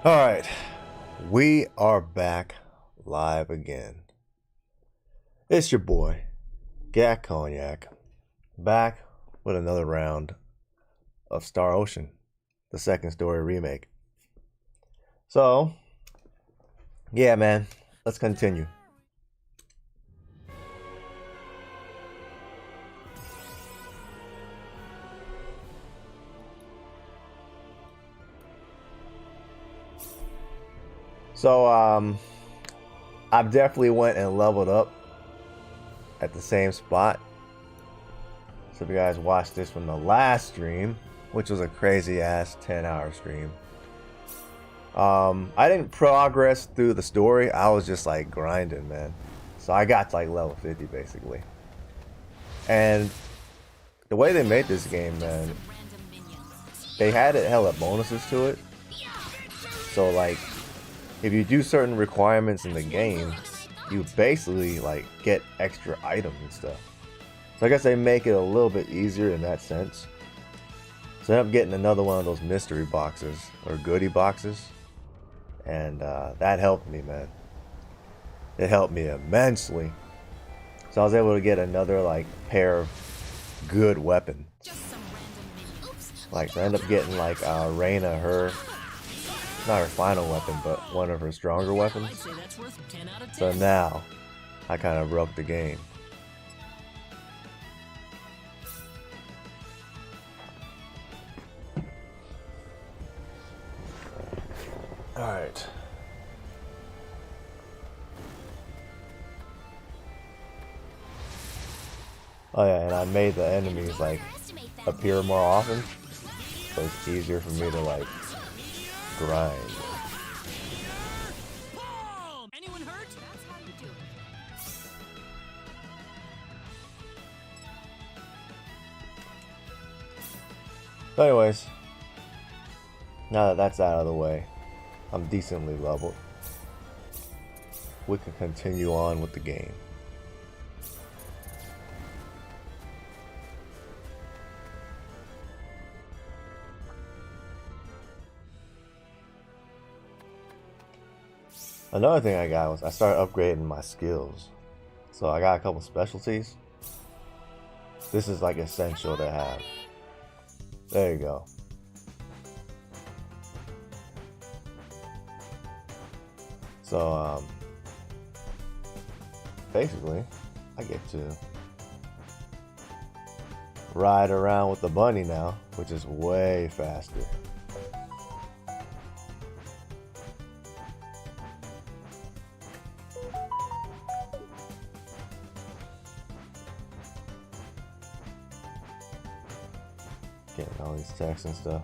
All right, we are back live again. It's your boy, Gak Cognac, back with another round of Star Ocean, the second story remake. So, yeah, man, let's continue. So, I've definitely went and leveled up at the same spot. So if you guys watched this from the last stream, which was a crazy ass 10-hour stream, I didn't progress through the story. I was just like grinding, man. So I got to like level 50 basically. And the way they made this game, man, they had it hella bonuses to it. So like, if you do certain requirements in the game, you basically like get extra items and stuff. So I guess they make it a little bit easier in that sense. So I ended up getting another one of those mystery boxes or goodie boxes, and that helped me, man. It helped me immensely. So I was able to get another like pair of good weapons. Like so I ended up getting like Reyna, not her final weapon, but one of her stronger weapons. So now I kind of broke the game. All right. Oh yeah, and I made the enemies like appear more often, so it's easier for me to like grind. Anyone hurt? That's how you do it. So anyways, now that that's out of the way, I'm decently leveled. We can continue on with the game. Another thing I got was I started upgrading my skills. So I got a couple specialties. This is like essential to have. There you go. So basically I get to ride around with the bunny now, which is way faster. Getting all these texts and stuff.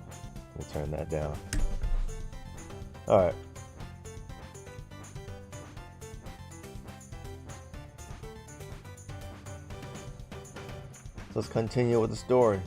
Let me turn that down. Alright. Let's continue with the story.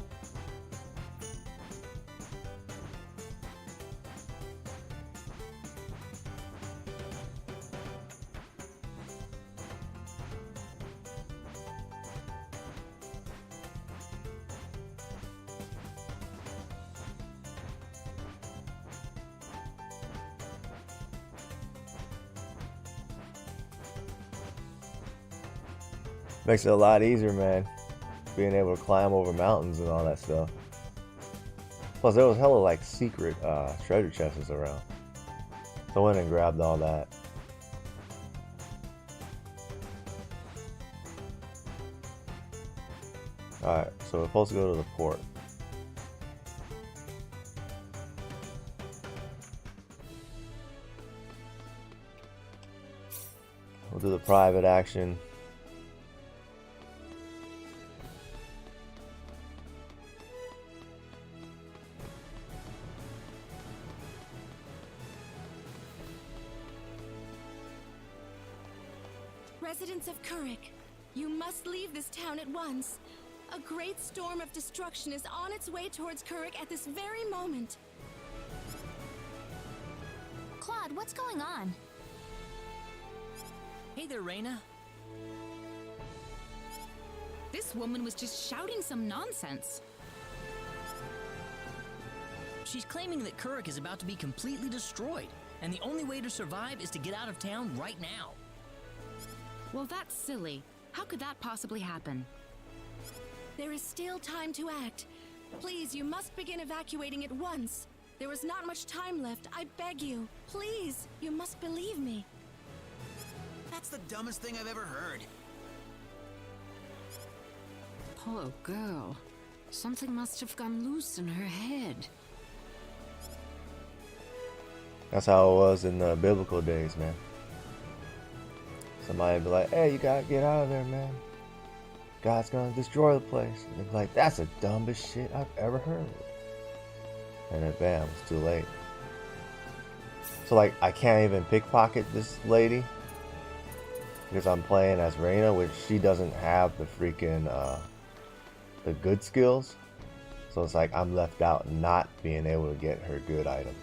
Makes it a lot easier, man. Being able to climb over mountains and all that stuff. Plus, there was hella like secret treasure chests around. So I went and grabbed all that. Alright, so we're supposed to go to the port. We'll do the private action. Residents of Kurik, you must leave this town at once. A great storm of destruction is on its way towards Kurik at this very moment. Claude, what's going on? Hey there, Reyna. This woman was just shouting some nonsense. She's claiming that Kuruk is about to be completely destroyed, and the only way to survive is to get out of town right now. Well, that's silly. How could that possibly happen? There is still time to act. Please, you must begin evacuating at once. There is not much time left. I beg you. Please, you must believe me. That's the dumbest thing I've ever heard. Poor girl. Something must have gone loose in her head. That's how it was in the biblical days, man. Somebody would be like, hey, you gotta get out of there, man. God's gonna destroy the place. And they'd be like, that's the dumbest shit I've ever heard. And then bam, it's too late. So like, I can't even pickpocket this lady because I'm playing as Reina, which she doesn't have the freaking the good skills. So it's like I'm left out not being able to get her good item.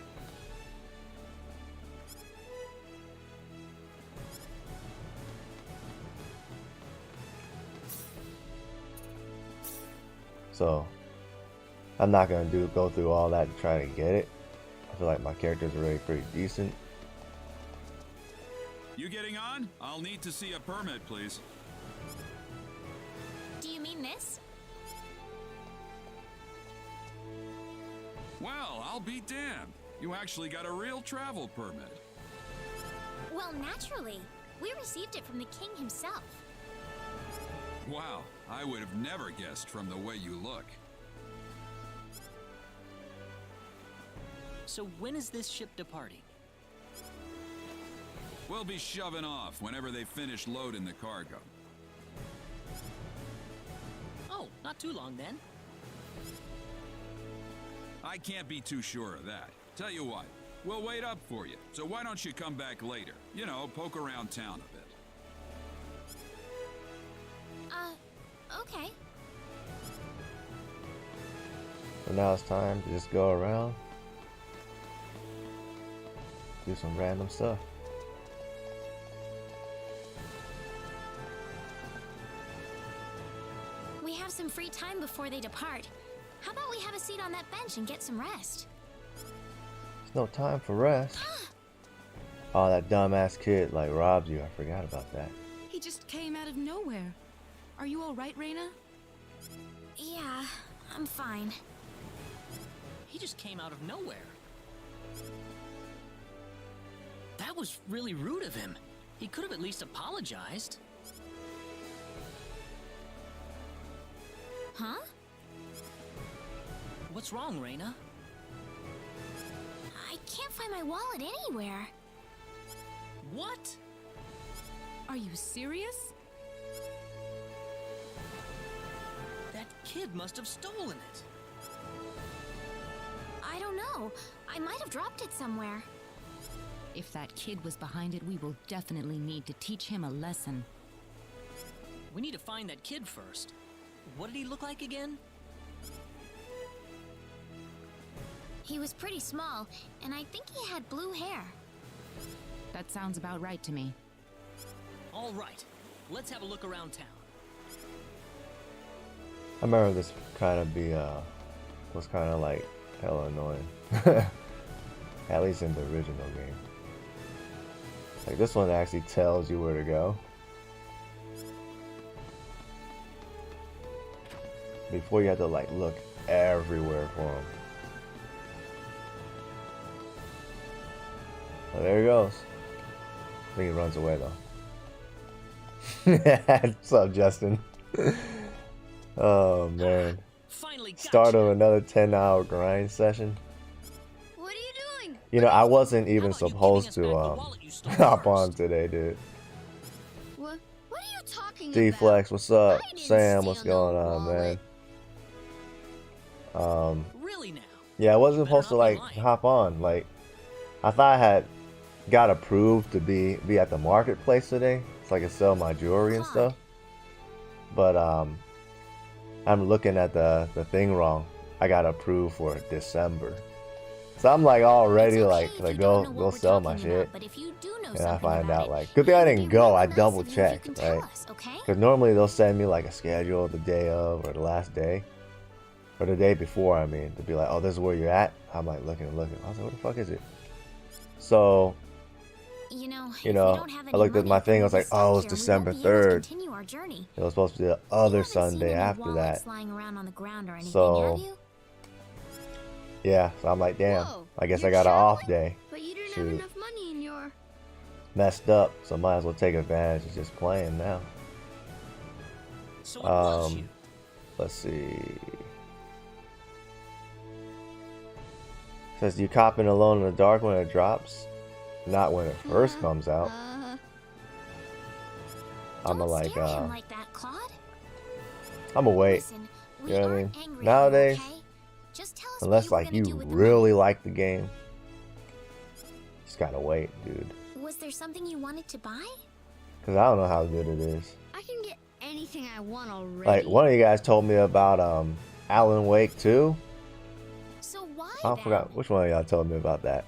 So I'm not gonna go through all that to try to get it. I feel like my character's already pretty decent. You getting on? I'll need to see a permit, please. Do you mean this? Well, I'll be damned. You actually got a real travel permit. Well, naturally. We received it from the king himself. Wow, I would have never guessed from the way you look. So when is this ship departing? We'll be shoving off whenever they finish loading the cargo. Oh, not too long then. I can't be too sure of that. Tell you what, we'll wait up for you. So why don't you come back later? You know, poke around town a bit. Okay. So now it's time to just go around, do some random stuff. We have some free time before they depart. How about we have a seat on that bench and get some rest? There's no time for rest. Oh, that dumbass kid like robbed you. I forgot about that. He just came out of nowhere. Are you all right, Reina? Yeah, I'm fine. He just came out of nowhere. That was really rude of him. He could have at least apologized. Huh? What's wrong, Reina? I can't find my wallet anywhere. What? Are you serious? That kid must have stolen it. I don't know. I might have dropped it somewhere. If that kid was behind it, we will definitely need to teach him a lesson. We need to find that kid first. What did he look like again? He was pretty small, and I think he had blue hair. That sounds about right to me. All right, let's have a look around town. I remember this kind of was kind of like hella annoying. At least in the original game. Like this one actually tells you where to go. Before you have to like look everywhere for him. Oh, there he goes. I think he runs away though. What's up, Justin? Oh man. Finally got Start you. of another 10-hour grind session. What are you doing? You know, I wasn't How even about you supposed giving us to back the wallet you stole hop on first? today, dude. What are you talking D-Flex, what's up? I didn't Sam, what's steal no going on, man? Really now? Yeah, I wasn't Better supposed to not like be lying. hop on. Like, I thought I had got approved to be at the marketplace today, so I could sell my jewelry and stuff. But I'm looking at the thing wrong. I got approved for December, so I'm like already It's okay like if you don't know go what we're sell my talking shit. about, but if you do know And I something find about out it, like, good thing I it'd didn't be go. real I nice double of you if you checked, can right? tell us, okay? Because normally they'll send me like a schedule the day of or the last day. or the day before, I mean, to be like, oh, this is where you're at. I'm like looking and looking. I was like, what the fuck is it? So, You know, if you we know, don't have I any looked at money my thing. I from was like, this oh, it's sector, we December won't be able to 3rd. continue our journey. It was supposed to be the You other haven't seen Sunday any after wallets that. lying around on the ground or anything, So, have you? yeah, so I'm like, damn, Whoa, I guess I you're got an off traveling? day. But you didn't Shoot. have enough money in your. Messed up, so might as well take advantage of just playing now. So it was you. Let's see. Says you copping alone in the dark when it drops, not when it first comes out. I'm Don't like, scare him like that, Claude. I'm gonna wait. Listen, we You know what I aren't mean? angry at you, Nowadays, okay? Just tell us unless what like you were you gonna do with the really like the game, just gotta wait, dude. money. Was there something you wanted to buy? Cause I don't know how good it is. I can get anything I want already. Like one of you guys told me about Alan Wake 2. So why I then? forgot which one of y'all told me about that.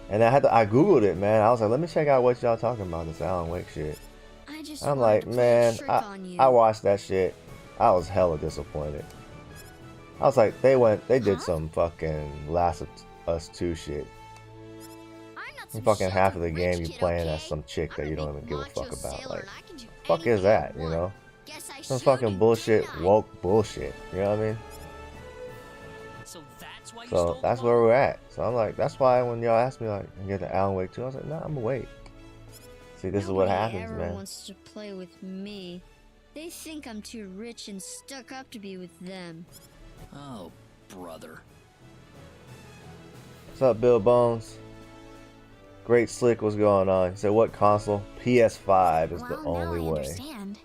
And I googled it, man. I was like, let me check out what y'all talking about, this Alan Wake shit. I just I'm wanted like, to play a man, trick on you. I watched that shit. I was hella disappointed. I was like, they did some fucking Last of Us 2 shit. I'm not And some fucking half of the sheltered game rich you kid, playing okay? as some chick I'm that a you don't big even give a macho fuck about. sailor Like, and I can do fuck is anything I that, you want. know? Guess I Some showed fucking you, bullshit, didn't I? woke bullshit. You know what I mean? So that's why you So stole that's the where wallet? we're at. So I'm like, that's why when y'all asked me like, and get the Alan Wake 2, I was like, nah, I'm gonna wait. See, this is what Nobody happens, ever man. wants to play with me. They think I'm too rich and stuck up to be with them. Oh, brother. What's up, Bill Bones? Great Slick, what's going on? He said, what console? PS5 is the Well, now only I way. understand.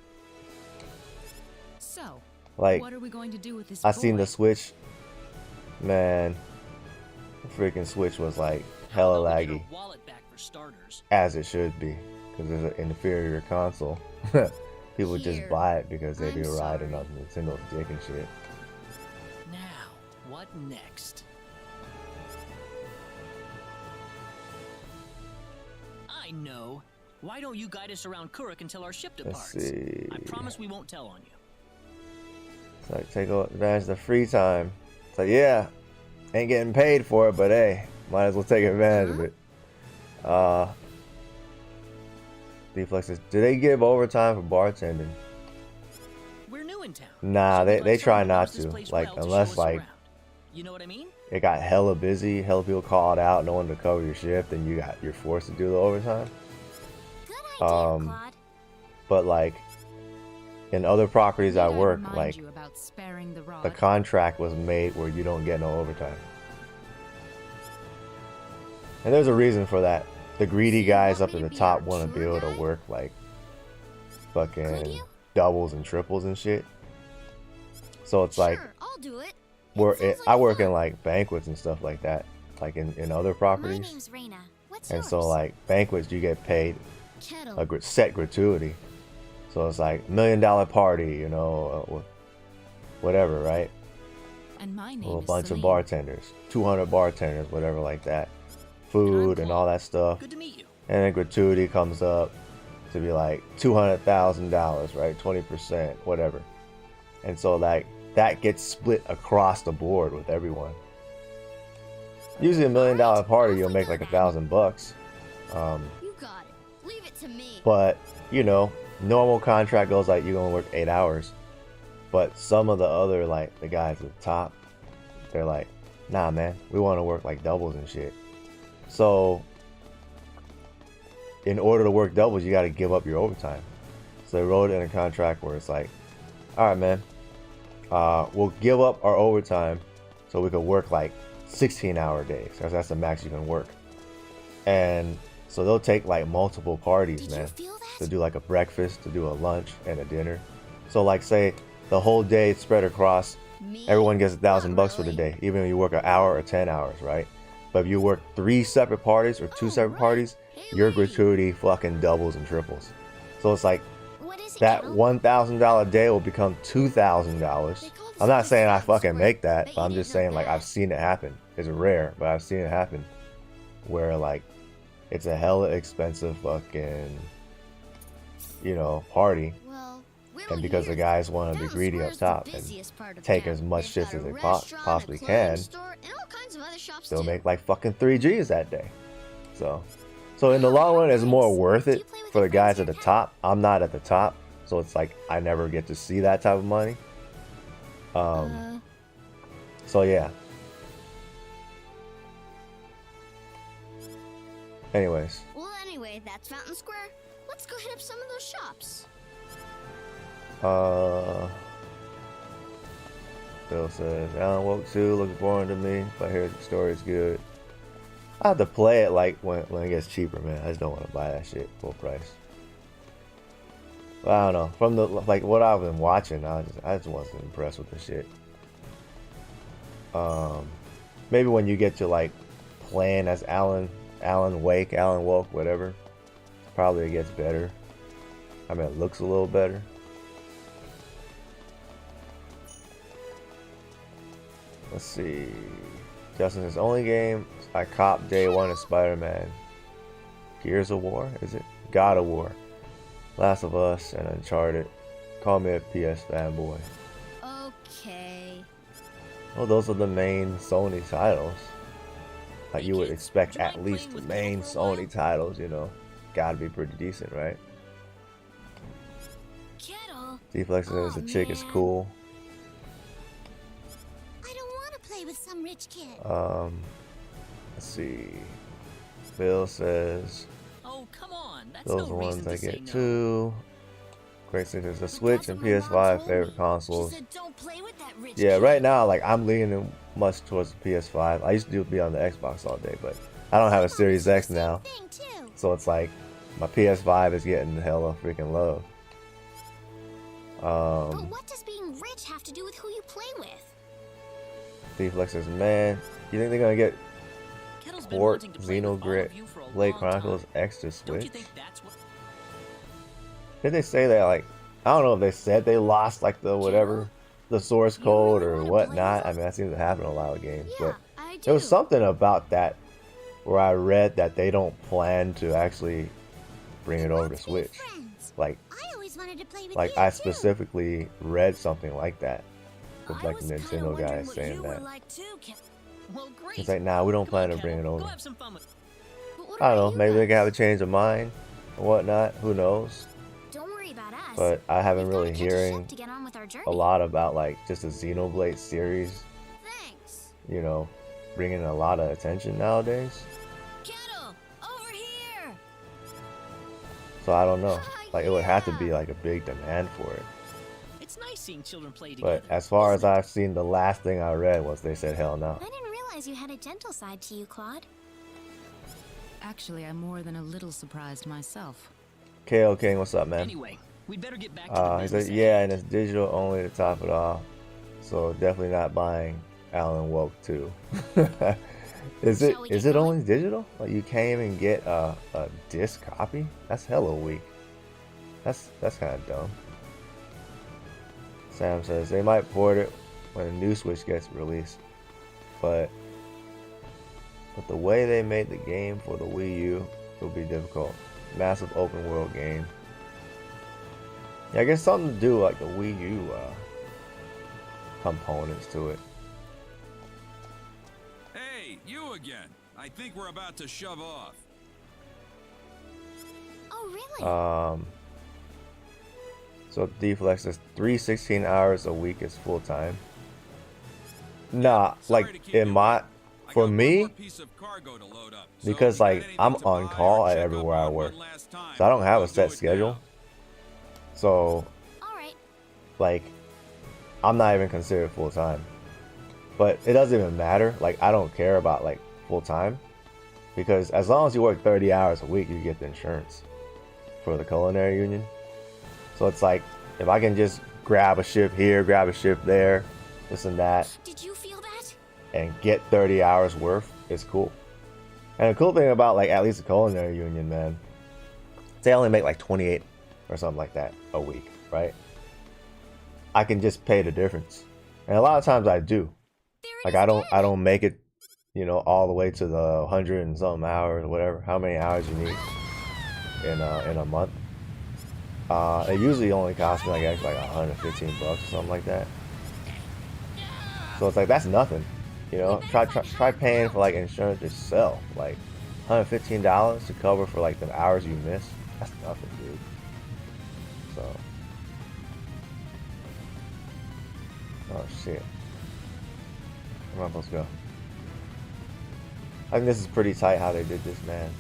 So, Like, what are we going to do with this I seen boy? the Switch. Man, the freaking Switch was like hella How about we get laggy, our wallet back for starters? as it should be, because it's an inferior console. People just Here, buy it because they I'm be riding sorry. on Nintendo's dick and shit. Now, what next? I know. Why don't you guide us around Kuruk until our ship Let's departs? see. I promise we won't tell on you. It's like, take advantage of the free time. It's like, yeah, ain't getting paid for it, but hey, might as well take advantage of it. D-Flex says, do they give overtime for bartending? We're new in town. Nah, so we'd they like try someone who not knows this to. place Like, well unless, show us like, around. You know what I mean? it got hella busy, hella people called out, no one to cover your shift, and you're forced to do the overtime. Good idea, Claude. But like in other properties Need I work, remind like you about sparing the rod? the contract was made where you don't get no overtime. And there's a reason for that. The greedy So you guys want up me at to the be top our want to be tour able to guide? work like Could fucking you? doubles and triples and shit. So it's like Sure, I'll do it. I work in like banquets and stuff like that, like in other My properties. name's Reina. What's And yours? so like banquets, you get paid Kettle. a set gratuity. So it's like $1 million party, you know, whatever, right? And my name Well, a is bunch of Celine. bartenders, 200 bartenders, whatever like that. Food and all that stuff. Good to meet you. And then gratuity comes up to be like $200,000, right? 20%, whatever. And so like that gets split across the board with everyone. Usually $1 million party, you'll make like $1,000. You got it. Leave it to me. But you know, normal contract goes like you're gonna work 8 hours. But some of the other like the guys at the top, they're like, nah man, we want to work like doubles and shit. So in order to work doubles, you got to give up your overtime. So they wrote it in a contract where it's like, all right man, we'll give up our overtime so we could work like 16-hour days, because that's the max you can work. And so they'll take like multiple parties, Did man, you feel that? to do like a breakfast, to do a lunch and a dinner. So like say the whole day it's spread across, Me? everyone gets $1,000 Not for the really. day, even if you work an hour or 10 hours, right? But if you work 3 separate parties or 2 separate right. parties, Hey, your lady. gratuity fucking doubles and triples. So it's like What is it, that Kettle? $1,000 day will become $2,000. They call I'm not this saying I fun fucking sport. make that, Bet but you I'm didn't just know saying like that. I've seen it happen. It's rare, but I've seen it happen where like it's a hella expensive fucking, you know, party. Well, And because the guys want to be greedy up top and take as much shit as they possibly can, they'll make like fucking 3Gs that day. So in the long run, it's more worth it for the guys at the top. I'm not at the top, so it's like I never get to see that type of money. So yeah. Anyways. Well, anyway, that's Fountain Square. Let's go hit up some of those shops. Bill says, Alan Woke 2 looks boring to me, but I hear the story is good. I have to play it like when it gets cheaper, man. I just don't want to buy that shit full price. But I don't know. From the like what I've been watching, I just wasn't impressed with the shit. Maybe when you get to like playing as Alan Woke, whatever, probably it gets better. I mean, it looks a little better. Let's see. Justin says, only game I copped day one is Spider-Man. Gears of War, is it? God of War. Last of Us and Uncharted. Call me a PS fanboy. Okay. Well, those are the main Sony titles. Like you would expect at least the main Sony titles, you know. Gotta be pretty decent, right? Kettle. D-Flex says the chick is cool. I don't want to play with some rich kid. Let's see. Bill says Oh, come on. That's those are no the ones reason I to say get no. too. Great says the Switch and PS5 favorite consoles. She said, don't play with that rich Yeah, kid. right now, like I'm leaning much towards the PS5. I used to be on the Xbox all day, but I don't have a Series X now, Thing too. so it's like my PS5 is getting hella freaking love. But what does being rich have to do with who you play with? D-Flex says, man, you think they're gonna get Kettle's been port wanting to play with all Xenoblade of you for a Blade long Chronicles time. X to Don't Switch? you think that's what? Did they say that? Like, I don't know if they said they lost like the whatever, the source code or whatnot. I mean, that seems to happen in a lot of games, Yeah, but I do. there was something about that where I read that they don't plan to actually bring it over to Let's be Switch. friends. Like I always wanted to play with Like you I too. specifically read something like that with I like was kinda Nintendo wondering guys what saying you were that. like too, Well, great. It's like, nah, we don't Come plan on, to bring it Kettle. over. Go have some fun with. But what I don't about know, you maybe they guys? can have a change of mind or whatnot. Who knows? Don't worry about us. But I haven't We've gotta really catch a ship hearing to get on with our journey. a lot about like just the Xenoblade series, Thanks. you know, bringing a lot of attention nowadays. Kettle, over here. So I don't know. Like it would have to be like a big demand for it. It's nice seeing children play together. But as far as isn't it? I've seen, the last thing I read was they said hell no. I didn't realize you had a gentle side to you, Claude. Actually, I'm more than a little surprised myself. KO King, what's up, man? Anyway, we'd better get back to the He business. said, at yeah, hand. and it's digital only to top it off. So definitely not buying Alan Woke 2. Is Shall we it get only digital? Like you can't even get a disc copy? That's hella weak. That's kind of dumb. Sam says they might port it when a new Switch gets released, but the way they made the game for the Wii U, it will be difficult. Massive open world game. Yeah, I guess something to do like the Wii U components to it. Hey, you again. I think we're about to shove off. Oh, really? So D-Flex says 316 hours a week is full time. Nah, Sorry to like keep in you my waiting. I for got one me, more piece of cargo to load up. So because if you got like anything I'm to on buy call or at check up everywhere I on work, one last time, so I don't have we'll a do set it schedule. now. So All right. like I'm not even considered full time. But it doesn't even matter. Like I don't care about like full time, because as long as you work 30 hours a week, you get the insurance for the culinary union. So it's like if I can just grab a shift here, grab a shift there, this and that, Did you feel that? and get 30 hours worth, it's cool. And the cool thing about like at least the culinary union, man, they only make like 28 or something like that a week, right? I can just pay the difference, and a lot of times I do. There it Like is I again. don't make it, you know, all the way to the 100 and something hours or whatever, how many hours you need in a month. It usually only costs me like actually like 115 bucks or something like that. So it's like that's nothing, you know. Try paying for like insurance yourself, like $115 to cover for like the hours you miss. That's nothing, dude. So, oh shit, where am I supposed to go? I think this is pretty tight how they did this, man.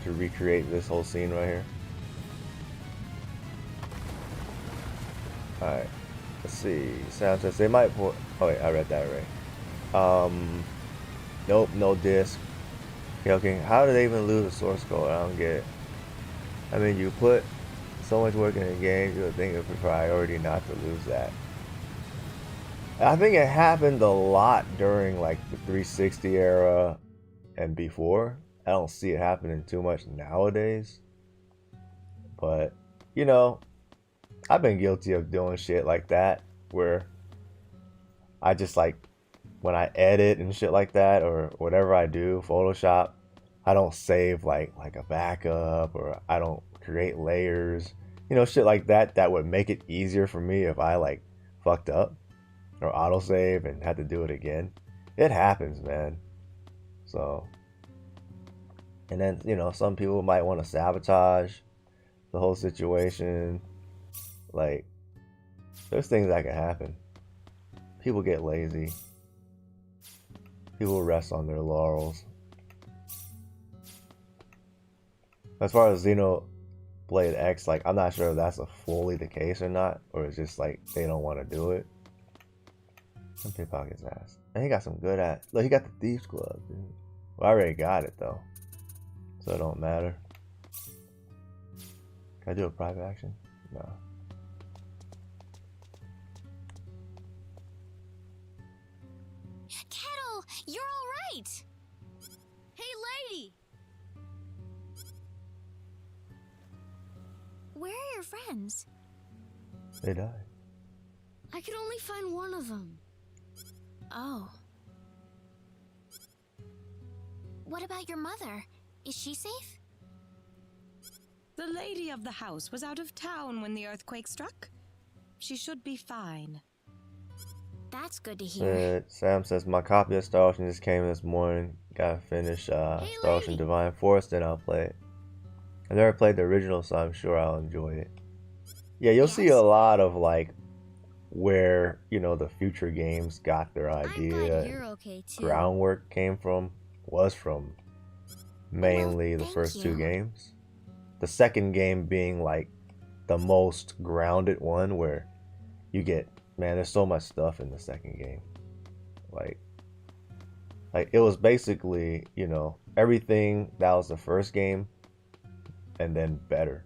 To recreate this whole scene right here. Alright, let's see. Sound says they might put. Oh wait, I read that right. Nope, no disc. Okay, how do they even lose a source code? I don't get it. I mean, you put so much work in a game, you would think it would be priority not to lose that. I think it happened a lot during like the 360 era and before. I don't see it happening too much nowadays. But, you know, I've been guilty of doing shit like that where I just like, when I edit and shit like that or whatever I do, Photoshop, I don't save like a backup or I don't create layers. You know, shit like that that would make it easier for me if I like fucked up or autosave and had to do it again. It happens, man. So, and then, you know, some people might want to sabotage the whole situation. Like, there's things that can happen. People get lazy. People rest on their laurels. As far as Xenoblade X, like, I'm not sure if that's fully the case or not, or it's just like they don't want to do it. Some pickpocket's ass. And he got some good ass. Look, he got the Thieves Club, dude. Well, I already got it though, so it don't matter. Can I do a private action? No. Kettle, you're all right. Hey, lady! Where are your friends? They died. I could only find one of them. Oh. What about your mother? Is she safe? The lady of the house was out of town when the earthquake struck. She should be fine. That's good to hear. Sam says, my copy of Star Ocean just came this morning. Gotta finish Star Ocean Divine Force, then I'll play it. I've never played the original, so I'm sure I'll enjoy it. Yeah, you'll see a lot of like where, you know, the future games got their idea. You're okay too. Groundwork was from mainly the first two games. The second game being like the most grounded one, where you get, man, there's so much stuff in the second game. Like it was basically, you know, everything that was the first game and then better.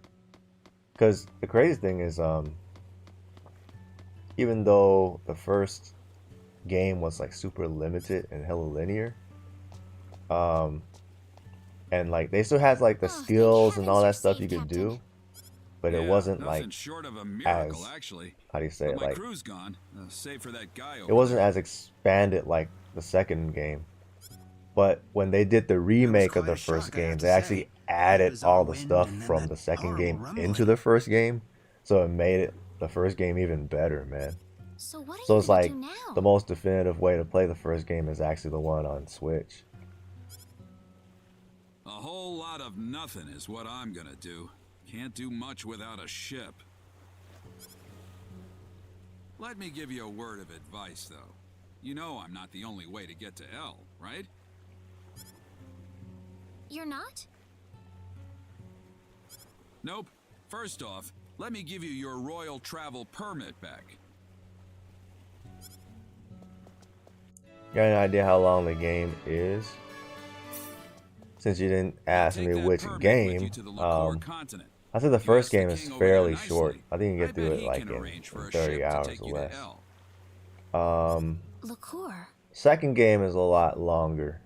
Because the crazy thing is, even though the first game was like super limited and hella linear, and like they still had like the skills and all that stuff you could do, but it wasn't like short of a miracle, as, actually. how do you say it, my like crew's gone, save for that guy over it wasn't there. as expanded like the second game. But when they did the remake of the first game, they actually added all the stuff from the second game into the first game, so it made it the first game even better, man. So what are So you it's gonna like do now? the most definitive way to play the first game is actually the one on Switch. A whole lot of nothing is what I'm gonna do. Can't do much without a ship. Let me give you a word of advice, though. You know I'm not the only way to get to L, right? You're not? Nope. First off, let me give you your royal travel permit back. Got any idea how long the game is? Since you didn't ask Take me that which permit with game, you to the Liqueur continent. I said the You first asked the game is king over fairly there short. nicely. I think you can I get through bet it he like can in arrange for a 30 ship to hours take or you to less. L. Liqueur. Second game is a lot longer,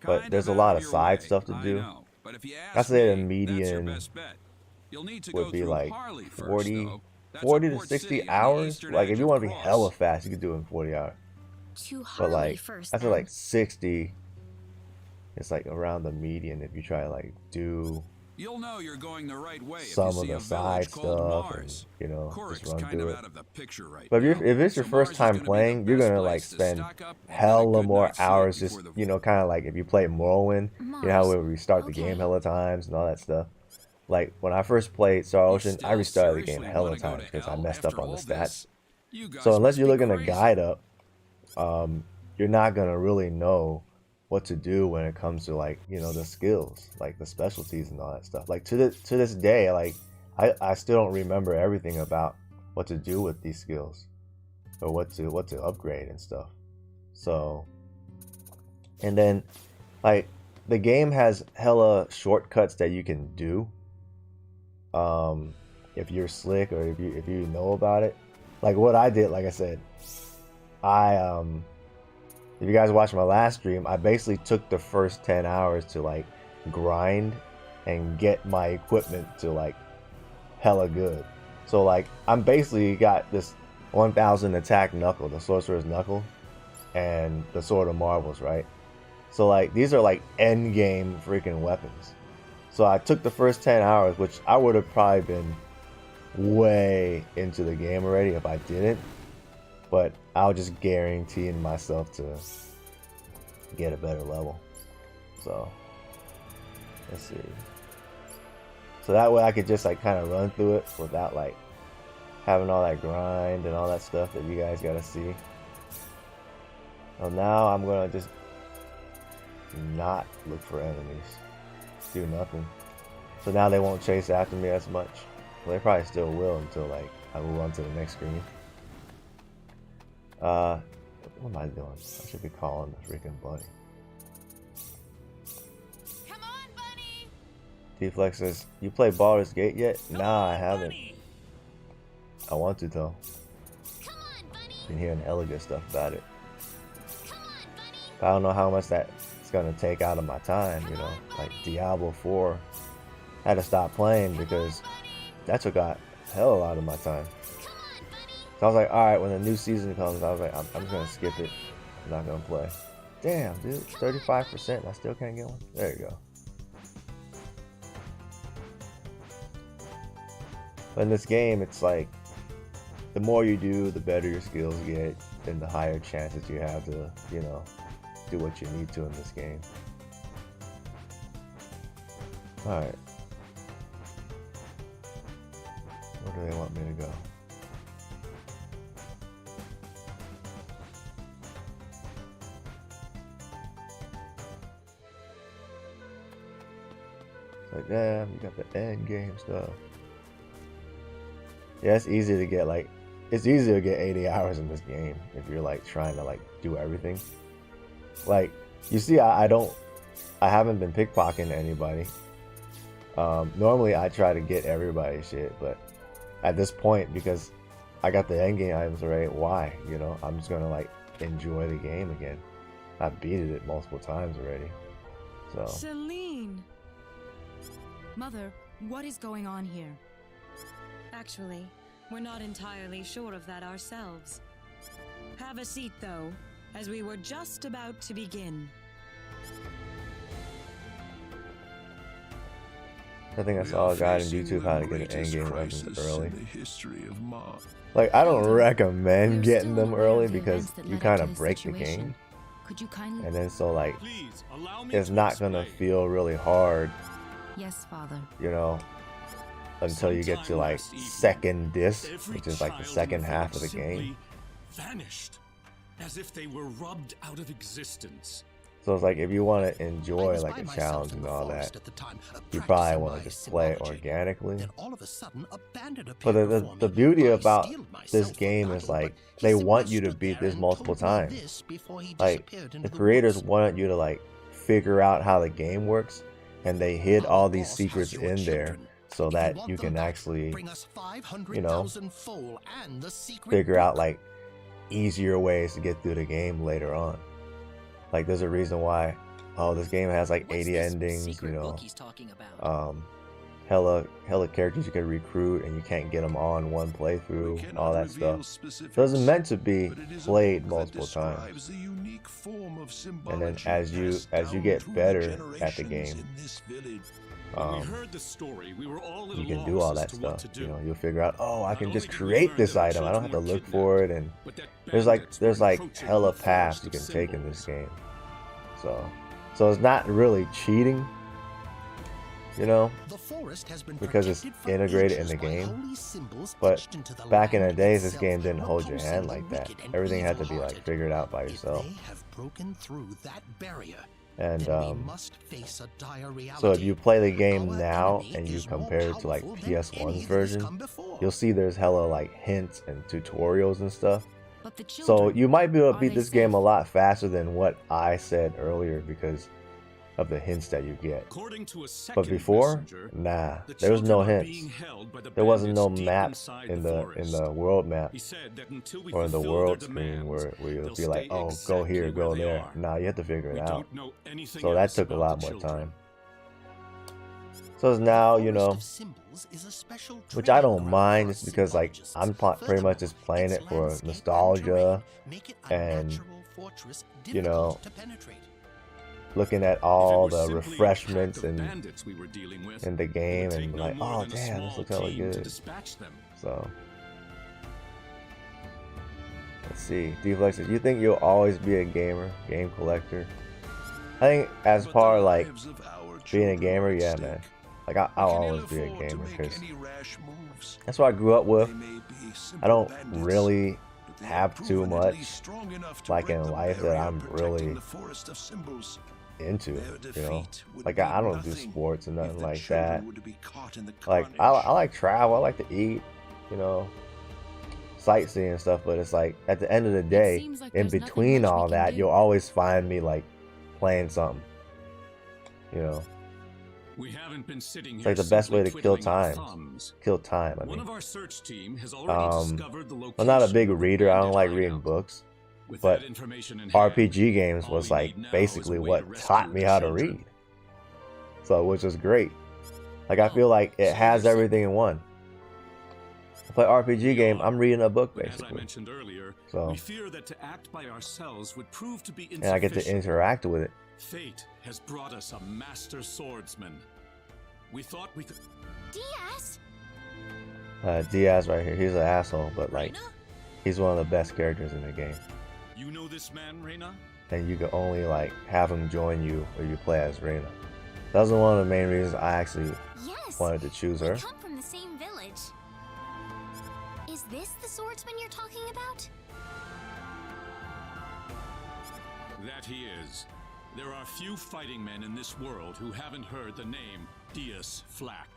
but Kind there's a out lot of your side way, stuff to I do. know, but if you I ask say the me, that's your median best bet. You'll need to would go be through like Harley first, 40, though. That's 40 a to port 60 city on the hours. eastern Like edge if you of want to be Cross. hella fast, you could do it in 40 hours. To But Harley like first. after then. like 60, it's like around the median if you try to like do You'll know you're going the right way if you some of see the a side village called stuff, and Mars. you know, just Korik's run kind through of it. out of the picture right But now. if it's your So first Mars is time gonna be the playing, you're best gonna place like to spend stock up and get a hella good more night's sleep hours before just, the you know, kind of like if you play Morrowind, you know how we restart the Okay. game hella times and all that stuff. Like when I first played Star You Ocean, I still restarted the game seriously hella wanna go times to because I hell messed up after on the all stats. this? You guys So unless must you're be looking a crazy. guide up, you're not gonna really know what to do when it comes to like, you know, the skills, like the specialties and all that stuff. Like to this day, like I still don't remember everything about what to do with these skills or what to upgrade and stuff. So, and then like the game has hella shortcuts that you can do if you're slick or if you know about it. Like what I did, like I said, if you guys watched my last stream, I basically took the first 10 hours to like grind and get my equipment to like hella good. So like I'm basically got this 1000 attack knuckle, the sorcerer's knuckle, and the sword of marbles, right? So like these are like end game freaking weapons. So I took the first 10 hours, which I would have probably been way into the game already if I didn't. But I was just guaranteeing myself to get a better level. So let's see. So that way I could just like kind of run through it without like having all that grind and all that stuff that you guys gotta see. So now I'm gonna just not look for enemies. Do nothing. So now they won't chase after me as much. Well, they probably still will until like I move on to the next screen. What am I doing? I should be calling the freaking bunny. Come on, Bunny! T-Flex says, you play Baldur's Gate yet? Nah, I haven't. I want to though. Come on, Bunny! Been hearing hella good stuff about it. Come on, Bunny! But I don't know how much that's gonna take out of my time, you know. Like Diablo 4, I had to stop playing because that took out hell a lot of my time. So I was like, alright, when the new season comes, I was like, I'm just gonna skip it. I'm not gonna play. Damn, dude, 35%, and I still can't get one? There you go. But in this game, it's like, the more you do, the better your skills get, and the higher chances you have to, you know, do what you need to in this game. Alright. Where do they want me to go? Like, damn, you got the end game stuff. Yeah, it's easy to get like, it's easy to get 80 hours in this game if you're like trying to like do everything. Like, you see, I haven't been pickpocketing anybody. Normally I try to get everybody's shit, but at this point, because I got the end game items already, why? You know, I'm just gonna like enjoy the game again. I've beaten it multiple times already. So Celine! Mother, what is going on here? Actually, we're not entirely sure of that ourselves. Have a seat, though, as we were just about to begin. I think I saw a guide on YouTube how to get an endgame weapons early. Like, I don't recommend getting them early because you kind of break the game. Could you kindly... And then so like, it's not gonna feel really hard, Yes, Father. you know, until you get to like second disc, which is like the second half of the game. Vanished, as if they were rubbed out of existence. So it's like, if you want to enjoy like a challenge and all that, you probably want to just play it organically. But the beauty about this game is like, they want you to beat this multiple times. Like, the creators want you to like figure out how the game works, and they hid all these secrets in there so that you can actually, you know, figure out like easier ways to get through the game later on. Like, there's a reason why, oh, this game has like 80 endings, you know, hella characters you can recruit and you can't get them all in one playthrough, all that stuff. So it's meant to be played multiple times. And then as you get better at the game, When we heard the story, we were all at a you can loss do all as that to what stuff. to You do. know, you'll figure out, oh, I Not can only just did we create learn this that item. I don't have to children look were for it. And but that there's bandits were like encroaching hella on the paths forest you of can take in this symbols. game. So it's not really cheating, you know, The forest has been because it's protected for integrated in ages the by game. holy symbols But etched into the back in the land days, this itself, game didn't hold your repulsing hand the like that. wicked and Everything had to be like evil-hearted. figured out by If yourself. they have broken through that barrier, And then we must face a dire reality. so if you play the game Our now enemy and you is more compare it to like powerful than any PS1's that has version, come before. you'll see there's hella like hints and tutorials and stuff. But the So children, you might be able to are beat they this game a safe? lot faster than what I said earlier because of the hints that you get. According to a second But before, messenger, nah, the there was no children are hints. being held by the There wasn't no bandits deep map inside in the the forest. world map He said that until we or in the fulfill world their screen demands, where you'll they'll be like, stay oh, go exactly here, where go they there. are. Nah, you have to figure We it out. don't know anything So that else took a about lot the more children. time. So it's now, you know, Forest of Symbols is a special which I training don't ground mind for just because like symbologists. I'm pretty much just playing it for Its landscape and nostalgia terrain make it a and, natural fortress you know, difficult to penetrate. looking at If it all were the simply a pack refreshments of and bandits we were dealing with, in the it game would take and no like, more oh than a damn, this small looks hella team to good. dispatch them. So let's see. D-Flexes, you think you'll always be a gamer, game collector? I think as But part the of like lives of our being a children gamer, are at yeah, stake. man. Like I'll We can ill always be a afford to gamer make because any rash moves. that's what I grew up with. They may be I simple don't bandits, really but they have have too proven at much least strong enough to like break in the life that barrier I'm protecting really the forest of symbols. into, Their you know. defeat would Like be I don't do nothing sports or if nothing the like children that. were to be caught in the Like I carnage. like travel, I like to eat, you know, sightseeing and stuff, but it's like at the end of the day, seems like in there's nothing between much we all can that, do. you'll always find me like playing something. You know, We haven't been sitting it's here like the best way to simply kill twiddling our time. thumbs. Kill time, I One mean. of our search team has already discovered the location I'm not a big of the reader, I don't bandit like reading hideout. books, With but that information in hand, RPG games all was we like need now basically is a way what to rescue taught me the how to children. read. So, which is great. Like I feel like it has everything in one. I play RPG game, I'm reading a book But as I basically. mentioned earlier, So, we fear that to act by ourselves would prove to be and I get to insufficient. interact with it. Fate has brought us a master swordsman. We thought we could. Diaz? Diaz right here, he's an asshole, but like, Reina? he's one of the best characters in the game. You know this man, Reina? And you can only like have him join you or you play as Reina. That was one of the main reasons I actually Yes. wanted to choose her. We come from the same village. Is this the swordsman you're talking about? That he is. There are few fighting men in this world who haven't heard the name Diaz Flack.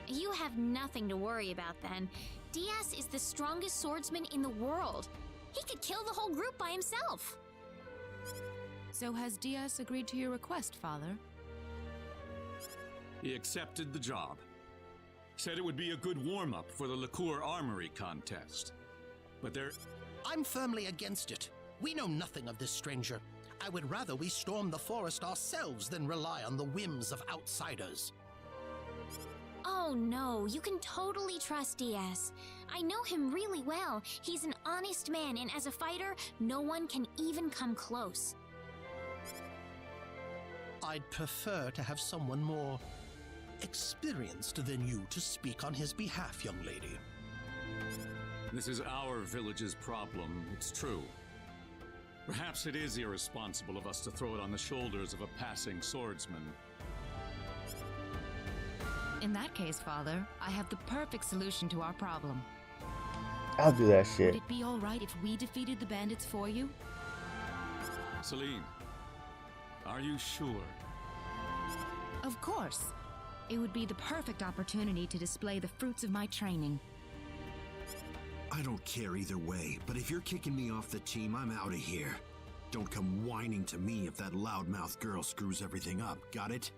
You have nothing to worry about then. Diaz is the strongest swordsman in the world. He could kill the whole group by himself. So has Diaz agreed to your request, Father? He accepted the job. Said it would be a good warm-up for the Liqueur Armory contest. But there... I'm firmly against it. We know nothing of this stranger. I would rather we storm the forest ourselves than rely on the whims of outsiders. Oh no, you can totally trust Diaz. I know him really well. He's an honest man, and as a fighter, no one can even come close. I'd prefer to have someone more experienced than you to speak on his behalf, young lady. This is our village's problem, it's true. Perhaps it is irresponsible of us to throw it on the shoulders of a passing swordsman. In that case, Father, I have the perfect solution to our problem. I'll do that Would shit. it be alright if we defeated the bandits for you? Celine, are you sure? Of course. It would be the perfect opportunity to display the fruits of my training. I don't care either way, but if you're kicking me off the team, I'm out of here. Don't come whining to me if that loudmouth girl screws everything up, got it?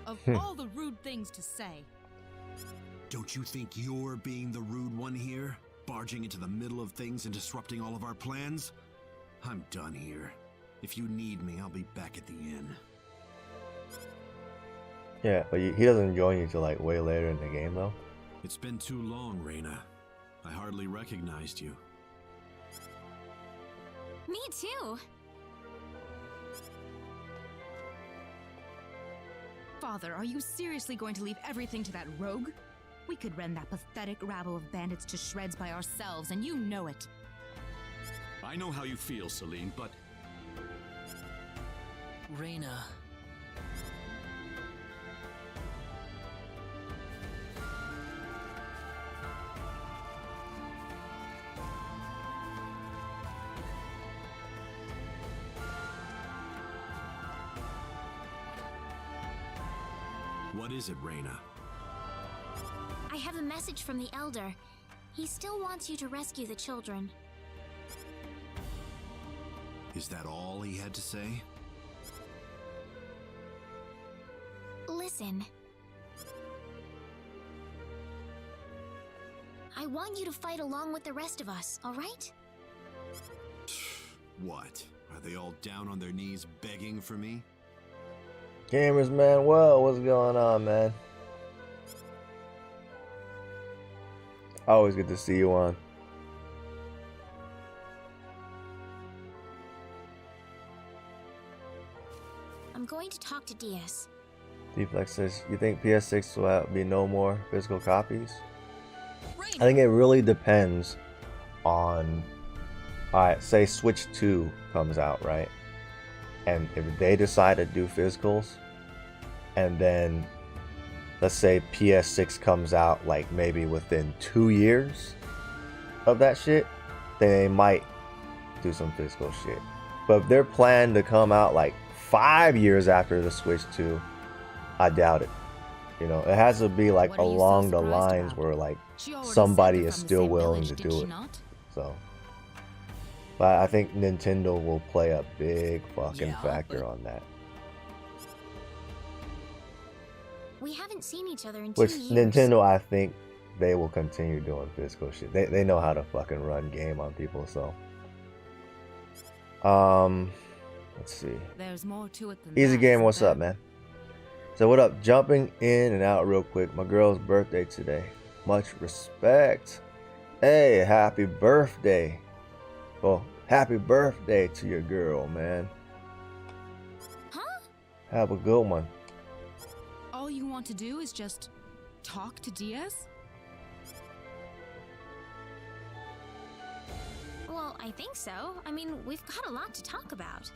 Of all the rude things to say. Don't you think you're being the rude one here? Barging into the middle of things and disrupting all of our plans? I'm done here. If you need me, I'll be back at the inn. Yeah, but he doesn't join you till like way later in the game though. It's been too long, Reina. I hardly recognized you. Me too. Father, are you seriously going to leave everything to that rogue? We could rend that pathetic rabble of bandits to shreds by ourselves, and you know it. I know how you feel, Celine, but Reyna. What is it, Reyna? I have a message from the Elder. He still wants you to rescue the children. Is that all he had to say? Listen. I want you to fight along with the rest of us, alright? What? Are they all down on their knees begging for me? Gamers Manuel, what's going on, man? Always good to see you on. I'm going to talk to Diaz. Deflex says, you think PS6 will be no more physical copies? I think it really depends on, alright, say Switch 2 comes out, right? And if they decide to do physicals, and then let's say PS6 comes out like maybe within 2 years of that shit, then they might do some physical shit. But if they're planned to come out like 5 years after the Switch 2, I doubt it. You know, it has to be like along the lines where like somebody is still willing to do it. So, but I think Nintendo will play a big fucking factor on that. We haven't seen each other in Which 2 years. Nintendo, I think they will continue doing physical shit. They know how to fucking run game on people, so. Let's see. There's more to it than Easy that, Game, isn't what's there? up, man? So what up? Jumping in and out real quick. My girl's birthday today. Much respect. Hey, happy birthday. Well, happy birthday to your girl, man. Huh? Have a good one. All you want to do is just talk to Diaz? Well, I think so. I mean, we've got a lot to talk about.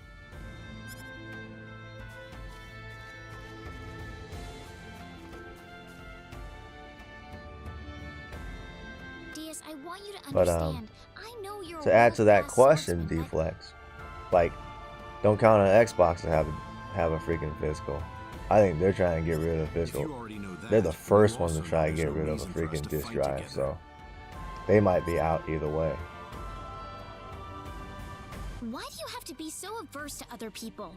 Diaz, I want you to But, understand. I know you're a To add to that world-class question, swordsman, Deflex, like, don't count on Xbox to have a freaking physical. I think they're trying to get rid of physical. They're the first ones to try to get rid of a freaking disc drive, so they might be out either way. Why do you have to be so averse to other people?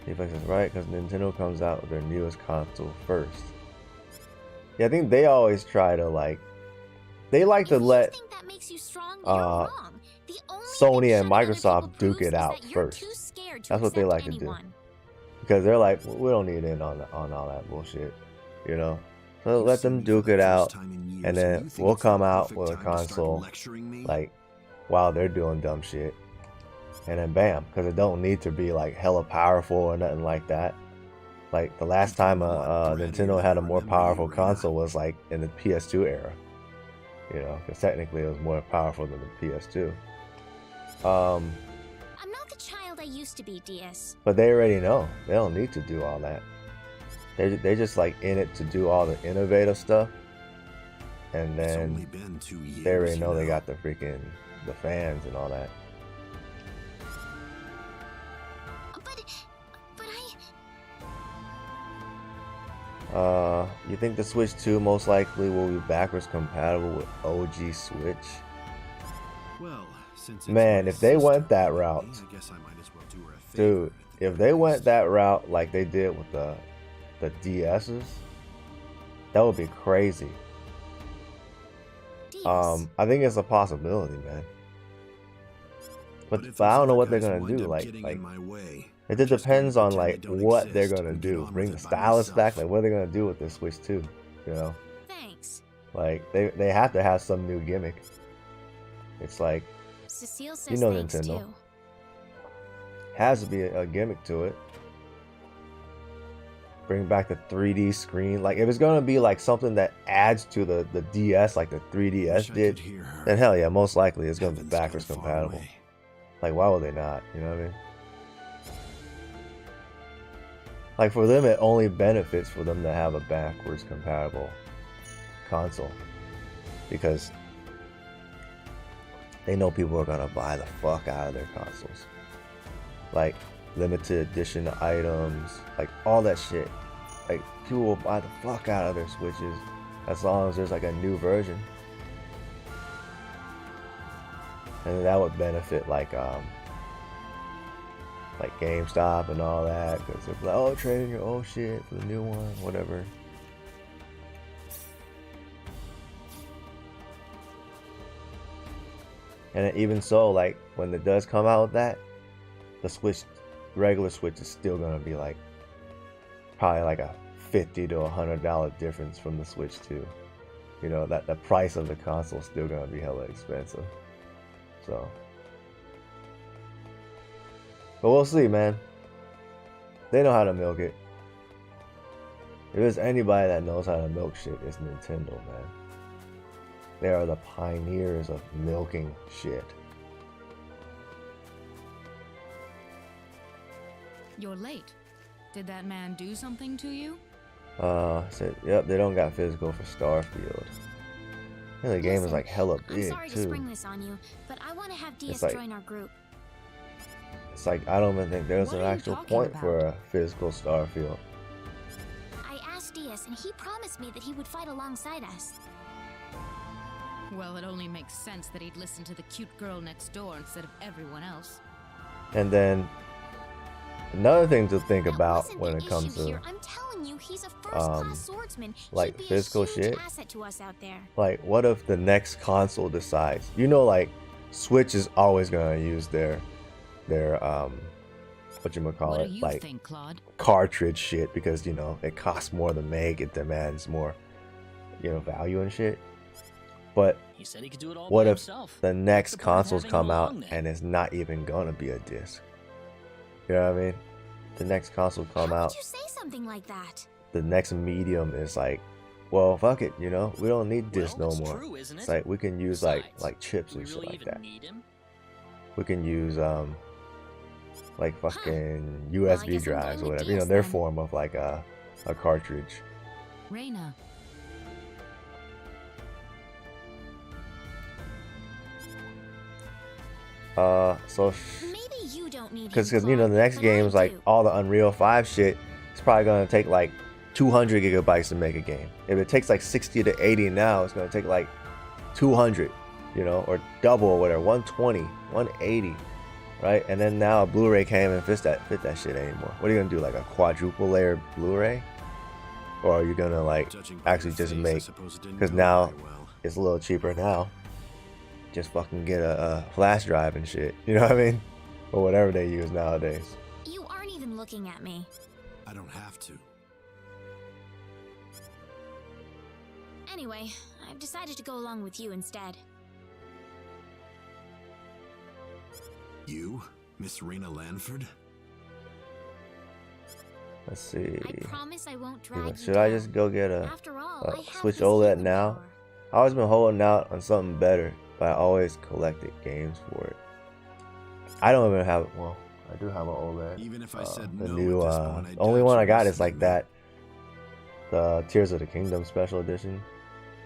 Deflex is right, because Nintendo comes out with their newest console first. Yeah, I think they always try to like, they like to let Think that makes you strong? You're wrong. The only Sony and Microsoft duke it out first. That's what they like to do. Because they're like, we don't need in on all that bullshit, you know. So let them duke it out, and then we'll come out with a console like while they're doing dumb shit, and then bam, because it don't need to be like hella powerful or nothing like that. Like the last time Nintendo had a more powerful console was like in the PS2 era, you know, because technically it was more powerful than the PS2. I'm not the child I used to be, Diaz. But they already know. They don't need to do all that. They're just like in it to do all the innovative stuff. And then they already know they got the fans and all that. You think the Switch 2 most likely will be backwards compatible with OG Switch? Well, since Man, if they went that route, I guess I might as well do her a dude, if they went that route like they did with the DS's, that would be crazy. I think it's a possibility, man. But I don't know what they're gonna do. Like it just depends on like what they're gonna do. Bring the stylus back. Like what are they gonna do with the Switch 2? You know? Thanks. Like they have to have some new gimmick. It's like, Cecile says you know, thanks Nintendo too. has to be a gimmick to it. bring back the 3D screen. Like if it's gonna be like something that adds to the DS, like the 3DS did, then hell yeah, most likely it's gonna be backwards compatible. Like why would they not? You know what I mean? Like for them, it only benefits for them to have a backwards compatible console because they know people are gonna buy the fuck out of their consoles. Like limited edition items, like all that shit. Like people will buy the fuck out of their Switches as long as there's like a new version. And that would benefit like GameStop and all that, because they're like, oh, trading your old shit for the new one, whatever. And even so, like when it does come out with that, the Switch, regular Switch is still gonna be like probably like a $50 to $100 difference from the Switch 2. You know, that the price of the console is still gonna be hella expensive. So, but we'll see, man. They know how to milk it. If there's anybody that knows how to milk shit, it's Nintendo, man. They are the pioneers of milking shit. You're late. Did that man do something to you? Said, yep, they don't got physical for Starfield. And the game is like hella big, I'm sorry too. to spring this on you, but I want to have DS like- join our group. It's like, I don't even think there's What an are you actual talking point about? for a physical Starfield. I asked DS, and he promised me that he would fight alongside us. Well, it only makes sense that he'd listen to the cute girl next door instead of everyone else. And then another thing to think That about wasn't when the it comes issue to here. I'm telling you, he's a first-class swordsman. like He'd be physical a huge shit. asset to us out there. Like, what if the next console decides? You know, like Switch is always gonna use their whatchamacallit, What do you like think, Claude? cartridge shit, because you know it costs more to make, it demands more, you know, value and shit. But He said he could do it all what by if himself. the next What's the point of consoles having come him out along then? and it's not even gonna be a disc? You know what I mean? The next console come How out, could you say something like that? the next medium is like, well, fuck it, you know, we don't need disc Well, no it's more. true, isn't It's it? like we can use Besides, like chips do we and shit really like even that. need him? We can use like fucking Well, I USB guess I'm drives going or with whatever, you know, DS their then. form of like a cartridge. Reina. Maybe you don't need him, because you know Claude, the next but game I is like do. all the Unreal 5 shit. It's probably gonna take like 200 gigabytes to make a game. If it takes like 60 to 80 now, it's gonna take like 200, you know, or double or whatever, 120, 180, right? And then now a Blu-ray can't even fit that shit anymore. What are you gonna do, like a quadruple layer Blu-ray? Or are you gonna like actually just make, because now it's a little cheaper now, just fucking get a flash drive and shit, you know what I mean? Or whatever they use nowadays. You aren't even looking at me. I don't have to. Anyway, I've decided to go along with you instead. You, Miss Reina Lanford? Let's see. I promise I won't Yeah, drag you should I down. just go get a After all, I have Switch this OLED healing now? power. I always been holding out on something better, but I always collected games for it. I don't even have, well, I do have an OLED. Even if I said the no new, at this point, I only doubt one you I got would is like say that, the Tears of the Kingdom Special Edition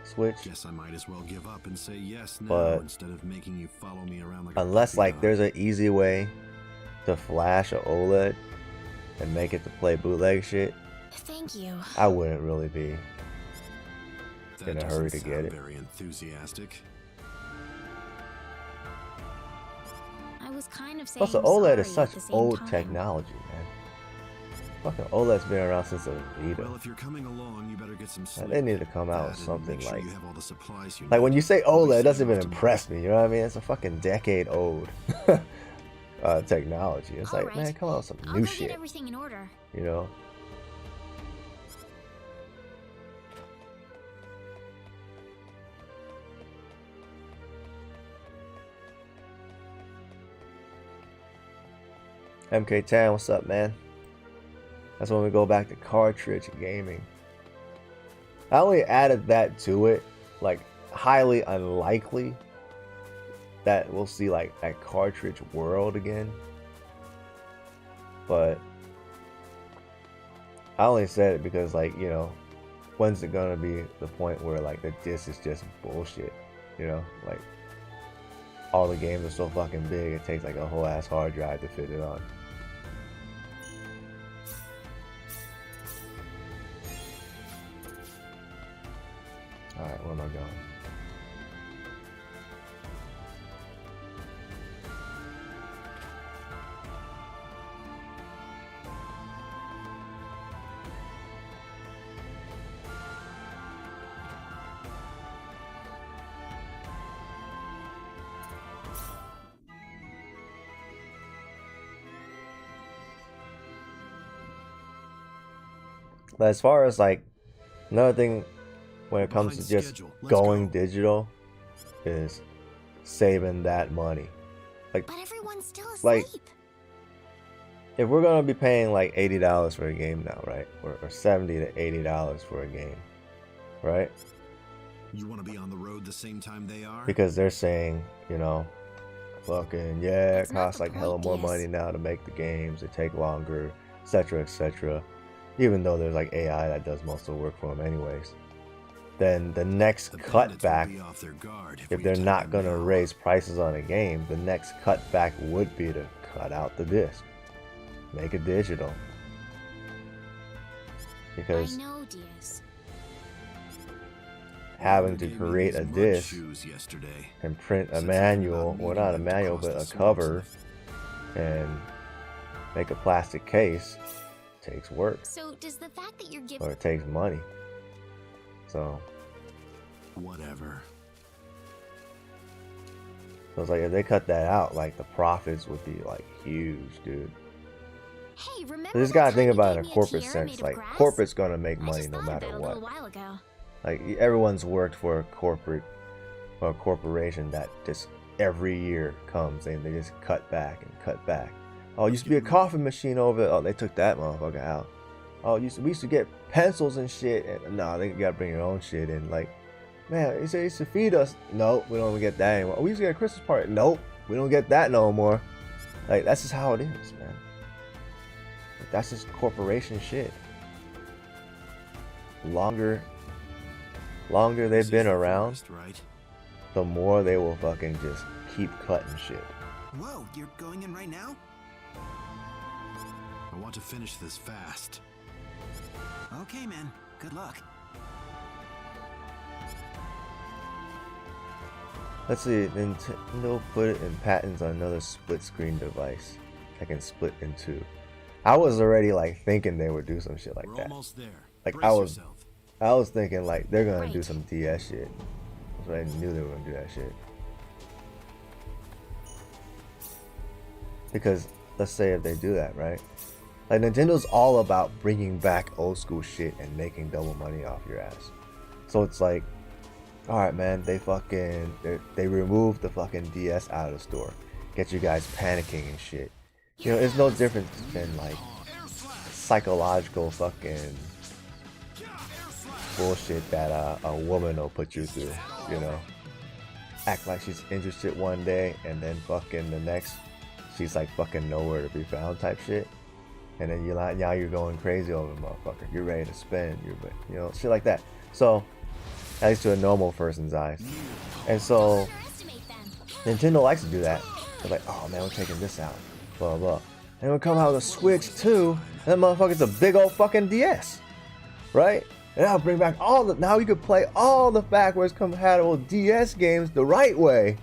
Switch. Guess I might as well give up and say yes now But instead of making you follow me around like a unless puppy like dog. there's an easy way to flash a OLED and make it to play bootleg shit, Thank you. I wouldn't really be That in a doesn't hurry to get sound it. Very enthusiastic. I was kind of saying Plus, the OLED is sorry such at the same old time. technology, man. Fucking OLED's been around since the Vita. Well, if you're coming along, you better get some sleep. They need to come out with That and something make sure like, you have all the supplies you like when need. you say Always OLED, it save doesn't even enough impress me. You know what I mean? It's a fucking decade old technology. It's All like, right. man, come on with some I'll new go shit. get everything in order. You know? MK10, what's up, man? That's when we go back to cartridge gaming. I only added that to it, like highly unlikely that we'll see like that cartridge world again. But I only said it because, like, you know, when's it gonna be the point where like the disc is just bullshit? You know, like all the games are so fucking big, it takes like a whole ass hard drive to fit it on. Alright, where am I going? But as far as like another thing when it comes to just going digital is saving that money. Like, but everyone's still asleep. Like, if we're gonna be paying like $80 for a game now, right? Or $70 to $80 for a game, right? You want to be on the road the same time they are? Because they're saying, you know, fucking yeah, it costs like hella more money now to make the games. They take longer, etc., etc. Even though there's like AI that does most of the work for them anyways. Then the next cutback, if they're not going to raise prices on a game, the next cutback would be to cut out the disc. Make it digital. Because having to create a disc and print a manual, or not a manual, but a cover, and make a plastic case, takes work. So does the fact that you're giving, or it takes money. So whatever. So it's like if they cut that out, like the profits would be like huge, dude. Hey, remember So you just gotta think about it in a corporate sense. Like corporate's gonna make money no matter what. Like everyone's worked for a corporate or a corporation that just every year comes and they just cut back and cut back. Oh, it used to be a coffee machine over it. Oh, they took that motherfucker out. Oh, we used to get pencils and shit. And no, they gotta bring your own shit in. Like, man, they used to feed us. Nope, we don't get that anymore. Oh, we used to get a Christmas party. Nope, we don't get that no more. Like, that's just how it is, man. Like, that's just corporation shit. Longer they've been around, the more they will fucking just keep cutting shit. Whoa, you're going in right now? I want to finish this fast. Okay, man. Good luck. Let's see, Nintendo put it in patents on another split screen device that can split in two. I was already like thinking they would do some shit like that. Almost there. Like Brace I was thinking like they're gonna do some DS shit. So I knew they were gonna do that shit. Because let's say if they do that, right? Like Nintendo's all about bringing back old school shit and making double money off your ass. So it's like, all right, man, they removed the fucking DS out of the store, get you guys panicking and shit. You know, it's no different than like psychological fucking bullshit that a woman will put you through. You know, act like she's interested one day and then fucking the next, she's like fucking nowhere to be found type shit. And then now you're going crazy over the motherfucker. You're ready to spend. You know, shit like that. So, at least to a normal person's eyes. And so, Nintendo likes to do that. They're like, oh man, we're taking this out. Blah, blah. And we'll come out with a Switch 2. And that motherfucker's a big old fucking DS. Right? And that'll bring back now you can play all the backwards compatible DS games the right way.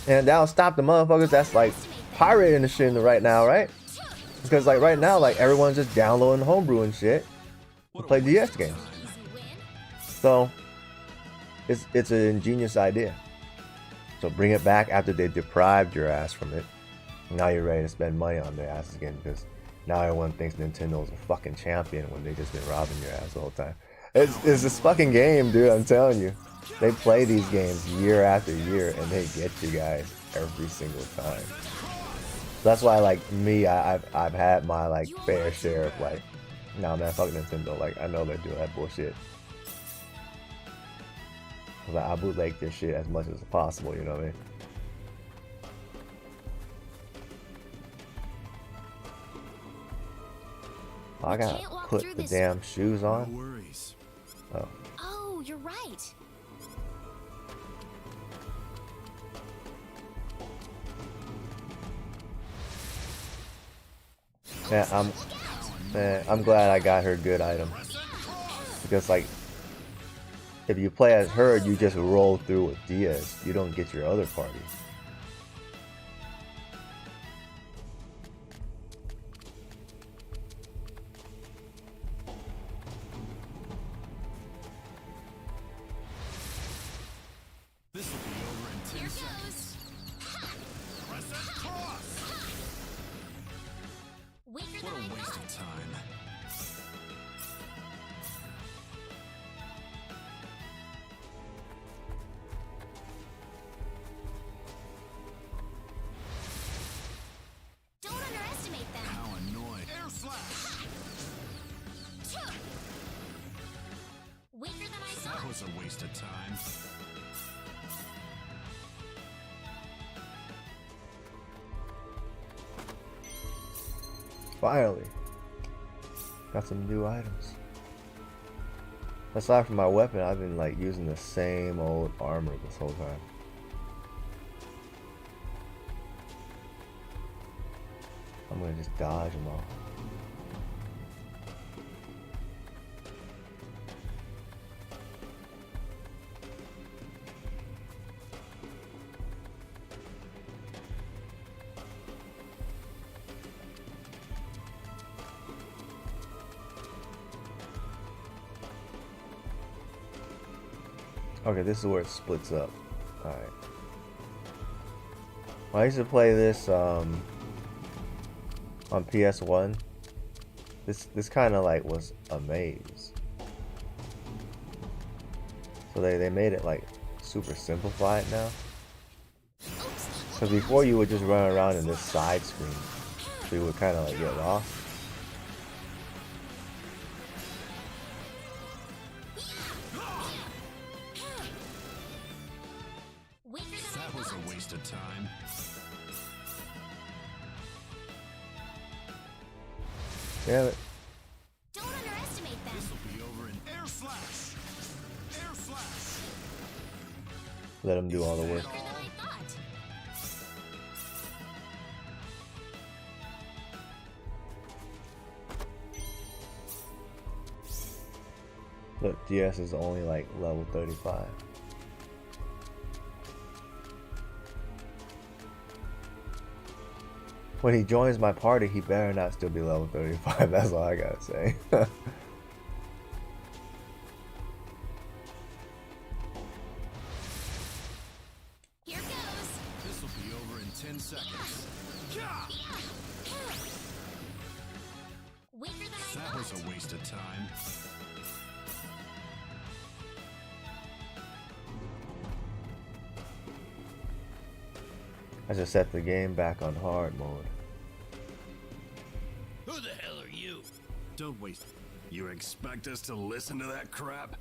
And that'll stop the motherfuckers that's like pirating the shit right now, right? Because like right now, like everyone's just downloading homebrew and shit to play DS games. So it's an ingenious idea. So bring it back after they deprived your ass from it. Now you're ready to spend money on their asses again because now everyone thinks Nintendo's a fucking champion when they just been robbing your ass the whole time. It's this fucking game, dude. I'm telling you, they play these games year after year and they get you guys every single time. That's why, like me, I've had my like fair share of like Nah, man, fuck Nintendo. Like, I know they're doing that bullshit. Like, I bootleg this shit as much as possible, you know what I mean? I gotta put the damn shoes on. No worries. Oh. Oh, you're right. Yeah, I'm glad I got her good item. Because like, if you play as her, you just roll through with Diaz. You don't get your other party. This will be over in 10 seconds. Crescent cross! What a waste of time. Don't underestimate them. How annoying. Air slash! Weaker than I That thought. was a waste of time. Finally. Got some new items. Aside from my weapon, I've been like using the same old armor this whole time. I'm gonna just dodge them all. Okay, this is where it splits up. Alright. Well, I used to play this on PS1. This kind of like was a maze. So they made it like super simplified now. Because before you would just run around in this side screen. So you would kind of like get lost. That was a waste of time. Damn it. Don't underestimate them. This will be over in air slash. Air slash. Let them do all the work. Weaker than I thought. Look, DS is only like level 35. When he joins my party, he better not still be level 35. That's all I gotta say. Here goes. This will be over in 10 seconds. Weaker than I That thought. was a waste of time. I just set the game back on hard mode. Who the hell are you? Don't waste. You expect us to listen to that crap?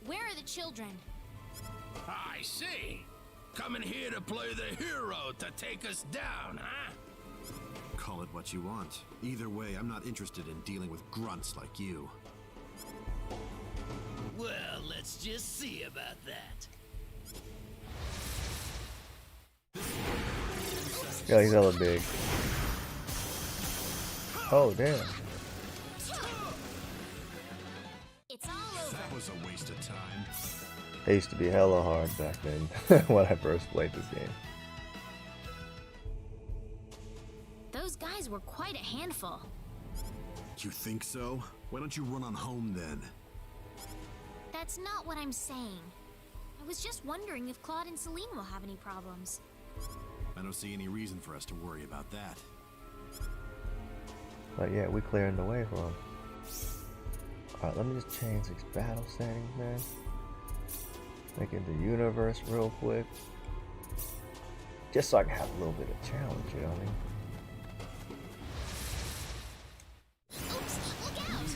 Where are the children? I see. Coming here to play the hero to take us down, huh? Call it what you want. Either way, I'm not interested in dealing with grunts like you. Well, let's just see about that. Yeah, he's hella big. Oh, damn. It's all over. That was a waste of time. It used to be hella hard back then when I first played this game. Those guys were quite a handful. You think so? Why don't you run on home then? That's not what I'm saying. I was just wondering if Claude and Celine will have any problems. I don't see any reason for us to worry about that. But yeah, we clearing the way for him. Alright, let me just change these battle settings, man. Make it the universe real quick. Just so I can have a little bit of challenge, you know what I mean? Oops, look out!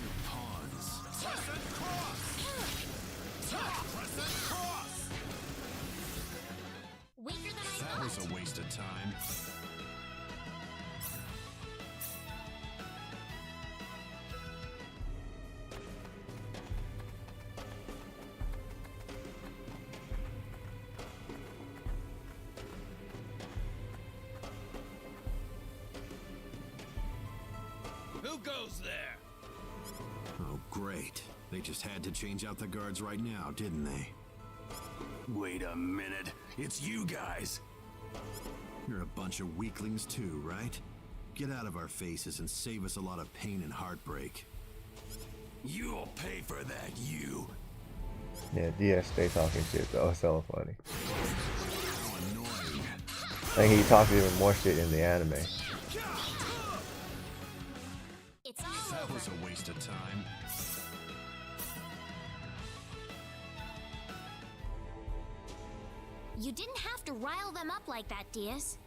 Who goes there? Oh, great. They just had to change out the guards right now, didn't they? Wait a minute. It's you guys. You're a bunch of weaklings too, right? Get out of our faces and save us a lot of pain and heartbreak. You'll pay for that, you. Yeah, DS stay talking shit though. It's so funny. How annoying. I think he talks even more shit in the anime. It's all That over. was a waste of time. You didn't have to rile them up like that, Diaz.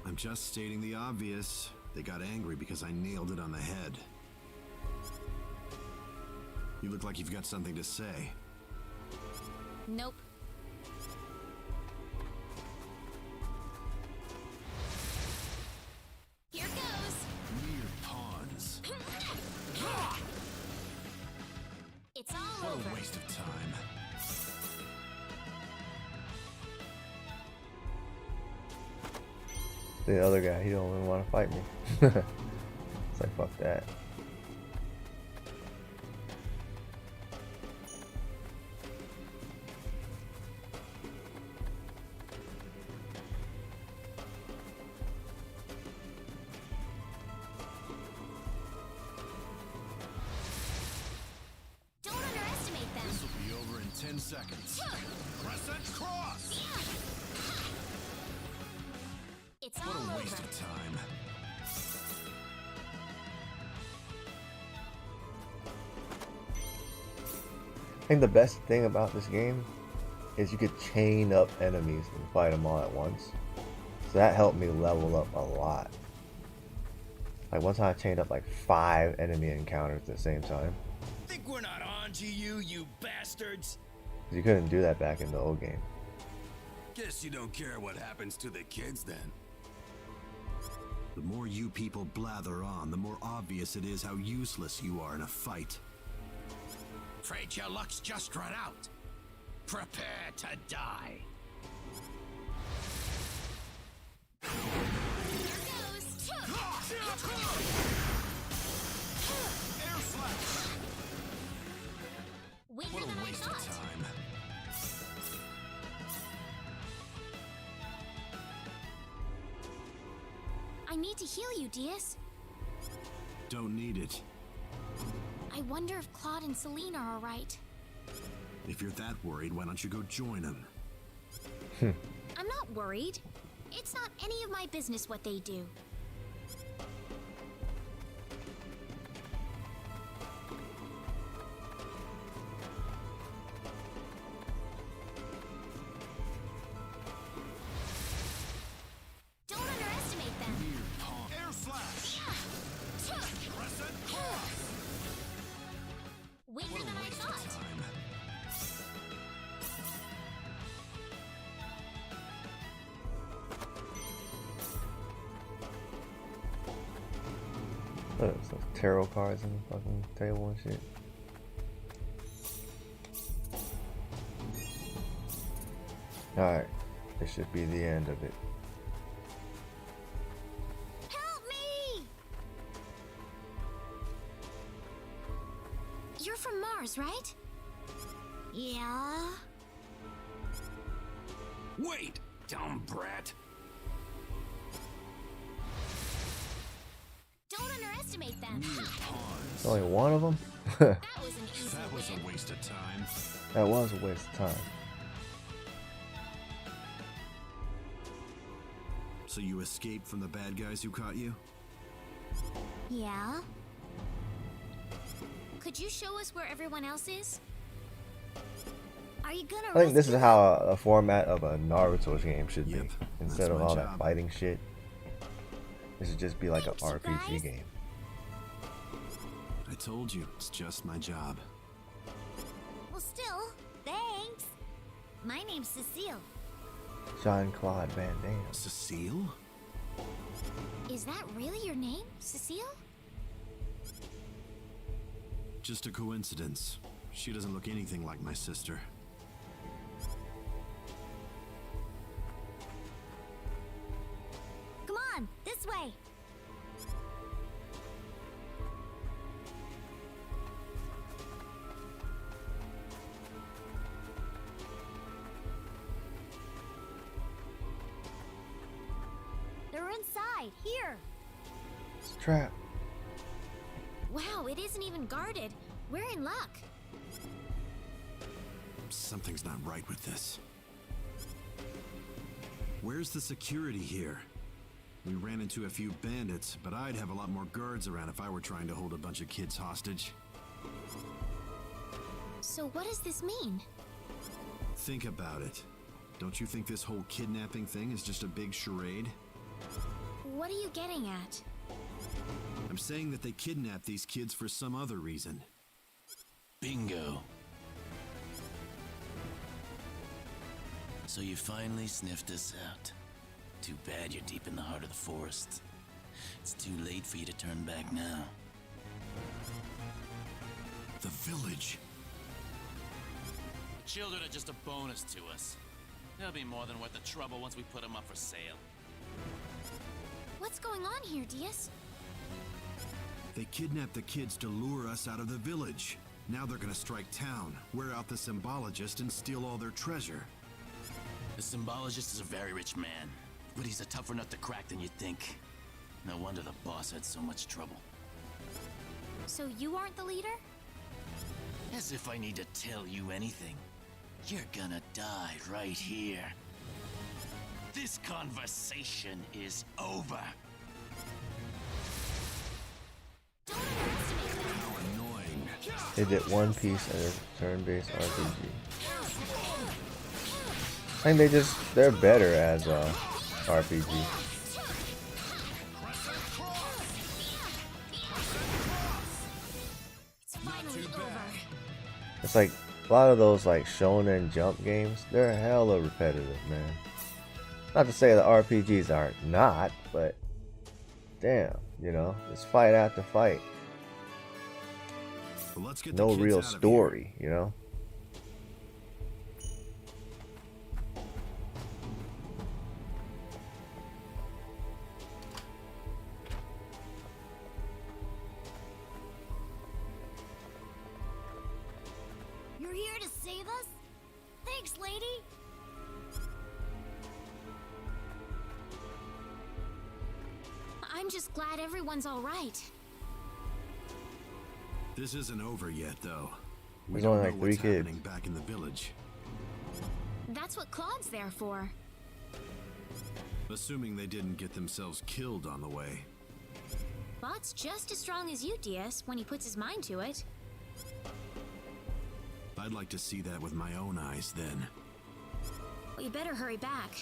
I'm just stating the obvious. They got angry because I nailed it on the head. You look like you've got something to say. Nope. Here goes. Mere pawns. It's all What over. a waste of time. The other guy, he don't even want to fight me. It's like, fuck that. Don't underestimate them. This will be over in 10 seconds. Crescent cross! It's What all a waste over. of time. I think the best thing about this game is you could chain up enemies and fight them all at once. So that helped me level up a lot. Like one time I chained up like 5 enemy encounters at the same time. Think we're not on to you, you bastards? 'Cause you couldn't do that back in the old game. Guess you don't care what happens to the kids then. The more you people blather on, the more obvious it is how useless you are in a fight. Afraid your luck's just run out. Prepare to die. Here goes. Air slash! Weaker What than a I waste of thought. time. I need to heal you, Diaz. Don't need it. I wonder if Claude and Celine are alright. If you're that worried, why don't you go join them? I'm not worried. It's not any of my business what they do. Don't underestimate them. Air slash! Crescent cross! Weaker What than a I waste of thought. time. Look, some tarot cards on the fucking table and shit. Alright, this should be the end of it. Help me! You're from Mars, right? Yeah. Wait, dumb brat! Don't underestimate them. There's only one of them? That was an easy That was win. a waste of time. That was a waste of time. So you escaped from the bad guys who caught you? Yeah. Could you show us where everyone else is? Are you gonna I think this is rescue how a format of a Naruto game should be. Yep, Instead that's of my all that job. fighting shit, this should just be like an Thanks, you RPG guys. game. I told you, it's just my job. Well, still, thanks. My name's Cecile. Jean-Claude Van Damme. Cecile? Is that really your name, Cecile? Just a coincidence. She doesn't look anything like my sister. Come on, this way. We're inside. Here. It's a trap. Wow, it isn't even guarded. We're in luck. Something's not right with this. Where's the security here? We ran into a few bandits, but I'd have a lot more guards around if I were trying to hold a bunch of kids hostage. So what does this mean? Think about it. Don't you think this whole kidnapping thing is just a big charade? What are you getting at? I'm saying that they kidnapped these kids for some other reason. Bingo. So you finally sniffed us out. Too bad you're deep in the heart of the forest. It's too late for you to turn back now. The village. The children are just a bonus to us. They'll be more than worth the trouble once we put them up for sale. What's going on here, Diaz? They kidnapped the kids to lure us out of the village. Now they're gonna strike town, wear out the symbologist, and steal all their treasure. The symbologist is a very rich man, but he's a tougher nut to crack than you'd think. No wonder the boss had so much trouble. So you aren't the leader? As if I need to tell you anything. You're gonna die right here. This conversation is over. How annoying. They did One Piece and a turn-based RPG. I think they're better as a RPG. It's finally over. It's like a lot of those like Shonen Jump games, they're hella repetitive, man. Not to say the RPGs are not, but damn, you know, it's fight after fight. Well, let's get no the kids real out of story, you know? You're here to save us? Thanks, lady. I'm just glad everyone's all right. This isn't over yet, though. There's don't only know like 3 what's kids. happening back in the village. That's what Claude's there for. Assuming they didn't get themselves killed on the way. Claude's just as strong as you, Diaz, when he puts his mind to it. I'd like to see that with my own eyes, then. Well, you better hurry back.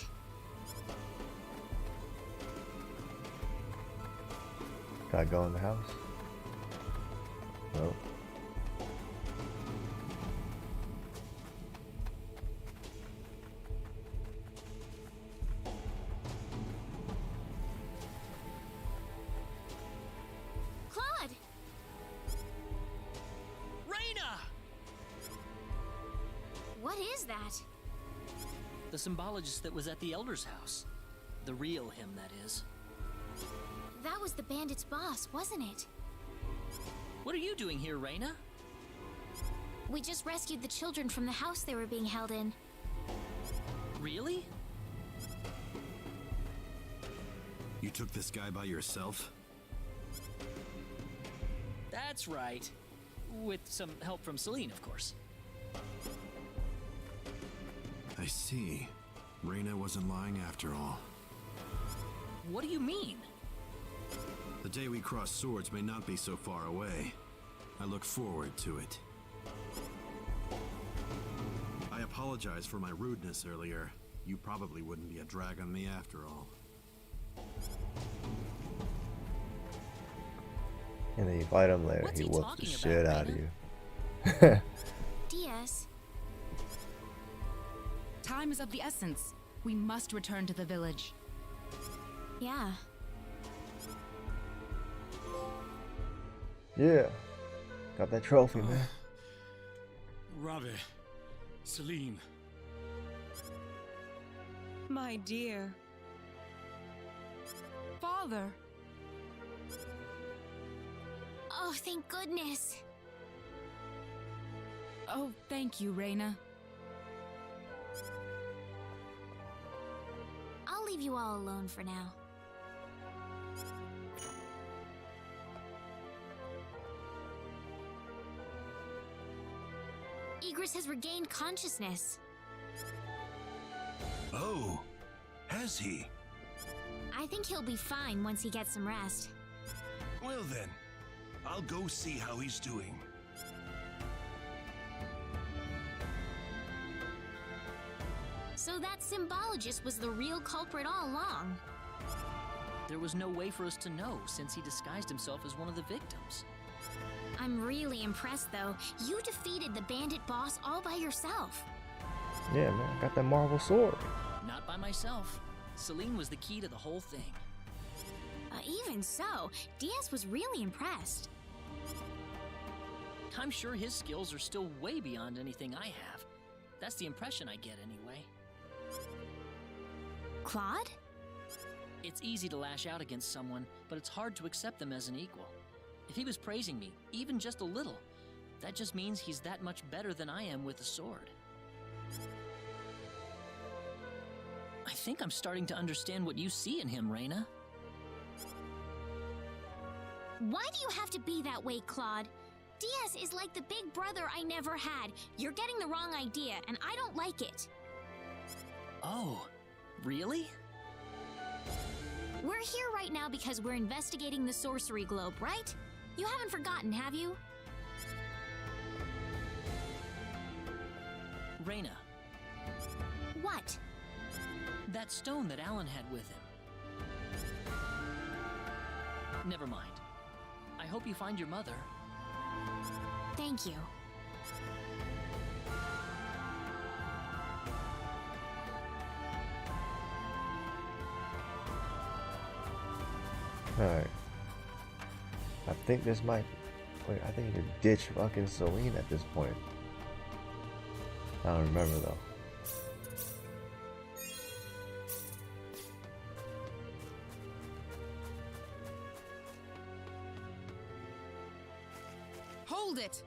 Gotta go in the house. Nope. Claude! Reyna! What is that? The symbologist that was at the Elder's house. The real him, that is. That was the bandit's boss, wasn't it? What are you doing here, Reyna? We just rescued the children from the house they were being held in. Really? You took this guy by yourself? That's right. With some help from Celine, of course. I see. Reyna wasn't lying after all. What do you mean? The day we cross swords may not be so far away. I look forward to it. I apologize for my rudeness earlier. You probably wouldn't be a drag on me after all. And then you fight him later, What's he he whoops the talking shit about, out of Reyna? you. Diaz, Time is of the essence. We must return to the village. yeah. Yeah. Got that trophy, man. Ravi, Celine. My dear. Father! Oh, thank goodness. Oh, thank you, Reyna. I'll leave you all alone for now. Igris has regained consciousness. Oh, has he? I think he'll be fine once he gets some rest. Well then, I'll go see how he's doing. So that symbologist was the real culprit all along. There was no way for us to know since he disguised himself as one of the victims. I'm really impressed, though. You defeated the bandit boss all by yourself. Yeah, man, I got that marble sword. Not by myself. Celine was the key to the whole thing. Even so, Diaz was really impressed. I'm sure his skills are still way beyond anything I have. That's the impression I get anyway. Claude? It's easy to lash out against someone, but it's hard to accept them as an equal. If he was praising me, even just a little, that just means he's that much better than I am with a sword. I think I'm starting to understand what you see in him, Reina. Why do you have to be that way, Claude? Diaz is like the big brother I never had. You're getting the wrong idea, and I don't like it. Oh, really? We're here right now because we're investigating the sorcery globe, right? You haven't forgotten, have you? Reina. What? That stone that Alan had with him. Never mind. I hope you find your mother. Thank you. Alright. I think this might... Wait, I think you could ditch fucking Celine at this point. I don't remember though. Hold it!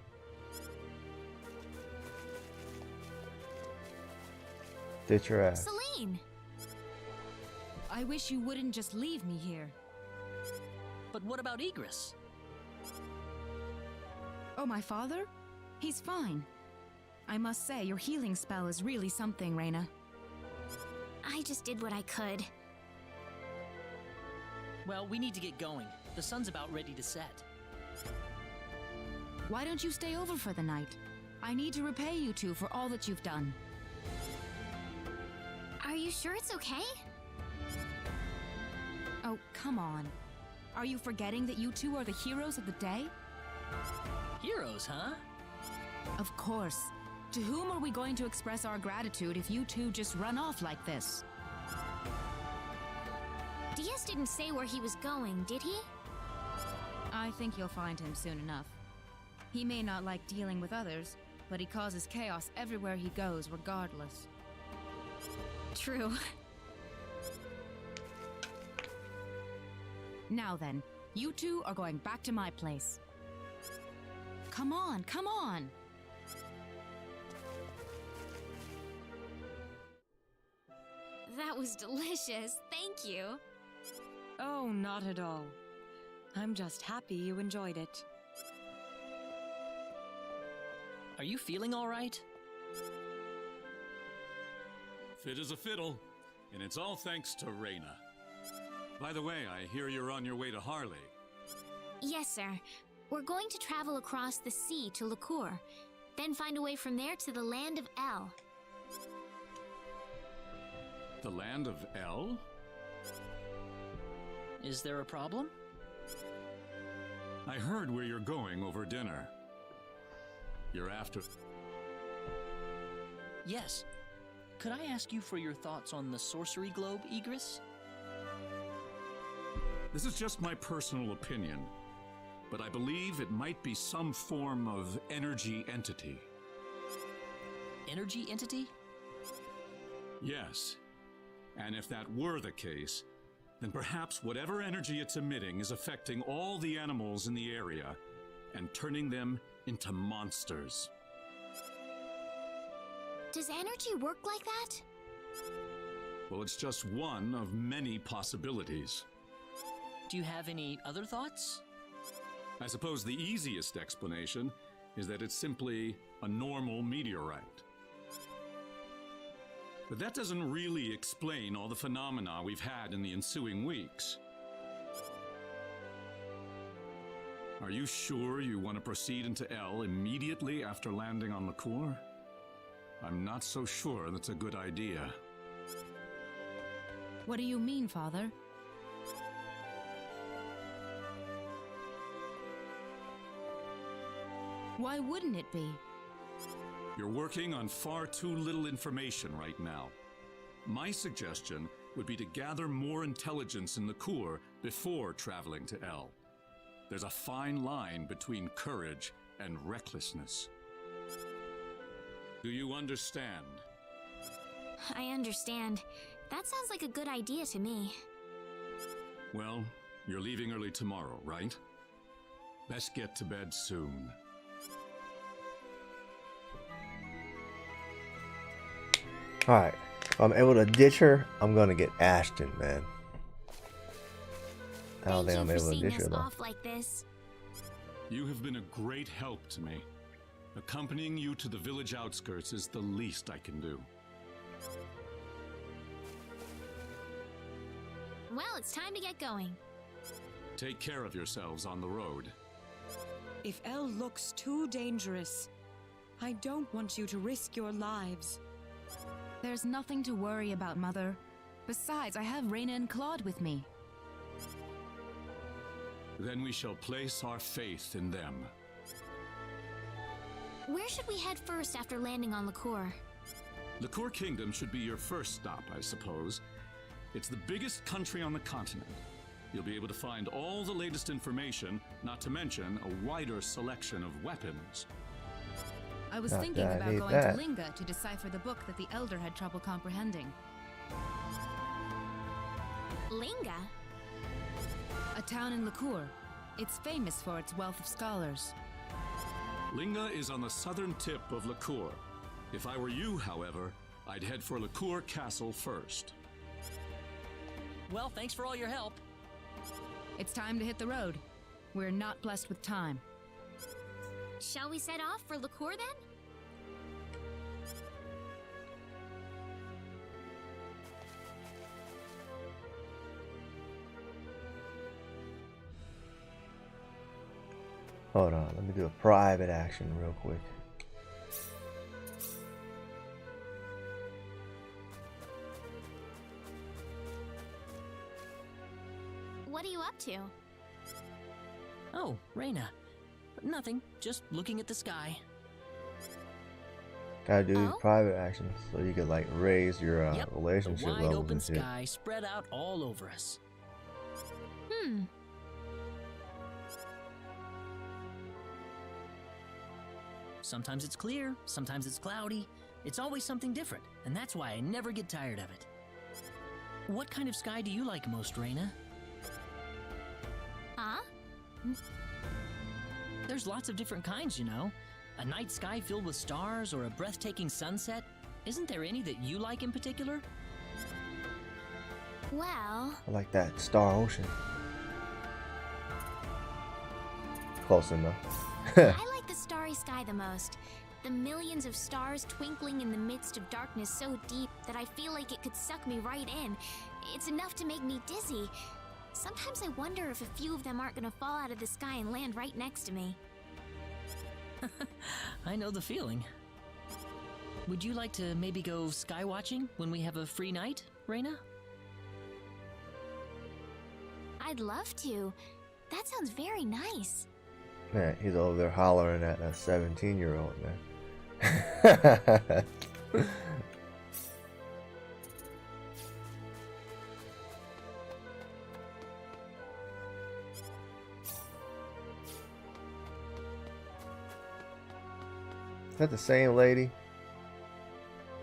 Ditch your ass. Celine! I wish you wouldn't just leave me here. But what about Igris? Oh, my father? He's fine. I must say, your healing spell is really something, Reina. I just did what I could. Well, we need to get going. The sun's about ready to set. Why don't you stay over for the night? I need to repay you two for all that you've done. Are you sure it's okay? Oh, come on. Are you forgetting that you two are the heroes of the day? Heroes, huh? Of course. To whom are we going to express our gratitude if you two just run off like this? Diaz didn't say where he was going, did he? I think you'll find him soon enough. He may not like dealing with others, but he causes chaos everywhere he goes, regardless. True. Now then, you two are going back to my place. Come on, come on! That was delicious, thank you. Oh, not at all. I'm just happy you enjoyed it. Are you feeling all right? Fit as a fiddle, and it's all thanks to Reina. By the way, I hear you're on your way to Harley. Yes, sir. We're going to travel across the sea to Licour, then find a way from there to the land of El. The land of El? Is there a problem? I heard where you're going over dinner. You're after... Yes. Could I ask you for your thoughts on the sorcery globe, Igris? This is just my personal opinion, but I believe it might be some form of energy entity. Energy entity? Yes. And if that were the case, then perhaps whatever energy it's emitting is affecting all the animals in the area and turning them into monsters. Does energy work like that? Well, it's just one of many possibilities. Do you have any other thoughts? I suppose the easiest explanation is that it's simply a normal meteorite. But that doesn't really explain all the phenomena we've had in the ensuing weeks. Are you sure you want to proceed into L immediately after landing on LaCour? I'm not so sure that's a good idea. What do you mean, Father? Why wouldn't it be? You're working on far too little information right now. My suggestion would be to gather more intelligence in LaCour before traveling to L. There's a fine line between courage and recklessness. Do you understand? I understand. That sounds like a good idea to me. Well, you're leaving early tomorrow, right? Best get to bed soon. Alright, if I'm able to ditch her, I'm gonna get Ashton, man. I don't think I'm able to ditch her though. Off like this. You have been a great help to me. Accompanying you to the village outskirts is the least I can do. Well, it's time to get going. Take care of yourselves on the road. If El looks too dangerous, I don't want you to risk your lives. There's nothing to worry about, Mother. Besides, I have Reyna and Claude with me. Then we shall place our faith in them. Where should we head first after landing on LaCour? LaCour Kingdom should be your first stop, I suppose. It's the biggest country on the continent. You'll be able to find all the latest information, not to mention a wider selection of weapons. I was thinking about going to Linga to decipher the book that the Elder had trouble comprehending. Linga? A town in LaCour. It's famous for its wealth of scholars. Linga is on the southern tip of LaCour. If I were you, however, I'd head for LaCour Castle first. Well, thanks for all your help. It's time to hit the road. We're not blessed with time. Shall we set off for LaCour then? Hold on, let me do a private action real quick. What are you up to? Oh, Reyna. Nothing, just looking at the sky. Gotta do these private actions so you can like raise your relationship the wide levels open and shit. sky spread out all over us. Sometimes it's clear, sometimes it's cloudy. It's always something different, and that's why I never get tired of it. What kind of sky do you like most, Reyna? Huh? There's lots of different kinds, you know. A night sky filled with stars or a breathtaking sunset. Isn't there any that you like in particular? Well... I like that Star Ocean. Close enough. I like the starry sky the most. The millions of stars twinkling in the midst of darkness so deep that I feel like it could suck me right in. It's enough to make me dizzy. Sometimes I wonder if a few of them aren't gonna fall out of the sky and land right next to me. I know the feeling. Would you like to maybe go sky watching when we have a free night, Reyna? I'd love to. That sounds very nice. Man, he's over there hollering at a 17-year-old, man. Is that the same lady?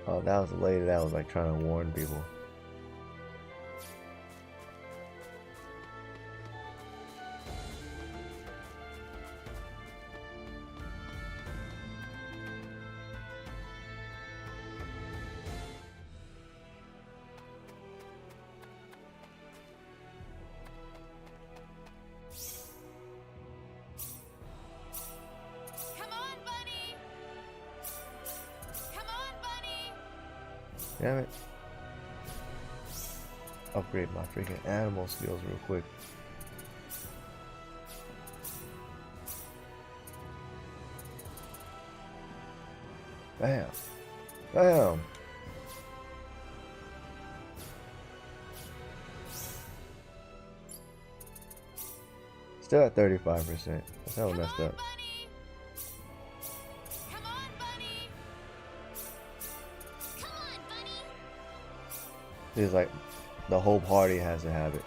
Oh, that was the lady that was like trying to warn people. Come on, Damn it. Upgrade my freaking animal skills real quick. Bam. Bam. Still at 35%. That's how messed up. It's like the whole party has to have it.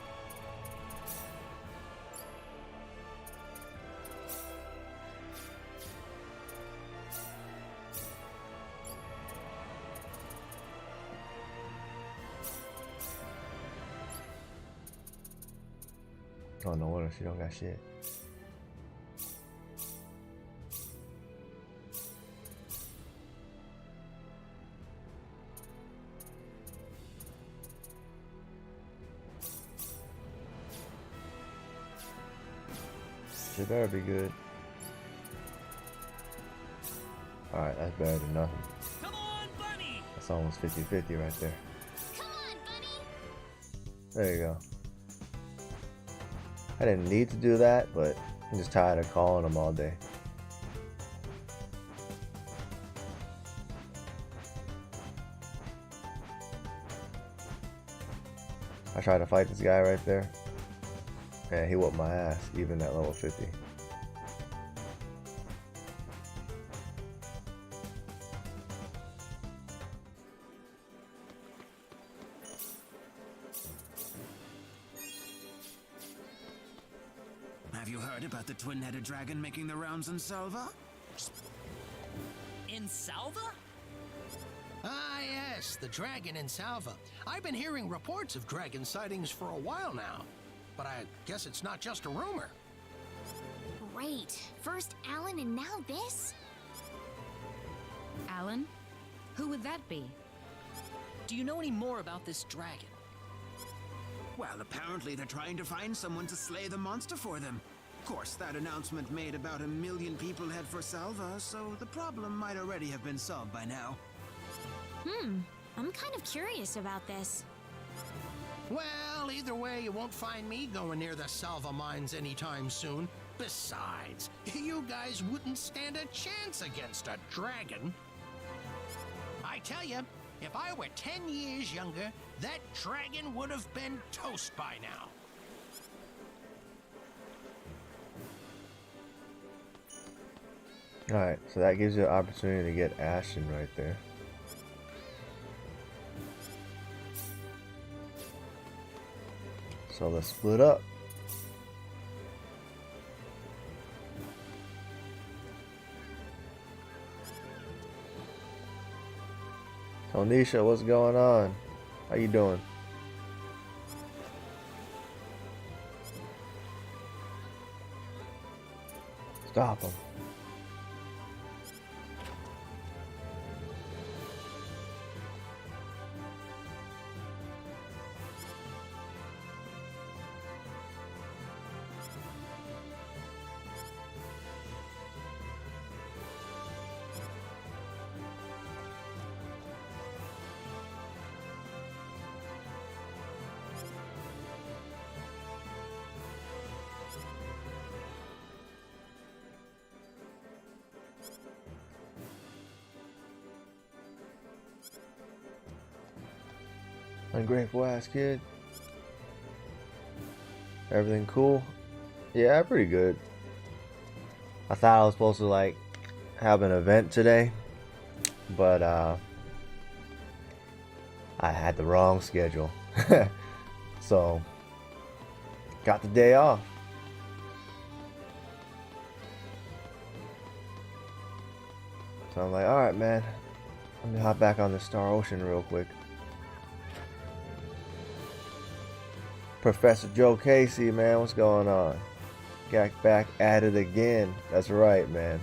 Oh no wonder she don't got shit. She better be good. Alright, that's better than nothing. Come on, bunny! That's almost 50-50 right there. Come on, bunny! There you go. I didn't need to do that, but I'm just tired of calling them all day. I tried to fight this guy right there. Man, he whooped my ass, even at level 50. Have you heard about the twin-headed dragon making the rounds in Salva? In Salva? Ah, yes, the dragon in Salva. I've been hearing reports of dragon sightings for a while now, but I guess it's not just a rumor. Great. First Alan and now this? Alan? Who would that be? Do you know any more about this dragon? Well, apparently they're trying to find someone to slay the monster for them. Of course, that announcement made about 1 million people head for Salva, so the problem might already have been solved by now. I'm kind of curious about this. Well, either way, you won't find me going near the Salva mines anytime soon. Besides, you guys wouldn't stand a chance against a dragon. I tell you, if I were 10 years younger, that dragon would have been toast by now. Alright, so that gives you an opportunity to get Ashton right there. So let's split up. Tonisha, what's going on? How you doing? Stop him. Ungrateful ass kid. Everything cool? Yeah, pretty good. I thought I was supposed to like have an event today, but I had the wrong schedule. So got the day off. So I'm like, alright man, let me hop back on the Star Ocean real quick. Professor Joe Casey, man, what's going on? Got back at it again. That's right, man.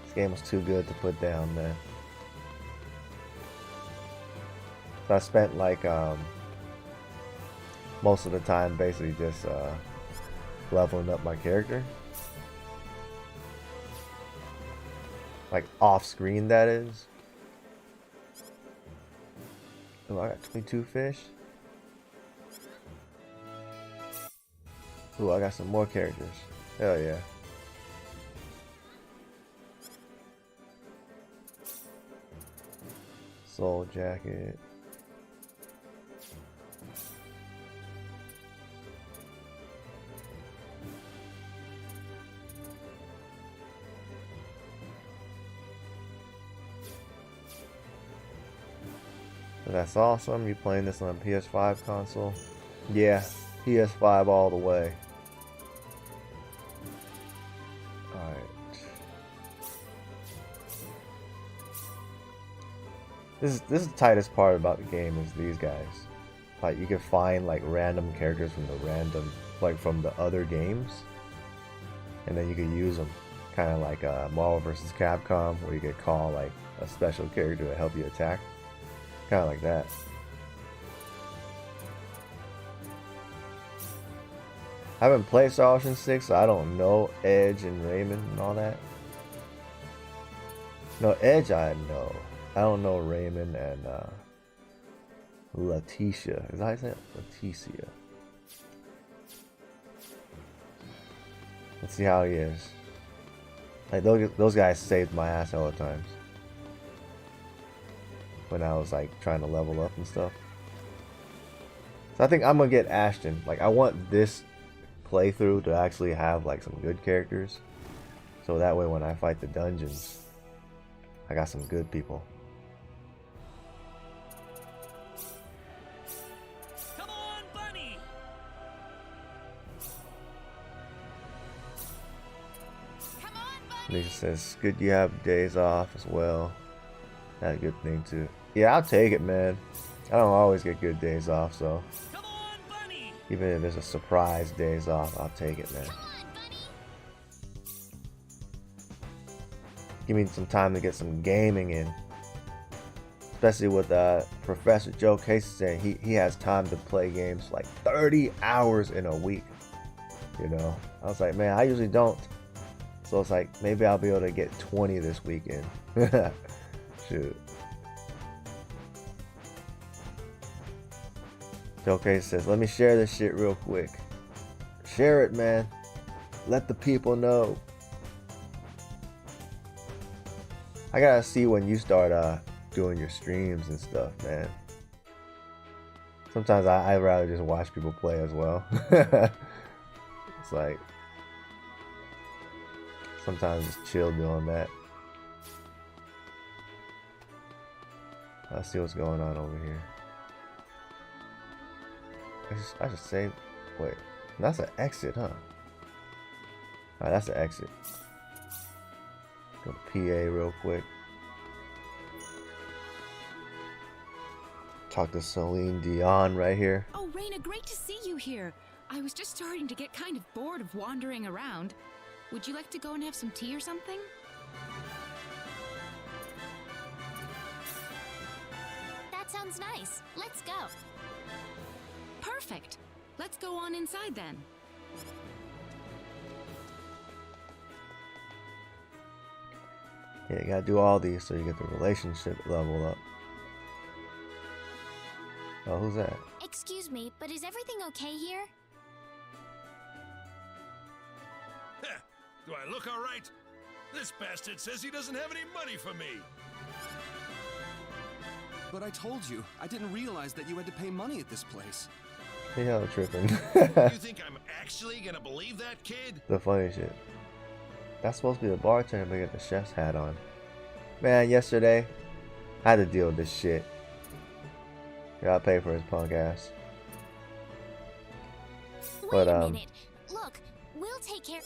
This game was too good to put down, man. So I spent like most of the time basically just leveling up my character. Like off screen, that is. Oh, I got 22 fish. Ooh, I got some more characters. Hell yeah. Soul jacket. So that's awesome. You playing this on PS5 console? Yeah, PS5 all the way. Alright. This is the tightest part about the game is these guys. Like you can find like random characters from from the other games, and then you can use them, kind of like Marvel vs. Capcom, where you could call like a special character to help you attack, kind of like that. I haven't played Star Ocean 6, so I don't know Edge and Raymond and all that. No, Edge I know. I don't know Raymond and Leticia. Is that how you say it? Leticia. Let's see how he is. Like those guys saved my ass all the times when I was like trying to level up and stuff. So I think I'm gonna get Ashton. Like I want this playthrough to actually have like some good characters, so that way when I fight the dungeons, I got some good people. Come on, Bunny! Come on, Lisa says, good you have days off as well. That's a good thing too. Yeah, I'll take it, man. I don't always get good days off, so Come on, Bunny! even if it's a surprise days off, I'll take it, man. Give me some time to get some gaming in. Especially with Professor Joe Casey saying he has time to play games like 30 hours in a week. You know, I was like, man, I usually don't. So it's like, maybe I'll be able to get 20 this weekend. Shoot. Joe Casey says, let me share this shit real quick. Share it, man. Let the people know. I gotta see when you start doing your streams and stuff, man. Sometimes I'd rather just watch people play as well. It's like sometimes just chill doing that. Let's see what's going on over here. I just saved. Wait, that's an exit, huh? Alright, that's an exit. Go to PA real quick. Talk to Celine Dion right here. Oh, Raina, great to see you here. I was just starting to get kind of bored of wandering around. Would you like to go and have some tea or something? That sounds nice. Let's go. Perfect. Let's go on inside then. Yeah, you gotta do all these so you get the relationship level up. Oh, who's that? Excuse me, but is everything okay here? Do I look all right? This bastard says he doesn't have any money for me. But I told you, I didn't realize that you had to pay money at this place. He hella tripping. You think I'm actually gonna believe that, kid? The funny shit. That's supposed to be the bartender, but get the chef's hat on. Man, yesterday, I had to deal with this shit. Gotta pay for his punk ass. Wait a minute. Look, we'll take care.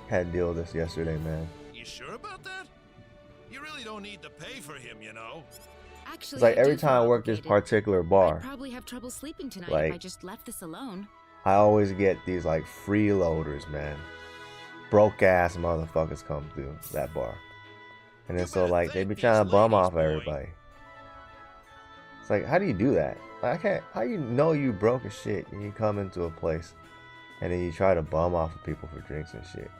Had to deal with this yesterday, man. You sure about that? You really don't need to pay for him, you know. Actually, It's like I every do time I feel work this obligated. particular bar, I'd probably have trouble sleeping tonight Like- if I just left this alone. I always get these like freeloaders, man. Broke ass motherfuckers come through that bar. And then so like they be trying to bum off everybody. It's like, how do you do that? I can't. How you know you broke as shit and you come into a place and then you try to bum off of people for drinks and shit?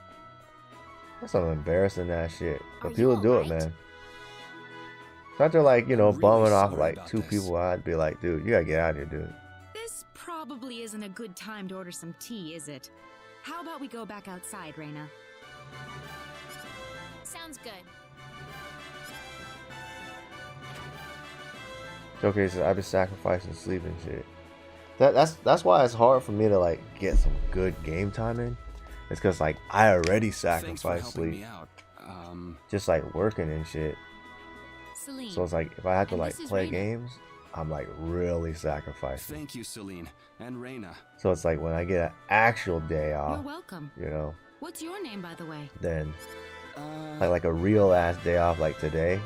That's some embarrassing ass shit. But Are people you do it, alright? man. So after like, you know, I'm really bumming off sorry like about 2 this. people, I'd be like, dude, you gotta get out of here, dude. This probably isn't a good time to order some tea, is it? How about we go back outside, Reina? Sounds good. Showcases, I've been sacrificing sleep and shit. That's why it's hard for me to like get some good game time in. It's cause like I already Thanks for sacrificed helping sleep. me out. Just like working and shit. Celine. So it's like if I have to And like this is play Reina. games, I'm like really sacrificing. Thank you, Celine and Reina. So it's like when I get an actual day You're off, welcome. you know, What's your name, by the way? then like a real ass day off like today,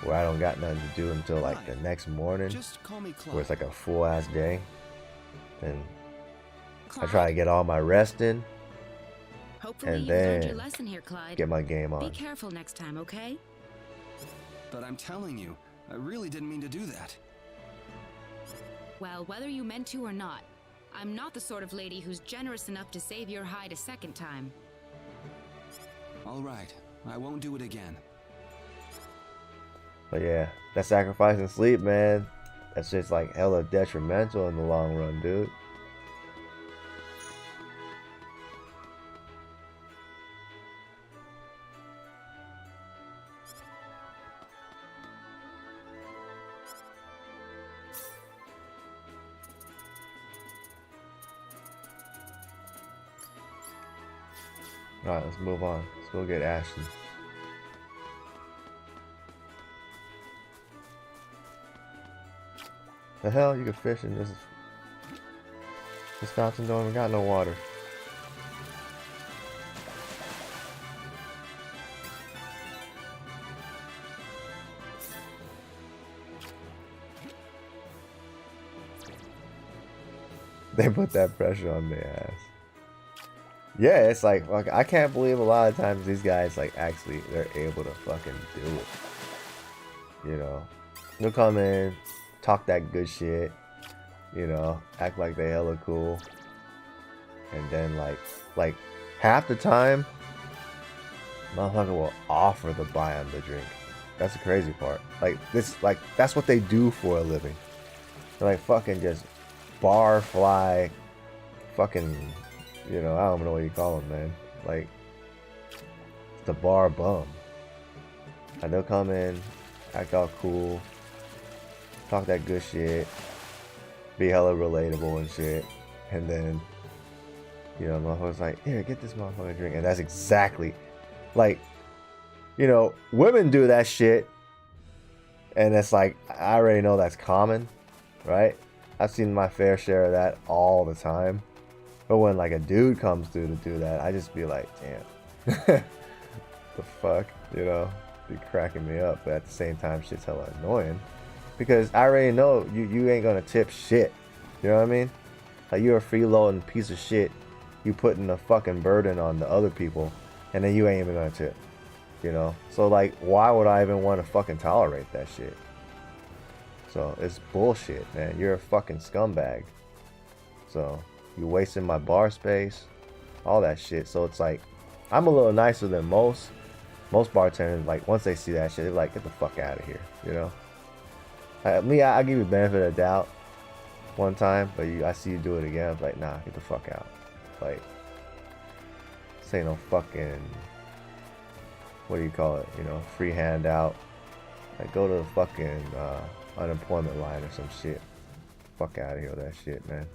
where I don't got nothing to do until like the next morning, Just call me Clyde. where it's like a full ass day, then I Clyde? try to get all my rest in, Hopefully and you've learned your then lesson here, Clyde. get my game Be on. careful next time, okay? But I'm telling you, I really didn't mean to do that. Well, whether you meant to or not, I'm not the sort of lady who's generous enough to save your hide a second time. All right, I won't do it again. But yeah, that sacrificing sleep, man, that's just like hella detrimental in the long run, dude. Alright, let's move on. Let's go get Ashton. The hell, you can fish in this fountain don't even got no water. They put that pressure on their ass. Yeah, it's like I can't believe a lot of times these guys like actually they're able to fucking do it. You know, they'll come in, talk that good shit, you know, act like they hella cool, and then like half the time, motherfucker will offer to buy them the drink. That's the crazy part. Like that's what they do for a living. They're like fucking just bar fly, fucking. You know, I don't know what you call them, man. Like, it's the bar bum. And they'll come in, act all cool, talk that good shit, be hella relatable and shit. And then, you know, motherfucker's like, here, get this motherfucker a drink. And that's exactly, like, you know, women do that shit. And it's like, I already know that's common, right? I've seen my fair share of that all the time. But when like a dude comes through to do that, I just be like, damn, the fuck, you know, be cracking me up. But at the same time, shit's hella annoying because I already know you ain't gonna tip shit. You know what I mean? Like you're a freeloading piece of shit. You putting a fucking burden on the other people, and then you ain't even gonna tip. You know? So like, why would I even want to fucking tolerate that shit? So it's bullshit, man. You're a fucking scumbag. So. You wasting my bar space, all that shit. So it's like, I'm a little nicer than most bartenders. Like once they see that shit, they're like, get the fuck out of here, you know. I give you the benefit of the doubt one time, but I see you do it again. I'm like, nah, get the fuck out. Like, this ain't no fucking, what do you call it? You know, free handout. Like go to the fucking unemployment line or some shit. Fuck out of here with that shit, man.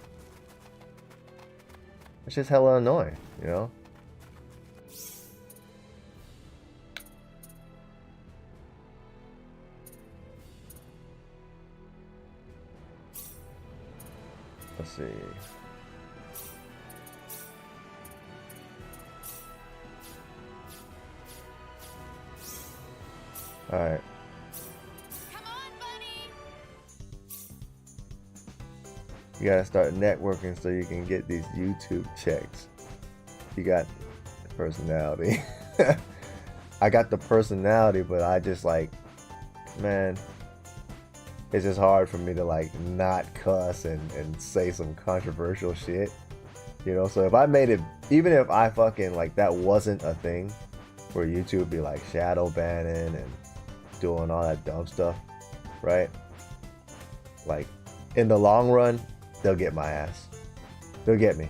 It's just hella annoying, you know? Let's see. Alright. You gotta start networking so you can get these YouTube checks. You got the personality. I got the personality, but I just like, man, it's just hard for me to like not cuss and say some controversial shit. You know, so if I made it, even if I fucking like that wasn't a thing where YouTube be like shadow banning and doing all that dumb stuff, right? Like, in the long run, they'll get my ass. They'll get me.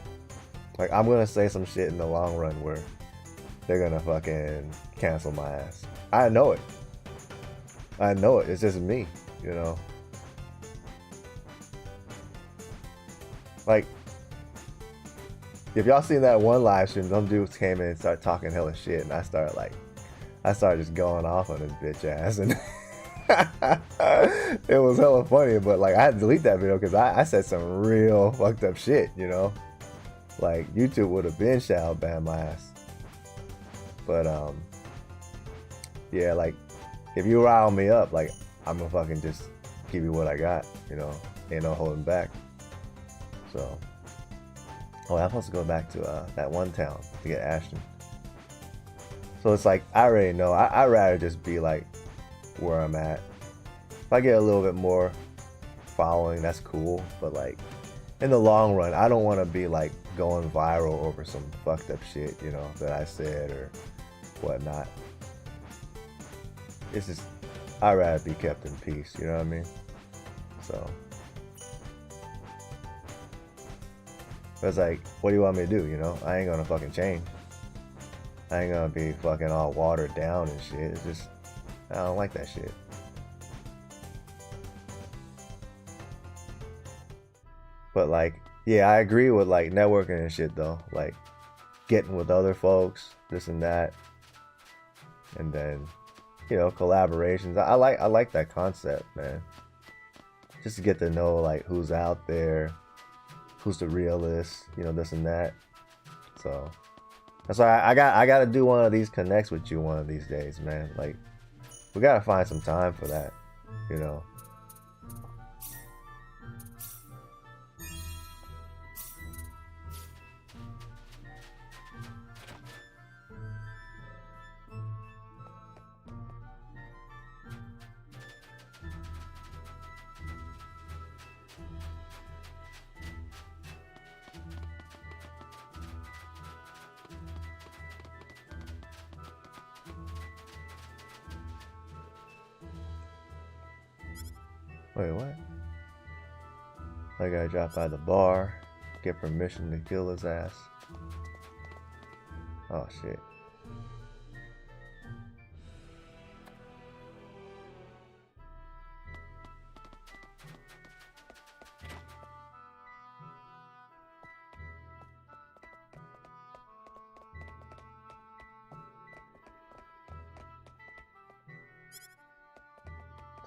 Like, I'm gonna say some shit in the long run where they're gonna fucking cancel my ass. I know it. I know it. It's just me, you know? Like, if y'all seen that one live stream, them dudes came in and started talking hella shit, and I started just going off on this bitch ass, and it was hella funny, but like I had to delete that video because I said some real fucked up shit, you know? Like, YouTube would have been shadow banned my ass. But yeah, like, if you rile me up, like, I'm gonna fucking just give you what I got, you know? Ain't no holding back. So, oh, I'm supposed to go back to that one town to get Ashton. So it's like, I already know. I'd rather just be like where I'm at. If I get a little bit more following, that's cool. But like, in the long run, I don't want to be like going viral over some fucked up shit, you know, that I said or whatnot. It's just, I'd rather be kept in peace, you know what I mean? So, it's like, what do you want me to do, you know? I ain't gonna fucking change. I ain't gonna be fucking all watered down and shit. It's just, I don't like that shit. But like, yeah, I agree with like networking and shit though. Like, getting with other folks, this and that. And then, you know, collaborations. I like that concept, man. Just to get to know like who's out there, who's the realist, you know, this and that. So that's why I gotta do one of these connects with you one of these days, man. Like, we gotta find some time for that, you know. Wait, what? I gotta drop by the bar, get permission to kill his ass. Oh shit.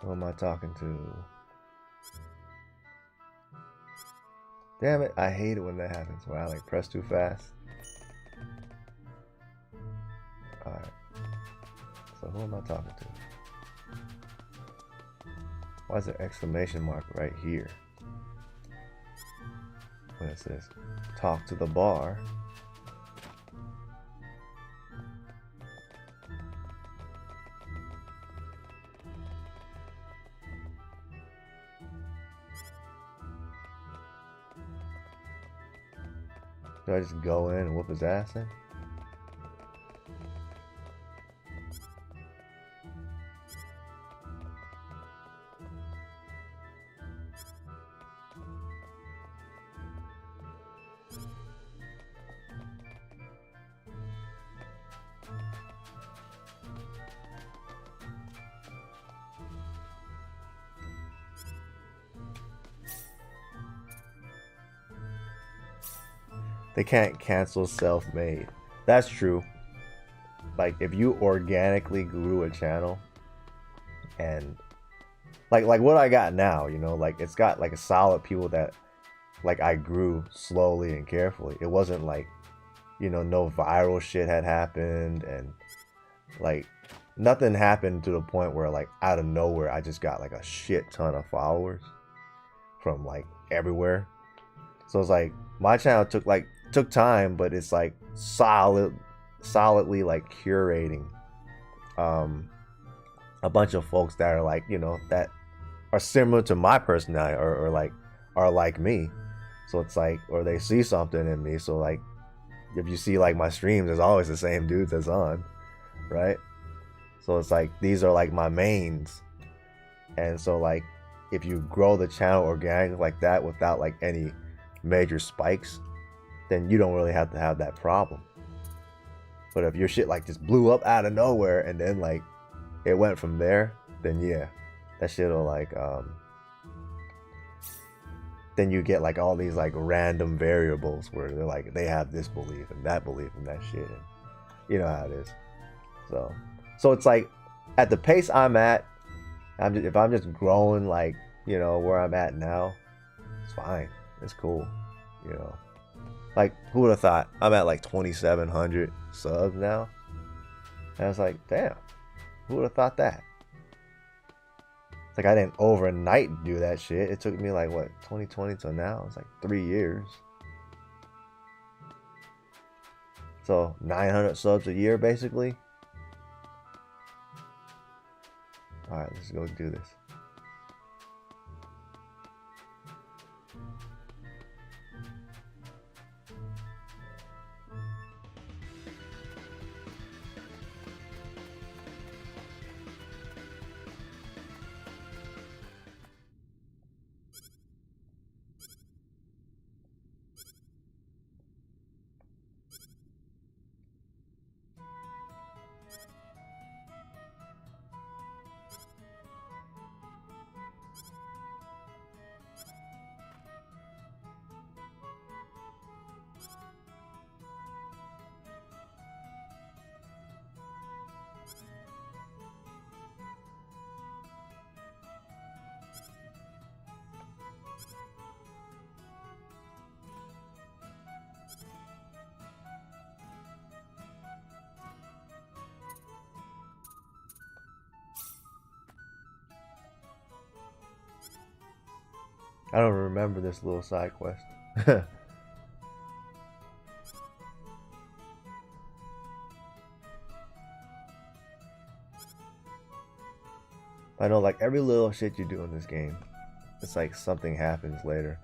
Who am I talking to? Damn it, I hate it when that happens, when I like press too fast. Alright. So who am I talking to? Why is there an exclamation mark right here? When it says, talk to the bar. Do I just go in and whoop his ass in? They can't cancel self-made. That's true. Like, if you organically grew a channel and like what I got now, you know, like it's got like a solid people that like I grew slowly and carefully. It wasn't like, you know, no viral shit had happened and like nothing happened to the point where like out of nowhere I just got like a shit ton of followers from like everywhere. So it's like my channel took time, but it's like solidly like curating a bunch of folks that are like, you know, that are similar to my personality or like are like me. So it's like, or they see something in me. So like, if you see like my streams, there's always the same dudes that's on, right? So it's like these are like my mains. And so like if you grow the channel organically like that without like any major spikes, then you don't really have to have that problem. But if your shit like just blew up out of nowhere and then like it went from there, then yeah, that shit'll like then you get like all these like random variables where they're like they have this belief and that shit, and you know how it is. So it's like at the pace I'm at, if I'm just growing like, you know, where I'm at now, it's fine. It's cool, you know. Like, who would have thought? I'm at like 2,700 subs now. And I was like, damn, who would have thought that? It's like I didn't overnight do that shit. It took me like, what, 2020 till now? It's like 3 years. So 900 subs a year, basically. All right, let's go do this. I don't remember this little side quest. I know like every little shit you do in this game, it's like something happens later.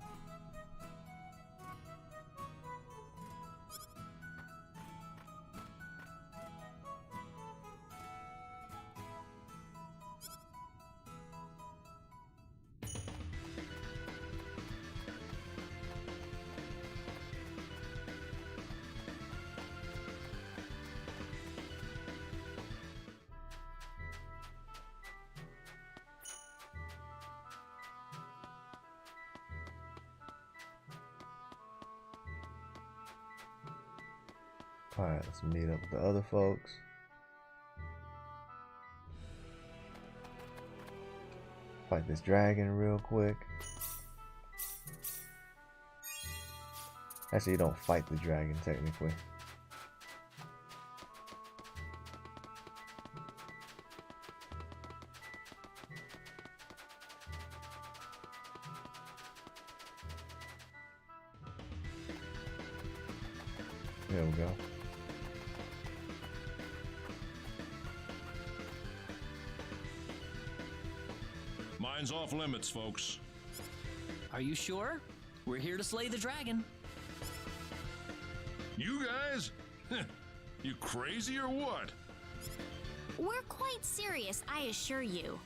Alright, let's meet up with the other folks. Fight this dragon real quick. Actually, you don't fight the dragon technically. There we go. Mine's off limits, folks. Are you sure? We're here to slay the dragon. You guys? You crazy or what? We're quite serious, I assure you.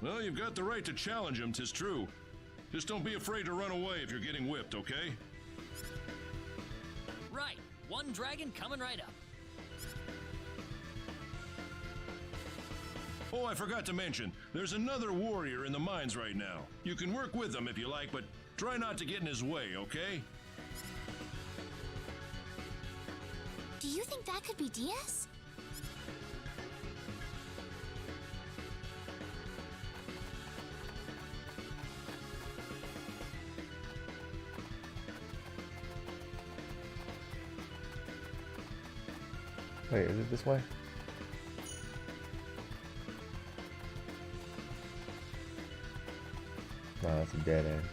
Well, you've got the right to challenge him, 'tis true. Just don't be afraid to run away if you're getting whipped, okay? Right. One dragon coming right up. Oh, I forgot to mention, there's another warrior in the mines right now. You can work with him if you like, but try not to get in his way, okay? Do you think that could be Diaz? Wait, is it this way? No, that's a dead end.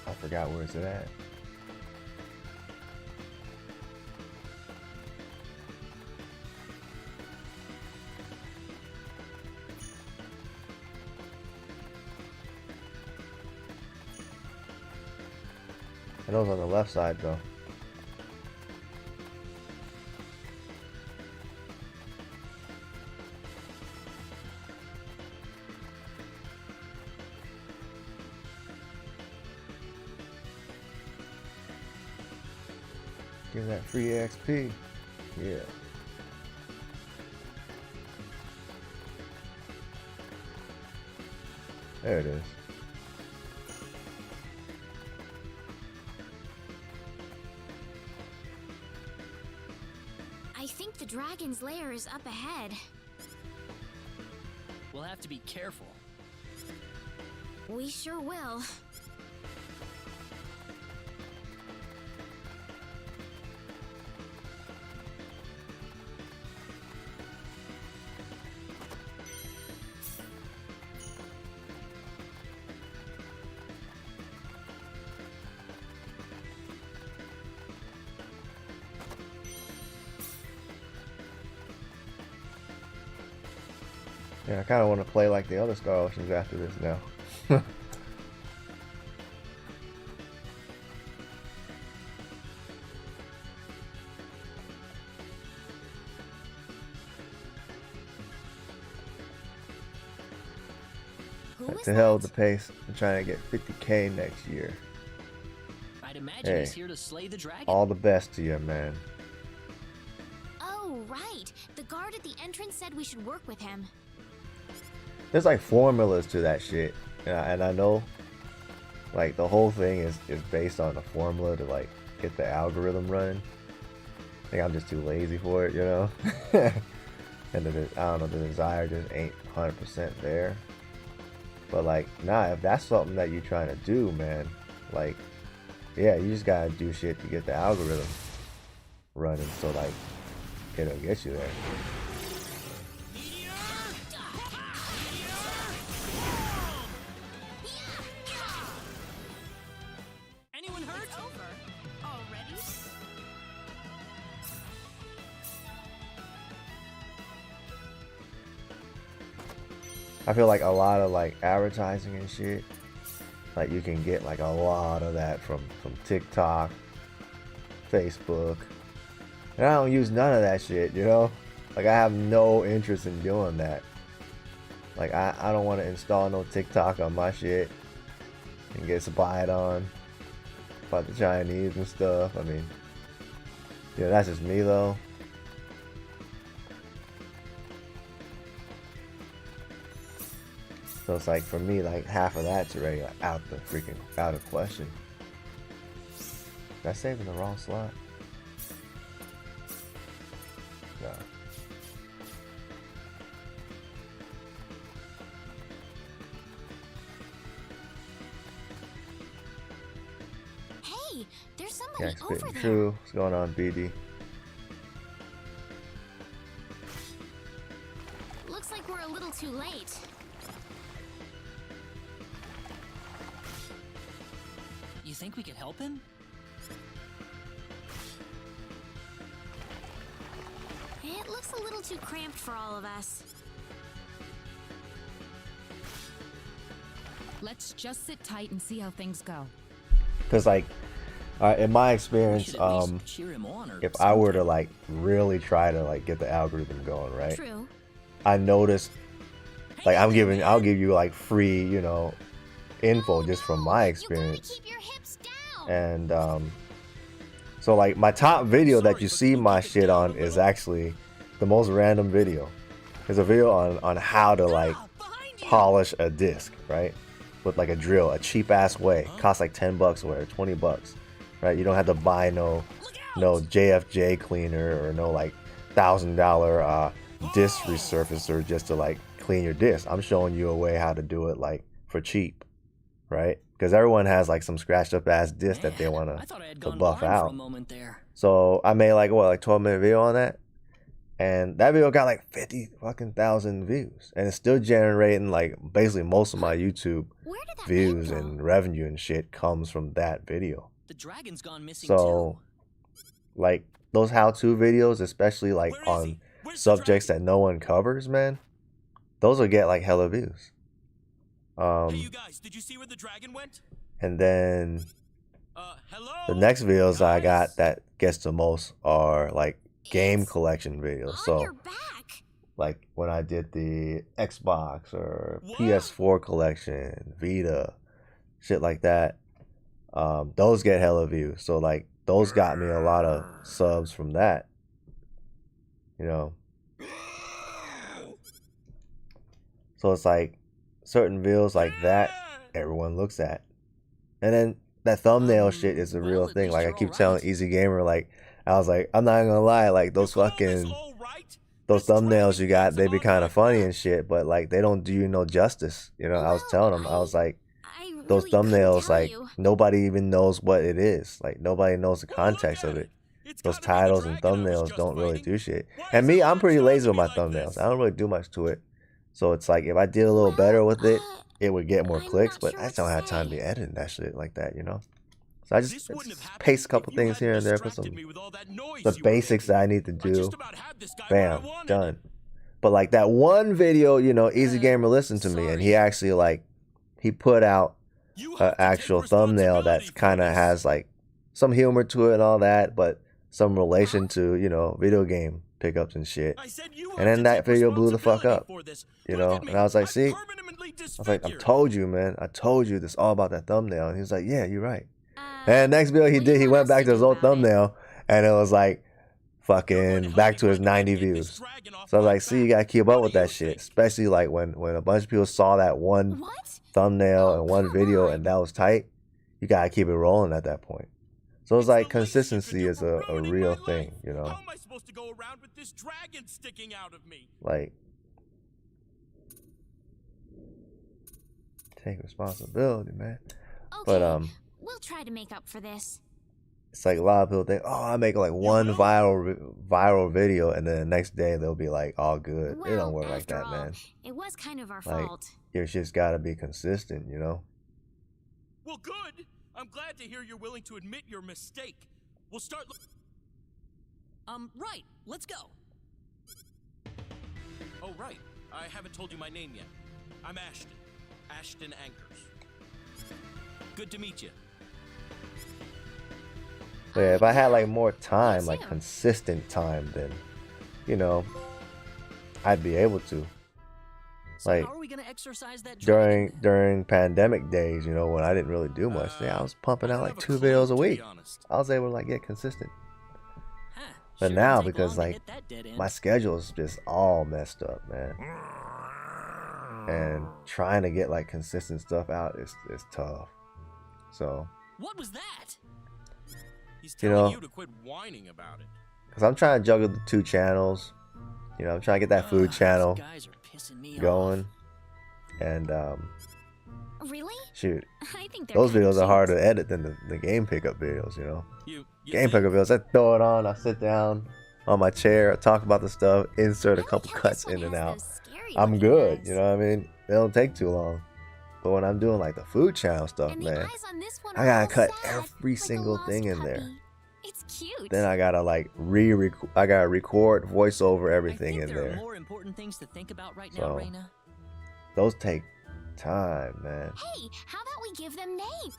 I forgot where it's at. I know it's on the left side though. Give that free XP. Yeah. There it is. I think the dragon's lair is up ahead. We'll have to be careful. We sure will. Yeah, I kind of want to play like the other Star Oceans after this now. To hell with the pace. I'm trying to get 50K next year. I'd imagine he's here to slay the dragon. All the best to you, man. Oh, right. The guard at the entrance said we should work with him. There's like formulas to that shit, and I know like the whole thing is based on a formula to like get the algorithm running. I think I'm just too lazy for it, you know. And I don't know, the desire just ain't 100% there. But like, nah, if that's something that you're trying to do, man, like, yeah, you just gotta do shit to get the algorithm running, so like it'll get you there. Anyone hurt? Over already? I feel like a lot of like advertising and shit, like you can get like a lot of that from TikTok, Facebook, and I don't use none of that shit, you know. Like I have no interest in doing that. Like I don't want to install no TikTok on my shit and get spied on by the Chinese and stuff. I mean, yeah, that's just me though. So it's like for me, like half of that's already like out of question. Did I save in the wrong slot? No. Hey, there's Yeah, somebody over spitting there. true. What's going on, BD? Looks like we're a little too late. You think we could help him? It looks a little too cramped for all of us. Let's just sit tight and see how things go. Because like, in my experience, if I were to like really try to like get the algorithm going, right? True. I noticed, like I'll give you like free, you know, info just from my experience. And so like my top video that you see my shit on is actually the most random video. It's a video on how to like polish a disc, right? With like a drill, a cheap ass way. Costs like $10 or $20, right? You don't have to buy no JFJ cleaner or no like $1,000 disc resurfacer just to like clean your disc. I'm showing you a way how to do it like for cheap, right? Because everyone has like some scratched up ass disc that they want to buff out. So I made like what, like 12-minute video on that, and that video got like 50,000 views, and it's still generating like basically most of my YouTube views and revenue and shit comes from that video. The dragon's gone missing So like those how-to videos, especially like on subjects that no one covers, man, those will get like hella views. Hey, you guys, did you see where the dragon went? And then the next videos I got that gets the most are like game collection videos. So like when I did the Xbox or PS4 collection, Vita, shit like that, those get hella views. So like those got me a lot of subs from that. You know. So it's like certain videos like that everyone looks at. And then that thumbnail shit is a real thing. Like I keep telling Easy Gamer, like I was like, I'm not gonna lie, like those fucking those thumbnails you got, they be kind of funny and shit, but like they don't do you no justice. You know, I was telling them, I was like, those thumbnails, like nobody even knows what it is. Like nobody knows the context of it. Those titles and thumbnails don't really do shit. And me, I'm pretty lazy with my thumbnails. I don't really do much to it. So it's like if I did a little better with it, it would get more clicks, but I just don't have time to edit that shit like that, you know? So I just paste a couple things here and there, put some the basics that I need to do. Bam, done. But like that one video, you know, Easy Gamer listened to me and he actually like he put out an actual thumbnail that's kind of has like some humor to it and all that, but some relation to, you know, video game pickups and shit. And then that video blew the fuck up, you know? And I was like, see? I was like, I told you, man. I told you this all about that thumbnail. And he was like, yeah, you're right. And next video he did, he went back to his old thumbnail and it was like fucking back to his 90 views. So I was like, see, you gotta keep up with that shit. Especially like when a bunch of people saw that one thumbnail and one video and that was tight, you gotta keep it rolling at that point. So it's like consistency is a real thing, you know. How am I supposed to go around with this dragon sticking out of me? Like, take responsibility, man. But we'll try to make up for this. It's like a lot of people think, oh, I make like one viral video, and then the next day they'll be like all good. It don't work like that, man. It was kind of our Like, fault. your shit's gotta be consistent, you know. Well, good. I'm glad to hear you're willing to admit your mistake. We'll start. Right. Let's go. Oh, right. I haven't told you my name yet. I'm Ashton. Ashton Anchors. Good to meet you. But yeah, if I had like more time, like consistent time, then, you know, I'd be able to. Like How are we gonna exercise that during pandemic days, you know, when I didn't really do much, yeah, I was pumping out like 2 videos a week. I was able to like get consistent. But now, because like my schedule is just all messed up, man, and trying to get like consistent stuff out is tough. So What was that? He's you telling know, you to quit whining about it. because I'm trying to juggle the 2 channels. You know, I'm trying to get that food channel going, and Really? shoot, I think they're those kinda videos are cute. harder to edit than the game pickup videos, you know. Game pickup videos, I throw it on, I sit down on my chair, I talk about the stuff, insert a couple cuts in and out. I'm good, you know what I mean? They don't take too long. But when I'm doing like the food channel stuff, man, I gotta cut every single thing in there. It's cute. Then I gotta like I gotta record, voice over everything in There are there. more important things to think about right now, So Reina. those take time, man. Hey, how about we give them names?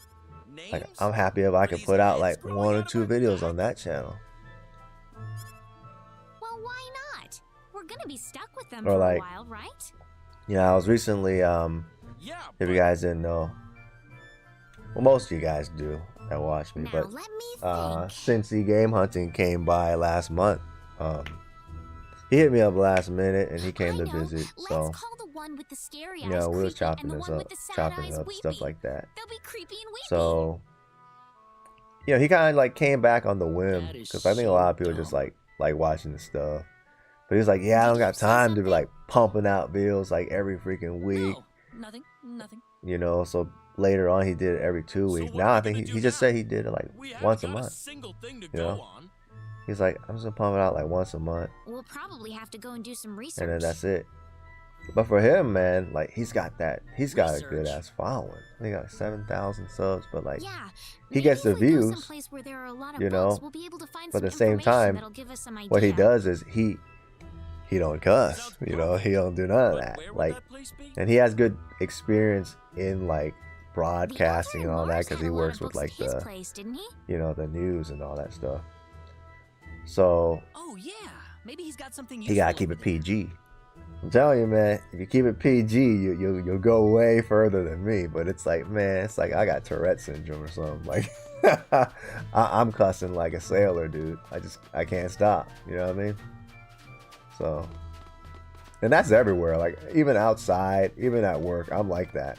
Like I'm happy if I could put out like 1 or 2 videos on that channel. Well, why not? We're gonna be stuck with them Or for like, a while, right? Yeah, I was recently if you guys didn't know, well, most of you guys do that watch me, but Cincy Game Hunting came by last month. He hit me up last minute and he came to visit, so The one with the scary you know, we was creepy, chopping and the this one up, with the sad chopping eyes up weepy. stuff like that. They'll be creepy and weepy. So, you know, he kind of like came back on the whim because I think a lot of people just like watching the stuff. But he's like, yeah, I don't got time to be like pumping out videos like every freaking week. Nothing. You know, so later on he did it every 2 weeks. Now I think he just said he did it like once a month. You know, he's like, I'm just gonna pump it out like once a month, We'll probably have to go and do some research. and then that's it. But for him, man, like he's got a good ass following. He got 7,000 subs, but like he gets the views, someplace where there are a lot of you know. books, we'll be able to find But at the some same information time, that'll give us some what he idea. does is he don't cuss, you know. He don't do none of that. Like, and he has good experience in like broadcasting and all that because he works with like his the place, didn't he? you know, the news and all that stuff. So Oh yeah, maybe he's got something. he gotta keep it PG I'm telling you, man, if you keep it PG, you'll go way further than me. But it's like, man, it's like I got Tourette syndrome or something. Like, I'm cussing like a sailor, dude. I can't stop. You know what I mean? So, and that's everywhere. Like, even outside, even at work, I'm like that.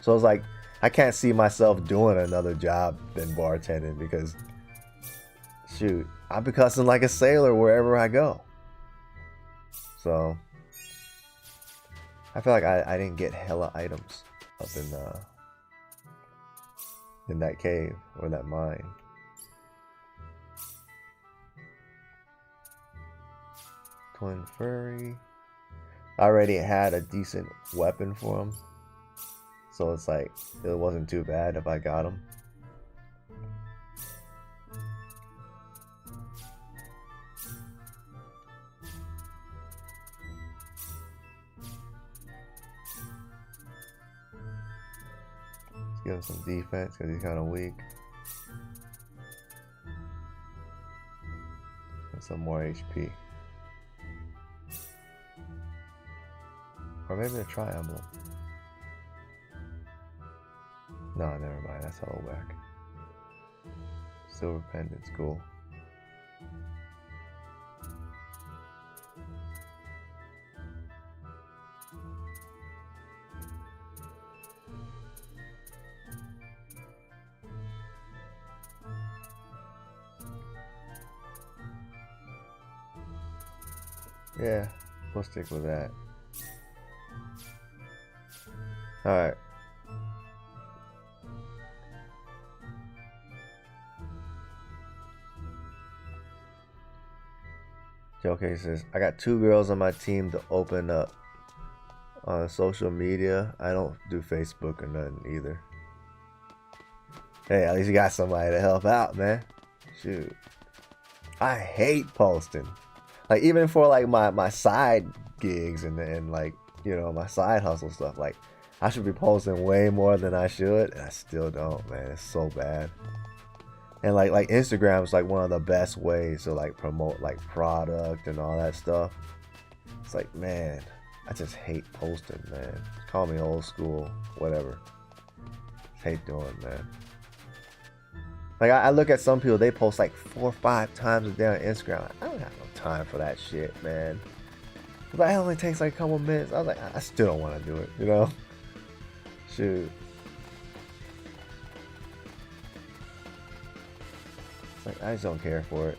So it's like, I can't see myself doing another job than bartending because, shoot, I'll be cussing like a sailor wherever I go. So, I feel like I didn't get hella items up in that cave or that mine. Twin Furry. I already had a decent weapon for him. So it's like, it wasn't too bad if I got him. Let's give him some defense because he's kind of weak. And some more HP. Or maybe a tri-emblem. No, never mind. That's hella whack. Silver pendant's cool. Yeah, we'll stick with that. Alright. Joe says, I got 2 girls on my team to open up on social media. I don't do Facebook or nothing either. Hey, at least you got somebody to help out, man. Shoot. I hate posting. Like, even for like my side gigs and like, you know, my side hustle stuff, like I should be posting way more than I should, and I still don't, man. It's so bad. And like Instagram is like one of the best ways to like promote like product and all that stuff. It's like, man, I just hate posting, man. Call me old school, whatever. Hate doing, man. Like I look at some people, they post like 4 or 5 times a day on Instagram. I don't have no time for that shit, man. But it only takes like a couple minutes. I was like, I still don't want to do it, you know? Shoot. It's like, I just don't care for it.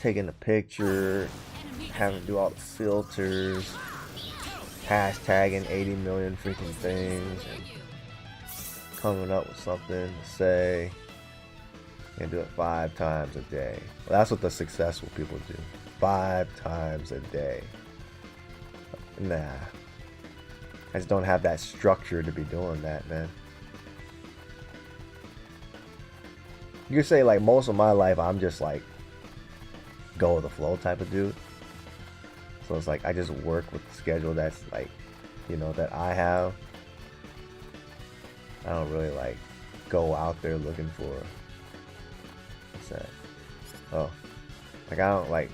Taking the picture, having to do all the filters, hashtagging 80 million freaking things, and coming up with something to say, and do it 5 times a day. Well, that's what the successful people do. 5 times a day. Nah. I just don't have that structure to be doing that, man. You could say like most of my life I'm just like go with the flow type of dude. So it's like I just work with the schedule that's like, you know, that I have. I don't really like go out there looking for, what's that? Oh, like I don't like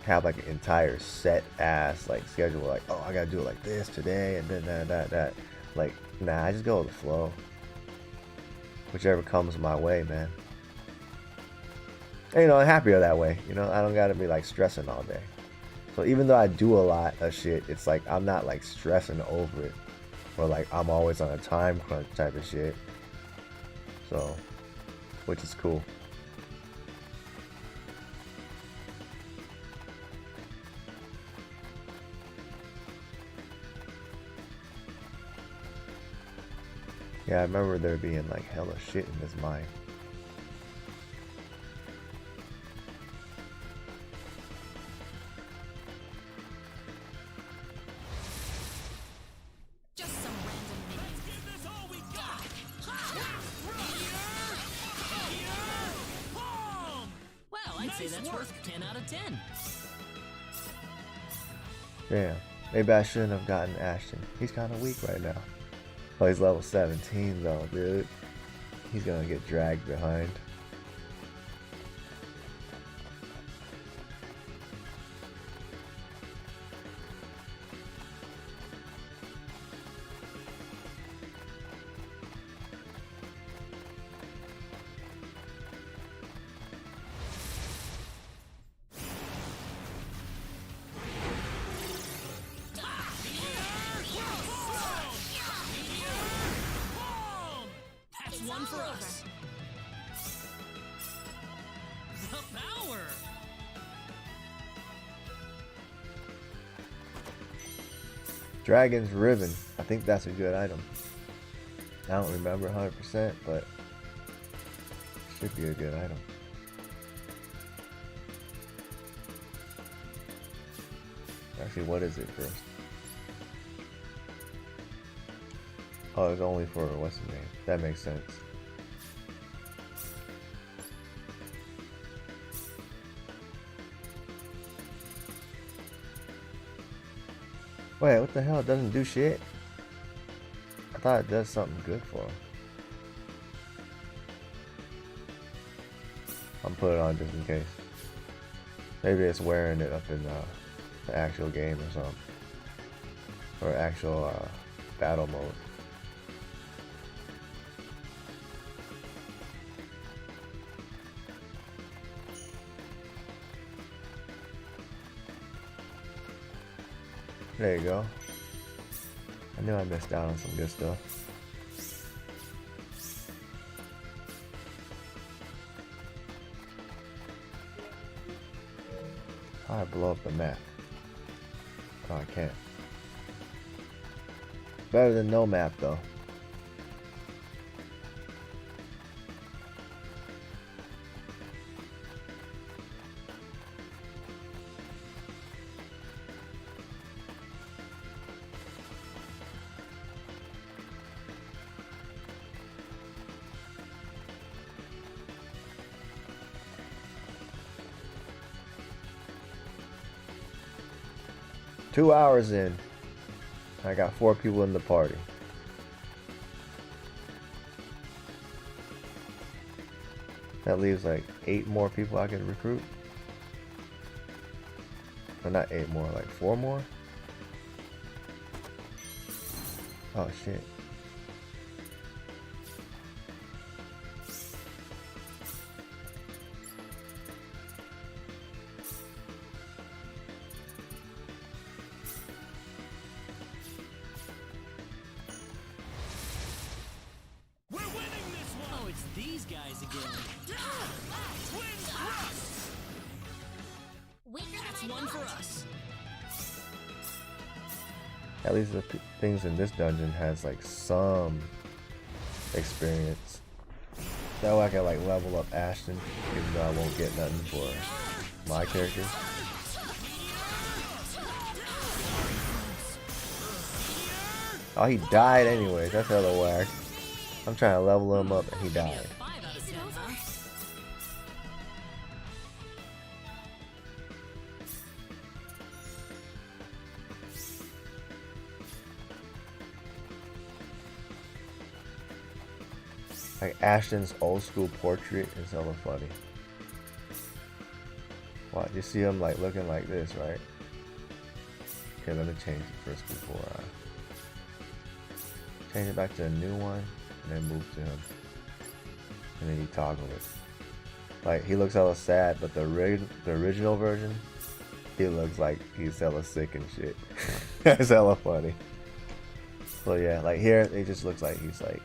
have like an entire set ass like schedule, like, oh, I gotta do it like this today and then that. Like, nah, I just go with the flow. Whichever comes my way, man. And, you know, I'm happier that way. You know, I don't gotta be like stressing all day. So even though I do a lot of shit, it's like I'm not like stressing over it. Or like I'm always on a time crunch type of shit. So, which is cool. Yeah, I remember there being like hella shit in this mine. Well, I'd say that's worth 10 out of 10. Damn, maybe I shouldn't have gotten Ashton. He's kind of weak right now. Oh, he's level 17 though, dude. He's gonna get dragged behind. Dragon's Ribbon. I think that's a good item. I don't remember 100%, but it should be a good item. Actually, what is it first? Oh, it's only for what's the name? That makes sense. Wait, what the hell? It doesn't do shit? I thought it does something good for him. I'm putting it on just in case. Maybe it's wearing it up in the actual game or something. Or actual battle mode. There you go. I knew I missed out on some good stuff. How do I blow up the map? Oh, I can't. Better than no map though. Two hours in, I got 4 people in the party. That leaves like 8 more people I could recruit. Or not 8 more, like 4 more? Oh shit. Oh, it's these guys again. That's one for us. At least the things in this dungeon has like some experience. That way I can like level up Ashton, even though I won't get nothing for my character. Oh, he died anyways. That's hella whack. I'm trying to level him up and he died. Like Ashton's old school portrait is hella funny. Wow, you see him like looking like this, right? Okay, let me change it first before I change it back to a new one and then move to him. And then you toggle it. Like he looks hella sad, but the original version, he looks like he's hella sick and shit. That's hella funny. So yeah, like here it just looks like he's like,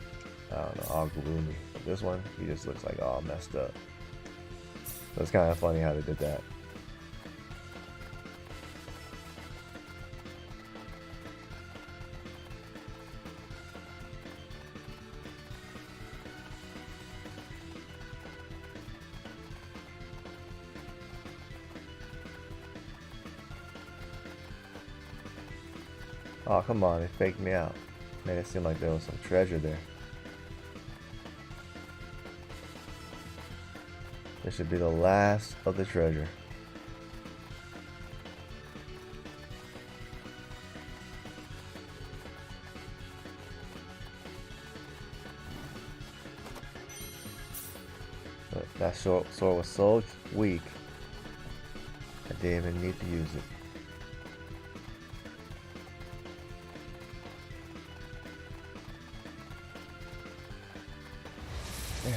I don't know, all gloomy. But this one, he just looks like all messed up. So it's kind of funny how they did that. Oh, come on, it faked me out. Made it seem like there was some treasure there. This should be the last of the treasure. But that sword was so weak, I didn't even need to use it. Yeah.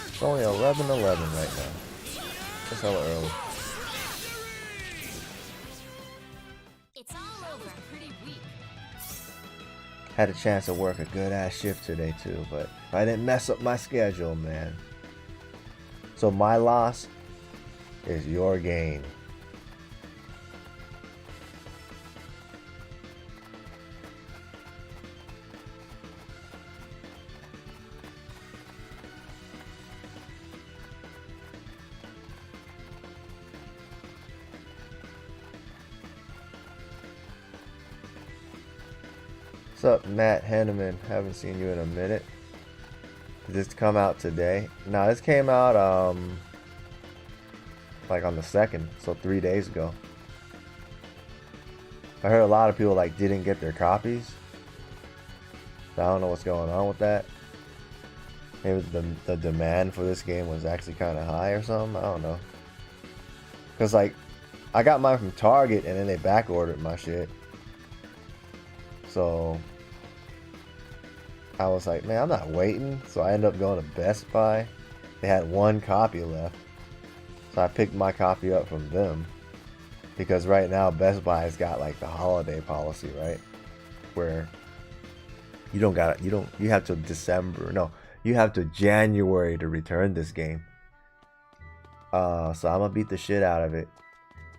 It's only 11:11 right now. That's hella early. It's all over. Pretty weak. Had a chance to work a good ass shift today too, but I didn't mess up my schedule, man. So my loss is your gain. What's up, Matt Henneman? Haven't seen you in a minute. Did this come out today? No, this came out like on the 2nd, so 3 days ago. I heard a lot of people like didn't get their copies. So I don't know what's going on with that. Maybe the demand for this game was actually kind of high or something. I don't know. Cause like I got mine from Target and then they back ordered my shit. So I was like, man, I'm not waiting. So I ended up going to Best Buy. They had one copy left. So I picked my copy up from them. Because right now Best Buy's got like the holiday policy, right? Where you have till December. No, you have to January to return this game. So I'm gonna beat the shit out of it.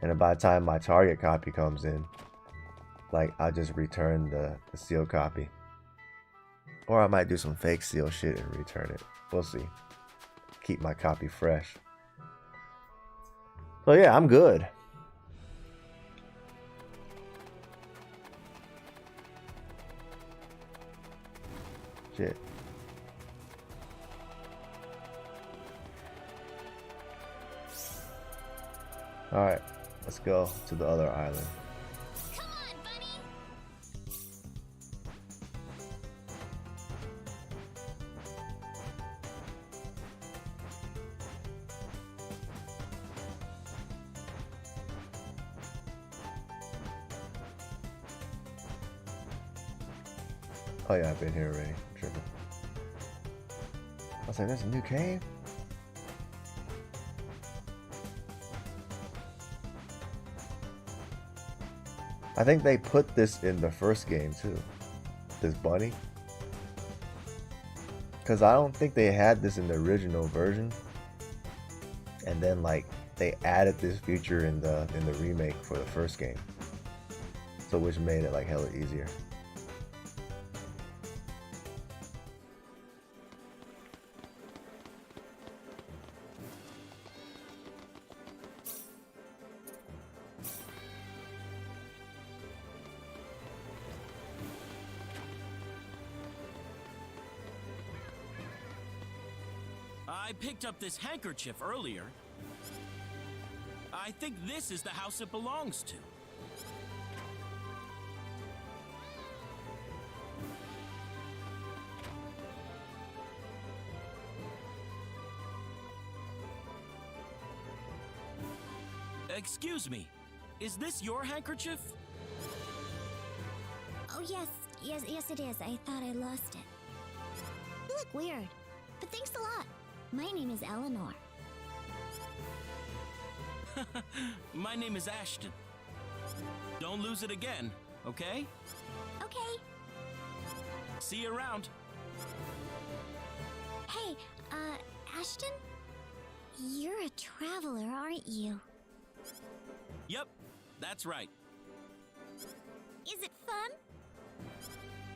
And then by the time my Target copy comes in, like I'll just return the sealed copy. Or I might do some fake seal shit and return it. We'll see. Keep my copy fresh. So yeah, I'm good. Shit. Alright, let's go to the other island. Oh yeah, I've been here already. I'm tripping. I was like, there's a new cave? I think they put this in the first game too. This bunny. Because I don't think they had this in the original version. And then like they added this feature in the remake for the first game. So which made it like hella easier. I picked up this handkerchief earlier. I think this is the house it belongs to. Excuse me, is this your handkerchief? Oh, yes it is. I thought I lost it. You look weird, but thanks a lot. My name is Eleanor. My name is Ashton. Don't lose it again, okay? Okay. See you around. Hey, Ashton? You're a traveler, aren't you? Yep, that's right. Is it fun?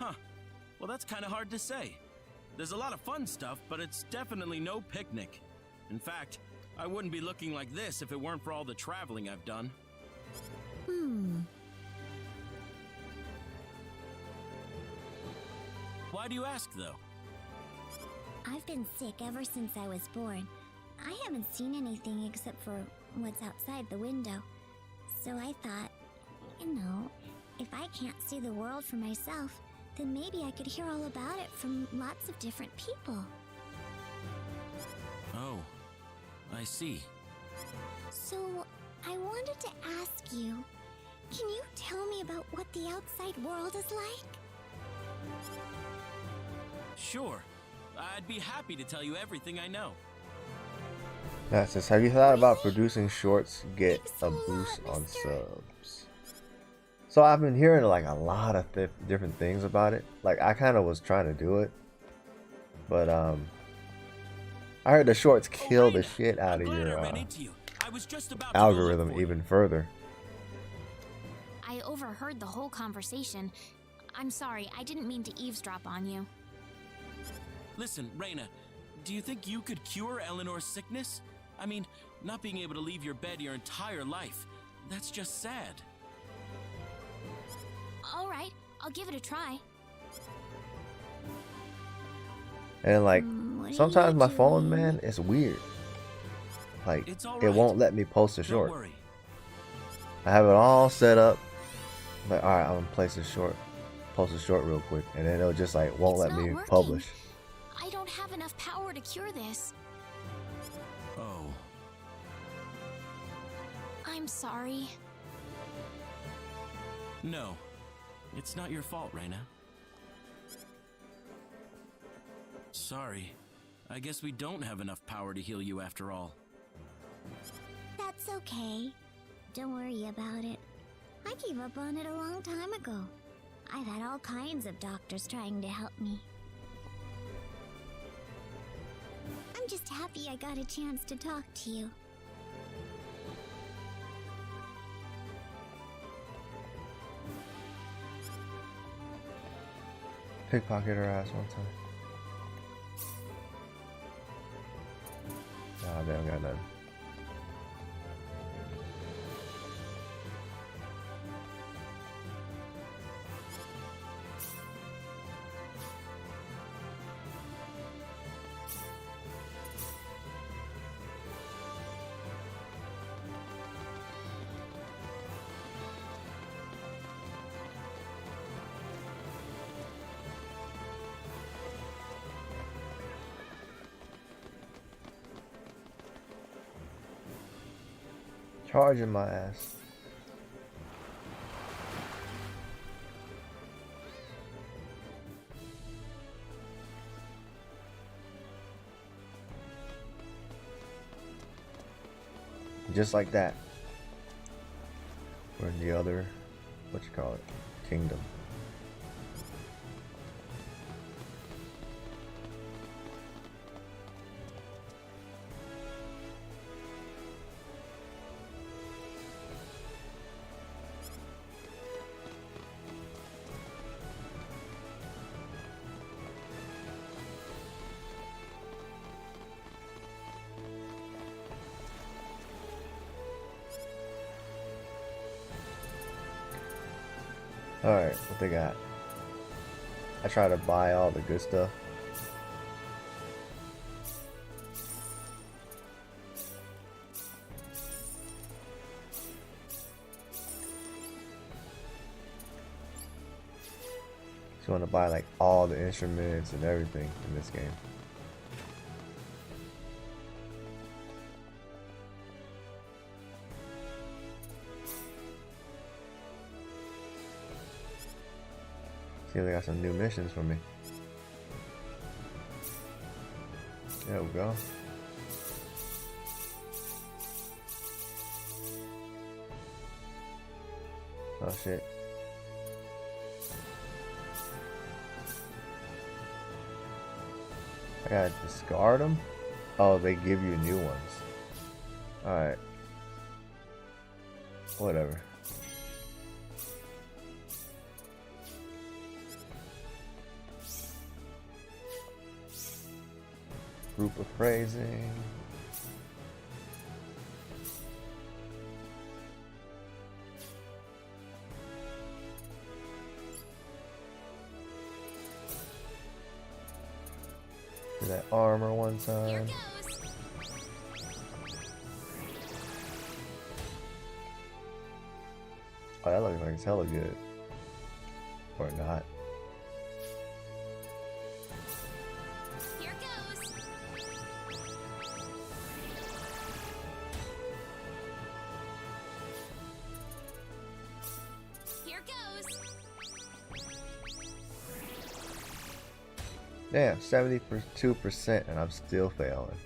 Huh. Well, that's kind of hard to say. There's a lot of fun stuff, but it's definitely no picnic. In fact, I wouldn't be looking like this if it weren't for all the traveling I've done. Why do you ask, though? I've been sick ever since I was born. I haven't seen anything except for what's outside the window. So I thought, you know, if I can't see the world for myself, then maybe I could hear all about it from lots of different people. Oh, I see. So, I wanted to ask you, can you tell me about what the outside world is like? Sure. I'd be happy to tell you everything I know. That says, have you thought about producing shorts? Get a boost on subs. So I've been hearing like a lot of different things about it. Like I kind of was trying to do it, but I heard the shorts kill the shit out of your I was just about to go look algorithm for you. even further. I overheard the whole conversation. I'm sorry, I didn't mean to eavesdrop on you. Listen, Reina, do you think you could cure Eleanor's sickness? I mean, not being able to leave your bed your entire life. That's just sad. Alright, I'll give it a try. And like What are sometimes you my phone, doing? man, it's weird. Like It's all it right. won't let me post a Don't short. worry. I have it all set up. Like, all right, I'm gonna place a short, post a short real quick, and then it'll just like won't It's let not me working. publish. I don't have enough power to cure this. Oh. I'm sorry. No. It's not your fault, Reina. Sorry. I guess we don't have enough power to heal you after all. That's okay. Don't worry about it. I gave up on it a long time ago. I've had all kinds of doctors trying to help me. I'm just happy I got a chance to talk to you. Pickpocket her ass one time. Nah, they don't got nothing. Charging my ass. Just like that. We're in the other, what you call it, kingdom. Alright, what they got? I try to buy all the good stuff. So you want to buy like all the instruments and everything in this game. See if they got some new missions for me. There we go. Oh shit. I gotta discard them? Oh, they give you new ones. Alright. Whatever. Group of praising. Do that armor one time. Oh, that looks like it's hella good. Or not. Here goes. Here goes. Damn, 72% and I'm still failing.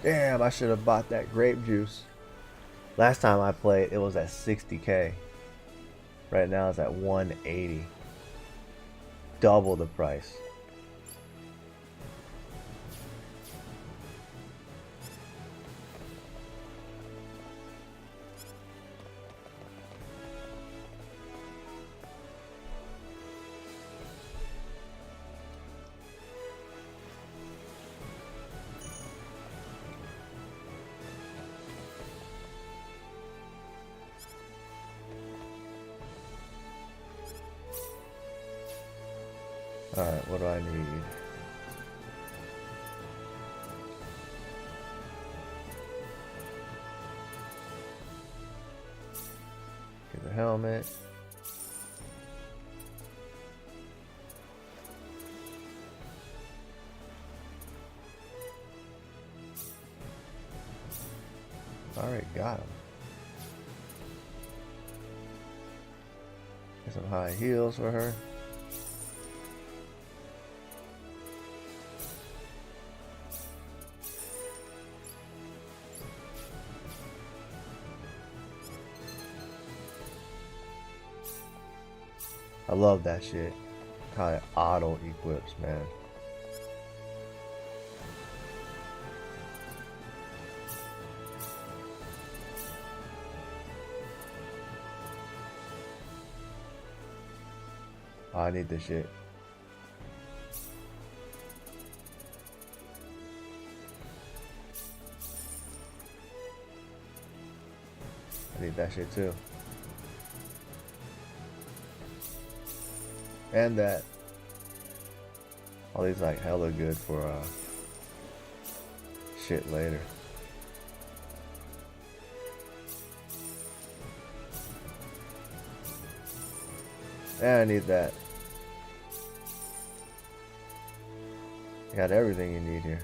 Damn, I should have bought that grape juice. Last time I played, it was at 60k. Right now it's at 180. Double the price. Alright, what do I need? Get the helmet. Alright, got him. Get some high heels for her. I love that shit. How it auto equips, man. Oh, I need this shit. I need that shit too. And that. All these like hella good for shit later. And I need that. You got everything you need here.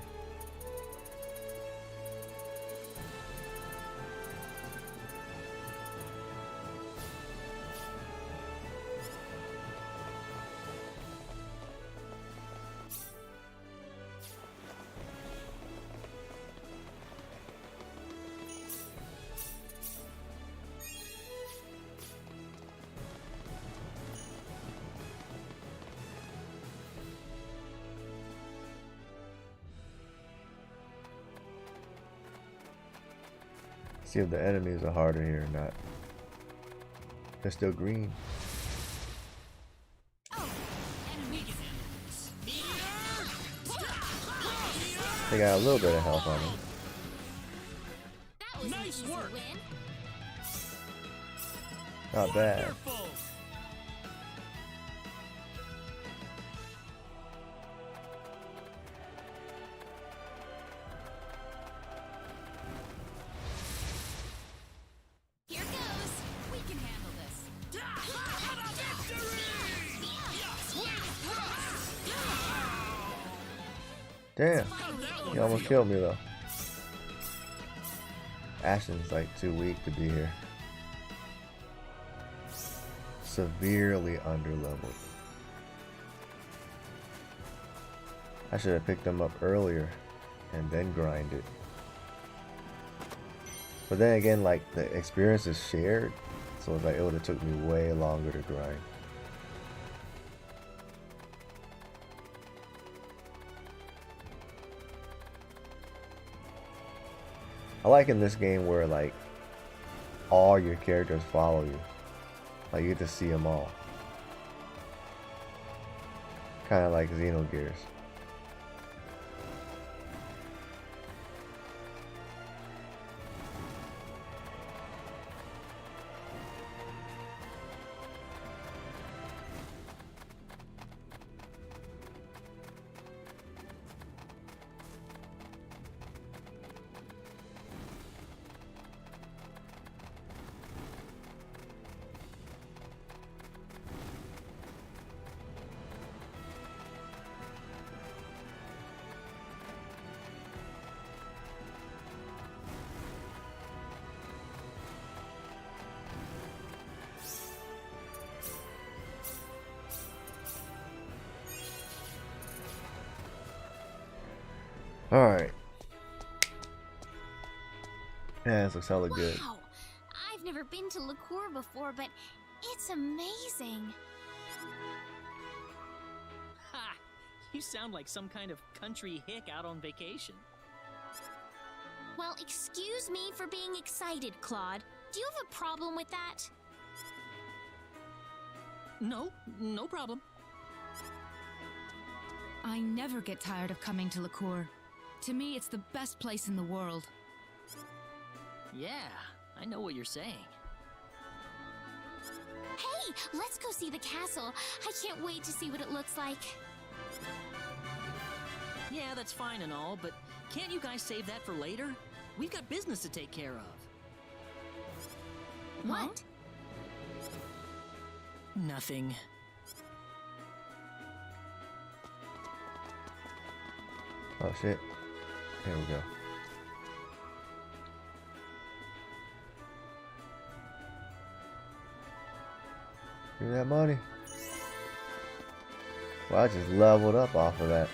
See if the enemies are harder here or not. They're still green. They got a little bit of health on them. Nice work. Not bad. Damn, he almost killed me though. Ashen's like too weak to be here. Severely underleveled. I should have picked him up earlier and then grinded. But then again, like the experience is shared, so it's like it would have took me way longer to grind. I like in this game where like all your characters follow you. Like you get to see them all. Kind of like Xenogears. Alright. Yeah, this looks hella good. Wow! I've never been to Liqueur before, but it's amazing. Ha! You sound like some kind of country hick out on vacation. Well, excuse me for being excited, Claude. Do you have a problem with that? No, no problem. I never get tired of coming to Liqueur. To me, it's the best place in the world. Yeah, I know what you're saying. Hey, let's go see the castle. I can't wait to see what it looks like. Yeah, that's fine and all, but can't you guys save that for later? We've got business to take care of. What? Nothing. Oh shit. Here we go. Give me that money. Well, I just leveled up off of that.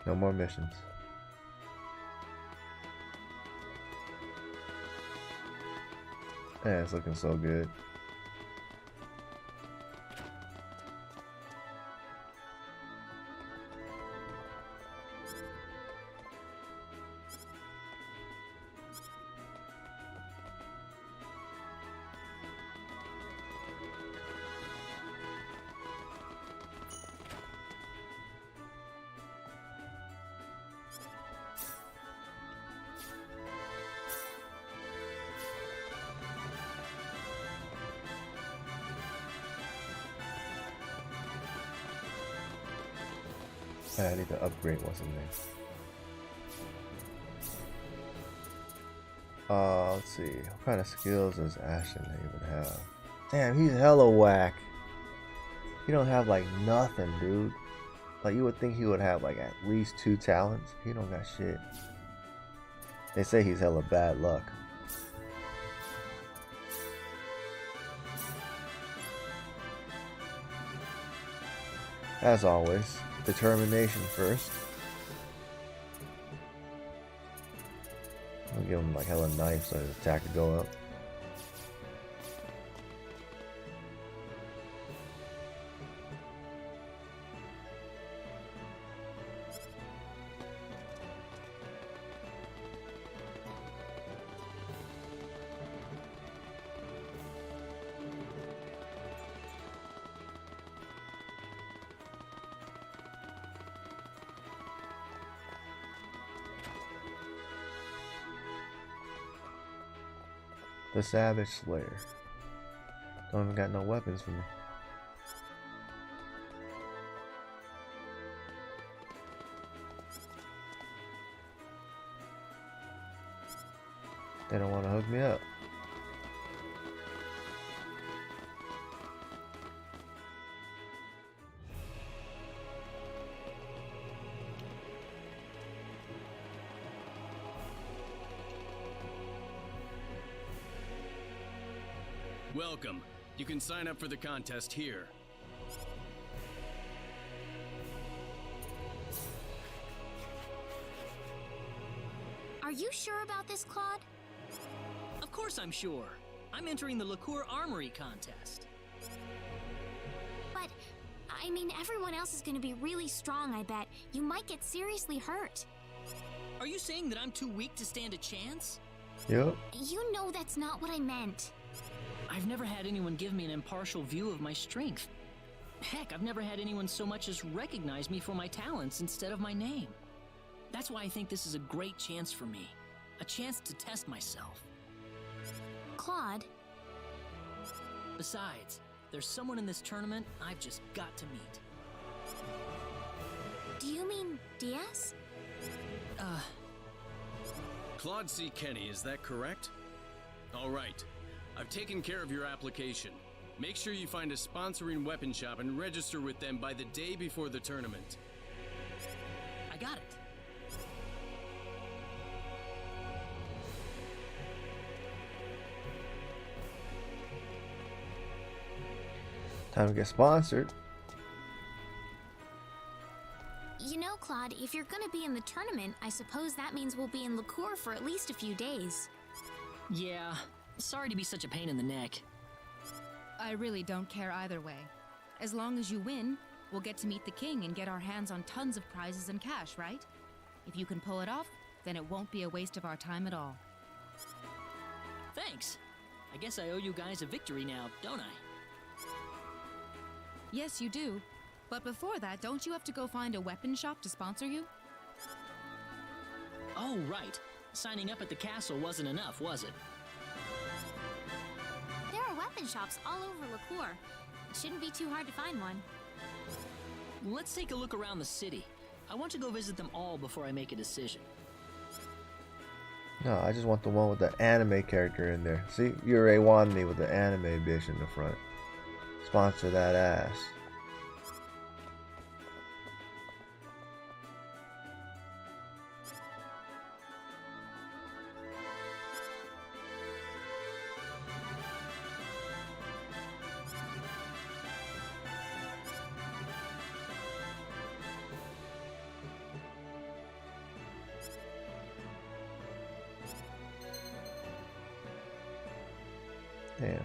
No more missions. Yeah, it's looking so good. I need to upgrade what's in there. Let's see. What kind of skills does Ashen even have? Damn, he's hella whack. He don't have like nothing, dude. Like you would think he would have like at least 2 talents. He don't got shit. They say he's hella bad luck. As always, determination first. I'll give him like hella knife so his attack could go up. The Savage Slayer. Don't even got no weapons for me. They don't want to hook me up. Welcome. You can sign up for the contest here. Are you sure about this, Claude? Of course I'm sure. I'm entering the Liqueur Armory contest. But, I mean, everyone else is going to be really strong, I bet. You might get seriously hurt. Are you saying that I'm too weak to stand a chance? Yep. You know that's not what I meant. I've never had anyone give me an impartial view of my strength. Heck, I've never had anyone so much as recognize me for my talents instead of my name. That's why I think this is a great chance for me. A chance to test myself. Claude? Besides, there's someone in this tournament I've just got to meet. Do you mean Diaz? Claude C. Kenny, is that correct? All right. I've taken care of your application. Make sure you find a sponsoring weapon shop and register with them by the day before the tournament. I got it. Time to get sponsored. You know, Claude, if you're gonna be in the tournament, I suppose that means we'll be in Liqueur for at least a few days. Yeah, sorry to be such a pain in the neck. I really don't care either way. As long as you win, we'll get to meet the king and get our hands on tons of prizes and cash, right? If you can pull it off, then it won't be a waste of our time at all. Thanks. I guess I owe you guys a victory now, don't I? Yes, you do. But before that, don't you have to go find a weapon shop to sponsor you? Oh, right. Signing up at the castle wasn't enough, was it? There are weapon shops all over Liqueur. It shouldn't be too hard to find one. Let's take a look around the city. I want to go visit them all before I make a decision. No, I just want the one with the anime character in there. See, you already wanted me with the anime bitch in the front. Sponsor that ass. Damn.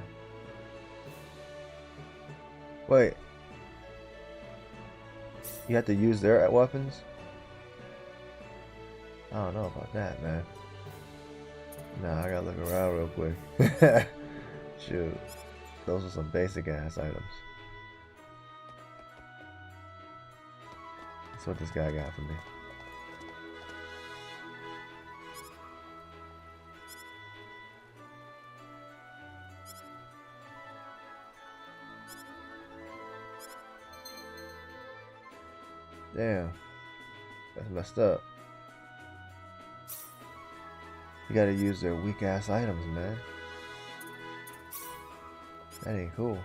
Wait. You have to use their weapons? I don't know about that, man. Nah, I gotta look around real quick. Shoot. Those are some basic ass items. That's what this guy got for me. Damn, that's messed up. You gotta use their weak ass items, man. That ain't cool.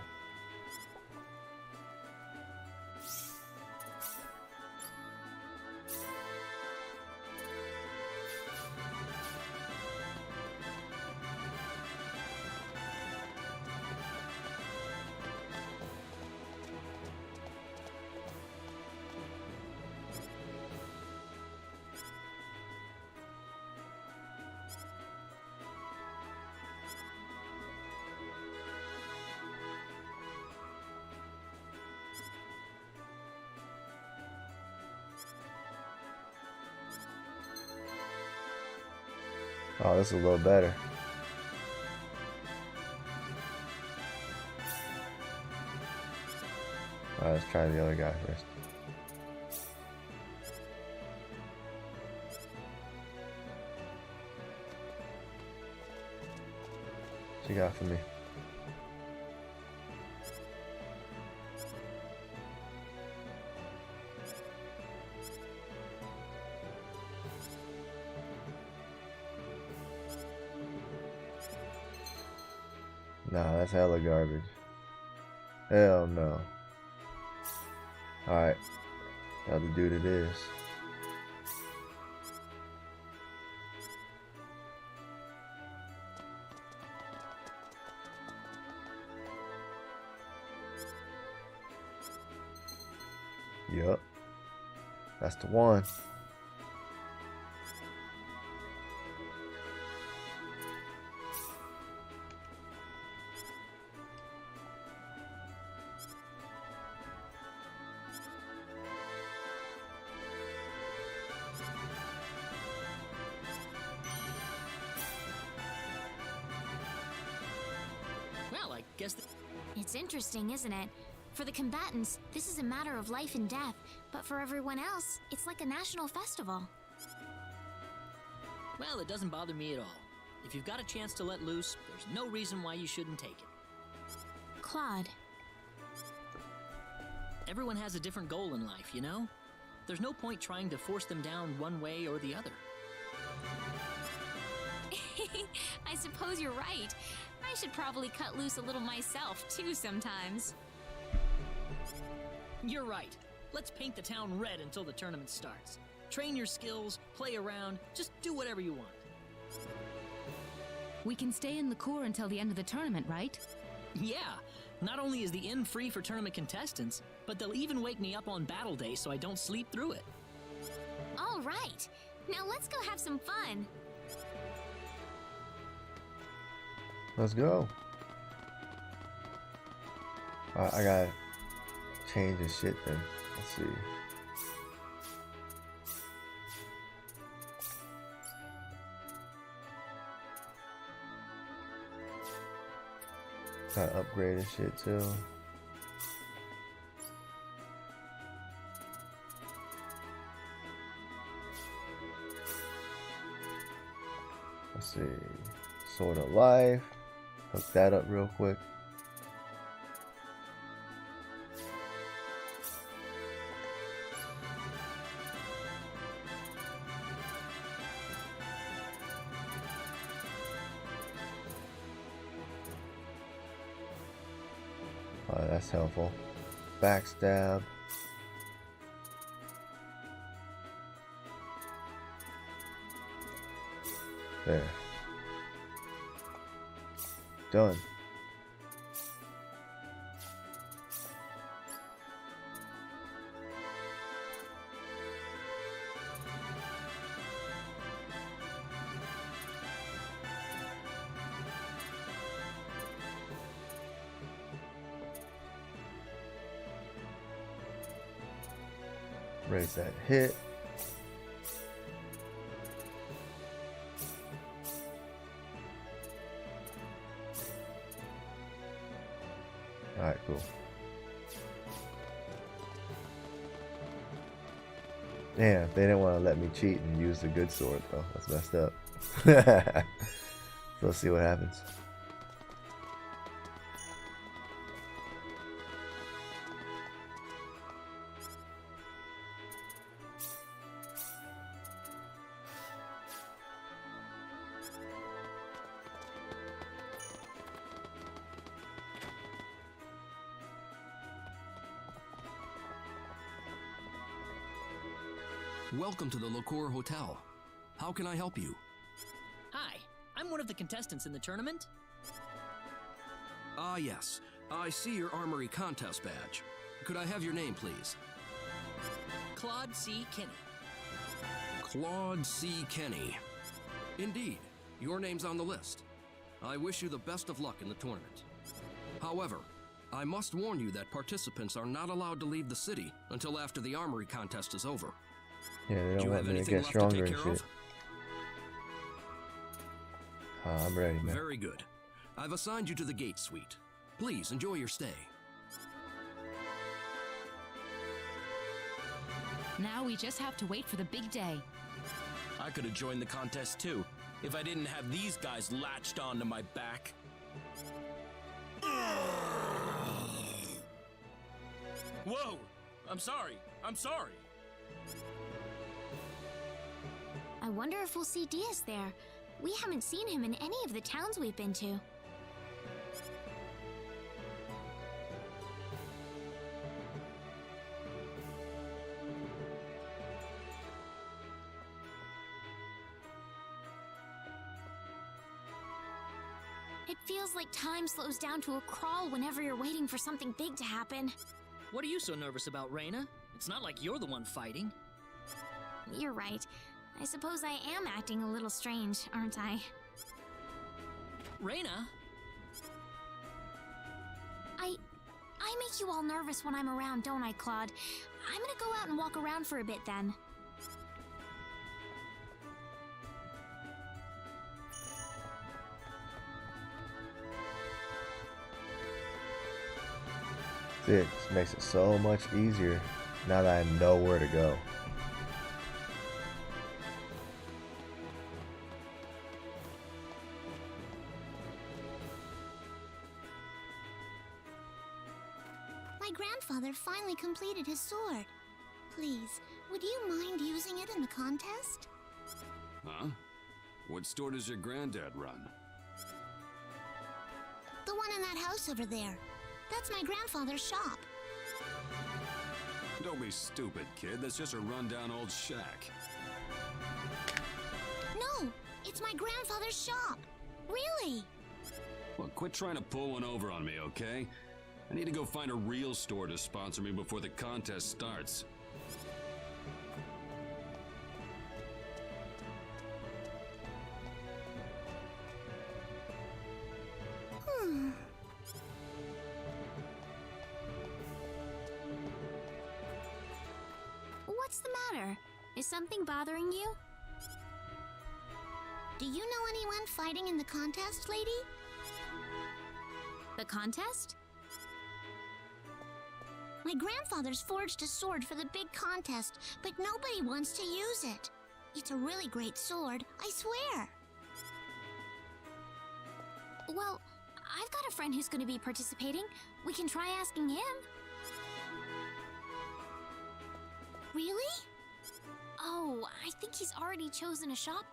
Oh, this is a little better. Alright, let's try the other guy first. What you got for me? Nah, that's hella garbage. Hell no. Alright. Now the dude it is. Yup. That's the one. It's interesting, isn't it? For the combatants, this is a matter of life and death, but for everyone else, it's like a national festival. Well, it doesn't bother me at all. If you've got a chance to let loose, there's no reason why you shouldn't take it. Claude. Everyone has a different goal in life, you know? There's no point trying to force them down one way or the other. I suppose you're right. I should probably cut loose a little myself, too, sometimes. You're right. Let's paint the town red until the tournament starts. Train your skills, play around, just do whatever you want. We can stay in Licour until the end of the tournament, right? Yeah. Not only is the inn free for tournament contestants, but they'll even wake me up on battle day so I don't sleep through it. All right. Now let's go have some fun. Let's go. I gotta change this shit then. Let's see. Gotta upgrade this shit too. Let's see. Sword of Life. Hook that up real quick. That's helpful. Backstab. There. Done. Raise that hit. Alright, cool. Damn, they didn't want to let me cheat and use the good sword though. That's messed up. So let's see what happens. Welcome to the Licour Hotel. How can I help you? Hi, I'm one of the contestants in the tournament. Ah, yes. I see your armory contest badge. Could I have your name, please? Claude C. Kinney. Claude C. Kenny. Indeed, your name's on the list. I wish you the best of luck in the tournament. However, I must warn you that participants are not allowed to leave the city until after the armory contest is over. Yeah, they Do don't you let have me anything get left to stronger take and care shit. of? I'm ready, man. Very good. I've assigned you to the gate suite. Please enjoy your stay. Now we just have to wait for the big day. I could have joined the contest too, if I didn't have these guys latched onto my back. Whoa! I'm sorry. I'm sorry. I wonder if we'll see Diaz there. We haven't seen him in any of the towns we've been to. It feels like time slows down to a crawl whenever you're waiting for something big to happen. What are you so nervous about, Reina? It's not like you're the one fighting. You're right. I suppose I am acting a little strange, aren't I? Reina? I make you all nervous when I'm around, don't I, Claude? I'm gonna go out and walk around for a bit then. It just makes it so much easier now that I know where to go. My grandfather finally completed his sword. Please, Would you mind using it in the contest? Huh? What store does your granddad run? The one in that house over there. That's my grandfather's shop. Don't be stupid, kid. That's just a rundown old shack. No, it's my grandfather's shop. Really? Well, quit trying to pull one over on me, okay? I need to go find a real store to sponsor me before the contest starts. What's the matter? Is something bothering you? Do you know anyone fighting in the contest, lady? The contest? My grandfather's forged a sword for the big contest, but nobody wants to use it. It's a really great sword, I swear. Well, I've got a friend who's going to be participating. We can try asking him. Really? Oh, I think he's already chosen a shop.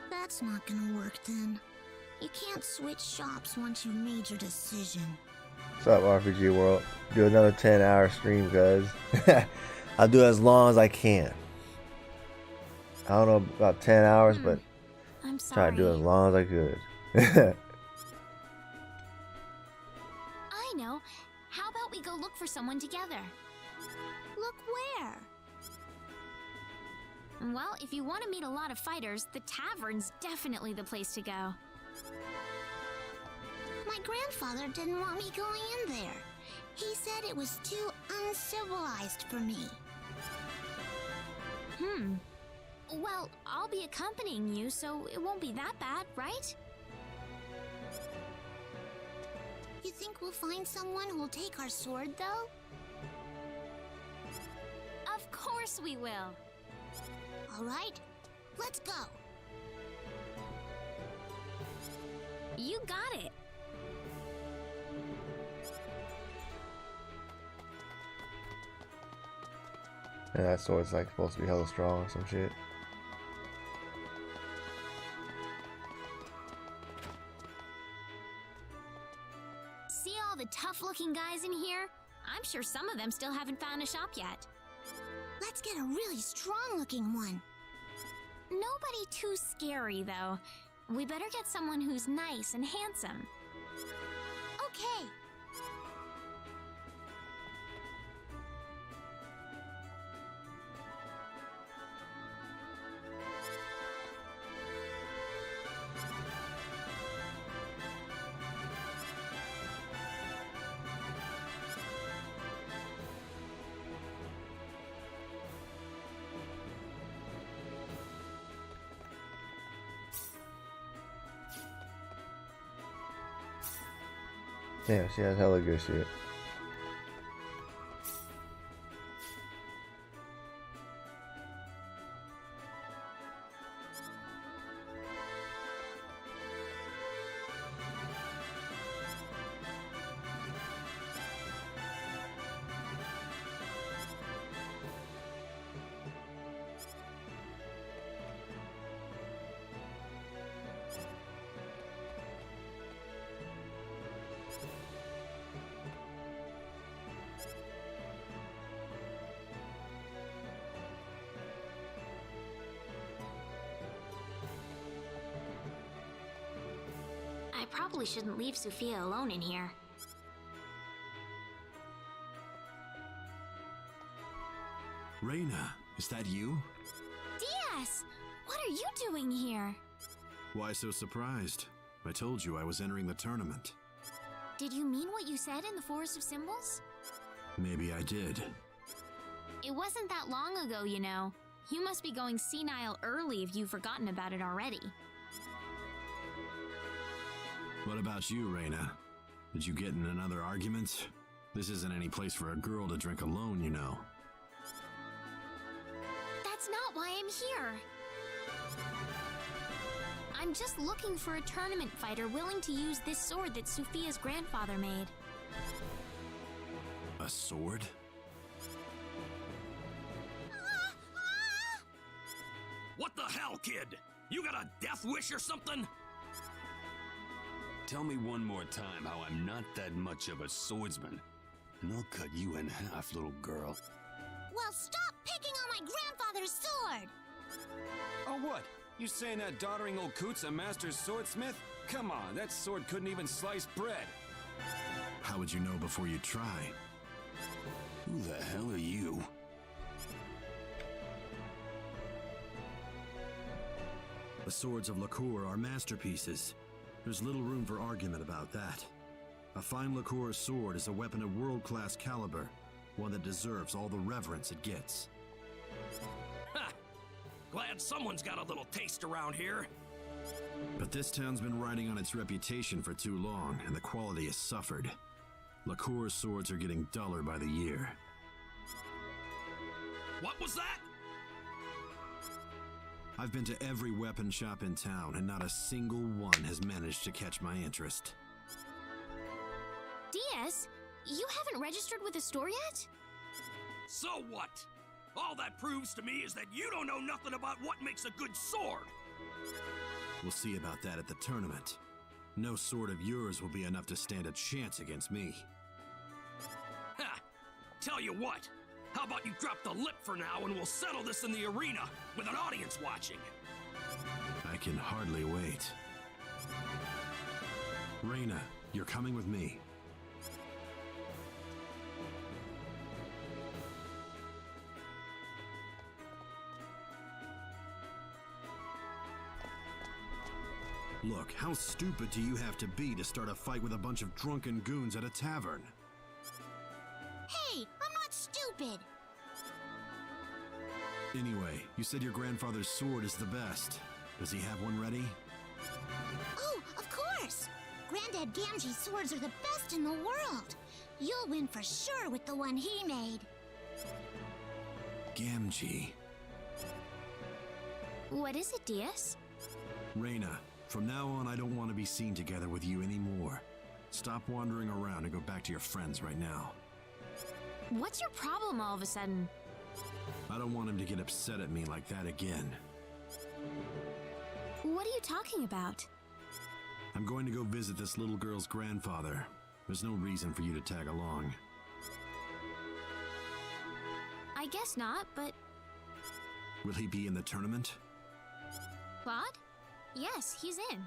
That's not gonna work then. You can't switch shops once you've made your decision. What's up, RPG World? Do another 10-hour stream, guys. I'll do it as long as I can. I don't know about 10 hours, but I'm try to do it as sorry. long as I could. I know. How about we go look for someone together? Look where? Well, if you want to meet a lot of fighters, the tavern's definitely the place to go. My grandfather didn't want me going in there. He said it was too uncivilized for me. Well, I'll be accompanying you, so it won't be that bad, right? You think we'll find someone who'll take our sword, though? Of course we will. All right, let's go. You got it. Yeah, that sword's like supposed to be hella strong or some shit. See all the tough-looking guys in here? I'm sure some of them still haven't found a shop yet. Let's get a really strong-looking one. Nobody too scary, though. We better get someone who's nice and handsome. Okay. Damn, she has hella good shit. I probably shouldn't leave Sophia alone in here. Reina, is that you? Diaz! What are you doing here? Why so surprised? I told you I was entering the tournament. Did you mean what you said in the Forest of Symbols? Maybe I did. It wasn't that long ago, you know. You must be going senile early if you've forgotten about it already. What about you, Reina? Did you get in another argument? This isn't any place for a girl to drink alone, you know. That's not why I'm here. I'm just looking for a tournament fighter willing to use this sword that Sophia's grandfather made. A sword? kid? You got a death wish or something? Tell me one more time how I'm not that much of a swordsman, and I'll cut you in half, little girl. Well, stop picking on my grandfather's sword! Oh, what? You saying that doddering old coot's a master swordsmith? Come on, that sword couldn't even slice bread. How would you know before you try? Who the hell are you? The swords of Lacour are masterpieces. There's little room for argument about that. A fine Lacour sword is a weapon of world-class caliber, one that deserves all the reverence it gets. Ha! Glad someone's got a little taste around here. But this town's been riding on its reputation for too long, and the quality has suffered. Lacour's swords are getting duller by the year. What was that? I've been to every weapon shop in town, and not a single one has managed to catch my interest. Diaz, you haven't registered with the store yet? So what? All that proves to me is that you don't know nothing about what makes a good sword. We'll see about that at the tournament. No sword of yours will be enough to stand a chance against me. Ha! Tell you what, how about you drop the lip for now and we'll settle this in the arena with an audience watching? I can hardly wait. Reina, you're coming with me. Look, how stupid do you have to be to start a fight with a bunch of drunken goons at a tavern? Hey, I'm not stupid! Anyway, you said your grandfather's sword is the best. Does he have one ready? Oh, of course! Granddad Gamgee's swords are the best in the world! You'll win for sure with the one he made. Gamgee. What is it, Diaz? Reina, from now on I don't want to be seen together with you anymore. Stop wandering around and go back to your friends right now. What's your problem all of a sudden? I don't want him to get upset at me like that again. What are you talking about? I'm going to go visit this little girl's grandfather. There's no reason for you to tag along. I guess not, but... Will he be in the tournament? Claude? Yes, he's in.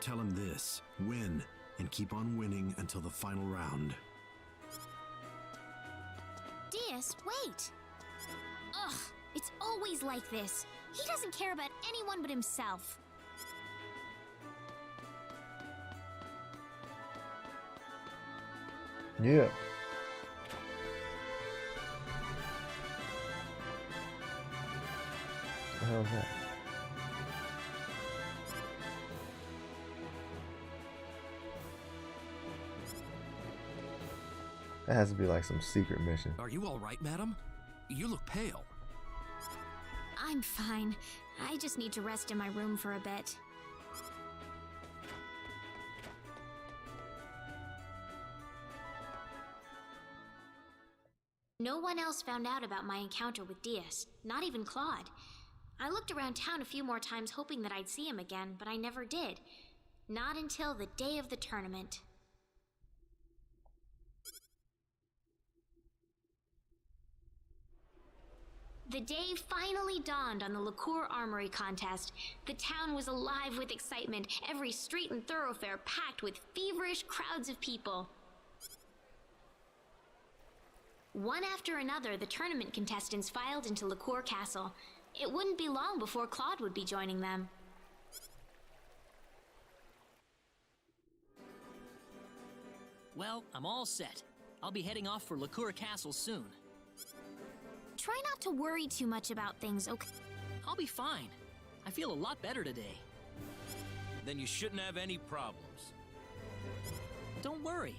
Tell him this. Win, and keep on winning until the final round. Diaz, wait! Ugh, it's always like this. He doesn't care about anyone but himself. Yeah. What the hell is that? That has to be like some secret mission. Are you all right, madam? You look pale. I'm fine. I just need to rest in my room for a bit. No one else found out about my encounter with Diaz, not even Claude. I looked around town a few more times hoping that I'd see him again, but I never did. Not until the day of the tournament. The day finally dawned on the Lacour Armory contest. The town was alive with excitement, every street and thoroughfare packed with feverish crowds of people. One after another, the tournament contestants filed into Lacour Castle. It wouldn't be long before Claude would be joining them. Well, I'm all set. I'll be heading off for Lacour Castle soon. Try not to worry too much about things, okay? I'll be fine. I feel a lot better today. Then you shouldn't have any problems. Don't worry.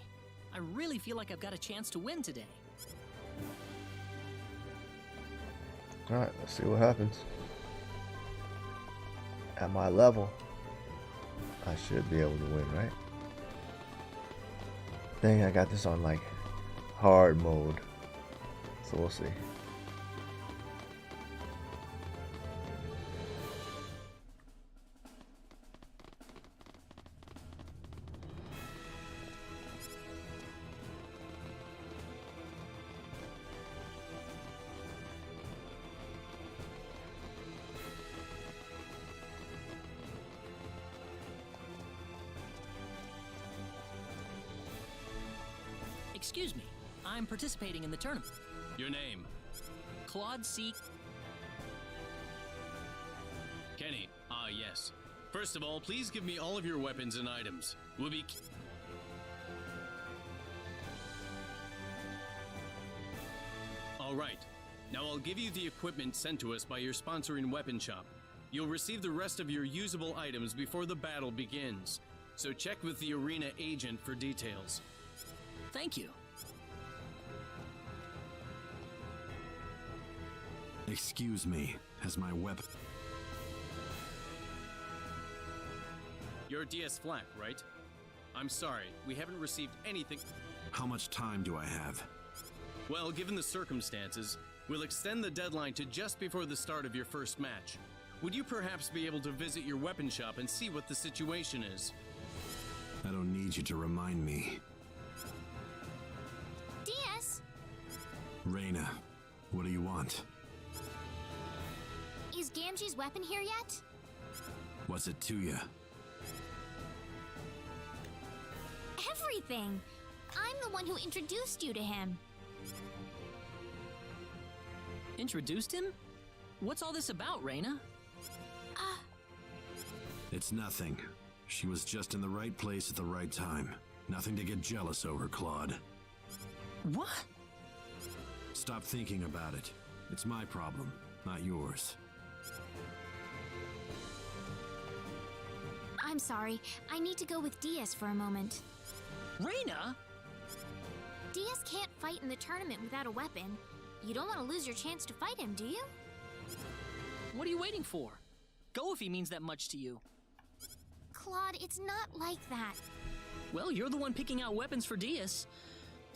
I really feel like I've got a chance to win today. Alright, let's see what happens. At my level, I should be able to win, right? Dang, I got this on like hard mode. So we'll see. Excuse me, I'm participating in the tournament. Your name? Claude C. Kenny. Ah, yes. First of all, please give me all of your weapons and items. We'll be... Alright. Now I'll give you the equipment sent to us by your sponsoring weapon shop. You'll receive the rest of your usable items before the battle begins. So check with the arena agent for details. Thank you. Excuse me, has my weapon... You're DS Flack, right? I'm sorry, we haven't received anything... How much time do I have? Well, given the circumstances, we'll extend the deadline to just before the start of your first match. Would you perhaps be able to visit your weapon shop and see what the situation is? I don't need you to remind me. DS! Reina, what do you want? Is Gamgee's weapon here yet? What's it to you? Everything! I'm the one who introduced you to him. Introduced him? What's all this about, Reina? It's nothing. She was just in the right place at the right time. Nothing to get jealous over, Claude. What? Stop thinking about it. It's my problem, not yours. I'm sorry. I need to go with DS for a moment. Reina? DS can't fight in the tournament without a weapon. You don't want to lose your chance to fight him, do you? What are you waiting for? Go if he means that much to you. Claude, it's not like that. Well, you're the one picking out weapons for DS.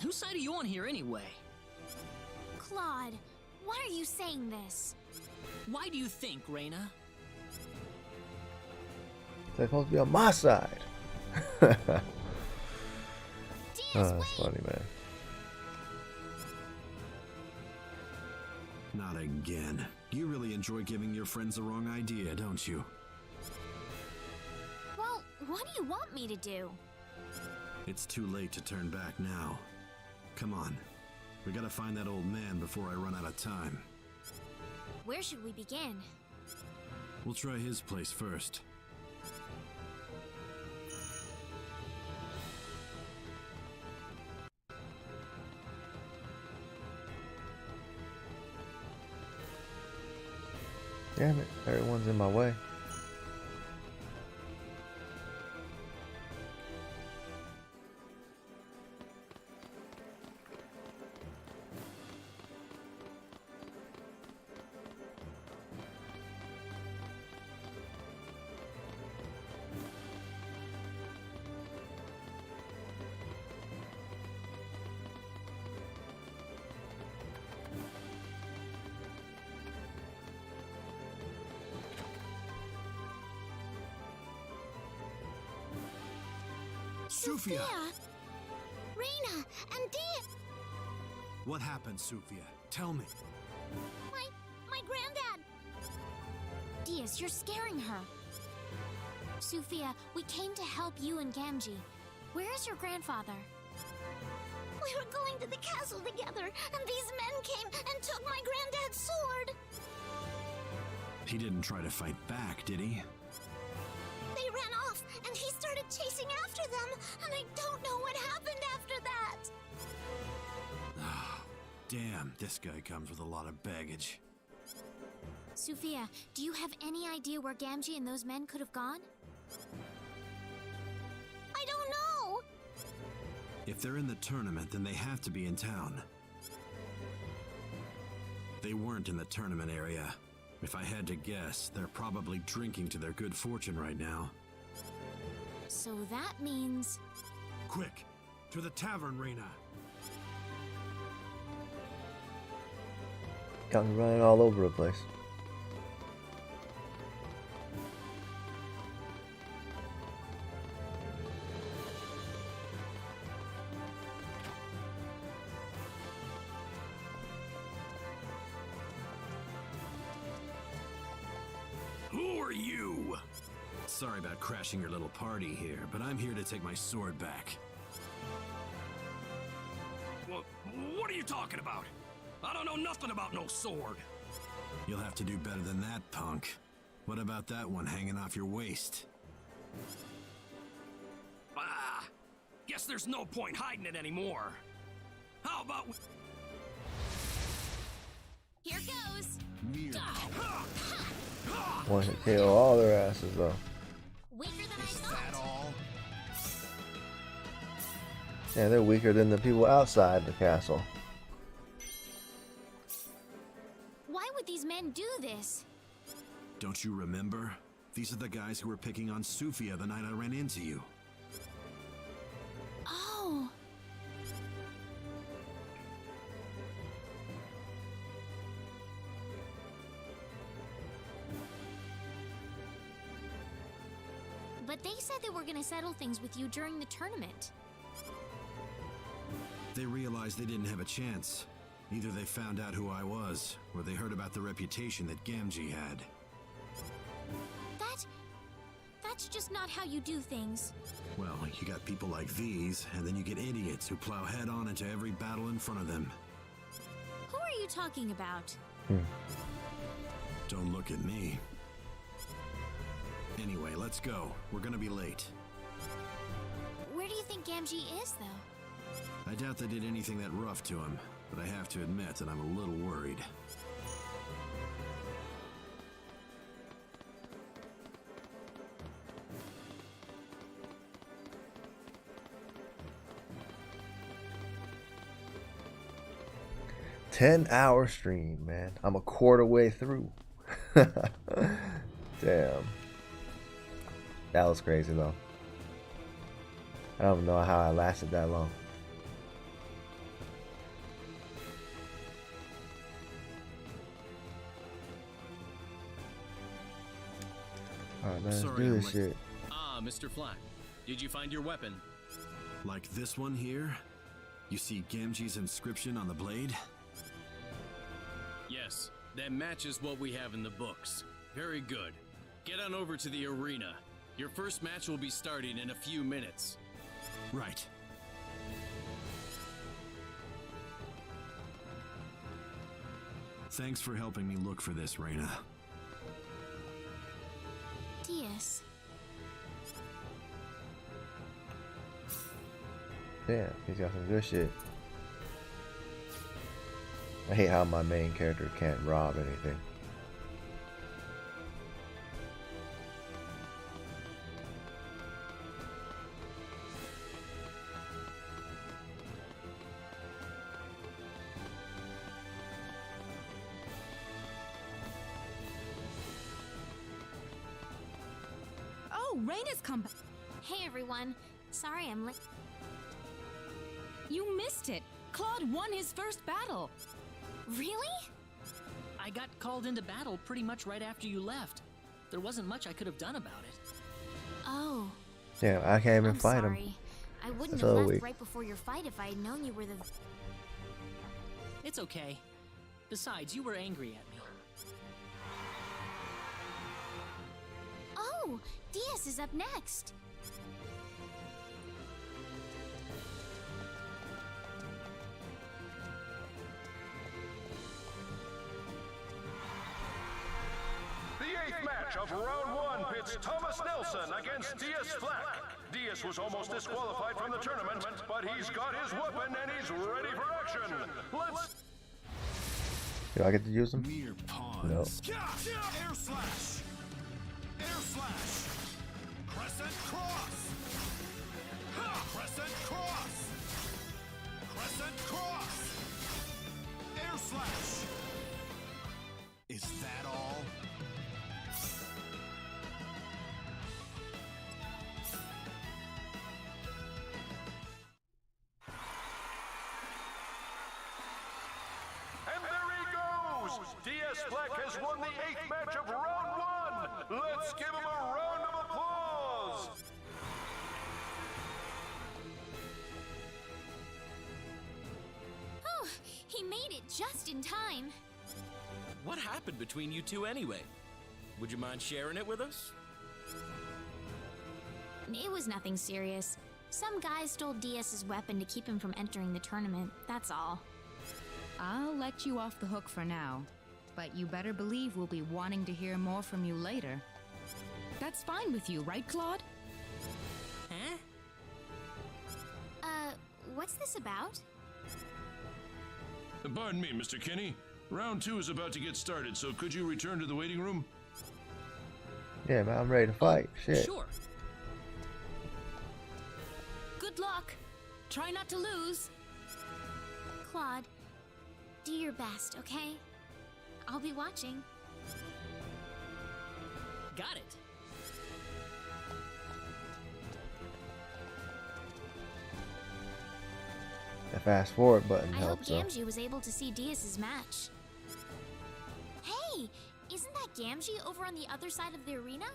Whose side are you on here anyway? Claude, why are you saying this? Why do you think, Reina? They're supposed to be on my side. That's funny, man. Not again. You really enjoy giving your friends the wrong idea, don't you? Well, what do you want me to do? It's too late to turn back now. Come on. We gotta find that old man before I run out of time. Where should we begin? We'll try his place first. Damn it, everyone's in my way. Sophia! Reina and Dia! What happened, Sophia? Tell me. My granddad! Diaz, you're scaring her. Sophia, we came to help you and Gamgee. Where is your grandfather? We were going to the castle together, and these men came and took my granddad's sword! He didn't try to fight back, did he? They ran off, and he started chasing after them, and I don't know what happened after that! Damn, this guy comes with a lot of baggage. Sophia, do you have any idea where Gamgee and those men could have gone? I don't know! If they're in the tournament, then they have to be in town. They weren't in the tournament area. If I had to guess, they're probably drinking to their good fortune right now. So that means... Quick! To the tavern, Reina! Got me running all over the place. Who are you? Sorry about crashing your little party here, but I'm here to take my sword back. What are you talking about? I don't know nothing about no sword. You'll have to do better than that, punk. What about that one hanging off your waist? Ah, guess there's no point hiding it anymore. How about Here goes. Want to kill all their asses though. Weaker than I thought. Yeah, they're weaker than the people outside the castle. Why would these men do this? Don't you remember? These are the guys who were picking on Sufia the night I ran into you. Oh. But they said they were gonna settle things with you during the tournament. They realized they didn't have a chance. Either they found out who I was, or they heard about the reputation that Gamgee had. That's just not how you do things. Well, you got people like these, and then you get idiots who plow head on into every battle in front of them. Who are you talking about? Don't look at me. Anyway, let's go. We're gonna be late. Where do you think Gamgee is, though? I doubt they did anything that rough to him, but I have to admit that I'm a little worried. $10-hour stream, man. I'm a quarter way through. Damn. That was crazy though. I don't know how I lasted that long. Alright, man, let's do this shit. Ah, Mr. Flack. Did you find your weapon? Like this one here? You see Gamgee's inscription on the blade? Yes, that matches what we have in the books. Very good. Get on over to the arena. Your first match will be starting in a few minutes. Right. Thanks for helping me look for this, Reyna. Diaz. Damn, he's got some good shit. I hate how my main character can't rob anything. Oh, Reyna's come back. Hey, everyone. Sorry I'm late. You missed it. Claude won his first battle. Really? I got called into battle pretty much right after you left. There wasn't much I could have done about it. Oh. Damn, I can't even fight him. Sorry. I wouldn't That's have all left weak. right before your fight if I had known you were the... It's okay. Besides, you were angry at me. Oh, Diaz is up next. The 8th match of round 1 pits Thomas Nelson against Diaz Flack. Diaz was almost disqualified from the tournament, but he's got his weapon and he's ready for action. Let's... Do I get to use them? Mere pawns. No. Air slash! Air slash! Crescent cross! Ha! Crescent cross! Crescent cross! Air slash! Is that all? And there he goes! Diaz Flack has won the 8th match of round 1! Let's give him a round of applause! Oh, he made it just in time. What happened between you two anyway? Would you mind sharing it with us? It was nothing serious. Some guy stole Diaz's weapon to keep him from entering the tournament, that's all. I'll let you off the hook for now, but you better believe we'll be wanting to hear more from you later. That's fine with you, right, Claude? Huh? What's this about? Pardon me, Mr. Kenny. Round 2 is about to get started, so could you return to the waiting room? Yeah, man, I'm ready to fight. Shit. Sure. Good luck. Try not to lose. Claude, do your best, okay? I'll be watching. Got it. The fast forward button I hope helps though. Gamgee was able to see Diaz's match. Hey, isn't that Gamgee over on the other side of the arena?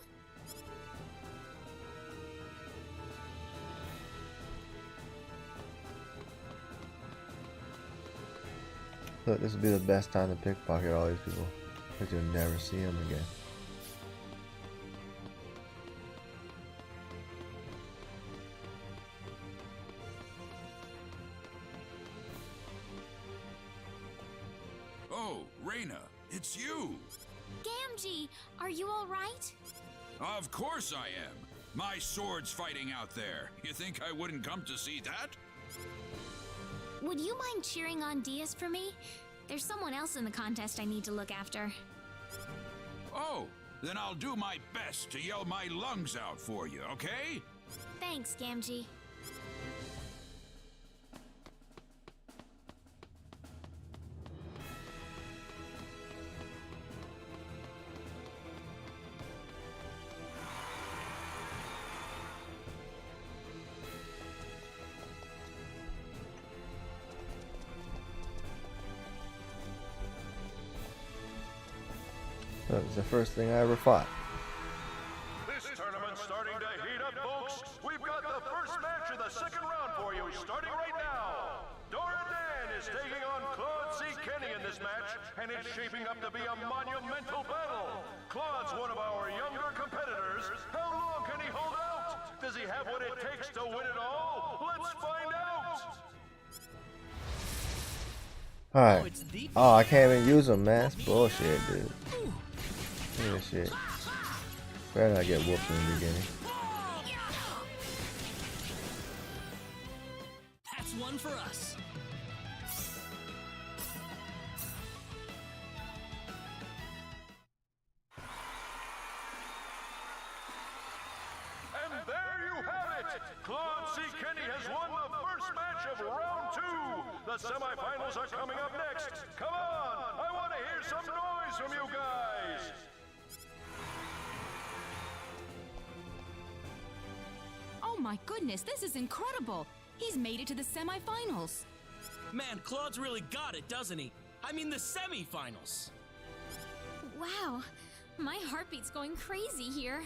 Look, this would be the best time to pickpocket all these people, because you'll never see them again. Oh, Reina, it's you! Gamgee, are you alright? Of course I am! My sword's fighting out there. You think I wouldn't come to see that? Would you mind cheering on Diaz for me? There's someone else in the contest I need to look after. Oh, then I'll do my best to yell my lungs out for you, okay? Thanks, Gamgee. That was the first thing I ever fought. This tournament's starting to heat up, folks. We've got the first match of the second round for you, starting right now. Dora Dan is taking on Claude C. Kenny in this match, and it's shaping up to be a monumental battle. Claude's one of our younger competitors. How long can he hold out? Does he have what it takes to win it all? Let's find out! Alright. Oh, I can't even use them, man. That's bullshit, dude. Look at this shit. Better not get whooped in the beginning. That's one for us. And there you have it! Claude C. Kenny has won the first match of round 2! The semifinals are coming up next! Come on! I want to hear some noise from you guys! Oh my goodness, this is incredible! He's made it to the semifinals. Man, Claude's really got it, doesn't he? I mean the semifinals. Wow, my heartbeat's going crazy here.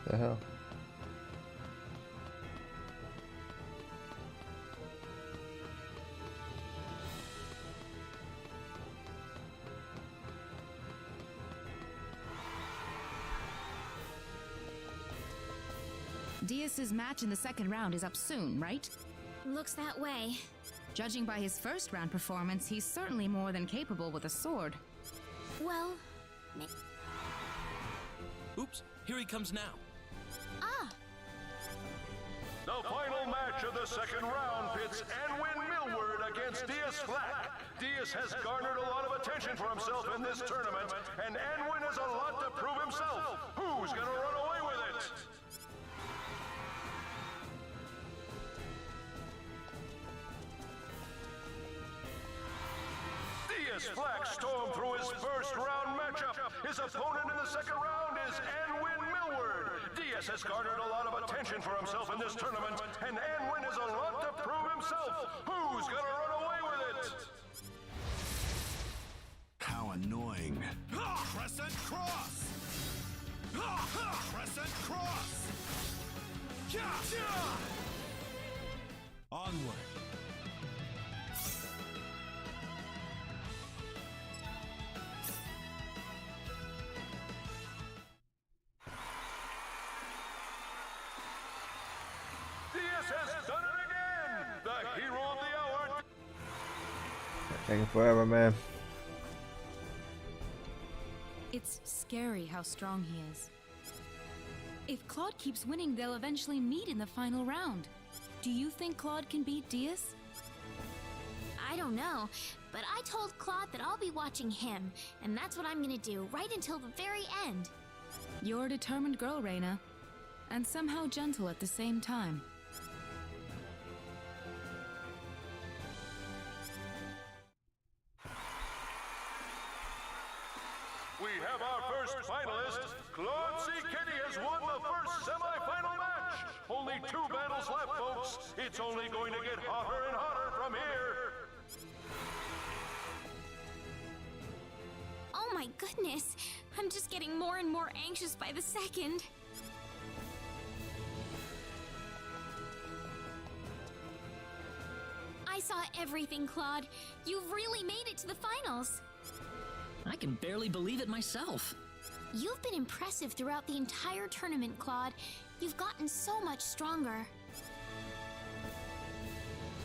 The hell? Diaz's match in the second round is up soon, right? Looks that way. Judging by his first round performance, he's certainly more than capable with a sword. Well, Oops, here he comes now. Ah! The final match of the second round pits Anwin Millward against Diaz Flack. Diaz has garnered a lot of attention for himself in this tournament, and Anwin has a lot to prove himself. Who's gonna run away with it? Diaz Flack stormed through his first round matchup. His opponent in the second round is Anwin Millward. Diaz has garnered a lot of attention for himself in this tournament, and Anwin has a lot to prove himself. Who's gonna run away with it? How annoying. Crescent cross! Crescent cross! Onward. has done it again! The hero of the hour! Taking forever, man. It's scary how strong he is. If Claude keeps winning, they'll eventually meet in the final round. Do you think Claude can beat Diaz? I don't know, but I told Claude that I'll be watching him, and that's what I'm gonna do right until the very end. You're a determined girl, Reina, and somehow gentle at the same time. We have our first finalist. Claude C. Kenny has won the first semi-final match. Only 2 battles left, folks. It's only going to get hotter and hotter from here. Oh my goodness, I'm just getting more and more anxious by the second. I saw everything, Claude. You've really made it to the finals. I can barely believe it myself. You've been impressive throughout the entire tournament, Claude. You've gotten so much stronger.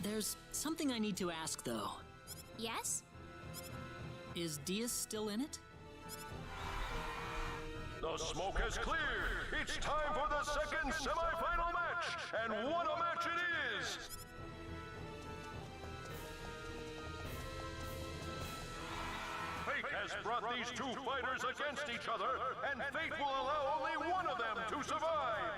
There's something I need to ask, though. Yes? Is Diaz still in it? The smoke has cleared. It's time for the second semi-final match. And what a match it is! Fate has brought these 2 fighters against each other, and fate will allow only one of them to survive.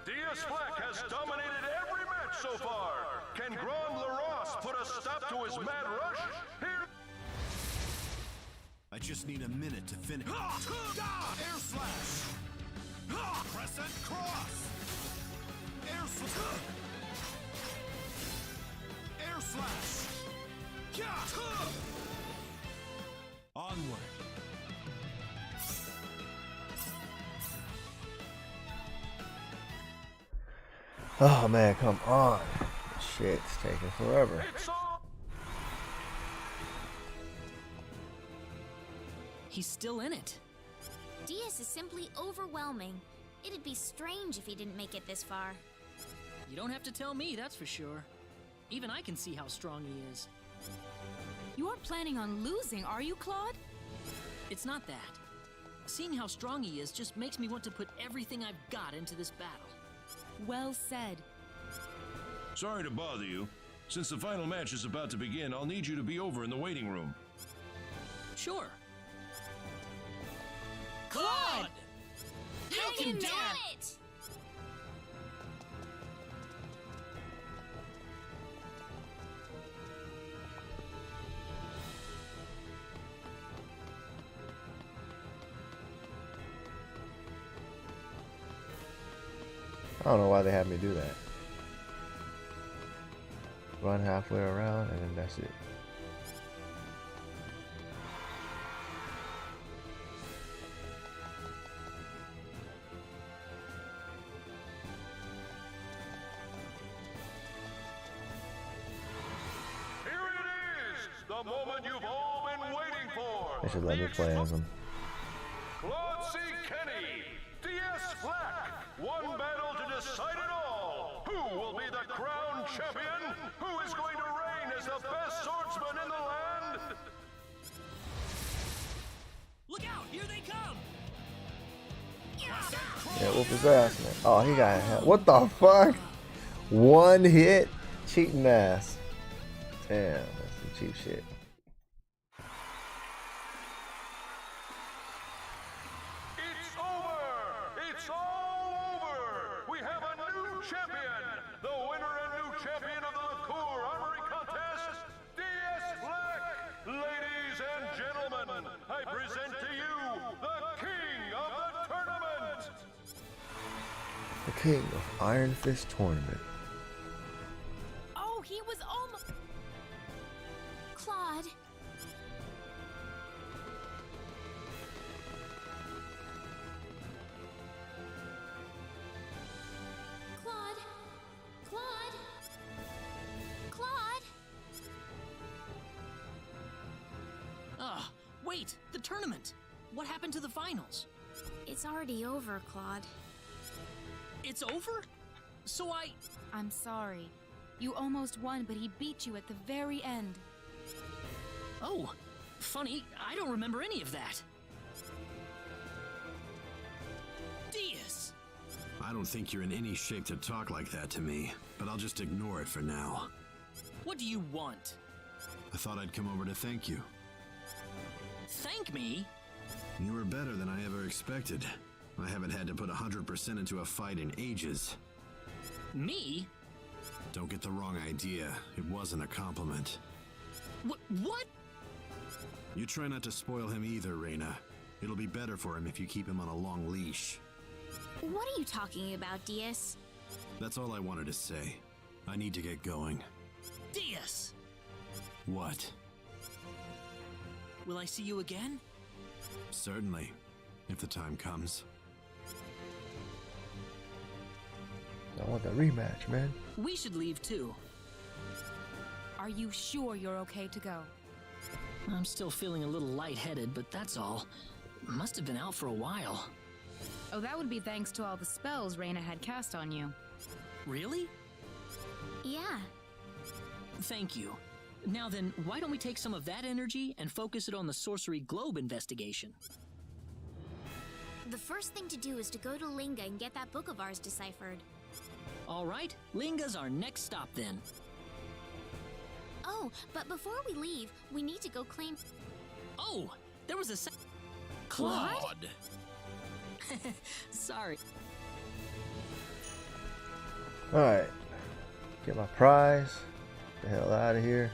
Diaz Black has dominated every match so far. Can Grand Laros put a stop to his mad rush? Here. I just need a minute to finish. Air slash! Crescent cross! Air slash! Air slash! Onward. Oh man, come on. Shit's taking forever. He's still in it. Diaz is simply overwhelming. It'd be strange if he didn't make it this far. You don't have to tell me, that's for sure. Even I can see how strong he is. You aren't planning on losing, are you, Claude? It's not that. Seeing how strong he is just makes me want to put everything I've got into this battle. Well said. Sorry to bother you. Since the final match is about to begin, I'll need you to be over in the waiting room. Sure. Claude! How can do dare- it! I don't know why they had me do that. Run halfway around and then that's it. Here it is! The moment you've all been waiting for! They should let me play as them. Claude C. Kenny, Diaz Black, one battle to decide it all. Who will be the crowned champion? Who is going to reign as the best swordsman in the land? Look out! Here they come! Yeah, whoop his ass, man. Oh, he got what the fuck? One hit? Cheating ass. Damn, that's some cheap shit. It's over! It's all over! We have a new champion! The winner and new champion of the Licour Armory Contest, Diaz Black! Ladies and gentlemen, I present to you the king of the tournament! The king of Iron Fist Tournament. Oh, he was almost... Claude. Claude. Claude. Claude. Ah, wait! The tournament! What happened to the finals? It's already over, Claude. It's over? So I'm sorry. You almost won, but he beat you at the very end. Oh, funny, I don't remember any of that. Diaz! I don't think you're in any shape to talk like that to me, but I'll just ignore it for now. What do you want? I thought I'd come over to thank you. Thank me? You were better than I ever expected. I haven't had to put 100% into a fight in ages. Me? Don't get the wrong idea. It wasn't a compliment. What? You try not to spoil him either, Reina. It'll be better for him if you keep him on a long leash. What are you talking about, Diaz? That's all I wanted to say. I need to get going. Diaz! What? Will I see you again? Certainly, if the time comes. I want that rematch, man. We should leave too. Are you sure you're okay to go? I'm still feeling a little lightheaded, but that's all. Must have been out for a while. Oh, that would be thanks to all the spells Reina had cast on you. Really? Yeah. Thank you. Now then, why don't we take some of that energy and focus it on the Sorcery Globe investigation? The first thing to do is to go to Linga and get that book of ours deciphered. All right, Linga's our next stop then. Oh, but before we leave, we need to go claim... Oh, there was a Claude! Sorry. Alright. Get my prize. Get the hell out of here.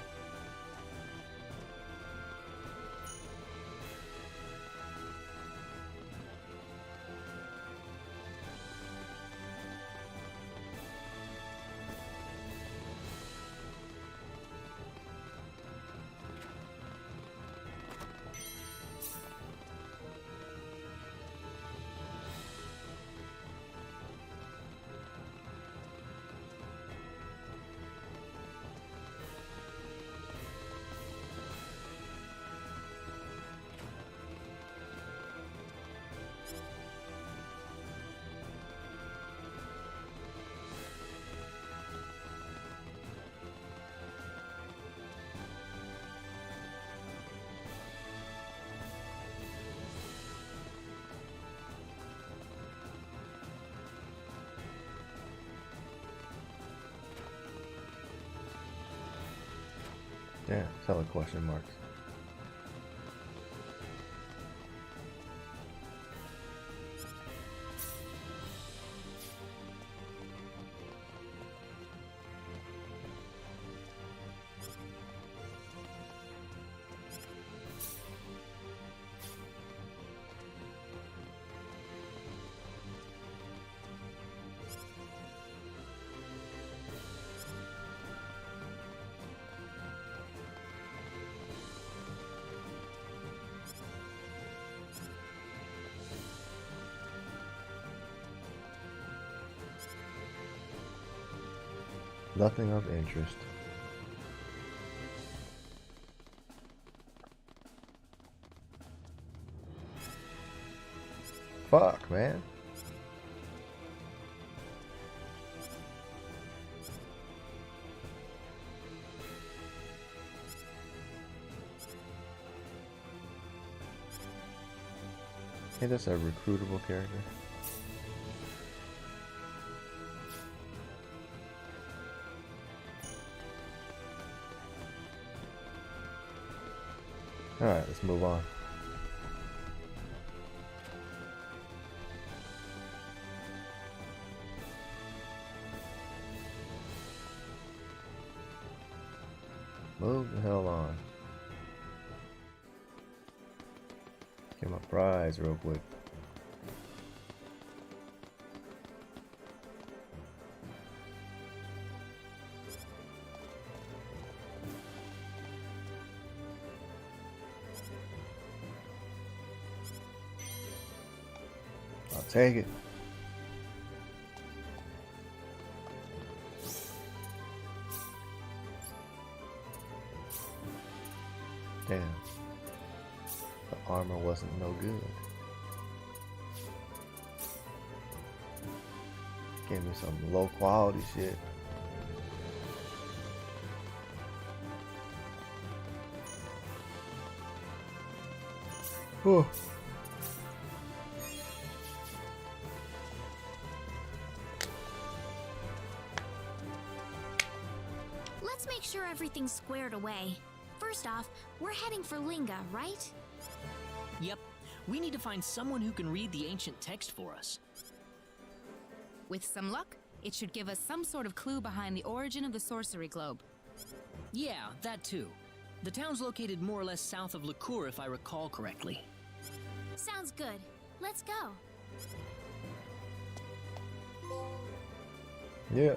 Damn, hella question marks. Nothing of interest. Fuck, man. Hey, that's a recruitable character. Alright, let's move on. Move the hell on. Get my prize real quick. I'll take it. Damn. The armor wasn't no good. Give me some low quality shit. Whew. Let's make sure everything's squared away. First off, we're heading for Linga, right? Yep. We need to find someone who can read the ancient text for us. With some luck, it should give us some sort of clue behind the origin of the sorcery globe. Yeah, that too. The town's located more or less south of Licour, if I recall correctly. Sounds good. Let's go. Yeah.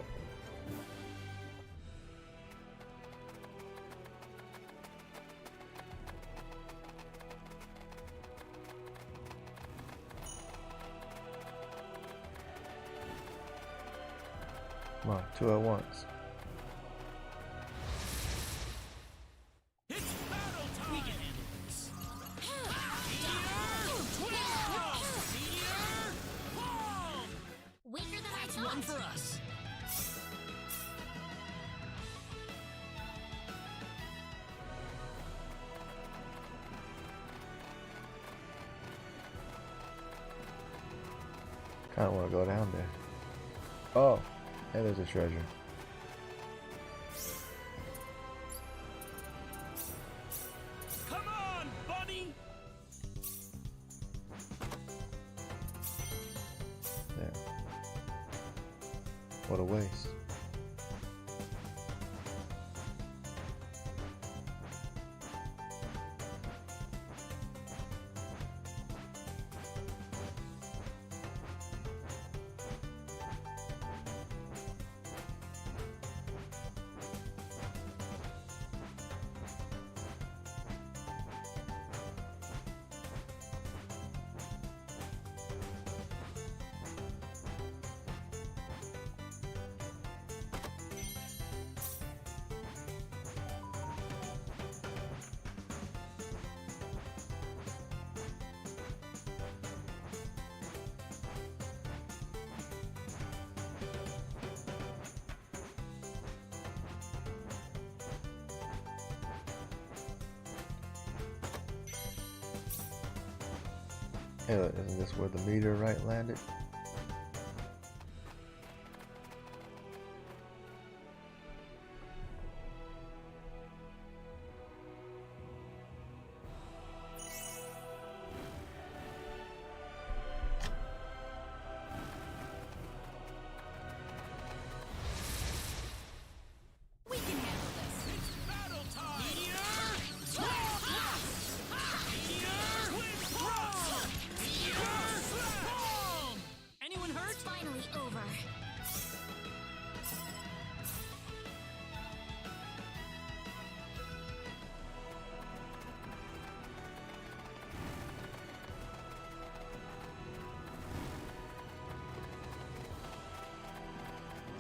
Come on, 2 at once. Weaker than I That's thought. one for us. Kind of want to go down there. Oh, and there's a treasure. Come on, buddy! There. What a waste. Hey, look, isn't this where the meteorite landed? We can handle this. It's battle time! Anyone hurt? It's finally over.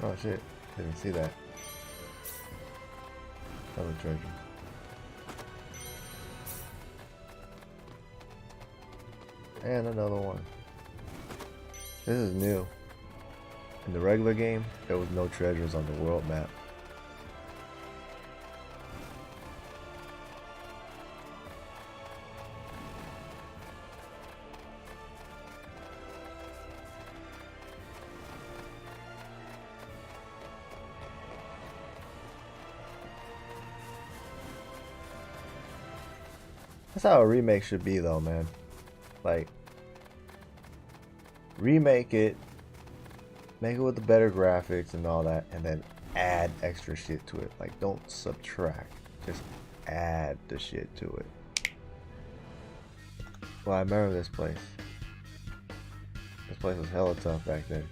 Oh shit, didn't see that. Another treasure. And another one. This is new. In the regular game, there was no treasures on the world map. That's how a remake should be though, man. Like, remake it, make it with the better graphics and all that, and then add extra shit to it. Like, don't subtract, just add the shit to it. Well, I remember this place. This place was hella tough back then.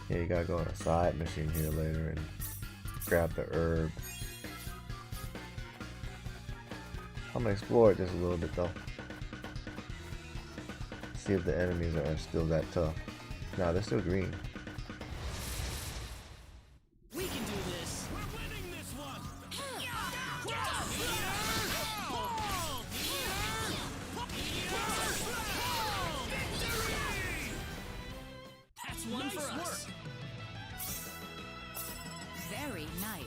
Yeah, you gotta go on a side mission here later and grab the herb. I'm gonna explore it just a little bit though. See if the enemies are still that tough. Nah, they're still green. We can do this. We're winning this one! us. Very nice.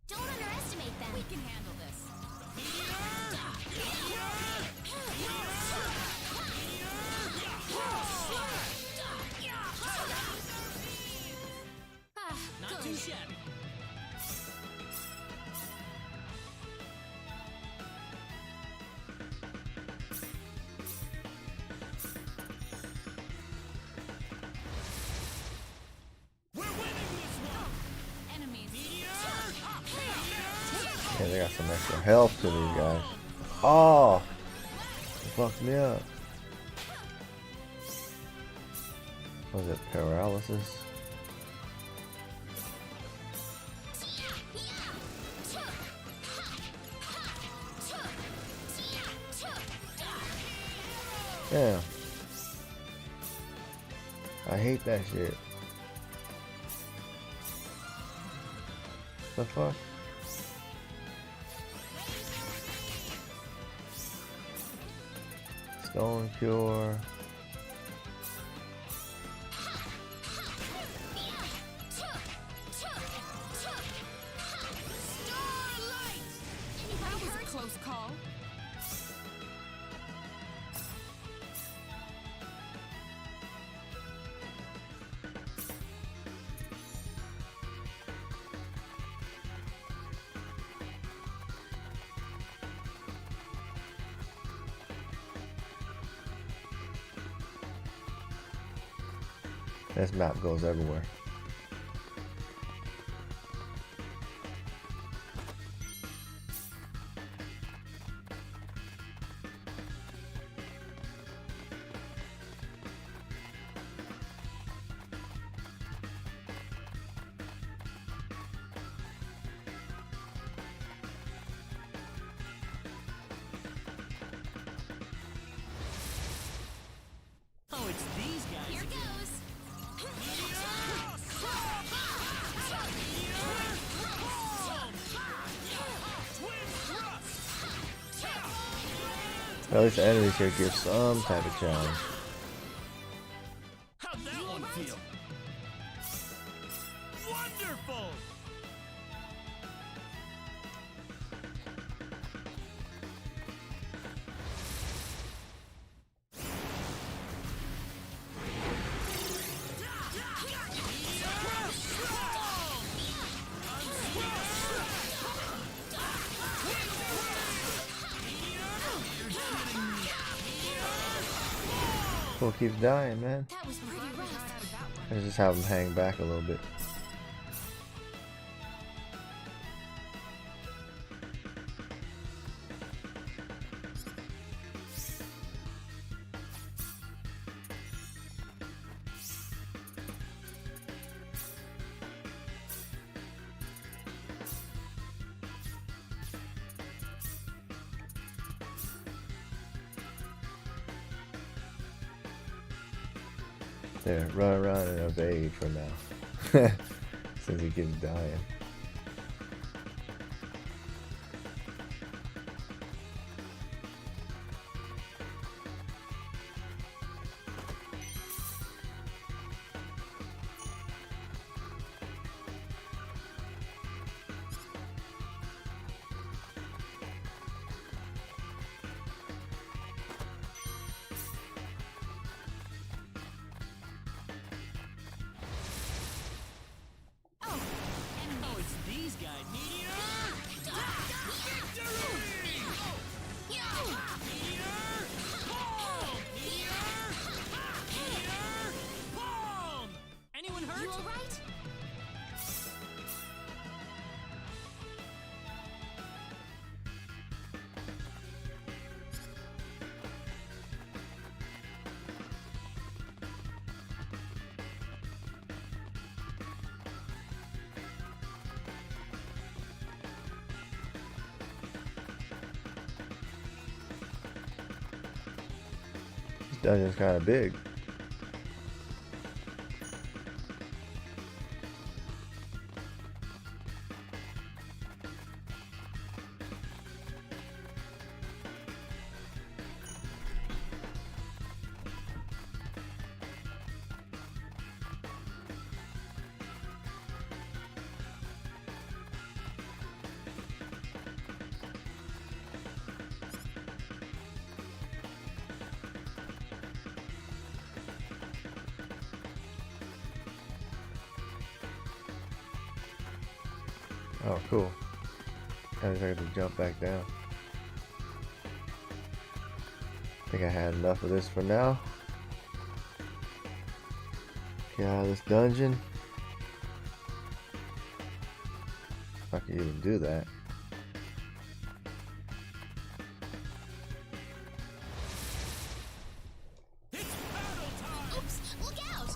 Don't underestimate them. We can handle this. Not too shabby. Enemies. Yeah, they got some extra health to these guys. Oh, it fucked me up. Was it paralysis? Yeah. I hate that shit. The fuck? Stone Cure. That was a close call. This map goes everywhere. Oh, it's these guys. Here again. goes. At least the enemies here give some type of challenge. How'd that one feel? Wonderful! Cool keeps dying, man. That was pretty rough. I just have him hang back a little bit. There, run around and evade for now. Since he keeps dying. dungeon's kind of big. Oh, cool. I just had to jump back down. I think I had enough of this for now. Get out of this dungeon. If I can even do that. Oops, look out!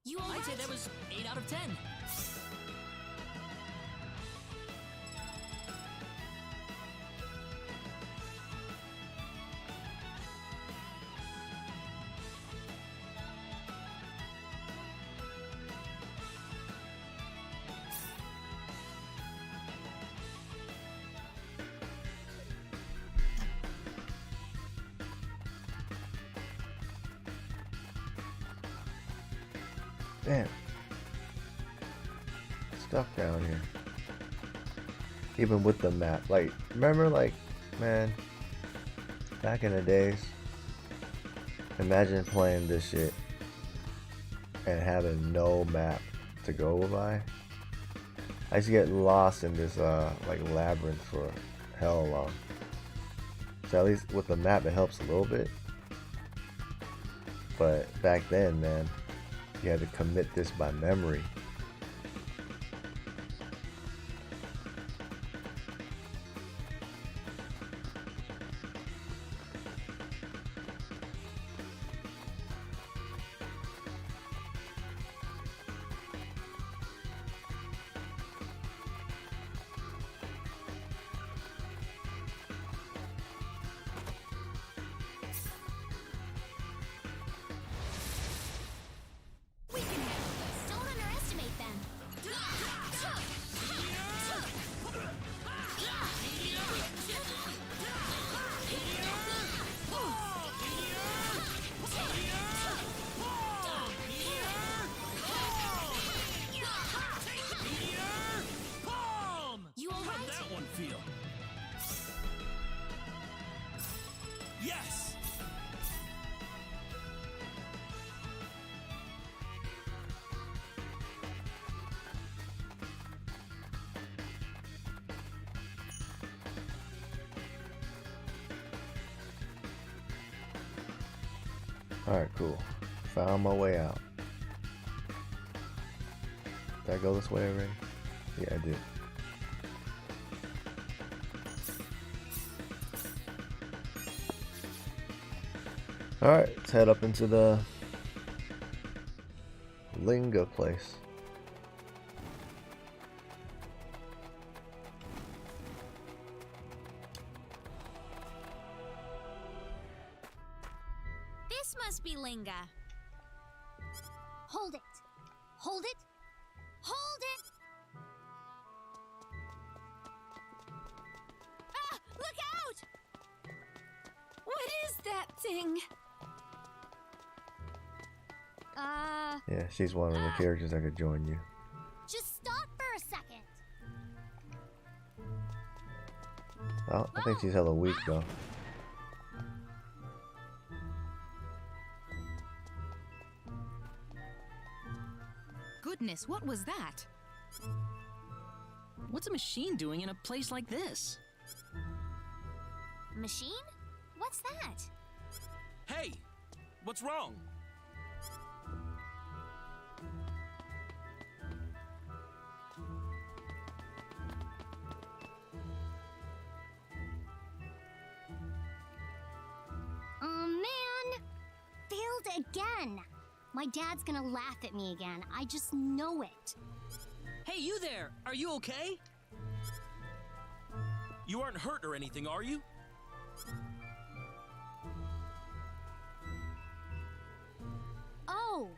You all I'd say that was 8 out of 10. Damn. Stuff down here. Even with the map. Like, remember, like, man, back in the days, imagine playing this shit and having no map to go by. I used to get lost in this, like, labyrinth for hell long. So at least with the map, it helps a little bit. But back then, man, you had to commit this by memory. Don't underestimate them. You all right? How'd that one feel? Yes! Alright, cool. Found my way out. Did I go this way already? Yeah, I did. Alright, let's head up into the Linga place. This must be Linga. Hold it. Hold it. Hold it! Ah! Look out! What is that thing? Yeah, she's one of the characters that could join you. Just stop for a second. Well, I think she's hella weak though. Goodness, what was that? What's a machine doing in a place like this? Machine? What's that? Hey! What's wrong? Oh man! Failed again! My dad's gonna laugh at me again. I just know it. Hey, you there! Are you okay? You aren't hurt or anything, are you? Oh.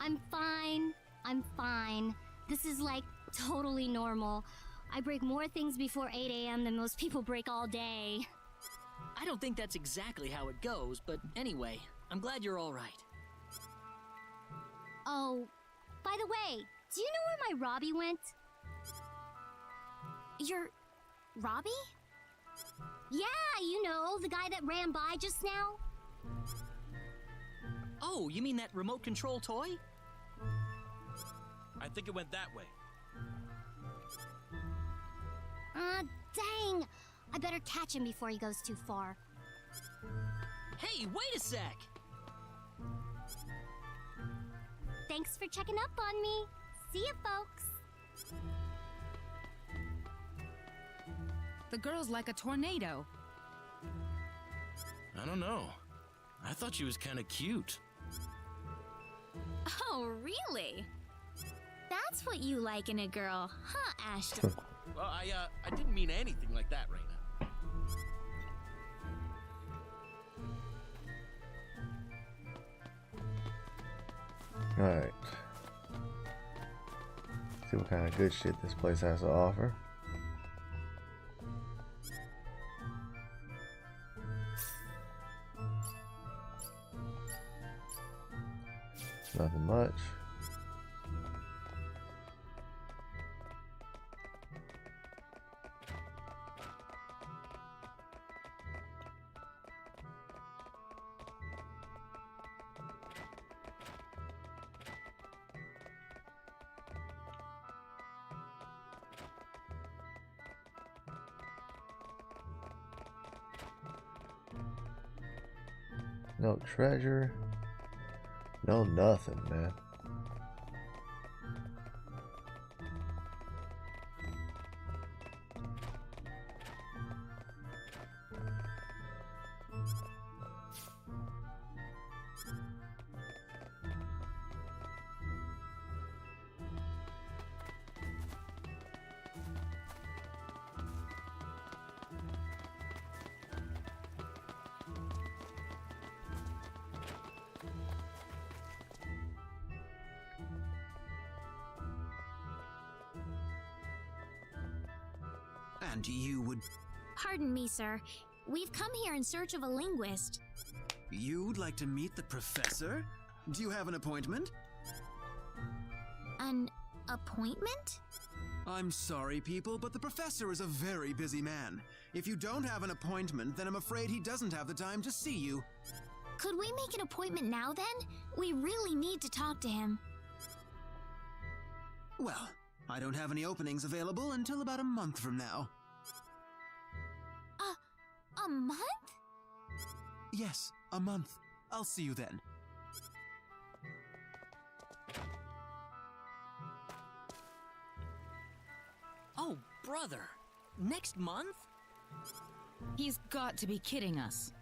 I'm fine. I'm fine. This is like totally normal. I break more things before 8 a.m. than most people break all day. I don't think that's exactly how it goes, but anyway, I'm glad you're all right. Oh, by the way, do you know where my Robbie went? Your Robbie? Yeah, you know, the guy that ran by just now. Oh, you mean that remote control toy? I think it went that way. Dang! I better catch him before he goes too far. Hey, wait a sec! Thanks for checking up on me. See ya, folks. The girl's like a tornado. I don't know. I thought she was kind of cute. Oh, really? That's what you like in a girl, huh, Ashton? Well, I didn't mean anything like that, Raina. Alright. See what kind of good shit this place has to offer. Nothing much. No treasure. No nothing, man. And you would... Pardon me, sir. We've come here in search of a linguist. You'd like to meet the professor? Do you have an appointment? An appointment? I'm sorry, people, but the professor is a very busy man. If you don't have an appointment, then I'm afraid he doesn't have the time to see you. Could we make an appointment now, then? We really need to talk to him. Well, I don't have any openings available until about a month from now. A month? Yes, a month. I'll see you then. Oh, brother. Next month? He's got to be kidding us.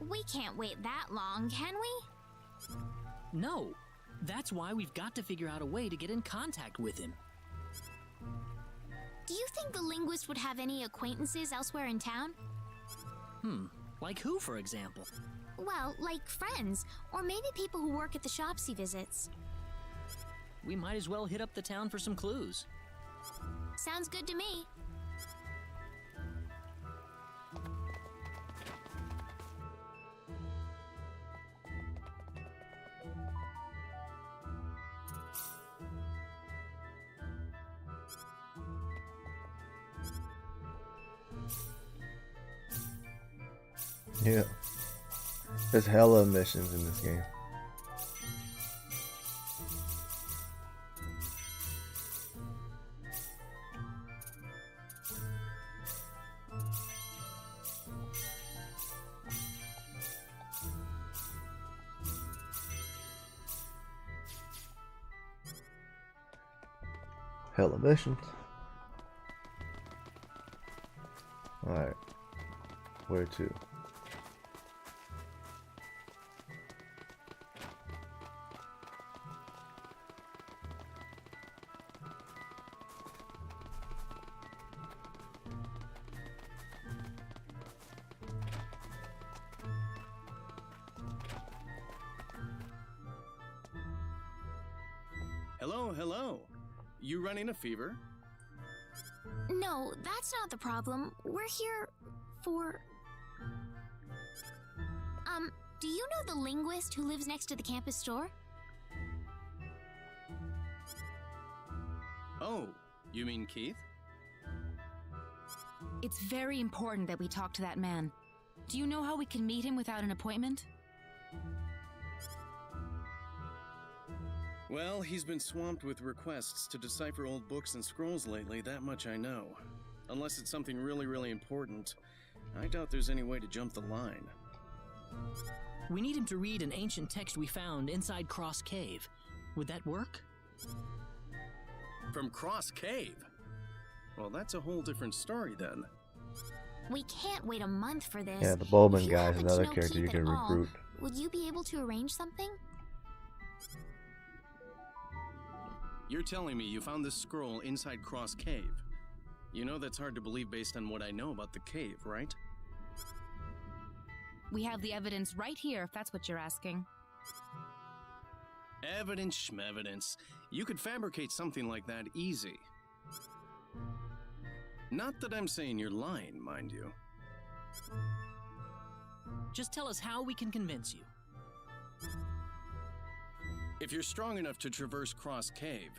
We can't wait that long, can we? No. That's why we've got to figure out a way to get in contact with him. Do you think the linguist would have any acquaintances elsewhere in town? Like who, for example? Well, like friends, or maybe people who work at the shops he visits. We might as well hit up the town for some clues. Sounds good to me. Yeah. There's hella missions in this game. Hella missions. Alright. Where to? Hello, hello. You running a fever? No, that's not the problem. We're here for... do you know the linguist who lives next to the campus store? Oh, you mean Keith? It's very important that we talk to that man. Do you know how we can meet him without an appointment? Well, he's been swamped with requests to decipher old books and scrolls lately, that much I know. Unless it's something really, really important, I doubt there's any way to jump the line. We need him to read an ancient text we found inside Cross Cave. Would that work? From Cross Cave? Well, that's a whole different story then. We can't wait a month for this. Yeah, the Bowman If you guy is happen to another know character you Keith can at all, recruit. would you be able to arrange something? You're telling me you found this scroll inside Cross Cave. You know that's hard to believe based on what I know about the cave, right? We have the evidence right here, if that's what you're asking. Evidence schmevidence. You could fabricate something like that easy. Not that I'm saying you're lying, mind you. Just tell us how we can convince you. If you're strong enough to traverse Cross Cave,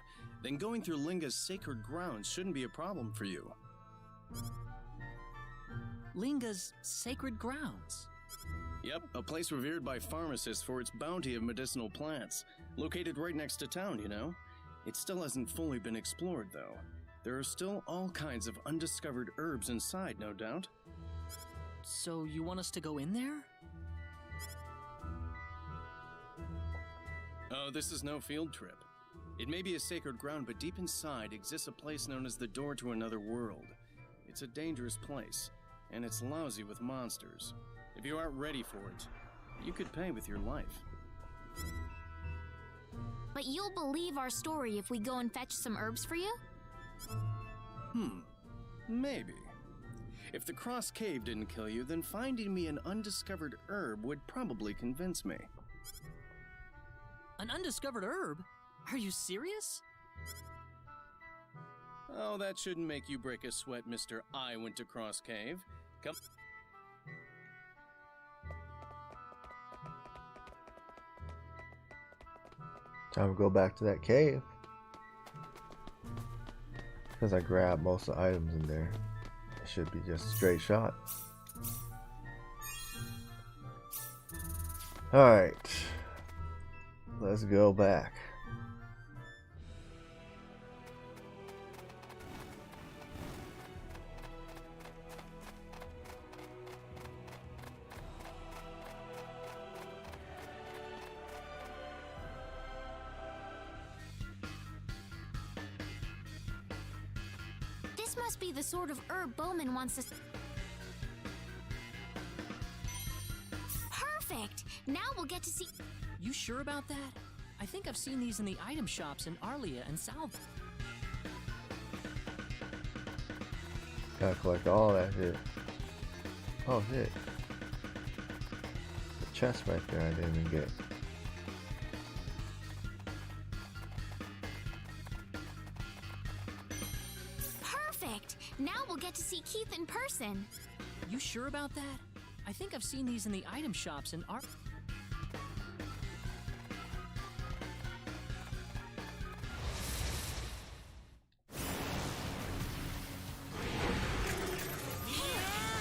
then going through Linga's sacred grounds shouldn't be a problem for you. Linga's sacred grounds? Yep, a place revered by pharmacists for its bounty of medicinal plants. Located right next to town, you know? It still hasn't fully been explored, though. There are still all kinds of undiscovered herbs inside, no doubt. So you want us to go in there? Oh, this is no field trip. It may be a sacred ground, but deep inside exists a place known as the Door to Another World. It's a dangerous place, and it's lousy with monsters. If you aren't ready for it, you could pay with your life. But you'll believe our story if we go and fetch some herbs for you? Maybe. If the Cross Cave didn't kill you, then finding me an undiscovered herb would probably convince me. An undiscovered herb? Are you serious? Oh, that shouldn't make you break a sweat, Mr. I went to Cross Cave. Come. Time to go back to that cave. Because I grabbed most of the items in there. It should be just a straight shot. Alright. Let's go back. This must be the sort of herb Bowman wants us. Perfect! Now we'll get to see. You sure about that? I think I've seen these in the item shops in Arlia and Salva. Gotta collect all that shit. Oh shit. The chest right there I didn't even get. Perfect! Now we'll get to see Keith in person. You sure about that? I think I've seen these in the item shops in Arlia.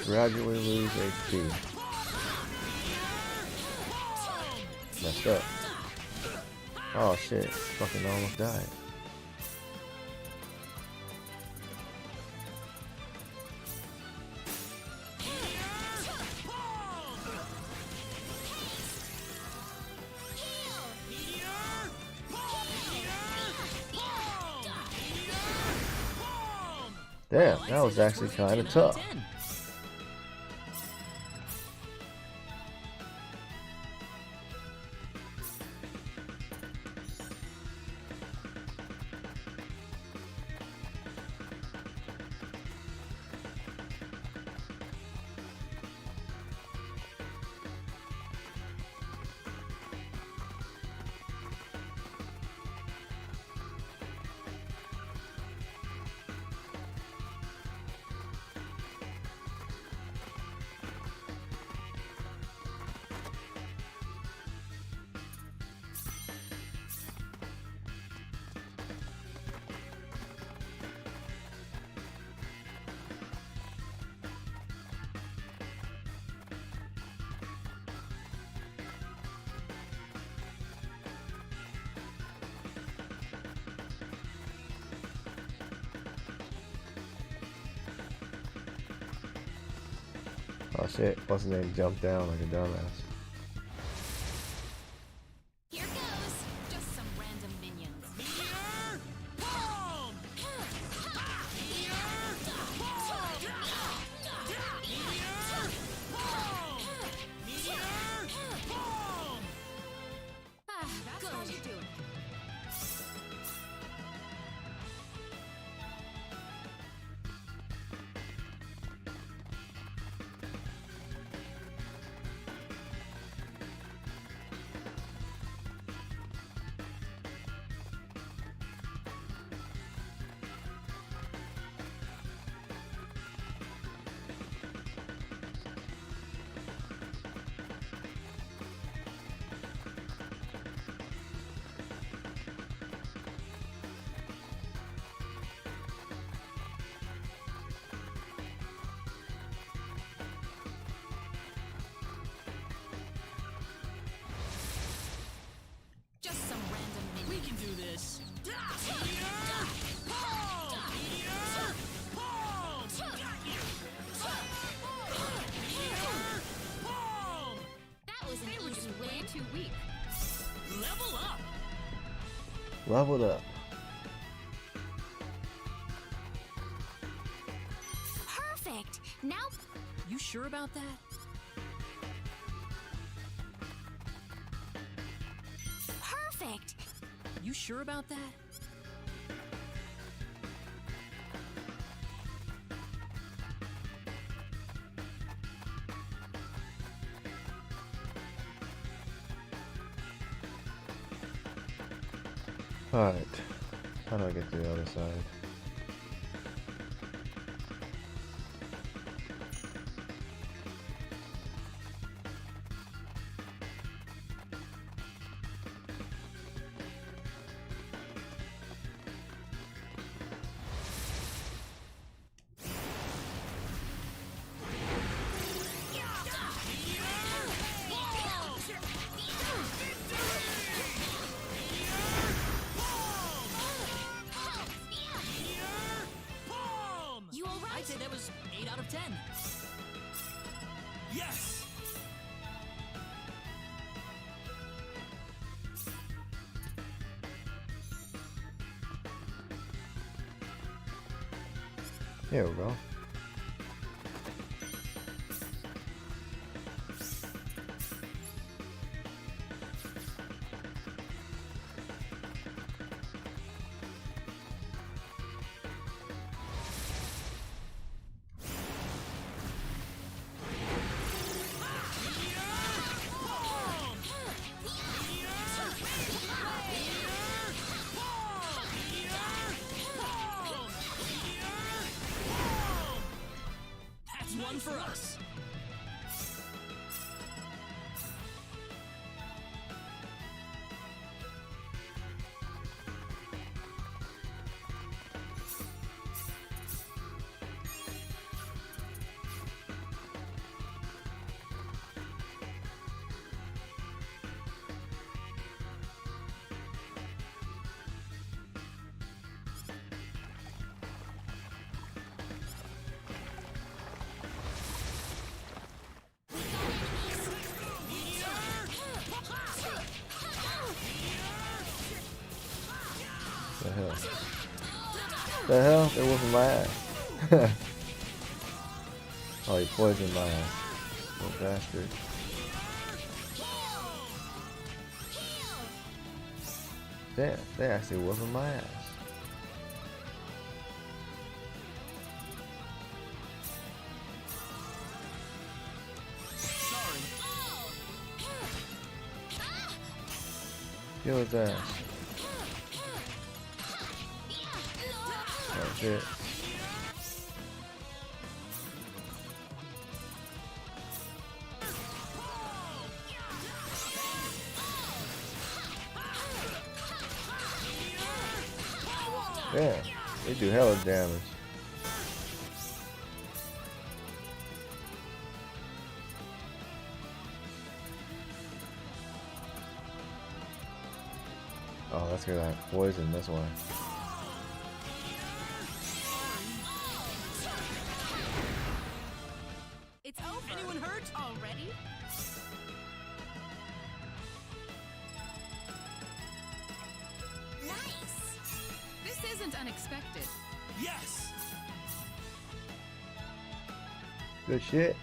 Gradually lose HP. Messed up. Oh shit, fucking almost died. Damn, that was actually kind of tough. Oh shit, what's his name jumped down like a dumbass. Here goes. Just some random minions. That's how you do it. Just some random minions. We can do this. That was an easy win. Too weak. Level up. Leveled up. Perfect. Now, You sure about that? perfect. You sure about that? Alright. How do I get to the other side? You all right? I'd say that was 8 out of 10. Yes! Here we go. That's one for us. The hell? The hell? They whooping my ass. Oh, he poisoned my ass. Little bastard. Damn, they actually whooping my ass. Kill his ass. Oh shit. Yeah, they do hella damage. Oh, that's because I have poison, that's why. It's over. Anyone hurt? Already? Nice! This isn't unexpected. Yes! Good shit.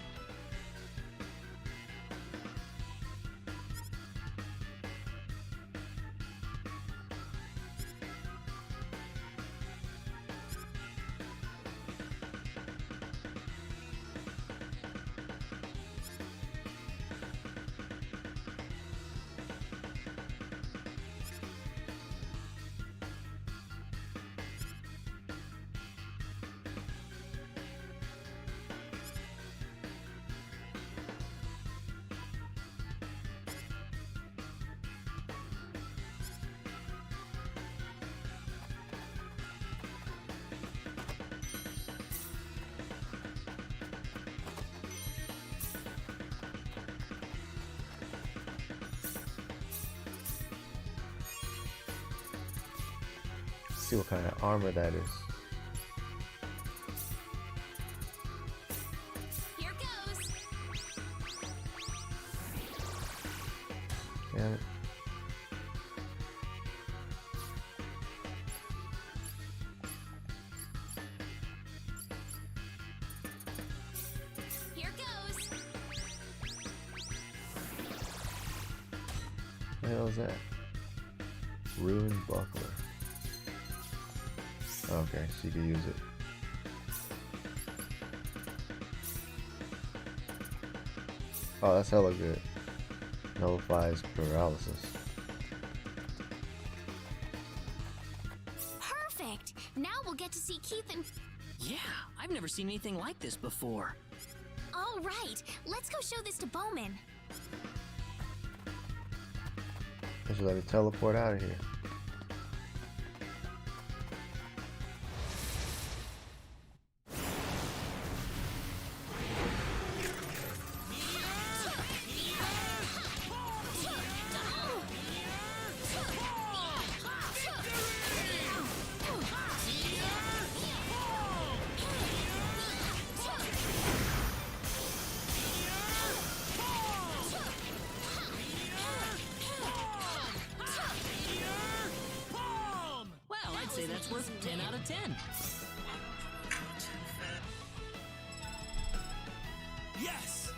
See what kind of armor that is. Here goes. Damn it. Here goes. What the hell is that? Ruined buckler. Okay, so you can use it. Oh, that's hella good. Nullifies paralysis. Perfect! Now we'll get to see Keith and... Yeah, I've never seen anything like this before. All right, let's go show this to Bowman. They should let me teleport out of here. Well, I'd say that's worth 10 out of 10. Yes!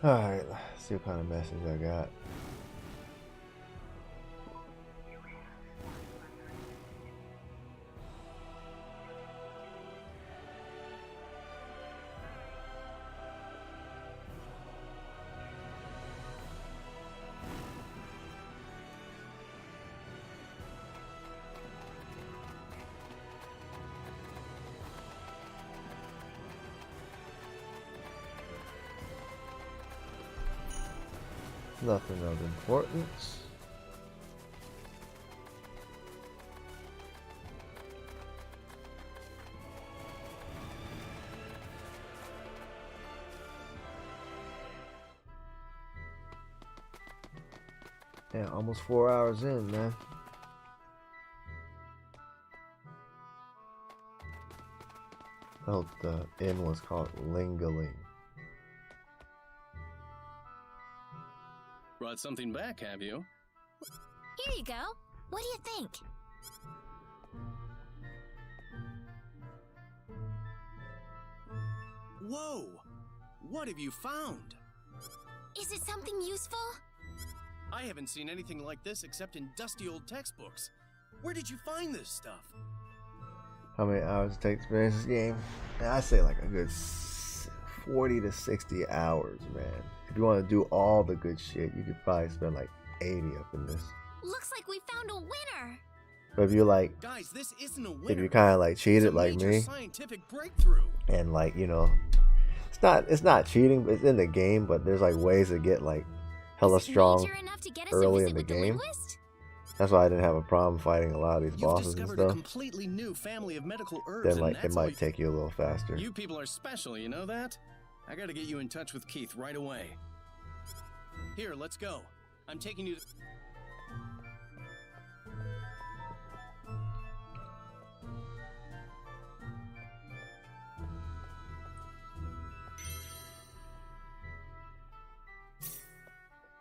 Alright, let's see what kind of message I got. Nothing of importance. Yeah, almost 4 hours in, man. Oh, the inn was called Lingaling. Brought something back, have you? Here you go. What do you think? Whoa! What have you found? Is it something useful? I haven't seen anything like this except in dusty old textbooks. Where did you find this stuff? How many hours it takes to finish this game? I say like a good 40 to 60 hours, man. If you want to do all the good shit, you could probably spend like 80 up in this. Looks like we found a winner. But if you're like, guys, this isn't a winner. if you kind of like cheated like me, scientific breakthrough. and like, you know, it's not cheating, it's in the game, but there's like ways to get like hella strong early in the game. That's why I didn't have a problem fighting a lot of these bosses and discovered a stuff. completely new family of medical herbs. Then and like it that's might take you a little faster. You people are special, you know that? I gotta get you in touch with Keith right away. Here, let's go. I'm taking you to...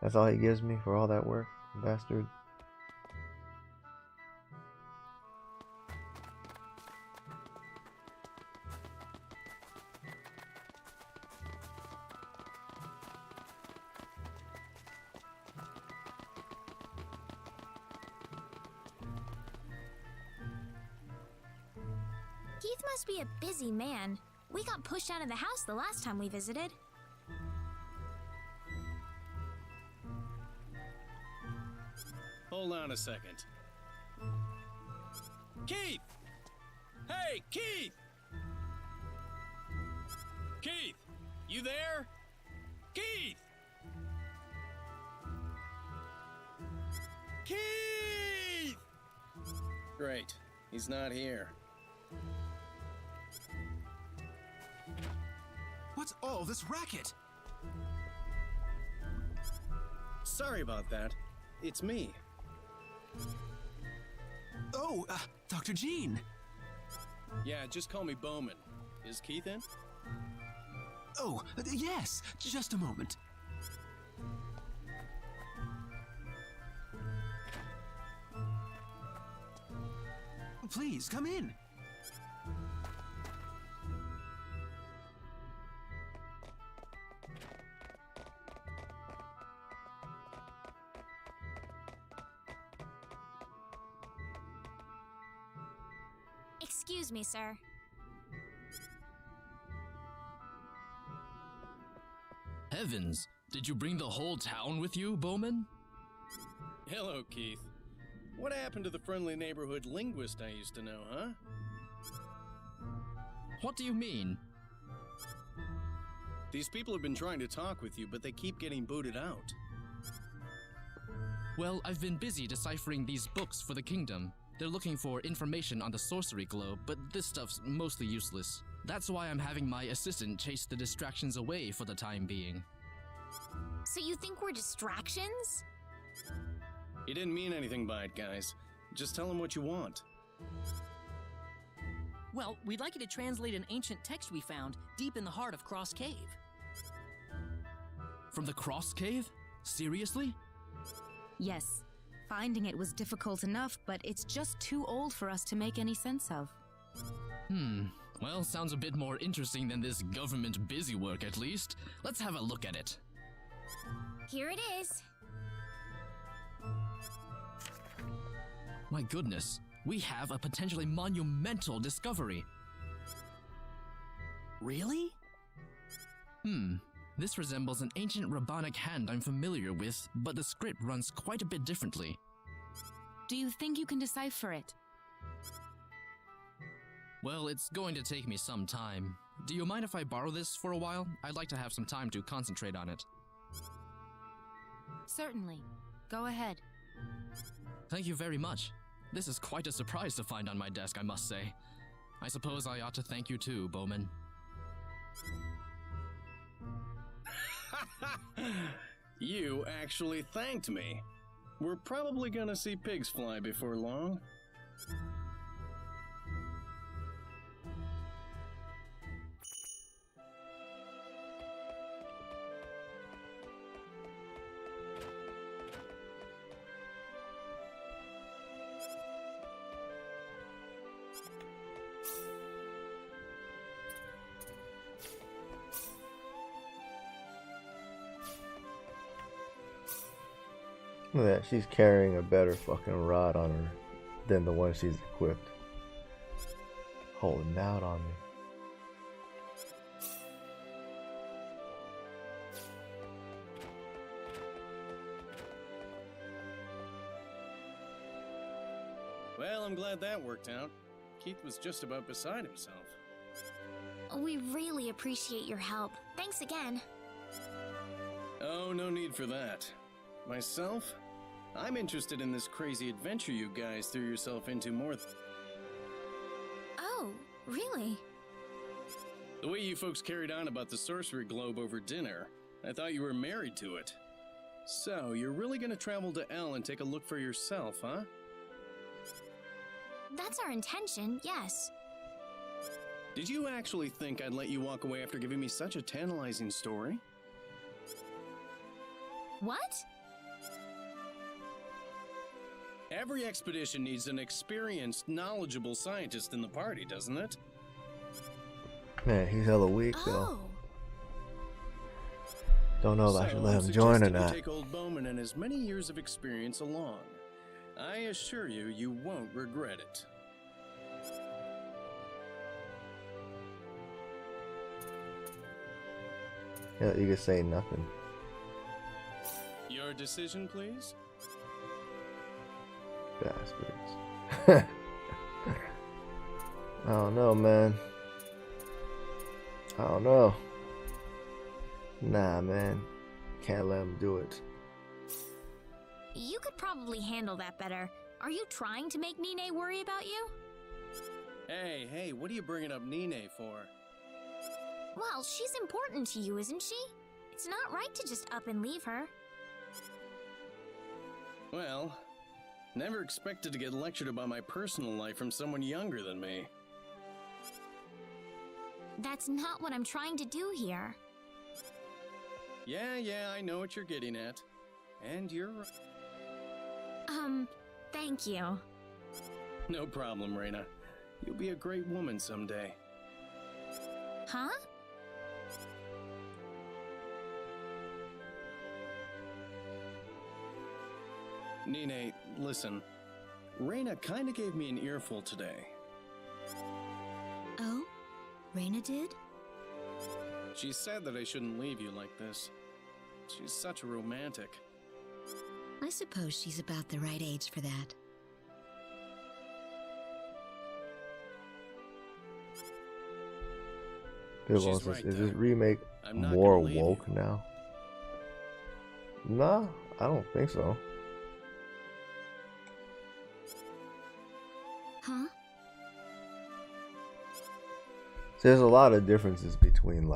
That's all he gives me for all that work, bastard. Keith must be a busy man. We got pushed out of the house the last time we visited. Hold on a second. Keith! Hey, Keith! Keith! You there? Keith! Keith! Great. He's not here. What's all this racket? Sorry about that. It's me. Oh, Dr. Jean. Yeah, just call me Bowman. Is Keith in? Oh, yes. Just a moment. Please, come in. Excuse me, sir. Heavens! Did you bring the whole town with you, Bowman? Hello, Keith. What happened to the friendly neighborhood linguist I used to know, huh? What do you mean? These people have been trying to talk with you, but they keep getting booted out. Well, I've been busy deciphering these books for the kingdom. They're looking for information on the sorcery globe, but this stuff's mostly useless. That's why I'm having my assistant chase the distractions away for the time being. So you think we're distractions? You didn't mean anything by it, guys. Just tell them what you want. Well, we'd like you to translate an ancient text we found deep in the heart of Cross Cave. From the Cross Cave? Seriously? Yes. Finding it was difficult enough, but it's just too old for us to make any sense of. Well, sounds a bit more interesting than this government busywork, at least. Let's have a look at it. Here it is. My goodness, we have a potentially monumental discovery. Really? This resembles an ancient rabbinic hand I'm familiar with, but the script runs quite a bit differently. Do you think you can decipher it? Well, it's going to take me some time. Do you mind if I borrow this for a while? I'd like to have some time to concentrate on it. Certainly. Go ahead. Thank you very much. This is quite a surprise to find on my desk, I must say. I suppose I ought to thank you too, Bowman. You actually thanked me. We're probably gonna see pigs fly before long. Yeah, she's carrying a better fucking rod on her than the one she's equipped. Holding out on me. Well, I'm glad that worked out. Keith was just about beside himself. We really appreciate your help. Thanks again. Oh, no need for that. Myself? I'm interested in this crazy adventure you guys threw yourself into more Oh, really? The way you folks carried on about the sorcery globe over dinner, I thought you were married to it. So, you're really gonna travel to L and take a look for yourself, huh? That's our intention, yes. Did you actually think I'd let you walk away after giving me such a tantalizing story? What? Every expedition needs an experienced, knowledgeable scientist in the party, doesn't it? Man, he's hella weak though. Don't know if I should let him join or not. Take old Bowman and his many years of experience along. I assure you, you won't regret it. Yeah, you can say nothing. Your decision, please? Bastards. I don't know, man. I don't know. Nah, man. Can't let him do it. You could probably handle that better. Are you trying to make Nine worry about you? Hey, what are you bringing up Nine for? Well, she's important to you, isn't she? It's not right to just up and leave her. Well, never expected to get lectured about my personal life from someone younger than me. That's not what I'm trying to do here. Yeah, I know what you're getting at. And you're right. Thank you. No problem, Reina. You'll be a great woman someday. Huh? Nine, listen. Reina kinda gave me an earful today. Oh? Reina did? She said that I shouldn't leave you like this. She's such a romantic. I suppose she's about the right age for that. Is right, this remake more woke now? Nah, I don't think so. Huh? So there's a lot of differences between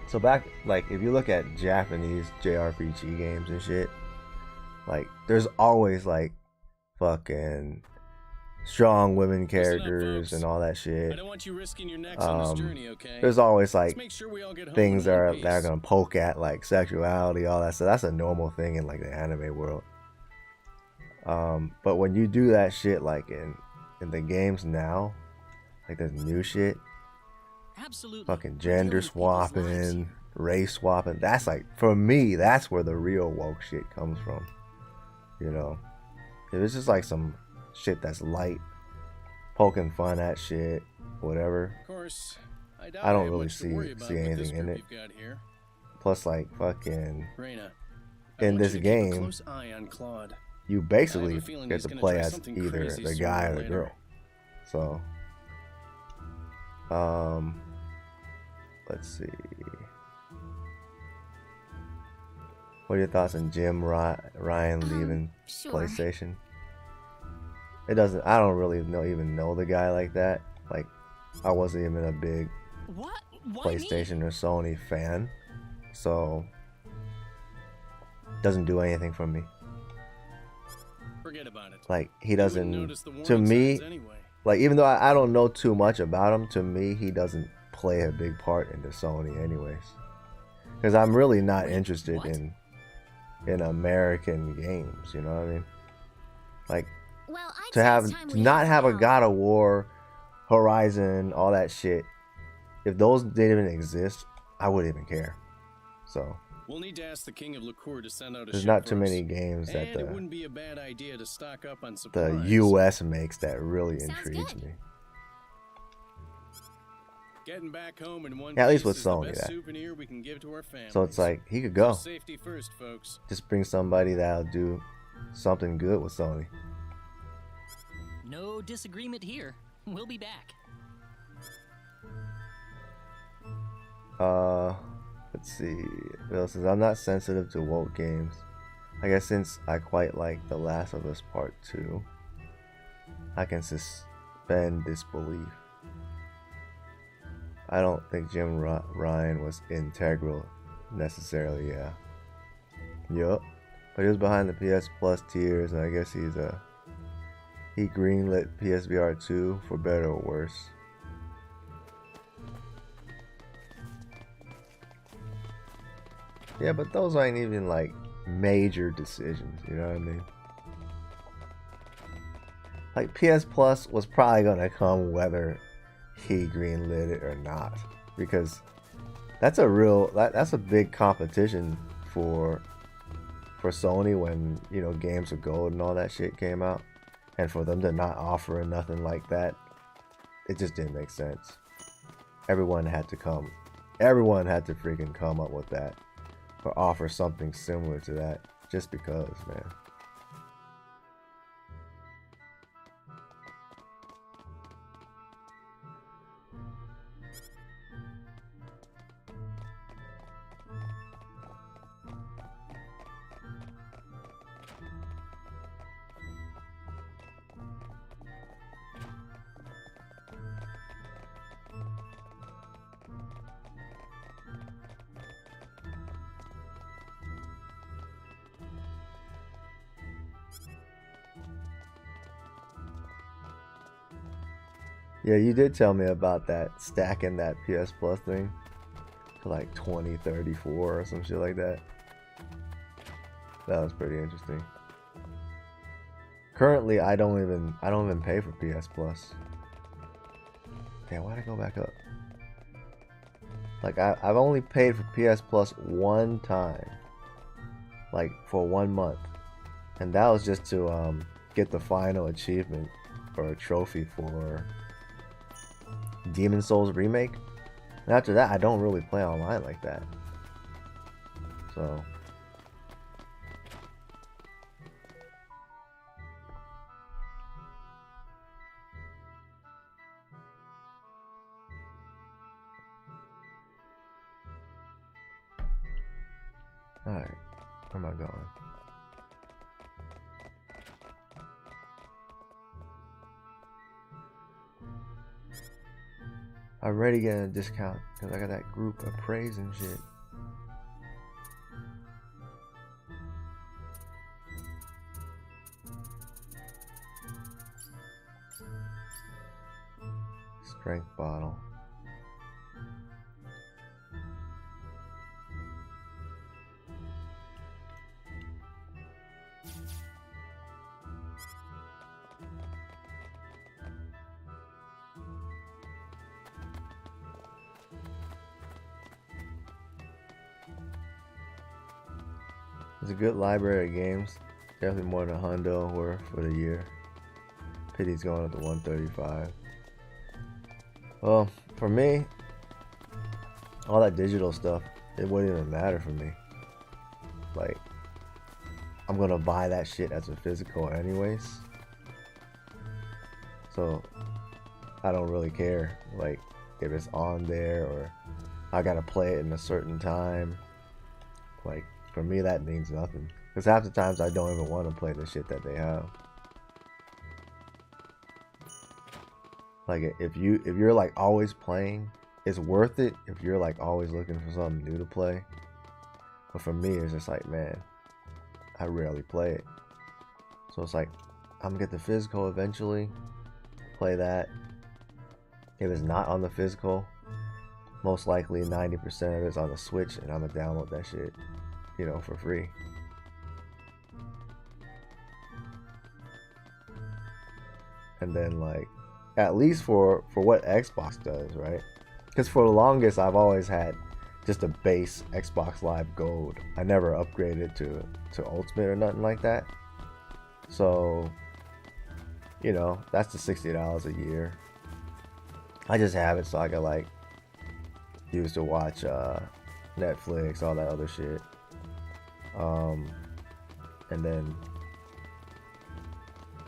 if you look at Japanese JRPG games and shit, there's always fucking strong women characters and all that shit. I don't want you risking your necks on this journey, okay? There's always Let's make sure we all get home things in that one are piece. gonna poke at sexuality, all that stuff. That's a normal thing in the anime world. But when you do that shit in the games now, this new shit, Absolutely. fucking gender swapping, race swapping, that's for me, that's where the real woke shit comes from. You know, if it's just some shit that's light, poking fun at shit, whatever, Of course, I don't really see anything in it. Here. Plus, fucking Reina, in this keep a game, close eye on Claude. you I basically have a feeling get he's to gonna play try as something either crazy the sooner guy or or the later. girl. So, let's see. What are your thoughts on Jim Ryan leaving sure. PlayStation? I don't really even know the guy like that. I wasn't even a big What? Why PlayStation or Sony fan, so doesn't do anything for me. Forget about it. He You wouldn't doesn't, notice the to warning me, signs anyway. even though I don't know too much about him, to me he doesn't play a big part into Sony anyways, because I'm really not interested in American games, you know what I mean? Well, I'd to say have it's time to we not head have a out. God of War, Horizon, all that shit, if those didn't even exist, I wouldn't even care. So We'll need to ask the King of Liqueur to send out a There's ship not for too us. many games that And it wouldn't be a bad idea to stock up on the supplies. US makes that really intrigues me. Getting back home in one Yeah, at least piece with is the Sony, best that. souvenir we can give to our families. So it's like he could go. So safety first, folks. Just bring somebody that'll do something good with Sony. No disagreement here. We'll be back. Let's see. Bill says I'm not sensitive to woke games. I guess since I quite like The Last of Us Part 2, I can suspend disbelief. I don't think Jim Ryan was integral necessarily, yeah. Yup. But he was behind the PS Plus tiers, and I guess he greenlit PSVR 2 for better or worse. Yeah, but those aren't even like major decisions, you know what I mean? Like PS Plus was probably gonna come whether he greenlit it or not, because that's a big competition for Sony when, you know, Games of Gold and all that shit came out, and for them to not offer nothing like that, it just didn't make sense. Everyone had to freaking come up with that or offer something similar to that just because, man. Yeah, you did tell me about that, stacking that PS Plus thing to like 2034 or some shit like that. That was pretty interesting. Currently, I don't even pay for PS Plus. Damn, why'd I go back up? Like I've only paid for PS Plus one time, like for 1 month, and that was just to get the final achievement or a trophy for Demon Souls Remake. And after that, I don't really play online like that. So alright, where am I going? I'm already getting a discount because I got that group appraise and shit. Strength bottle. It's a good library of games. Definitely more than $100 worth for the year. Pity's going up to 135. Well, for me, all that digital stuff, it wouldn't even matter for me. Like, I'm gonna buy that shit as a physical anyways. So, I don't really care, like, if it's on there or I gotta play it in a certain time. Like, for me, that means nothing. Because half the times I don't even want to play the shit that they have. Like, if you're like always playing, it's worth it if you're like always looking for something new to play. But for me, it's just like, man, I rarely play it. So it's like, I'm gonna get the physical eventually, play that. If it's not on the physical, most likely 90% of it's on the Switch, and I'm gonna download that shit, you know, for free. And then, like, at least for what Xbox does, right? Because for the longest, I've always had just a base Xbox Live Gold. I never upgraded to Ultimate or nothing like that. So, you know, that's the $60 a year. I just have it so I can like use to watch Netflix, all that other shit. And then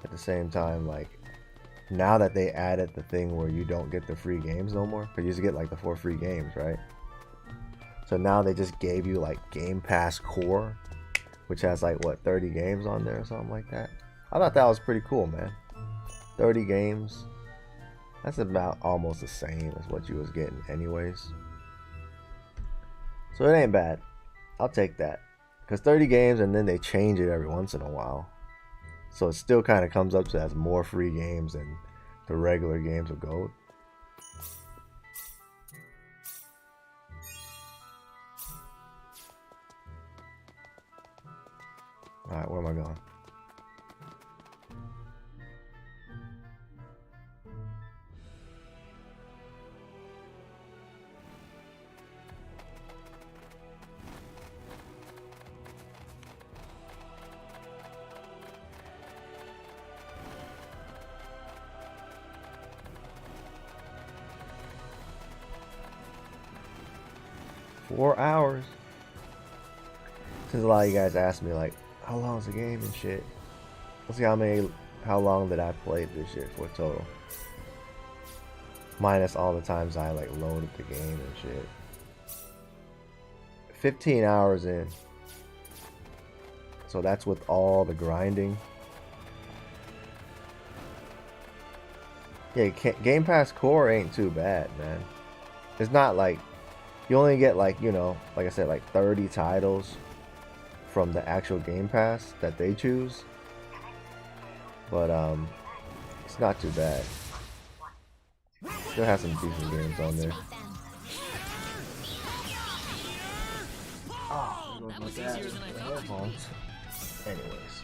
at the same time, like, now that they added the thing where you don't get the free games no more, because you used to get like the 4 free games, right? So now they just gave you like Game Pass Core, which has like what, 30 games on there or something like that. I thought that was pretty cool, man. 30 games. That's about almost the same as what you was getting anyways. So it ain't bad. I'll take that. Because 30 games and then they change it every once in a while. So it still kind of comes up to as more free games than the regular games of Gold. Alright, where am I going? Four hours. Since a lot of you guys asked me like, how long is the game and shit? Let's see how long did I play this shit for total. Minus all the times I like loaded the game and shit. 15 hours in. So that's with all the grinding. Yeah, Game Pass Core ain't too bad, man. It's not like you only get like, you know, like I said, like 30 titles from the actual Game Pass that they choose. But it's not too bad. Still has some decent games on there. Oh, that was easier than I thought. Anyways.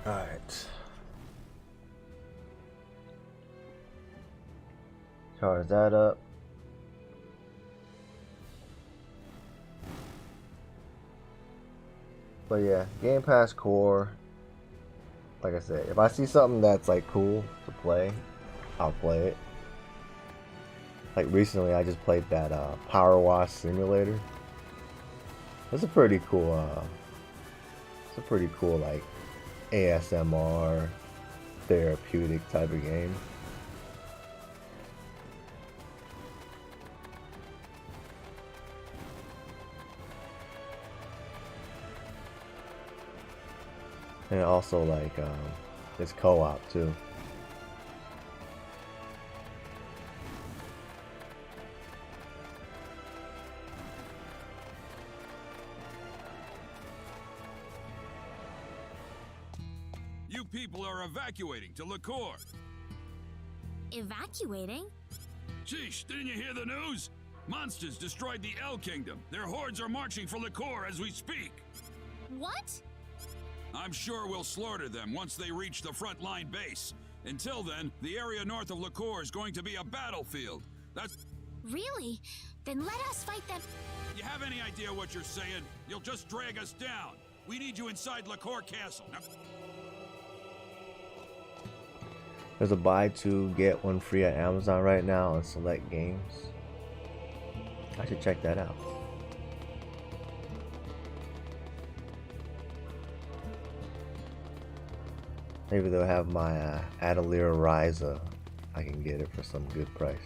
Alright. Charge that up. But yeah, Game Pass Core. Like I said, if I see something that's like cool to play, I'll play it. Like recently I just played that Power Wash Simulator. It's a pretty cool like ASMR therapeutic type of game. And also like it's co-op too. You people are evacuating to Liqueur. Evacuating? Sheesh, didn't you hear the news? Monsters destroyed the El Kingdom. Their hordes are marching for Liqueur as we speak. What? I'm sure we'll slaughter them once they reach the front line base. Until then, the area north of Liqueur is going to be a battlefield. That's... Really? Then let us fight them. You have any idea what you're saying? You'll just drag us down. We need you inside Liqueur Castle. Now... There's a buy two get one free at Amazon right now on select games. I should check that out. Maybe they'll have my Atelier Ryza. I can get it for some good price.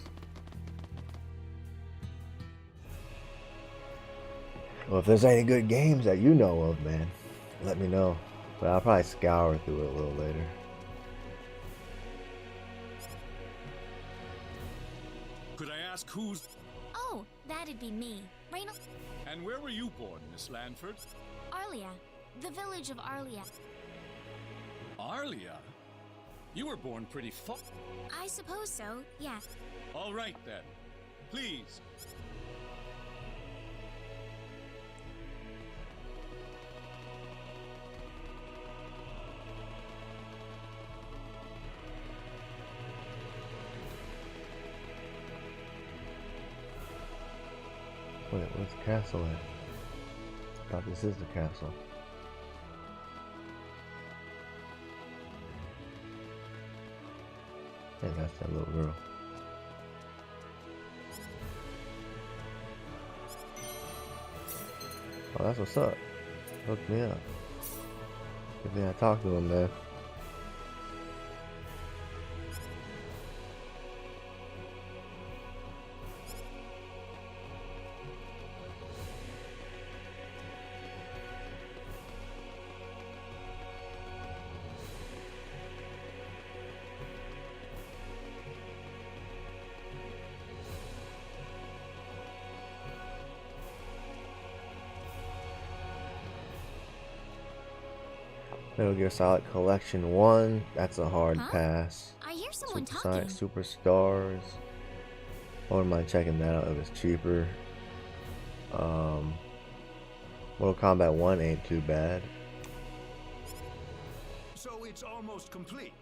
Well, if there's any good games that you know of, man, let me know. But I'll probably scour through it a little later. Could I ask who's... Oh, that'd be me. Reynolds. And where were you born, Miss Lanford? Arlia. The village of Arlia. Arlia? You were born pretty I suppose so, yeah. All right, then. Please. Wait, where's the castle at? I thought this is the castle. I think that's that little girl. Oh, that's what's up. Hook me up. Good thing I talked to him, man. Metal Gear Solid Collection 1, that's a hard pass. I hear someone Supersonic talking. Superstars. I wouldn't mind checking that out if it's cheaper. Mortal Kombat 1 ain't too bad. So it's almost complete.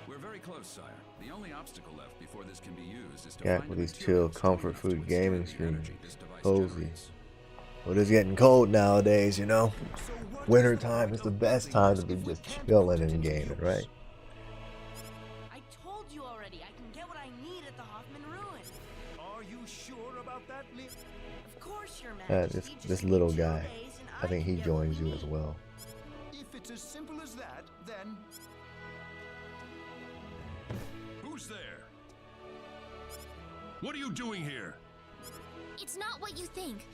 We're very close, sire. The only obstacle left before this can be used is to Yeah, find with the these materials chill comfort food gaming extract the energy streams. this device Cozy. generates. Well, it's getting cold nowadays, you know. Winter time is the best time to be just chilling and gaming, right? I told you already, I can get what I need at the Hoffman Ruin. Are you sure about that, Lee? Of course, Your Majesty. This little guy, I think he joins you as well. If it's as simple as that, then... Who's there? What are you doing here? It's not what you think.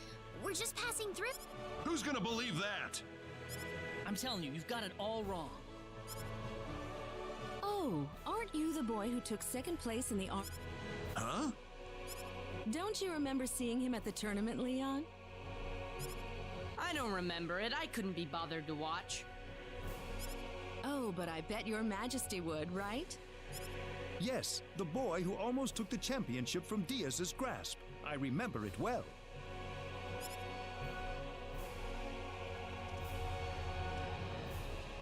We're just passing through. Who's gonna believe that? I'm telling you, you've got it all wrong. Oh, aren't you the boy who took second place in the art? Huh? Don't you remember seeing him at the tournament, Leon? I don't remember it. I couldn't be bothered to watch. Oh, but I bet Your Majesty would, right? Yes, the boy who almost took the championship from Diaz's grasp. I remember it well.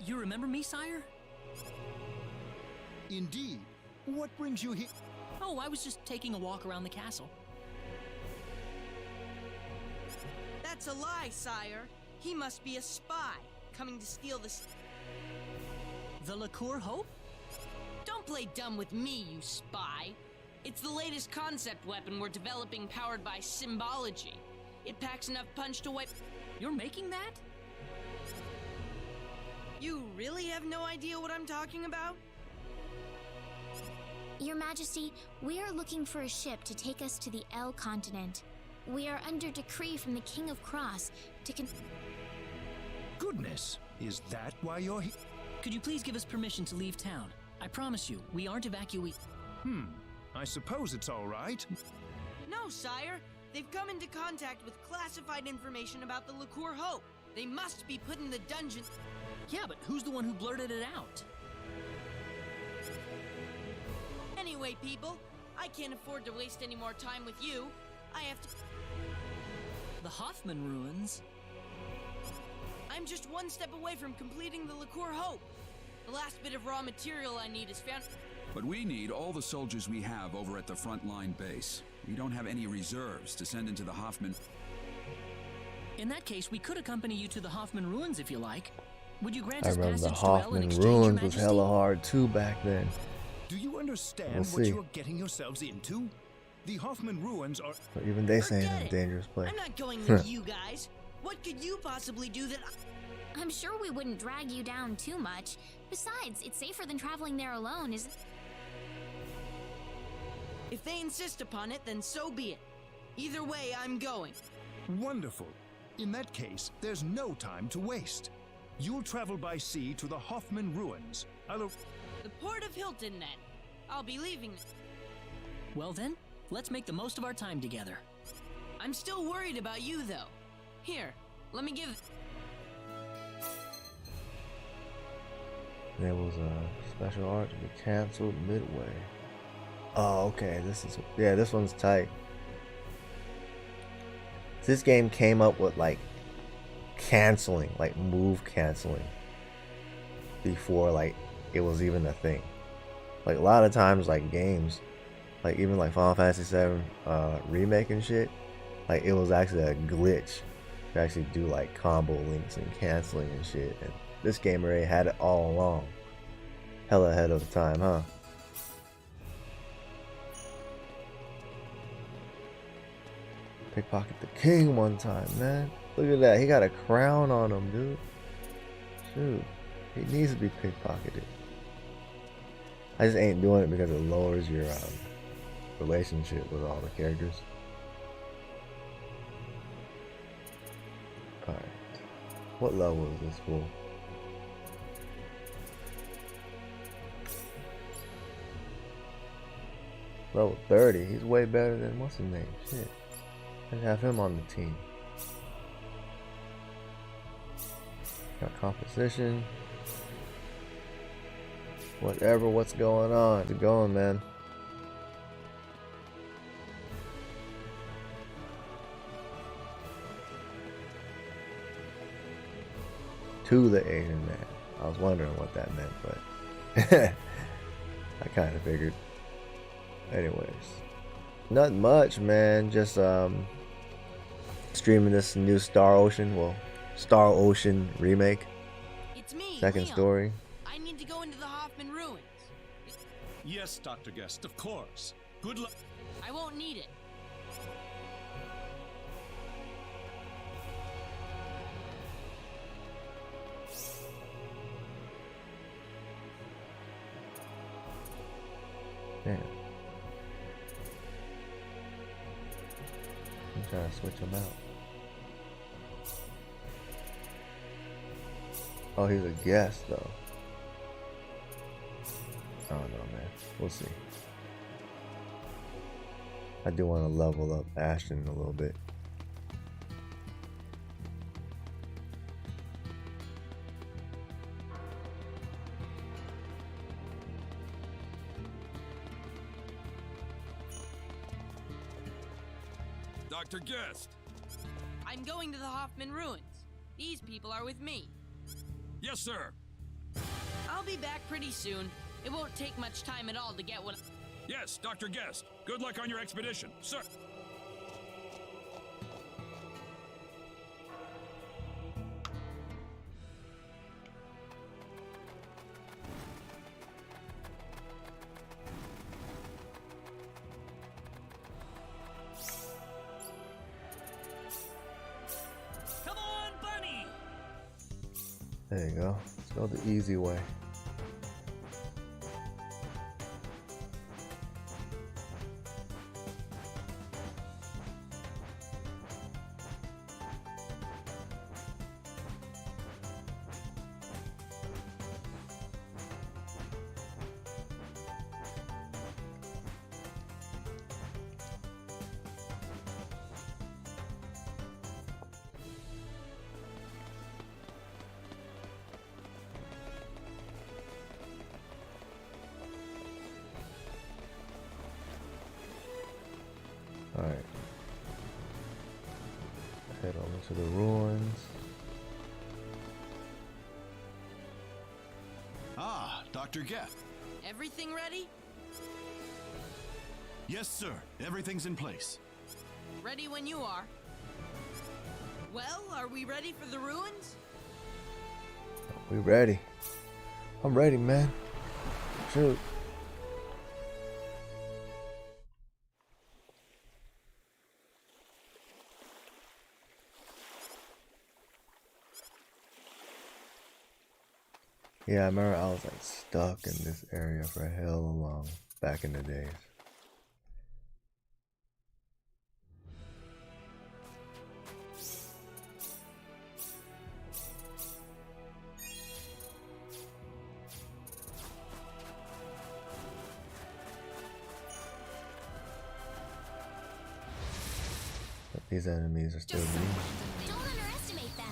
You remember me, sire? Indeed. What brings you here? Oh, I was just taking a walk around the castle. That's a lie, sire. He must be a spy, coming to steal the... The Liqueur Hope? Don't play dumb with me, you spy. It's the latest concept weapon we're developing powered by symbology. It packs enough punch to wipe... You're making that? You really have no idea what I'm talking about? Your Majesty, we are looking for a ship to take us to the L continent. We are under decree from the King of Cross to Goodness, is that why you're here? Could you please give us permission to leave town? I promise you, we aren't evacuee. I suppose it's all right. No, sire. They've come into contact with classified information about the Liqueur Hope. They must be put in the dungeon. Yeah, but who's the one who blurted it out? Anyway, people, I can't afford to waste any more time with you. I have to... The Hoffman Ruins? I'm just one step away from completing the Liqueur Hope. The last bit of raw material I need is found... But we need all the soldiers we have over at the frontline base. We don't have any reserves to send into the Hoffman... In that case, we could accompany you to the Hoffman Ruins if you like. Would you grant I us remember passage the to L in Hoffman exchange, Your Ruins was Majesty? hella hard too back then. Do you understand We'll what see. you're getting yourselves into? The Hoffman Ruins are... But even they saying it's a dangerous place. I'm not going with you guys. What could you possibly do that... I'm sure we wouldn't drag you down too much. Besides, it's safer than traveling there alone, isn't... If they insist upon it, then so be it. Either way, I'm going. Wonderful. In that case, there's no time to waste. You'll travel by sea to the Hoffman Ruins. The port of Hilton, then. I'll be leaving. Well then, let's make the most of our time together. I'm still worried about you, though. Here, let me give... There was a special art to be canceled midway. Oh, okay. This one's tight. This game came up with like canceling, like move canceling, before like it was even a thing. Like a lot of times, like games, like even like Final Fantasy 7 remake and shit, like it was actually a glitch to actually do like combo links and canceling and shit. And this game already had it all along. Hella ahead of the time, huh? Pickpocket the king one time, man. Look at that. He got a crown on him, dude. Shoot. He needs to be pickpocketed. I just ain't doing it because it lowers your relationship with all the characters. Alright. What level is this fool? Level 30. He's way better than what's his name? Shit. Let's have him on the team. Got composition. Whatever, what's going on? Keep going, man. To the Asian man. I was wondering what that meant, but I kind of figured. Anyways, not much, man. Just streaming this new Star Ocean remake. It's me, Second Leon. story. I need to go into the Hoffman ruins. Yes, Dr. Guest, of course. Good luck. I won't need it. Damn. I'm trying to switch him out. Oh, he's a guest though. I don't know, man. We'll see. I do want to level up Ashton a little bit. Dr. Guest! I'm going to the Hoffman ruins. These people are with me. Yes, sir. I'll be back pretty soon. It won't take much time at all to get what. Yes, Dr. Guest. Good luck on your expedition, sir. Come on, Bunny! There you go. Let's go the easy way. Alright. Head over to the ruins. Ah, Dr. Geth. Everything ready? Yes, sir. Everything's in place. Ready when you are. Well, are we ready for the ruins? We ready. I'm ready, man. Shoot. Yeah, I remember I was like stuck in this area for hell long back in the days. But these enemies are still mean. Don't underestimate them.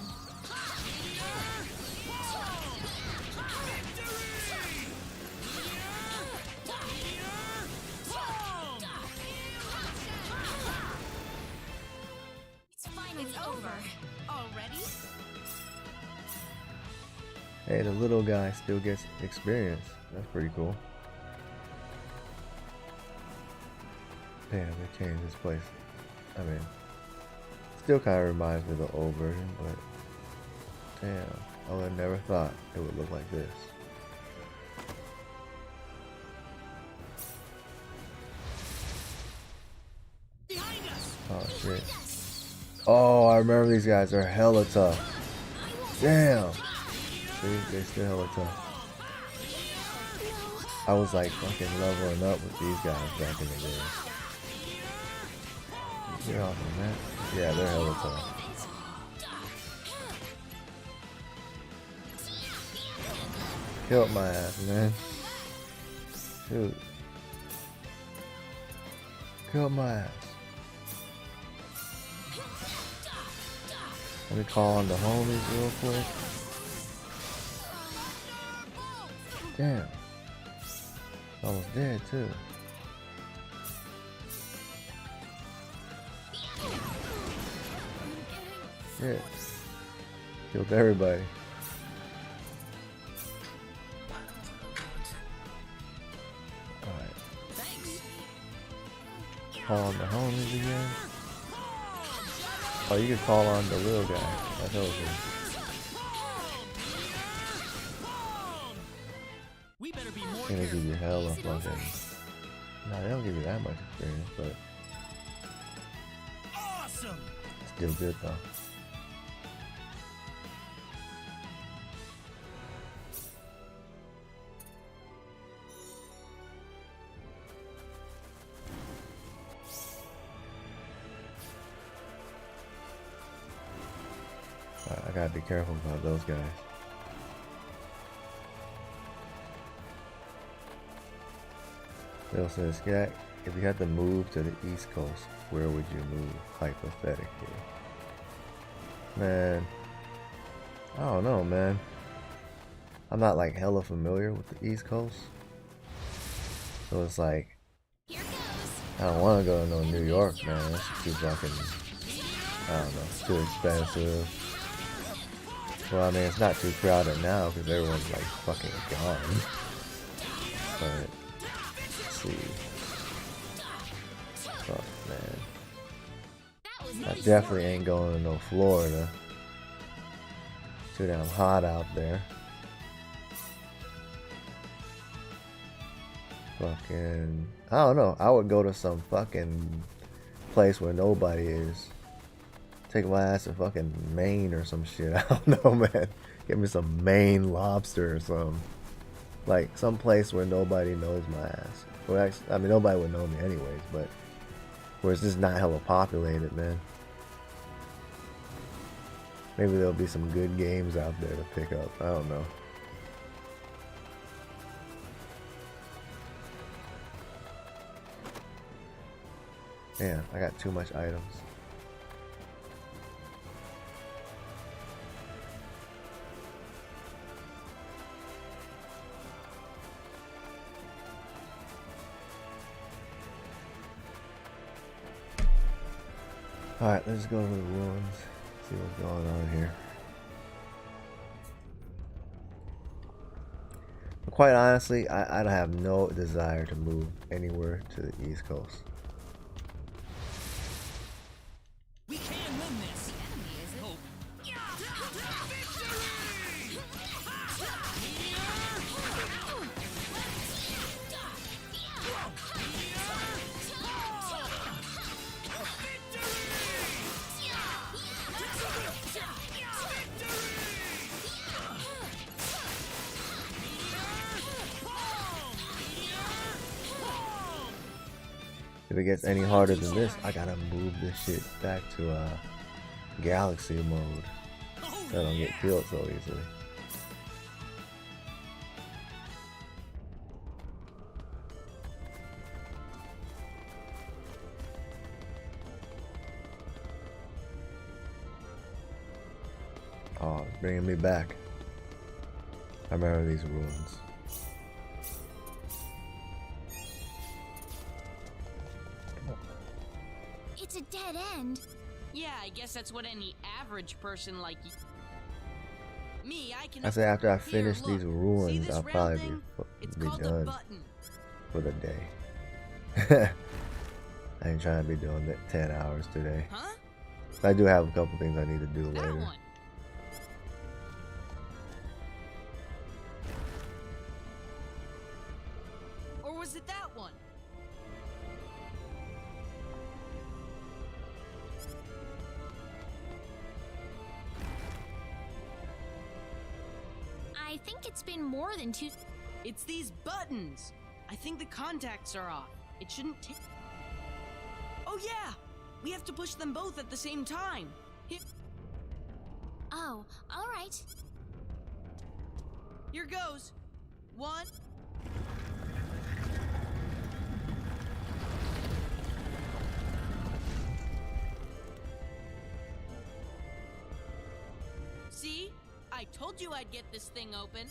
It's finally over. Already? Hey, the little guy still gets experience. That's pretty cool. Damn, they changed this place. I mean, still kind of reminds me of the old version, but damn, I would have never thought it would look like this. Oh shit. Oh, I remember these guys. They're hella tough. Damn. See, they're still hella tough. I was like fucking leveling up with these guys back in the day. Get off of that. Yeah, they're hella tough. Killed my ass, man. Dude. Killed my ass. Let me call on the homies real quick. Damn. Almost dead too. Shit. Killed everybody. Alright. Call on the homies again. Oh, you can call on the little guy. That's over. They give you hella fucking. No, they don't give you that much experience, but still good though. I gotta be careful about those guys. Bill says, Skak, if you had to move to the East Coast, where would you move, hypothetically? Man, I don't know, man. I'm not like hella familiar with the East Coast. So it's like, I don't want to go to no New York, man. That's too fucking, I don't know, it's too expensive. Well, I mean, it's not too crowded now because everyone's like fucking gone. But, let's see. Fuck, man. I definitely ain't going to no Florida. Too damn hot out there. Fucking, I don't know. I would go to some fucking place where nobody is. Take my ass to fucking Maine or some shit. I don't know, man. Give me some Maine lobster or something. Like some place where nobody knows my ass. Well, actually, I mean, nobody would know me anyways, but where it's just not hella populated, man. Maybe there'll be some good games out there to pick up. I don't know. Man, I got too much items. Alright, let's go to the ruins, see what's going on here. But quite honestly, I have no desire to move anywhere to the East Coast. We can win this. Enemy is hope. If it gets any harder than this, I gotta move this shit back to galaxy mode. So I don't get killed so easily. Oh, it's bringing me back. I remember these ruins. It's a dead end. Yeah, I guess that's what any average person like me, I can. I say after I finish Here, these look. ruins, See this I'll round probably thing? be It's called a done button. for the day. I ain't trying to be doing that 10 hours today. Huh? I do have a couple things I need to do That later. one. Or was it that one? I think it's been more than 2. It's these buttons. I think the contacts are off. It shouldn't take. Oh yeah, we have to push them both at the same time. Oh, all right. Here goes. 1. See? I told you I'd get this thing open.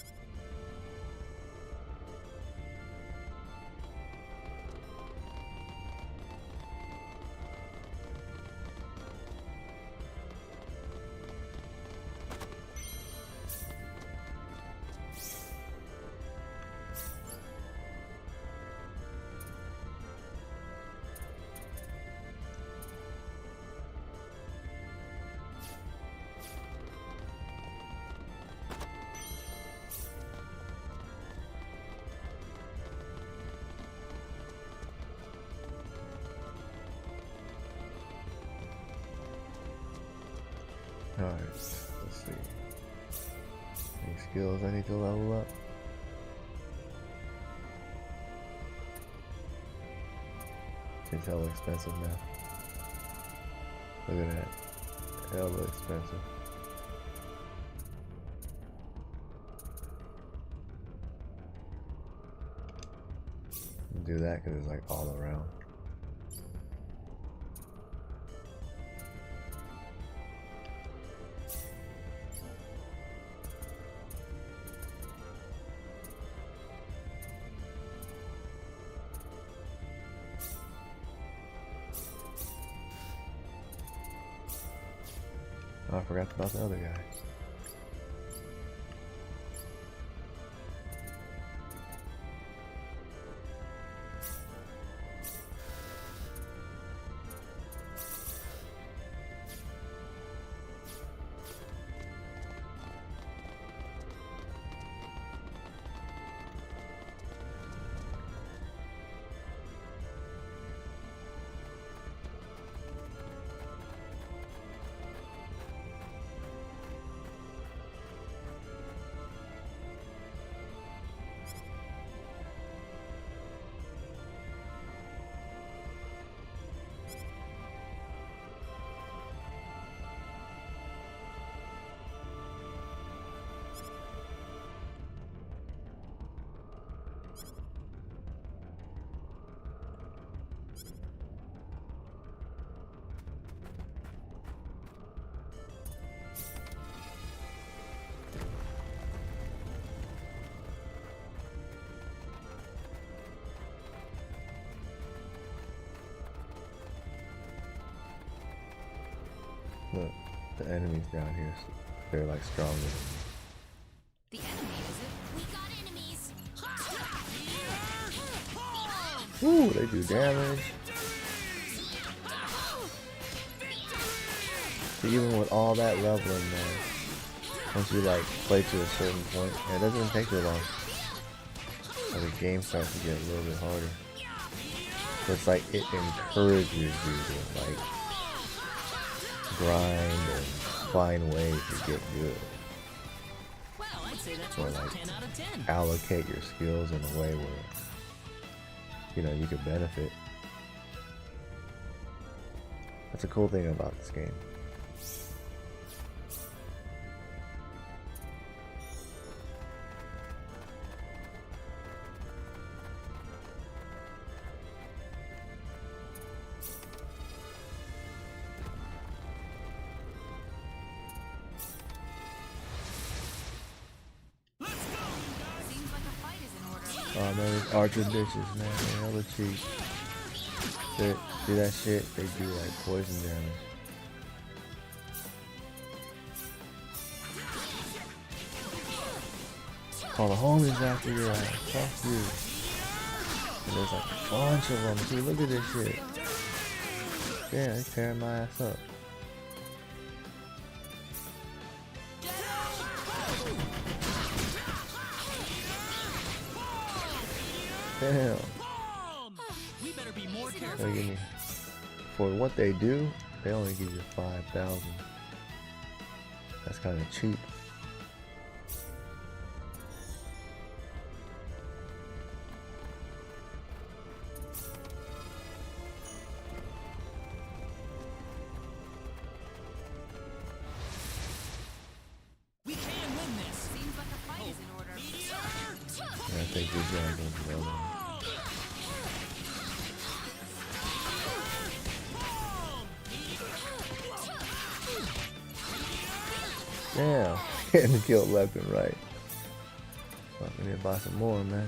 Alright, let's see. Any skills I need to level up? It's hella expensive now. Look at that. Hella expensive. Do that because it's like all around. Oh, I forgot about the other guy. Look, the enemies down here, they're like stronger than me. The enemy, is it? We got enemies. Ooh, they do damage. So even with all that leveling, man, once you like play to a certain point, it doesn't even take too long. So the game starts to get a little bit harder. So it's like it encourages you to like grind and find ways to get good. Well, I'd say that's Or worth like 10 out of 10. allocate your skills in a way where, you know, you could benefit. That's a cool thing about this game. Seems like a fight is in order. Oh man, these archer bitches, man, they're hella cheap. See that shit? They do like poison damage. All the homies after your ass. Fuck you. And there's like a bunch of them. See, look at this shit. Yeah, they tearing my ass up. Damn. We better be more They careful. give me, for what they do, they only give you 5,000. That's kind of cheap. We can win this. Seems like a fight is in order. Yeah, I think these guys will be the other one. Damn, getting killed left and right. Fuck, we need to buy some more, man.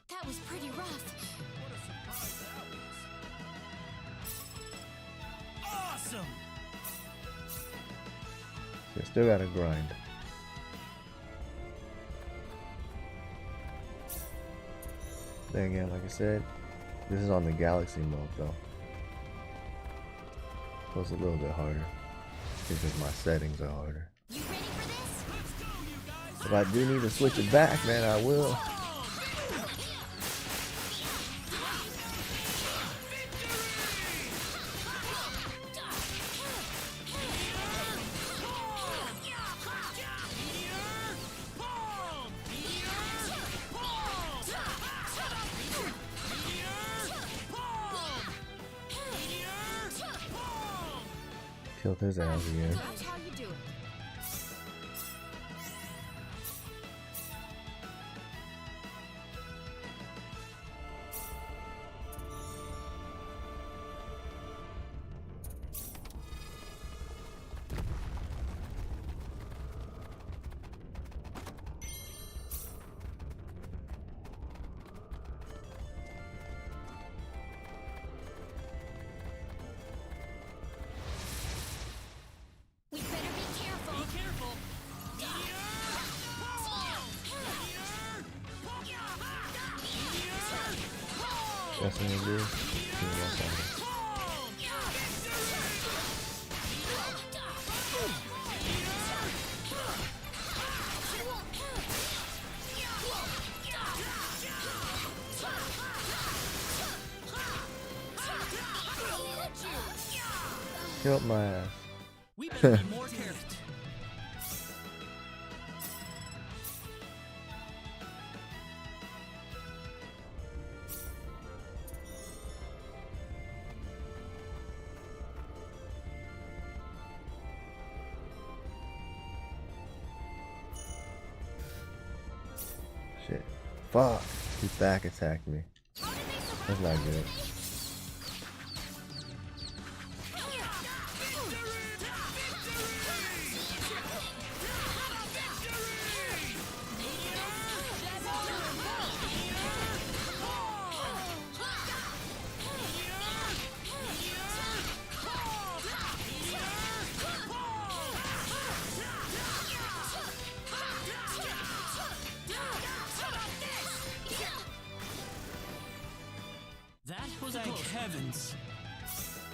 That was pretty rough. Awesome. So still gotta grind. Then again, like I said, this is on the galaxy mode though. So it's a little bit harder. Because my settings are harder. If I do need to switch it back, man, I will. Killed his ass again. That's how you do it. We better be careful. Be careful. That's what it is. See what's on it. Killed my ass. We better be more careful. Shit. Fuck. He back attacked me. That's not good. That was a close. Heavens.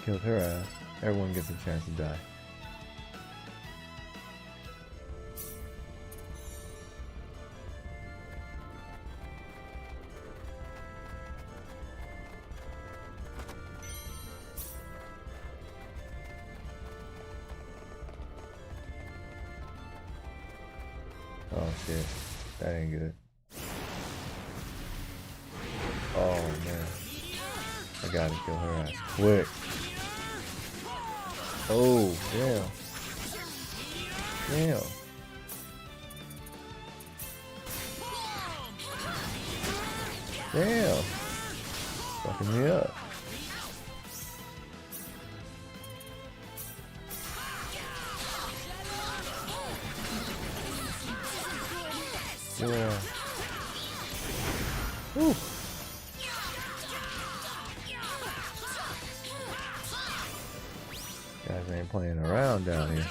Killed her ass. Everyone gets a chance to die. Oh shit. That ain't good. Oh man. I gotta kill her ass quick. Oh, damn. Damn. Damn. Fucking me up. Yeah. Whew. Guys ain't playing around down here.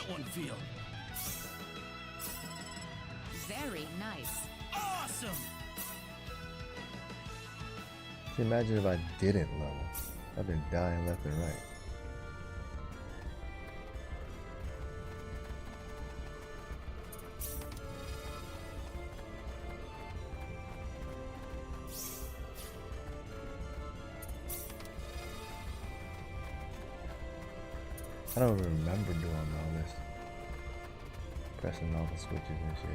Very nice. Awesome. See, imagine if I didn't level. I've been dying left and right. I don't even remember doing all this. Pressing all the switches and shit.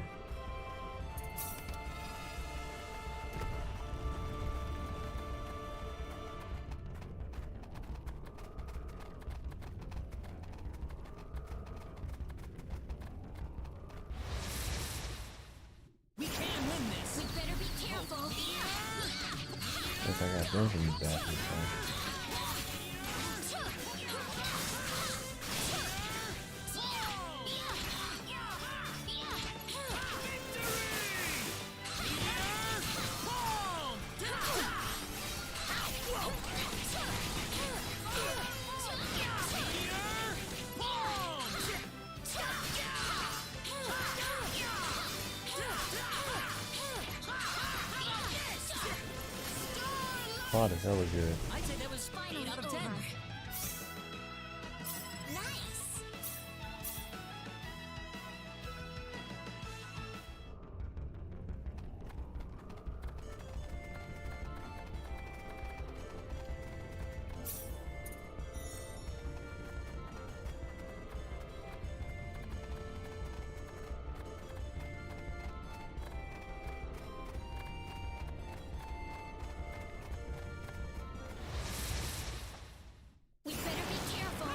We can win this. We better be careful. Guess I got them from the bathroom. Quad is hella good. I'd say that was 8 out of 10. Nice. We better be careful.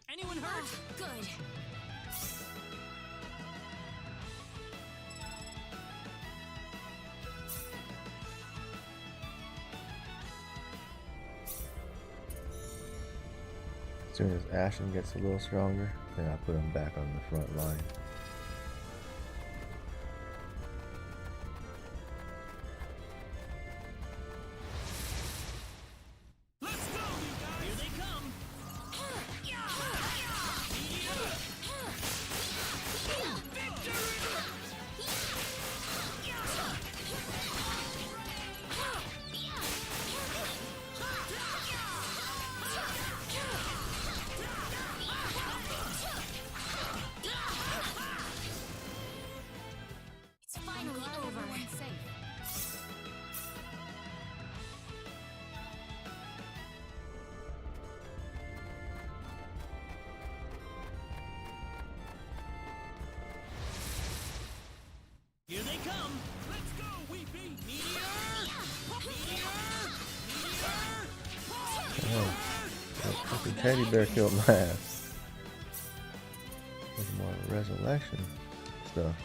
Anyone hurt? Good. As soon as Ashen gets a little stronger, then I put him back on the front line. Here they come. It's finally over. Here they come. Let's go, Weepy. Meteor! Oh, that fucking teddy bear killed my ass. There's more resurrection stuff.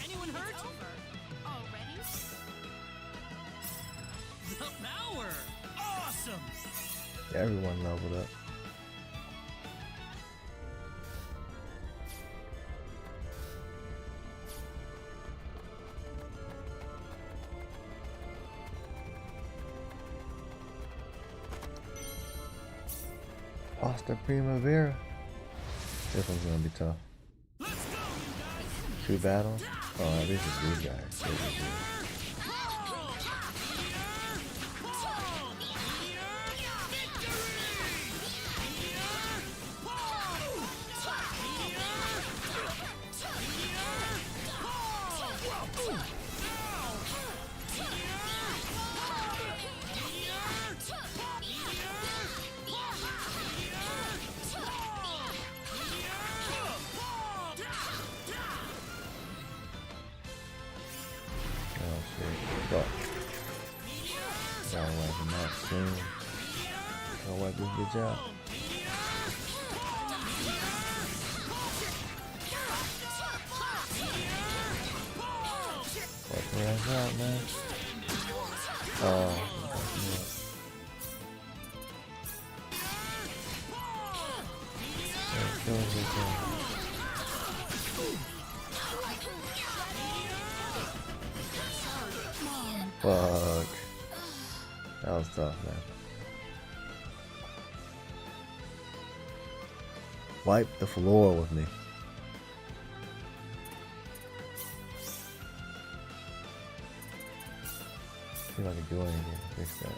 Anyone hurt? Already? The power! Awesome! Everyone leveled up. Pasta Primavera. This one's gonna be tough. 2 battles? Oh, these are good guys. These are good. Gotta wipe him out soon. Gotta wipe this bitch out. Wipe her ass out, man. Oh. Fuck. That was tough, man. Wipe the floor with me. See if I can do anything to fix that.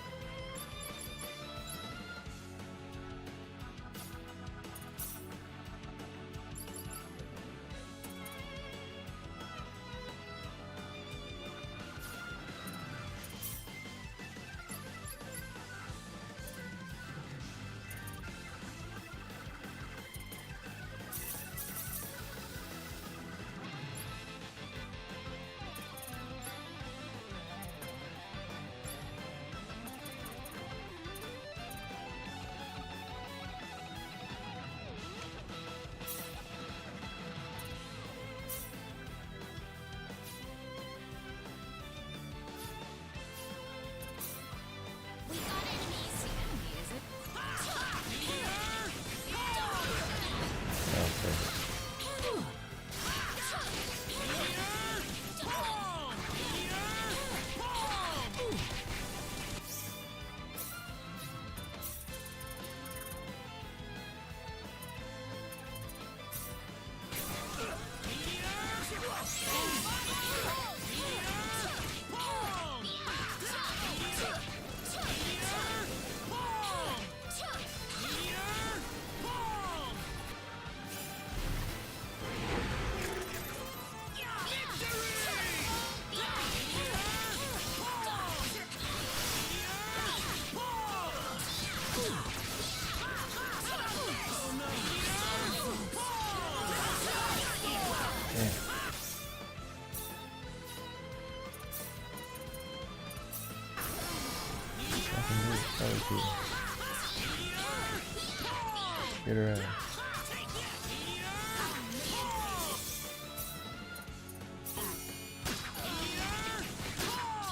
Get her out.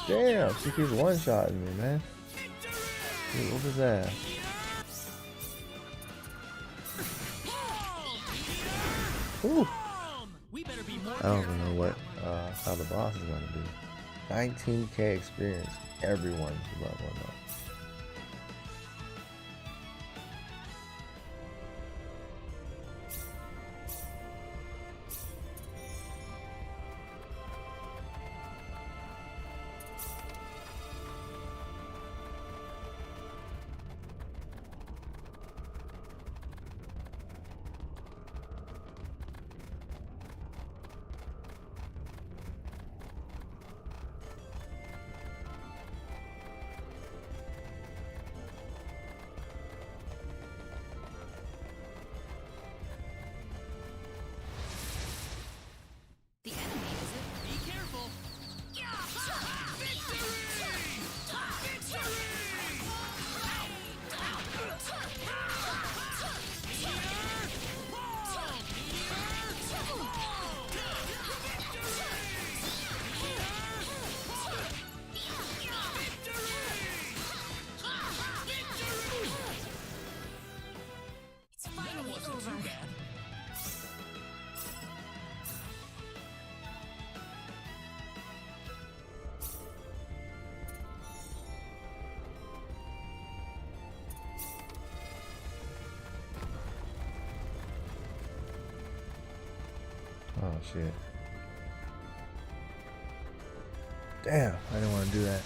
Damn, she keeps one-shotting me, man. Dude, whoop his ass. Whew. I don't even know what how the boss is gonna do. 19k experience. Everyone's leveling up. Oh shit. Damn, I didn't want to do that.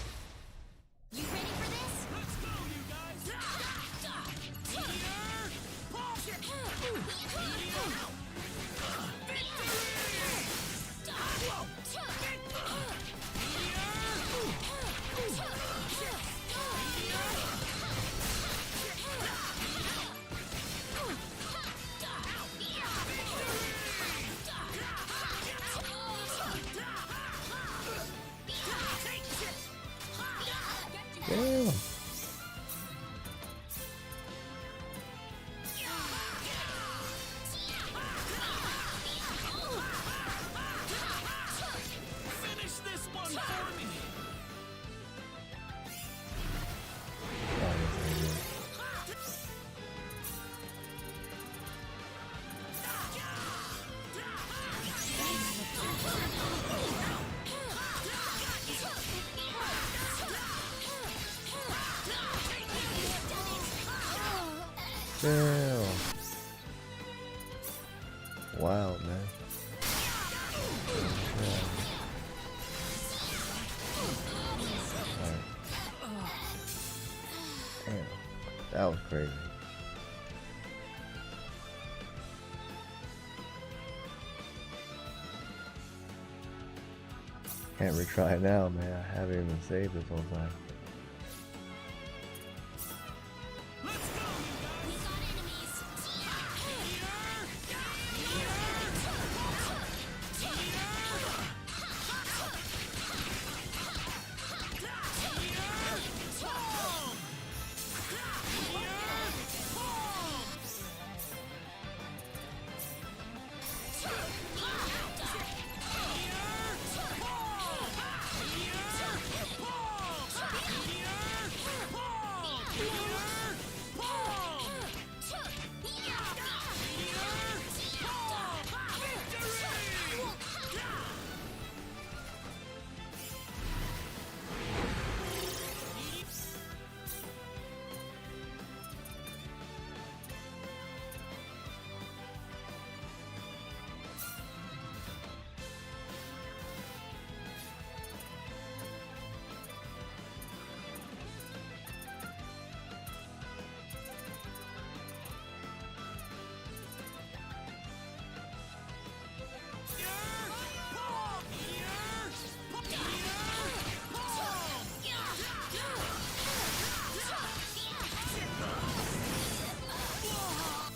Damn. Finish this one for me. Damn. Wow, man. Damn. That was crazy. Can't retry it now, man. I haven't even saved this whole time.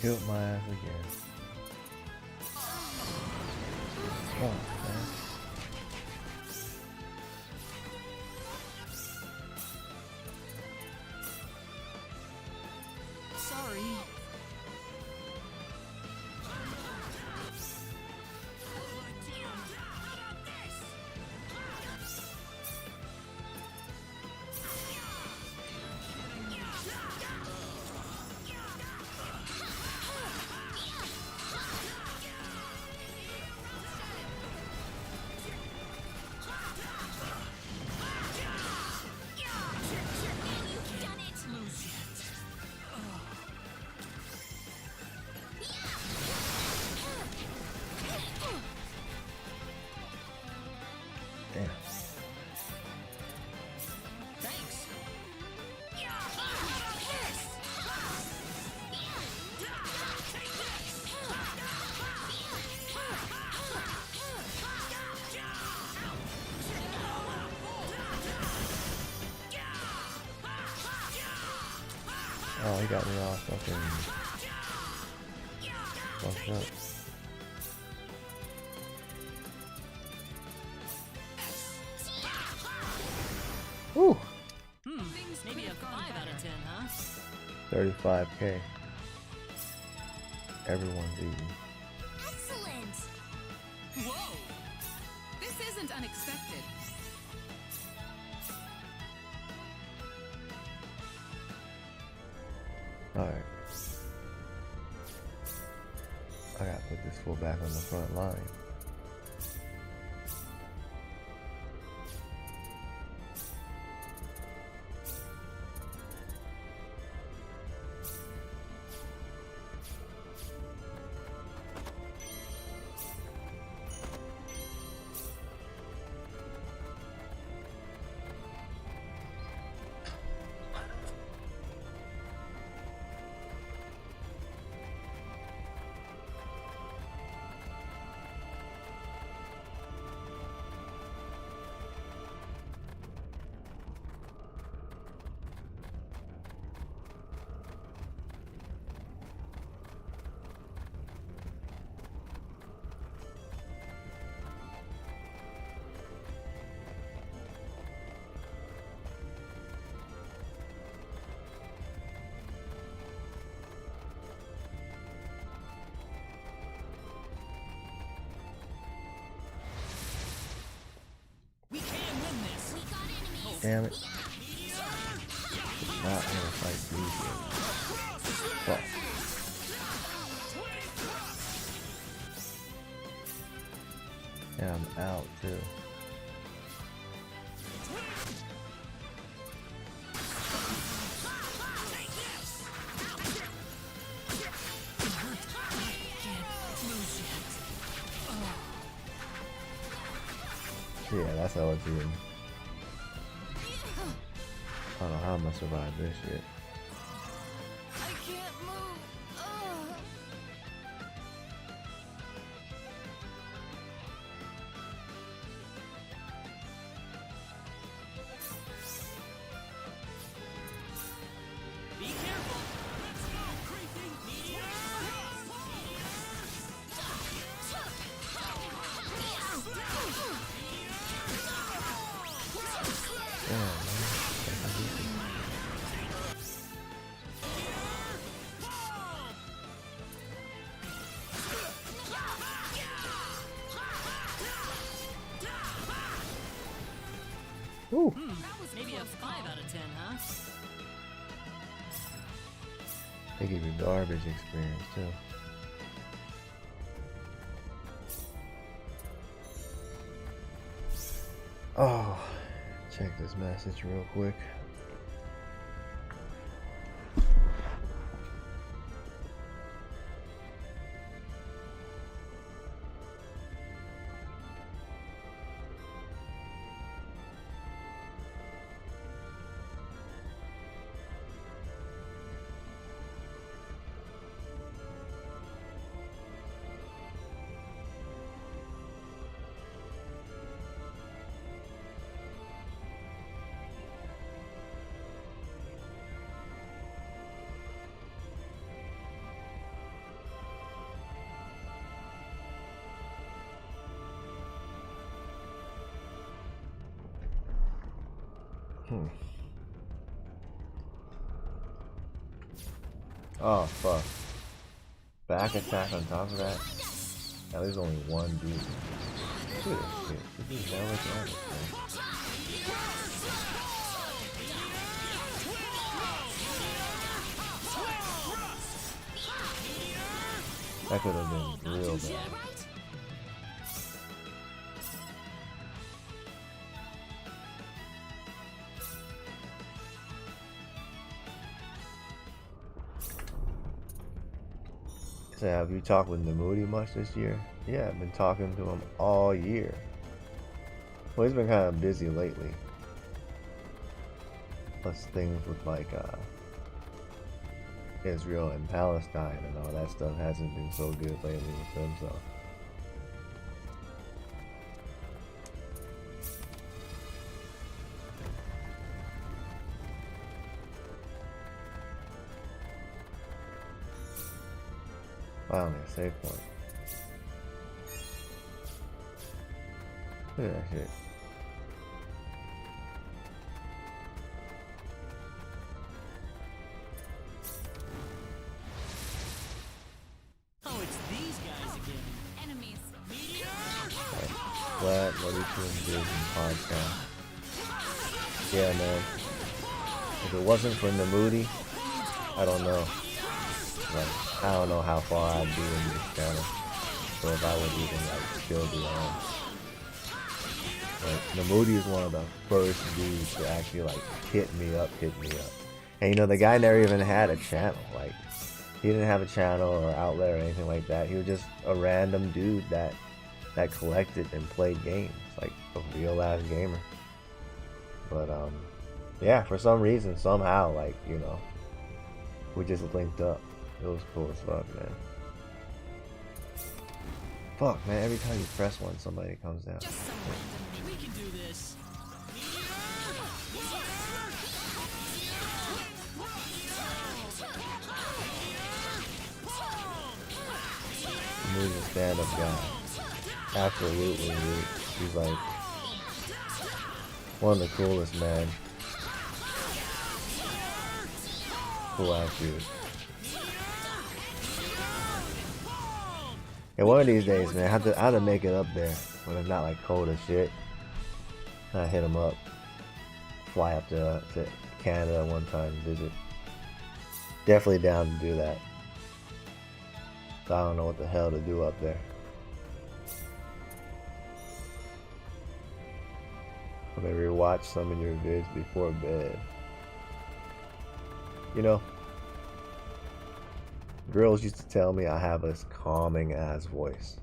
Killed my ass again. Oh, man. Sorry. Damn. Thanks. Oh, he got me all fucking fucked up. Whew. Maybe a 5 out of 10, huh? 35K. Everyone's eating. Excellent! Whoa! This isn't unexpected. Alright. I gotta put this fool back on the front line. Damn it. Not gonna fight these guys. Fuck. Yeah, I'm out too. Yeah, that's how it's in. I don't know how I'm gonna survive this shit. I can't move. Be careful. Let's go, creeping meteor. Ooh. Maybe a 5 out of 10, huh? They give you garbage experience too. Oh, check this message real quick. Oh fuck. Back attack on top of that? Now there's only one dude. Look at this shit. This is hella damage, man. That could have been real bad. So have you talked with Namoody much this year? Yeah, I've been talking to him all year. Well, he's been kind of busy lately. Plus things with like Israel and Palestine and all that stuff hasn't been so good lately with them, so. Finally, a save point. Look at that shit. Oh, it's these guys again. Enemies. Flat, ready to engage in podcast. Yeah, man. If it wasn't for Namoody, I don't know. Like, I don't know how far I'd be in this channel, or if I would even like still be on. But Namoody is one of the first dudes to actually like hit me up. And you know, the guy never even had a channel. Like, he didn't have a channel or outlet or anything like that. He was just a random dude that collected and played games, like a real ass gamer. But yeah, for some reason, somehow, like, you know, we just linked up. It was cool as fuck, man. Fuck, man, every time you press one, somebody comes down. We can do this. He's a stand-up guy. Absolutely, dude. He's like one of the coolest, man. Cool ass dude. And one of these days, man, I have to make it up there when it's not like cold as shit. I hit him up. fly up to Canada one time and visit. Definitely down to do that. I don't know what the hell to do up there. Or maybe watch some of your vids before bed. You know, girls used to tell me I have this calming ass voice.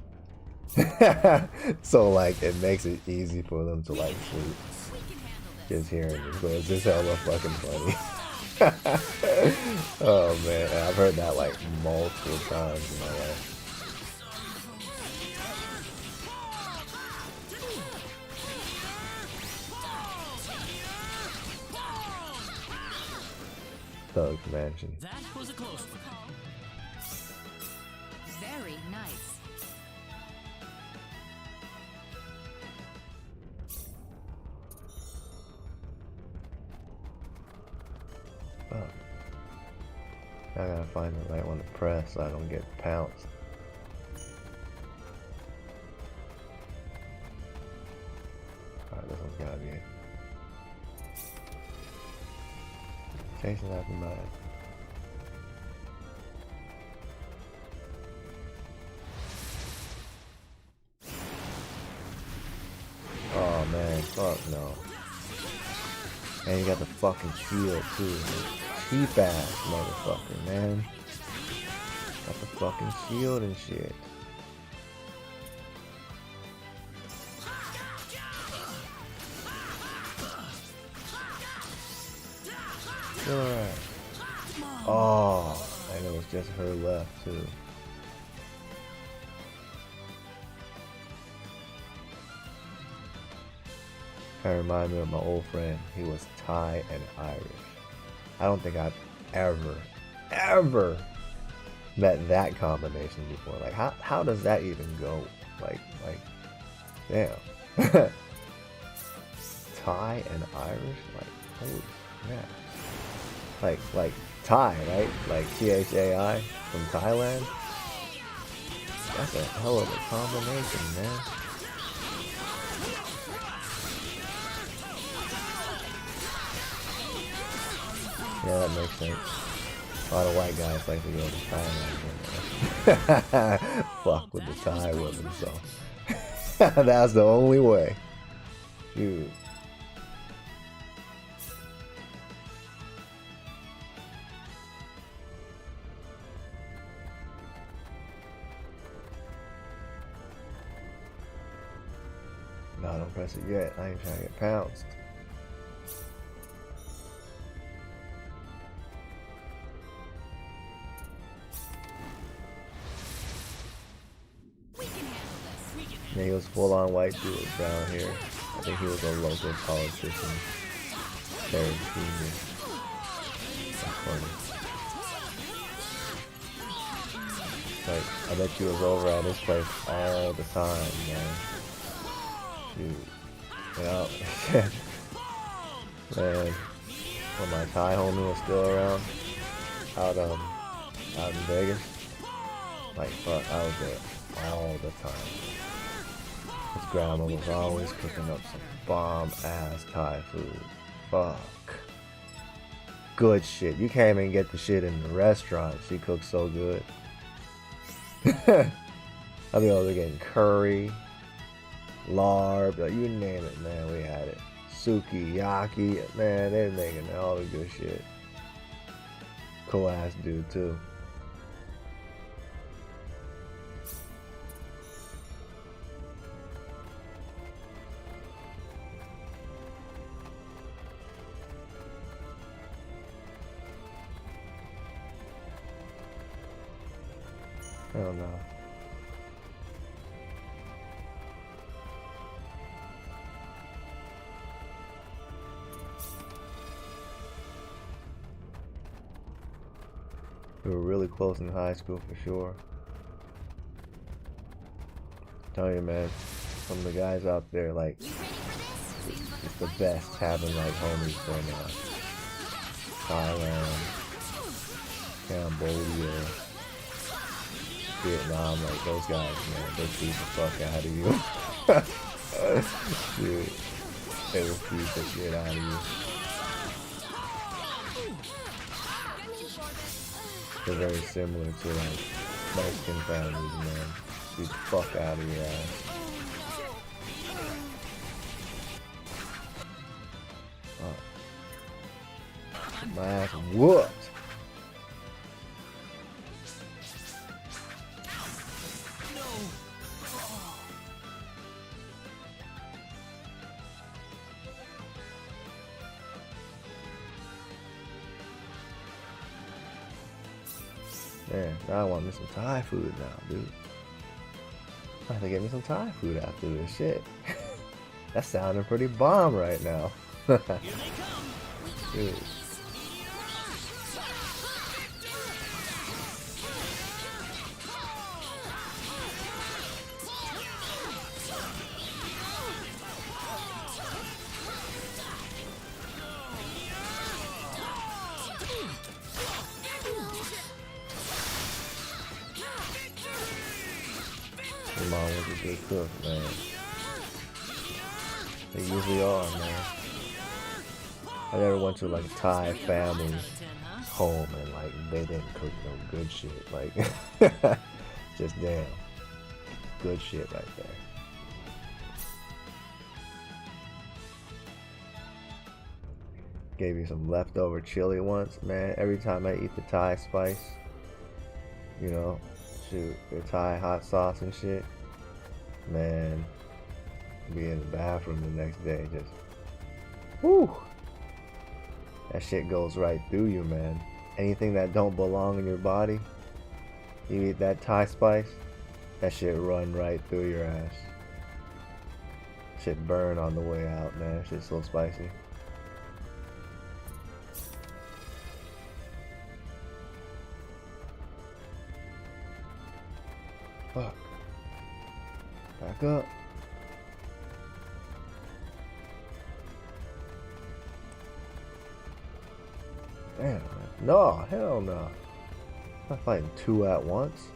So like it makes it easy for them to like sleep. Just hearing it. So it's just hella fucking funny. Oh man, I've heard that like multiple times in my life. Thug Mansion. That was a close one. Very nice. Fuck. I gotta find the right one to press so I don't get pounced. Alright, this one's gotta be it. Chasing after mine. Oh man, fuck no. And you got the fucking shield too. Cheap ass motherfucker, man. Got the fucking shield and shit. Alright. Oh, and it was just her left too. That reminded me of my old friend. He was Thai and Irish. I don't think I've ever met that combination before. Like, how does that even go? Like, damn. Thai and Irish? Like, holy crap. Like Thai, right? Like Thai from Thailand? That's a hell of a combination, man. Yeah, that makes sense. A lot of white guys like to go to Thailand. Fuck with the Thai women, so that's the only way. Dude. No, don't press it yet. I ain't trying to get pounced. Yeah, he was full on white dude down here. I think he was a local politician. Very genius. That's funny. Like, I bet you was over at his place all the time, man. Dude. Yeah. Man. When my Thai homie was still around, out in Vegas, like, fuck, I was there all the time. His grandma was always cooking up some bomb-ass Thai food. Fuck. Good shit. You can't even get the shit in the restaurant. She cooks so good. I mean, I was getting curry, larb, you name it, man, we had it. Sukiyaki, man, they're making all the good shit. Cool ass dude, too. Hell no. We were really close in high school for sure. Tell you, man, some of the guys out there, like, it's the best having like homies from Thailand, Cambodia, Vietnam, like those guys, man, they beat the fuck out of you. Dude, they will beat the shit out of you. They're very similar to like Mexican families, man. Beat the fuck out of your ass. My ass whooped. Man, now I want me some Thai food now, dude. I have to get me some Thai food after this shit. That's sounding pretty bomb right now. Dude. Your mom was a good cook, man. They usually are, man. I never went to like a Thai family home and like they didn't cook no good shit. Like, just damn, good shit right there. Gave you some leftover chili once, man. Every time I eat the Thai spice, you know, shoot, the Thai hot sauce and shit, man, be in the bathroom the next day, just, whoo, that shit goes right through you, man. Anything that don't belong in your body, you eat that Thai spice, that shit run right through your ass. Shit burn on the way out, man. That shit's so spicy. Fuck. Back up. Damn, man. No, hell no. I'm not fighting two at once.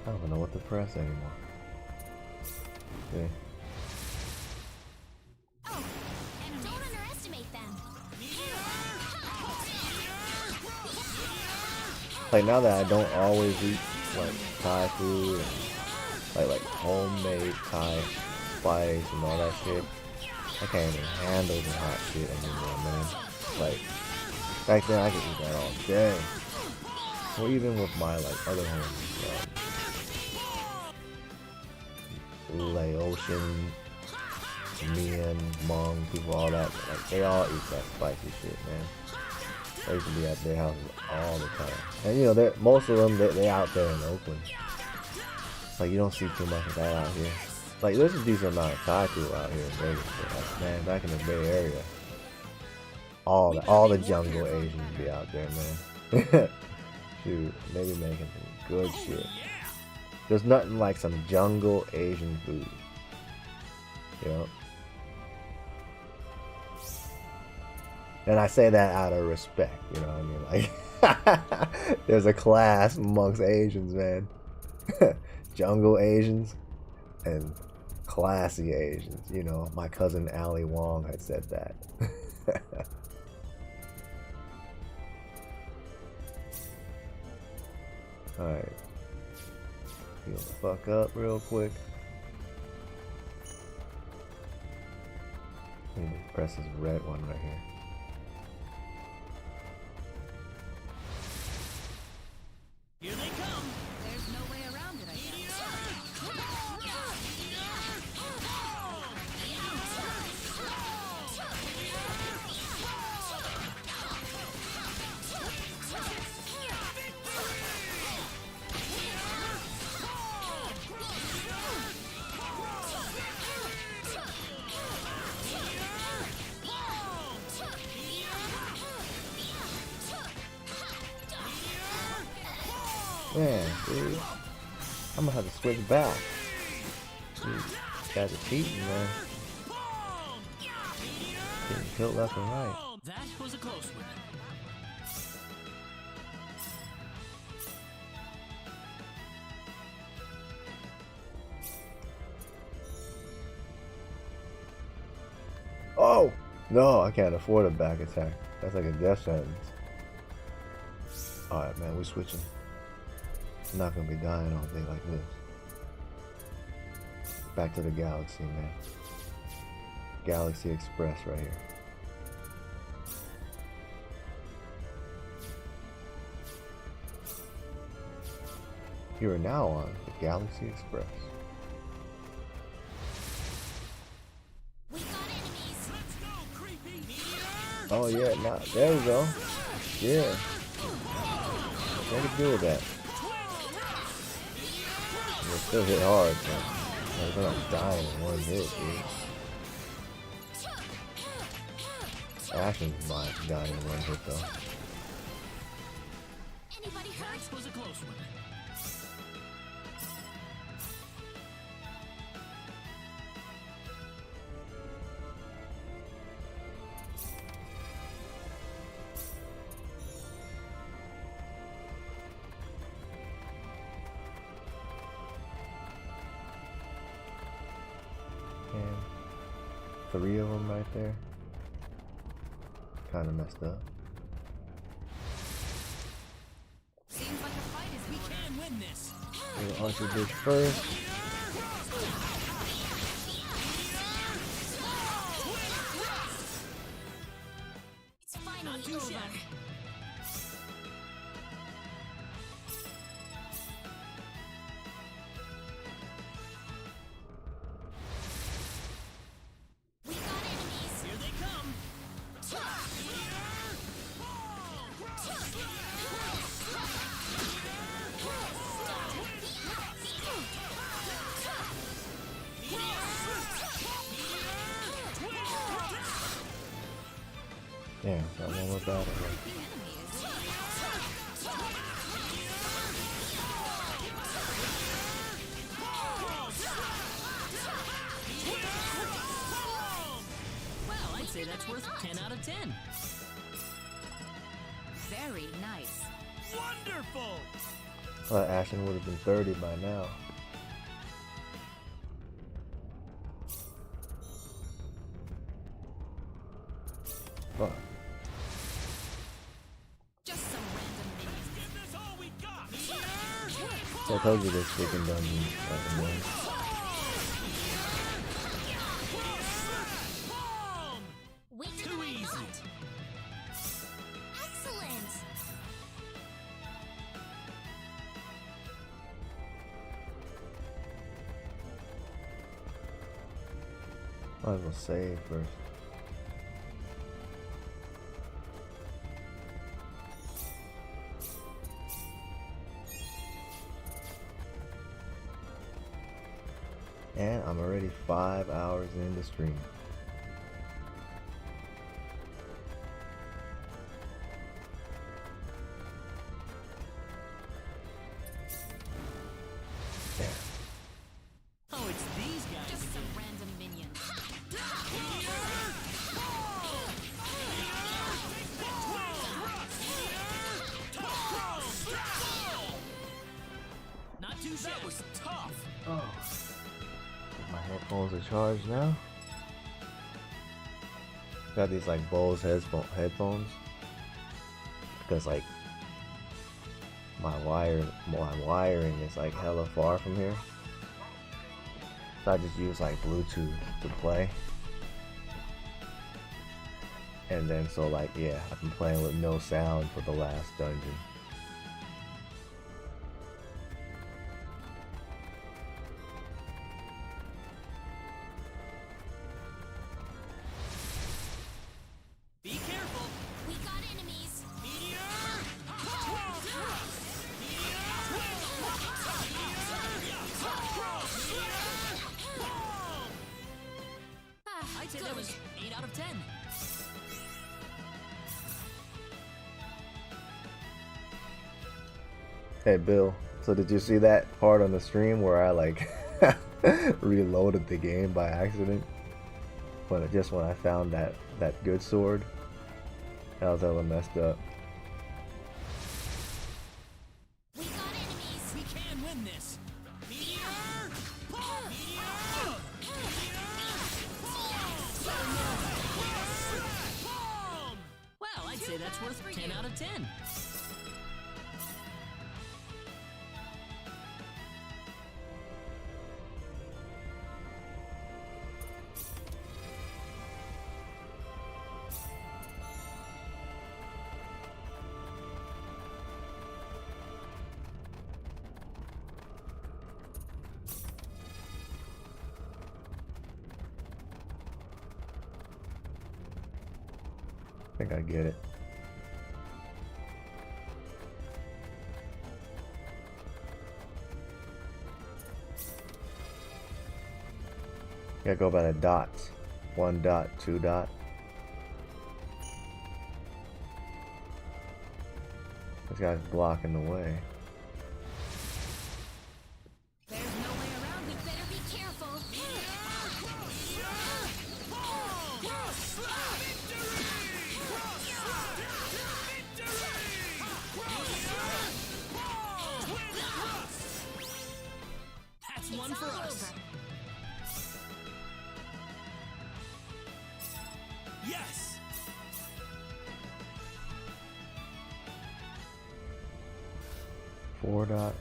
I don't even know what to press anymore. Okay. Oh, and don't underestimate them. Like now that I don't always eat like Thai food and like homemade Thai spice and all that shit, I can't even handle the hot shit anymore, man. Like back then I could eat that all day. Or even with my like other homies, Laotian, Mian, Hmong people, all that, like they all eat that spicy shit, man. I used to be at their houses all the time. And you know, most of them, they out there in Oakland. Like, you don't see too much of that out here. Like, there's a decent amount of Thai people out here in Vegas. But like, man, back in the Bay Area, all the jungle Asians be out there, man. Dude, they be making some good shit. There's nothing like some jungle Asian food. You know? And I say that out of respect, you know what I mean? Like, there's a class amongst Asians, man. Jungle Asians and classy Asians. You know, my cousin Ali Wong had said that. Alright. Heal the fuck up real quick. Press this red one right here. Here they come! There's no way around it, I guess. Man, dude. I'm gonna have to switch back. Dude, these guys are cheating, man. Getting killed left and right. That was a close one. Oh! No, I can't afford a back attack. That's like a death sentence. Alright, man, we're switching. I'm not gonna be dying all day like this. Back to the galaxy, man. Galaxy Express right here. You are now on the Galaxy Express. Oh yeah, now there we go. Yeah. What to do with that? It still hit hard, but they're not dying in one hit, dude. Ashen's not dying in one hit though. Anybody hurt? That was a close one. Three of them right there. Kind of messed up. Seems like a fight is we can win this. We'll archer this first. It's finally over. Damn, got one more battle. Well, I'd say that's worth 10 out of 10. Very nice. Wonderful! Well, Ashen would have been 30 by now. Fuck. Just some random minions. Give this all we got! So I told you this freaking dungeon fucking wins. Too easy. Excellent. Might as well save first. And I'm already 5 hours in the stream. Oh, it's these guys. Just some random minions. Not too shabby. That was tough! Oh. My headphones are charged now. Got these like Bose headphones because like my wiring is like hella far from here. So I just use like Bluetooth to play. And then so like yeah, I've been playing with no sound for the last dungeon. Be careful. We got enemies. I'd say that was 8 out of 10. Hey Bill, so did you see that part on the stream where I like reloaded the game by accident? But just when I found that good sword, that was hella messed up. We can win this. That's worth 10 out of 10. I think I get it. Gotta go by the dots. 1 dot, 2 dot. This guy's blocking the way. There's no way around. We better be careful. That's one for us. Yes! 4 dot.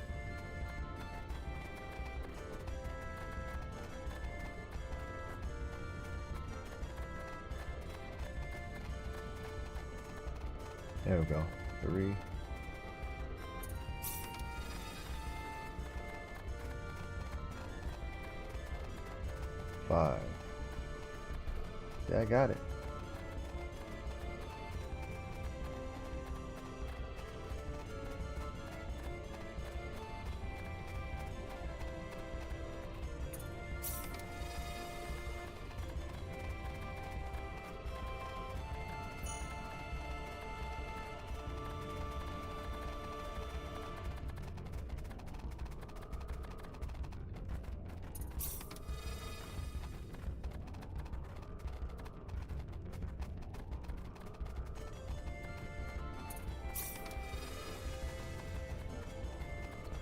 There we go. 3. 5. Yeah, I got it.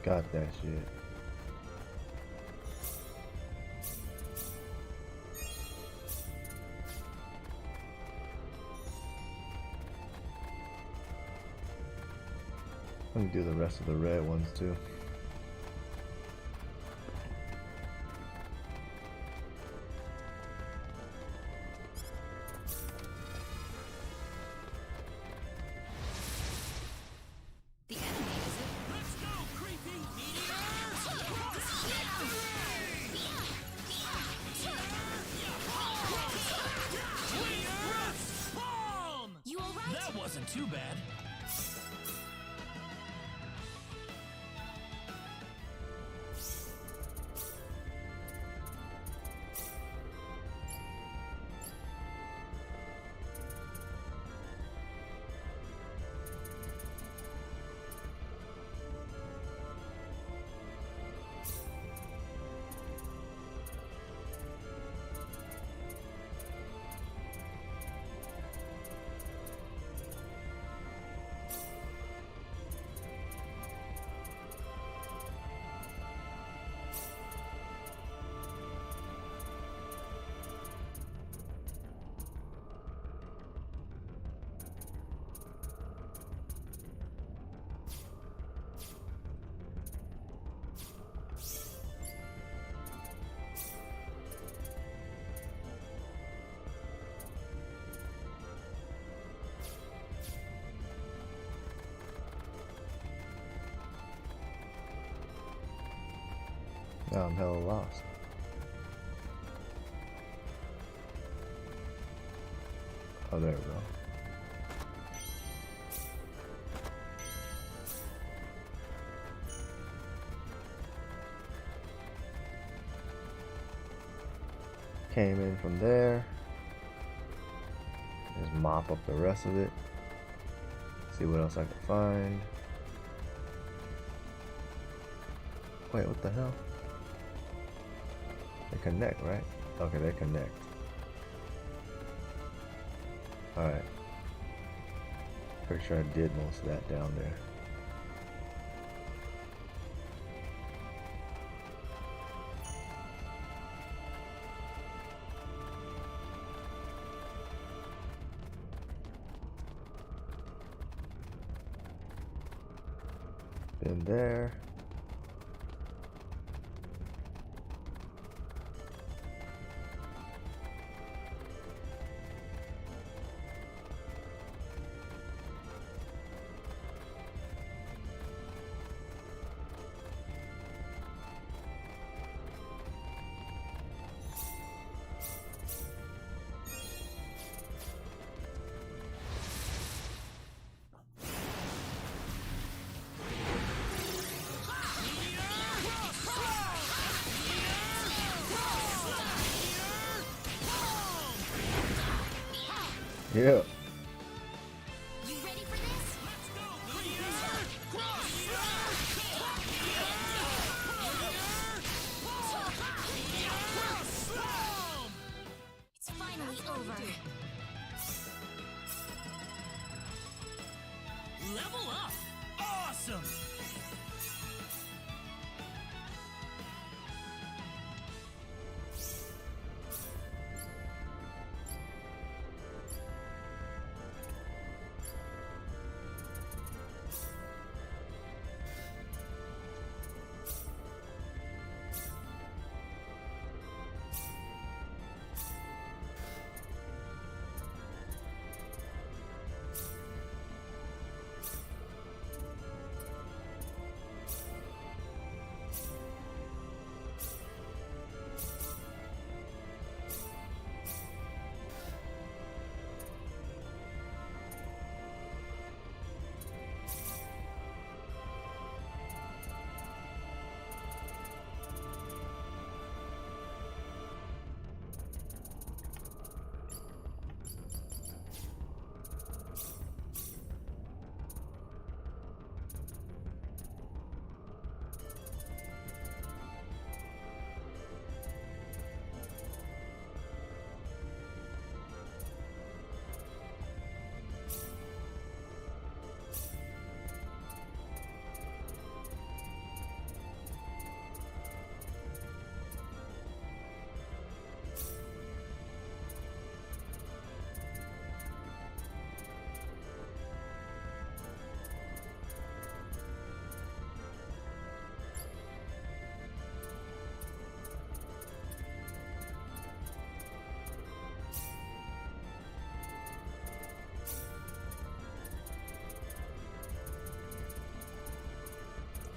Got that shit. Let me do the rest of the red ones too. That wasn't too bad. Now I'm hella lost. Oh, there we go. Came in from there. Just mop up the rest of it. See what else I can find. Wait, what the hell? They connect, right? Okay, they connect. Alright. Pretty sure I did most of that down there. Been there. Yeah. It's finally over. Level up! Awesome!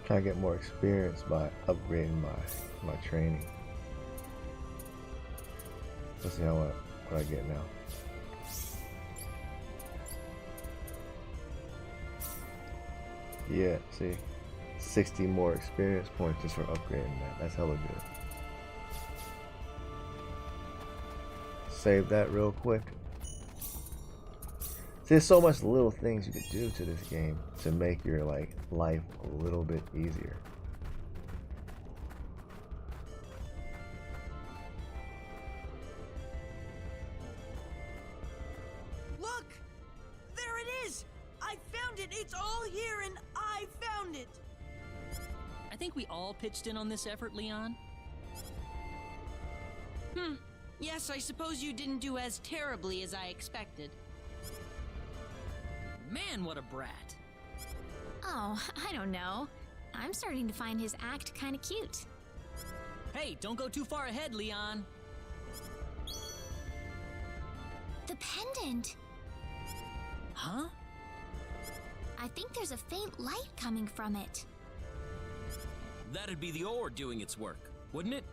Trying to get more experience by upgrading my training. Let's see what I get now. Yeah, see, 60 more experience points just for upgrading that. That's hella good. Save that real quick. See, there's so much little things you could do to this game to make your life a little bit easier. Look! There it is! I found it! It's all here and I found it! I think we all pitched in on this effort, Leon. Yes, I suppose you didn't do as terribly as I expected. Man, what a brat. Oh, I don't know. I'm starting to find his act kind of cute. Hey, don't go too far ahead, Leon. The pendant! Huh? I think there's a faint light coming from it. That'd be the ore doing its work, wouldn't it?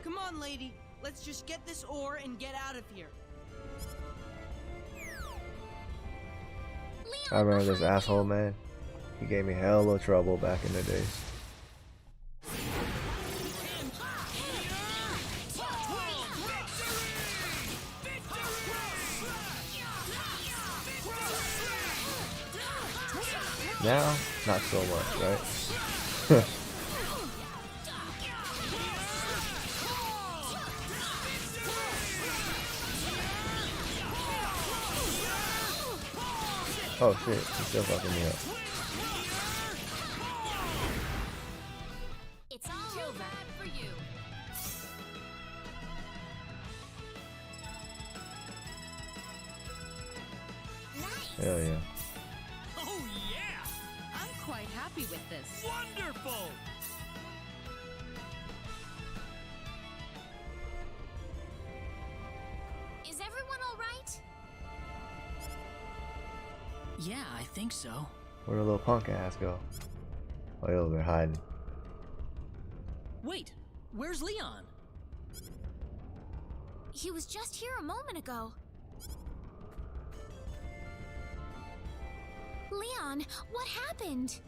Come on, lady. Let's just get this ore and get out of here. I remember this asshole, man. He gave me hella trouble back in the days. Now, not so much, right? Oh shit, he's still fucking me up. It's all over for you. Hell yeah. Oh yeah! I'm quite happy with this. Wonderful! Is everyone all right? Yeah, I think so. Where'd a little punk ass go? Oh, he's over there hiding. Wait, where's Leon? He was just here a moment ago. Leon, what happened?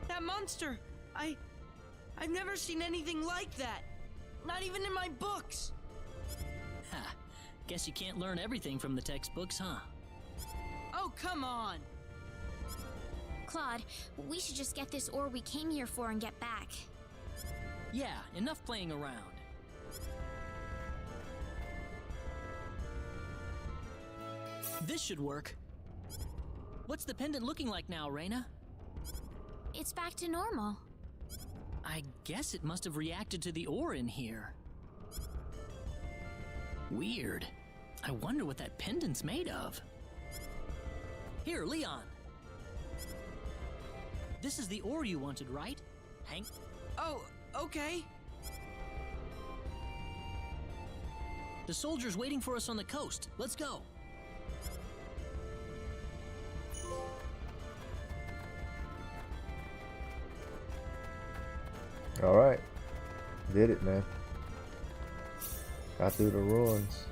That monster! I've never seen anything like that. Not even in my books. Ha, guess you can't learn everything from the textbooks, huh? Oh, come on! Claude, we should just get this ore we came here for and get back. Yeah, enough playing around. This should work. What's the pendant looking like now, Reina? It's back to normal. I guess it must have reacted to the ore in here. Weird. I wonder what that pendant's made of. Here, Leon. This is the ore you wanted, right, Hank? Oh, okay. The soldier's waiting for us on the coast. Let's go. Alright. Did it, man. Got through the ruins.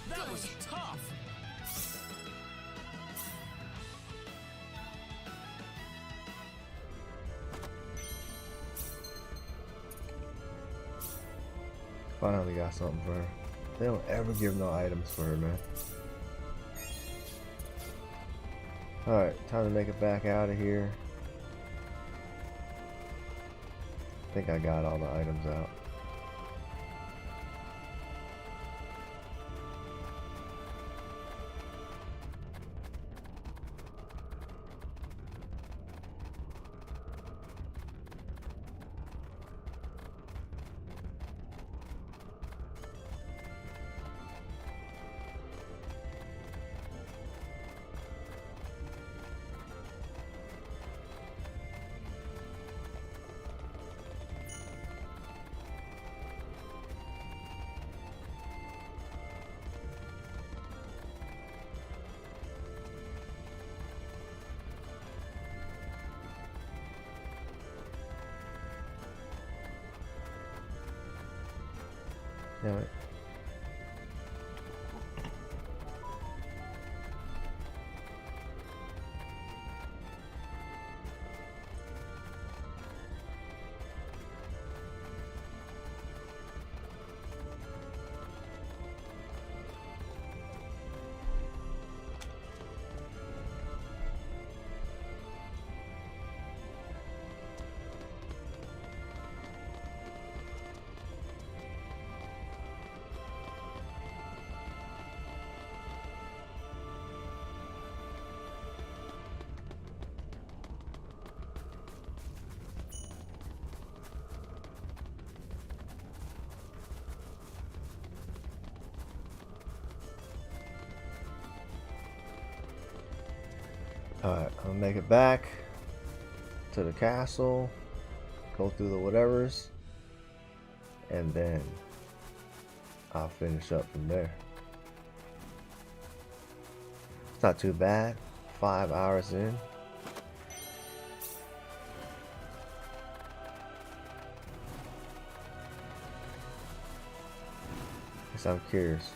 That was tough! Finally got something for her. They don't ever give no items for her, man. Alright, time to make it back out of here. I think I got all the items out. Damn it. Alright, I'll make it back to the castle, go through the whatevers, and then I'll finish up from there. It's not too bad, 5 hours in. Guess I'm curious.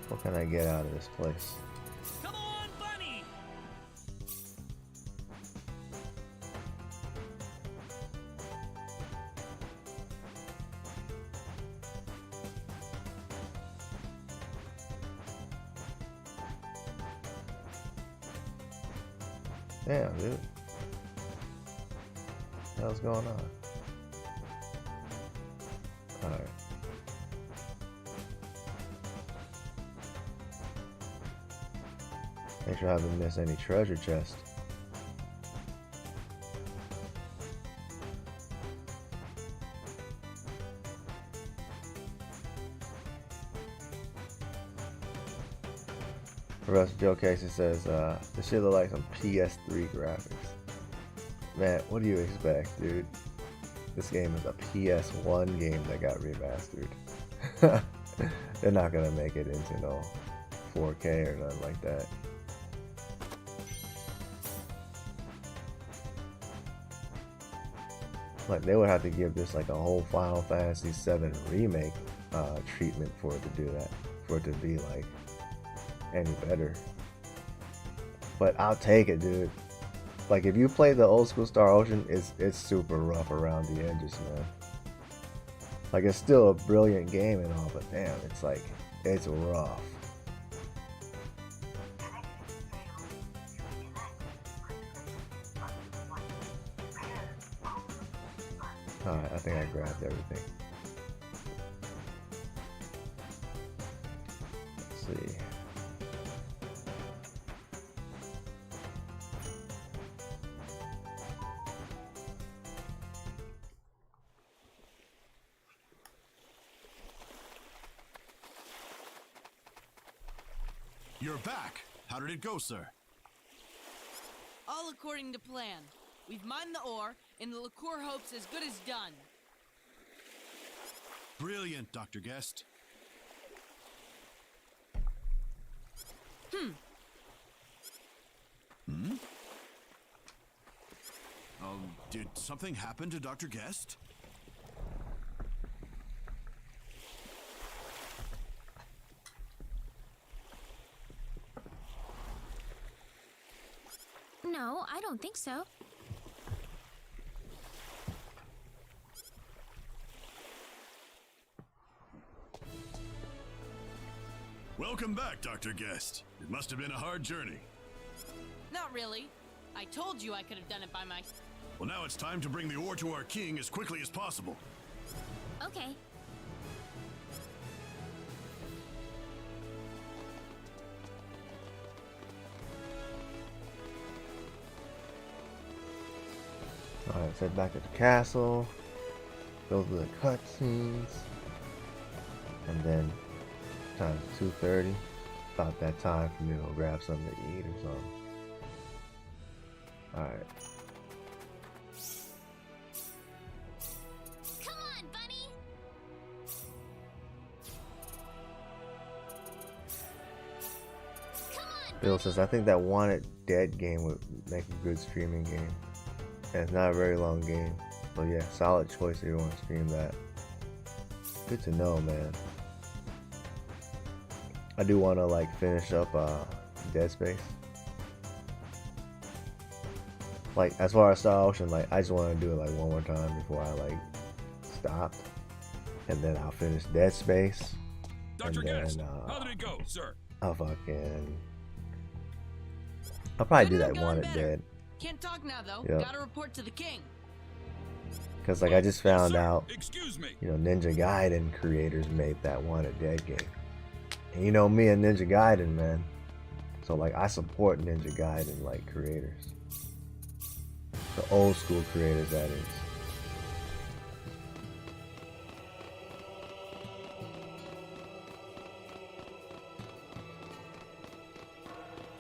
What can I get out of this place? Come on, Bunny! Damn, dude. What the hell's going on? Alright. Make sure I haven't missed any treasure chest. Russ Joe Casey says, this shit look like some PS3 graphics. Man, what do you expect, dude? This game is a PS1 game that got remastered. They're not gonna make it into no 4K or nothing like that. Like, they would have to give this like a whole Final Fantasy VII remake treatment for it to do that, for it to be like any better. But I'll take it, dude. Like, if you play the old school Star Ocean, it's super rough around the edges, man. Like, it's still a brilliant game and all, but damn, it's like, it's rough. Alright, I think I grabbed everything. Let's see. You're back. How did it go, sir? All according to plan. We've mined the ore, and the liqueur hope's as good as done. Brilliant, Dr. Guest. Did something happen to Dr. Guest? No, I don't think so. Welcome back, Dr. Guest. It must have been a hard journey. Not really. I told you I could have done it by myself. Well, now it's time to bring the ore to our king as quickly as possible. Okay. Alright, let's head back to the castle. Go through the cutscenes. And then, time's 2:30. About that time for me to go grab something to eat or something. Alright. Come on, bunny! Come on! Bill says, I think that Wanted Dead game would make a good streaming game. And it's not a very long game. So yeah, solid choice if you want to stream that. Good to know, man. I do want to like finish up Dead Space. Like, as far as Star Ocean, like, I just want to do it like one more time before I like stop. And then I'll finish Dead Space. Dr. And then, Guest, how did it go, sir? I'll probably do that Couldn't have Wanted gone better. Dead. Can't talk now, though. Yep. Gotta report to the king. Because like I just found out, Excuse me. you know, Ninja Gaiden creators made that Wanted Dead game. And you know me and Ninja Gaiden, man. So like I support Ninja Gaiden like creators. The old school creators, that is.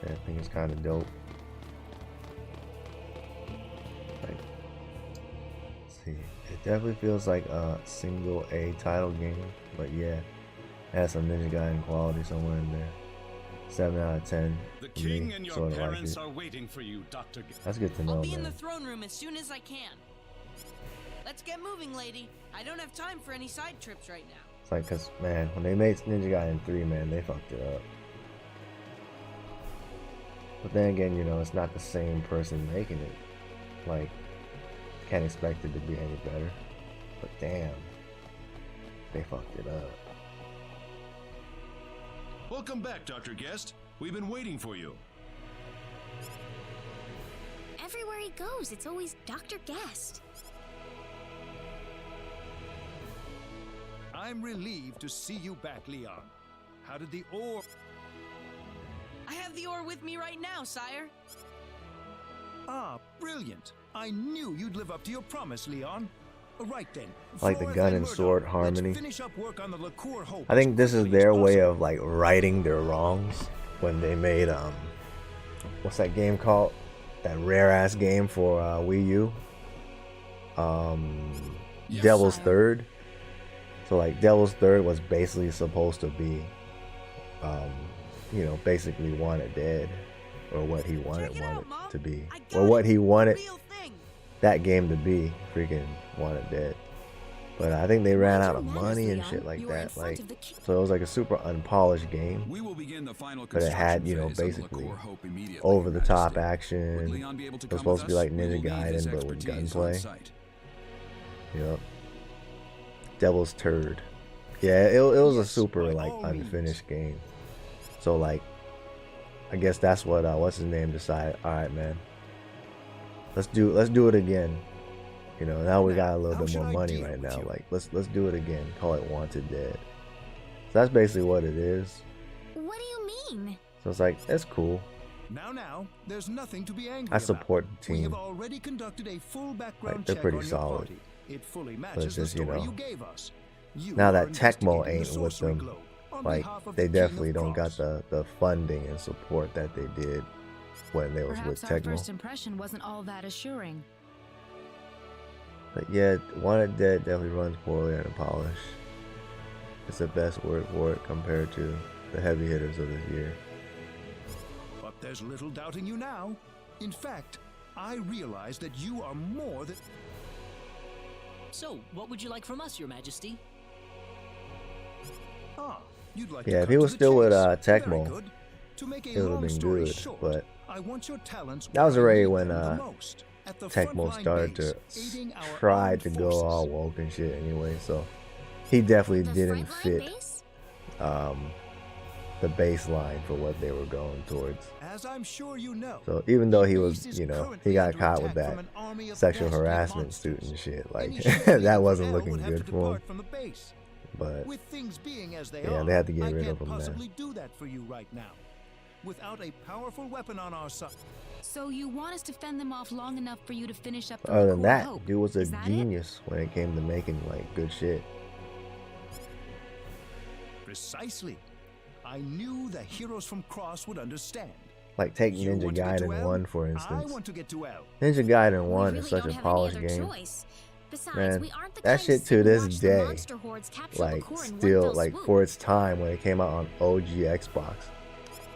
I think it's kind of dope. Like, let's see, it definitely feels like a single A title game, but yeah, it has some Ninja Gaiden quality somewhere in there. 7 out of 10. The for me, king and your sorta like parents it. are waiting for you, Dr. That's good to know, I'll be in the man. throne room as soon as I can. Let's get moving, lady. I don't have time for any side trips right now. It's like, cause man, when they made Ninja Gaiden 3, man, they fucked it up. But then again, you know, it's not the same person making it. Like, can't expect it to be any better. But damn, they fucked it up. Welcome back, Dr. Guest. We've been waiting for you. Everywhere he goes, it's always Dr. Guest. I'm relieved to see you back, Leon. How did the ore... I have the ore with me right now, sire. Ah, brilliant. I knew you'd live up to your promise, Leon. Right then. Like the gun and sword harmony. Finish up work on the Liqueur Hope. I think this is their way of like righting their wrongs when they made what's that game called? That rare ass game for Wii U. Devil's Third. So like Devil's Third was basically supposed to be you know, basically Wanted Dead, or what he wanted to be, or what he wanted that game to be, freaking Wanted Dead. But I think they ran out of money and shit like that, like, so it was like a super unpolished game. We will begin the final but it had, you know, basically over the top action. It was supposed to be like Ninja Gaiden but with gunplay. Yep. Devil's Turd. Yeah, it was a super like unfinished game. So like, I guess that's what what's his name decided. All right, man. Let's do it again. You know, now we got a little bit more money right now. Like, let's do it again. Call it Wanted Dead. So that's basically what it is. What do you mean? So it's like, it's cool. Now, there's nothing to be angry I support about. the team. We have already conducted a full background Like, they're check pretty on your solid. party. It fully But matches it's just, the you story know, you gave us. You now that are Tecmo investigating ain't the with sorcery them, globe on like, behalf of they the King of definitely don't got Frost. the funding and support that they did when they was with Perhaps our Tecmo. first impression wasn't all that assuring. But yeah, Wanted Dead definitely runs poorly and unpolished. It's the best word for it compared to the heavy hitters of this year. But there's little doubting you now. In fact, I realize that you are more than... So, what would you like from us, Your Majesty? Ah, you'd like Yeah, to if cut he to was the still with chase. Very Tecmo, good. To make a it would have long been story good. short, But I want your talents that was where I already need when them the most. At the Tecmo frontline started base, to aiding our try armed to go forces. all woke and shit anyway. So he definitely didn't fit the baseline for what they were going towards. As I'm sure you know. So even though he was, you know, he got caught with that sexual harassment suit and shit, like that wasn't looking good for him. From the base. But With things being as they yeah, are, they had to get I rid can't of him, possibly man. do that for you right now. Without a powerful weapon on our side. So you want us to fend them off long enough for you to finish up the Other than Liqueur that, Hope. dude was a Is that it? genius when it came to making like good shit. Precisely. I knew the heroes from Cross would understand. Like take You Ninja want to get to Gaiden L? 1 for I instance. want to get to L. Ninja Gaiden 1 really is such don't a have any polished other game. choice. Besides, Man, we aren't the that kind to shit sit to and this watch the day, monster hordes capture like Liqueur in one still fell like swoop. for its time when it came out on OG Xbox,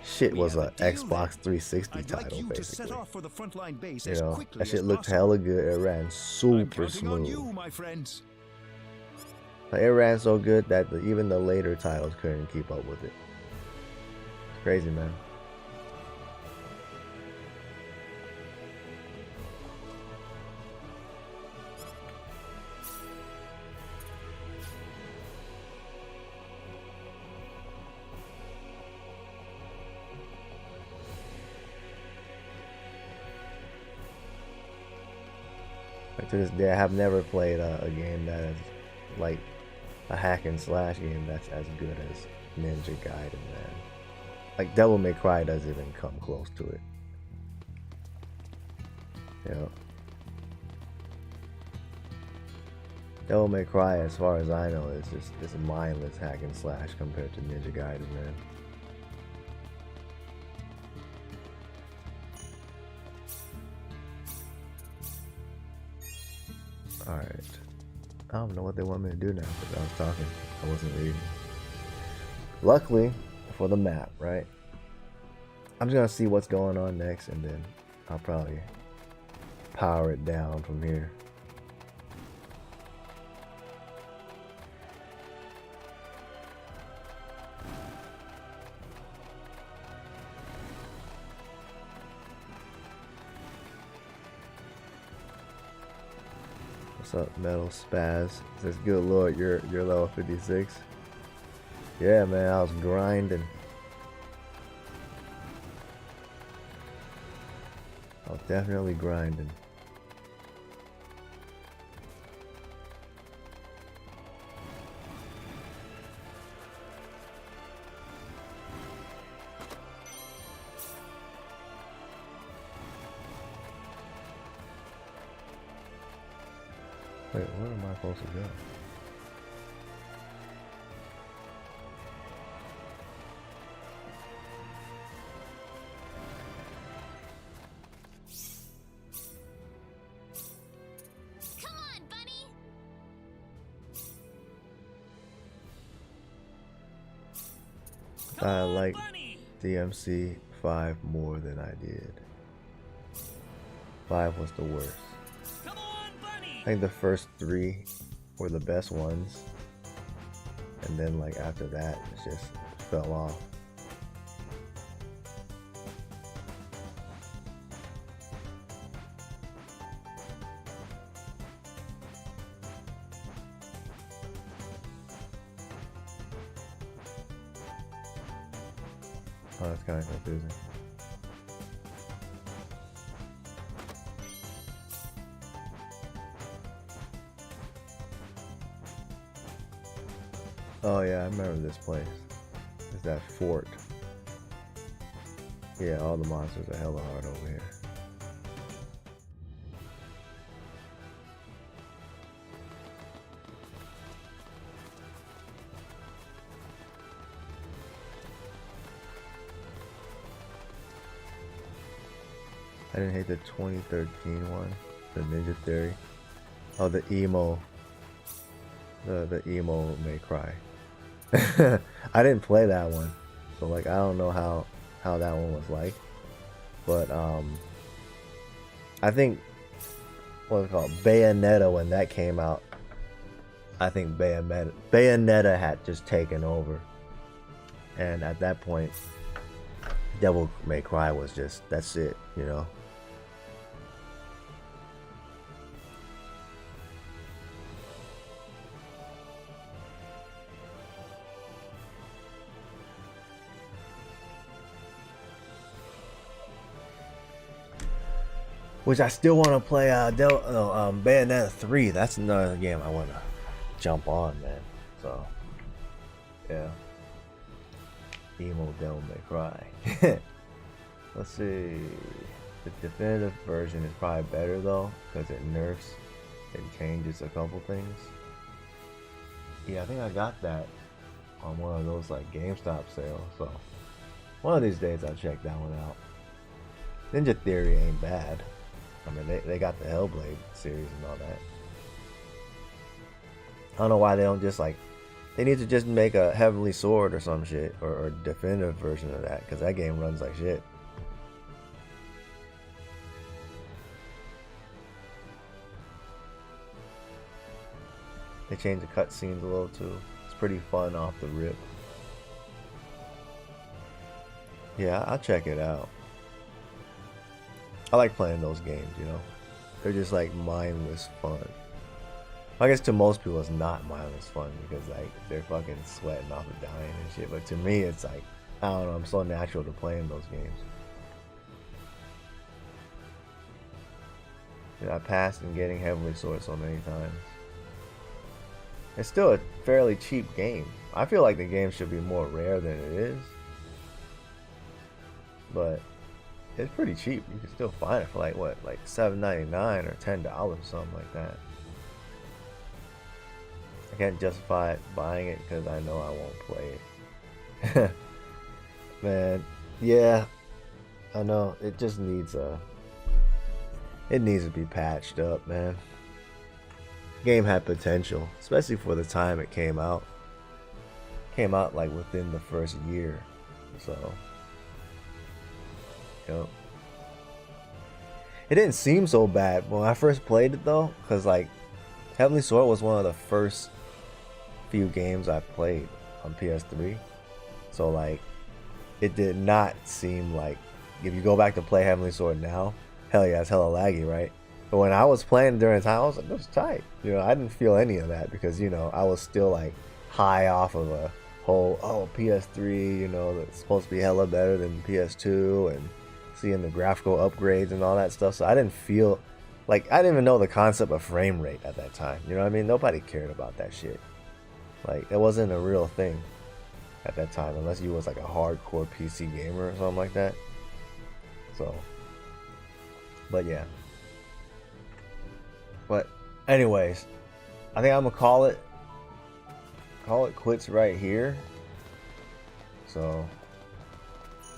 shit We was have a a deal, Xbox 360 I'd like title you to set basically. off for the frontline base You as know, quickly that shit as looked possible. hella good. It ran I'm super counting on smooth. you, my friends. Like, it ran so good that even the later titles couldn't keep up with it. It's crazy, man. Like, to this day, I have never played a game that is like a hack and slash game that's as good as Ninja Gaiden, man. Like Devil May Cry doesn't even come close to it. You know, Devil May Cry, as far as I know, is just this mindless hack and slash compared to Ninja Gaiden, man. Alright. I don't know what they want me to do now because I was talking. I wasn't reading. Luckily for the map, right? I'm just gonna see what's going on next and then I'll probably power it down from here. What's up, Metal Spaz? Says, good lord, you're level 56. Yeah, man, I was grinding. I'm definitely grinding. Wait, where am I supposed to go? Come on, Bunny! I like DMC 5 more than I did. 5 was the worst. I think the first 3 were the best ones, and then like after that it just fell off. Oh, that's kind of confusing. Oh yeah, I remember this place. It's that fort. Yeah, all the monsters are hella hard over here. I didn't hate the 2013 one, the Ninja Theory. Oh, the emo. The emo May Cry. I didn't play that one, so like I don't know how that one was like, but I think what's it called, Bayonetta, when that came out, I think Bayonetta had just taken over, and at that point Devil May Cry was just, that's it, you know. Which I still want to play Bayonetta 3. That's another game I want to jump on, man. So, yeah. Emo Devil May Cry. Let's see. The definitive version is probably better though, because it nerfs and changes a couple things. Yeah, I think I got that on one of those like GameStop sales. So, one of these days I'll check that one out. Ninja Theory ain't bad. I mean, they got the Hellblade series and all that. I don't know why they don't just like, they need to just make a Heavenly Sword or some shit, or a definitive version of that, because that game runs like shit. They changed the cutscenes a little too. It's pretty fun off the rip. Yeah, I'll check it out. I like playing those games, you know. They're just like mindless fun. I guess to most people it's not mindless fun because like they're fucking sweating off of dying and shit. But to me it's like, I don't know, I'm so natural to playing those games. Yeah, I passed in getting Heavenly Sword so many times. It's still a fairly cheap game. I feel like the game should be more rare than it is. But it's pretty cheap. You can still find it for like what, like $7.99 or $10, something like that. I can't justify buying it because I know I won't play it. Man, yeah, I know it just needs it needs to be patched up, man. Game had potential, especially for the time it came out. Came out like within the first year, so. Yep. It didn't seem so bad when I first played it though, because like Heavenly Sword was one of the first few games I played on PS3. So like it did not seem like, if you go back to play Heavenly Sword now, hell yeah, it's hella laggy, right? But when I was playing during the time, I was like, it was tight. You know, I didn't feel any of that because, you know, I was still like high off of a whole, oh, PS3, you know, that's supposed to be hella better than PS2 and seeing the graphical upgrades and all that stuff. So I didn't feel like, I didn't even know the concept of frame rate at that time. You know what I mean? Nobody cared about that shit. Like, it wasn't a real thing at that time, unless you was like a hardcore PC gamer or something like that. So, but yeah. But anyways, I think I'm gonna call it quits right here. So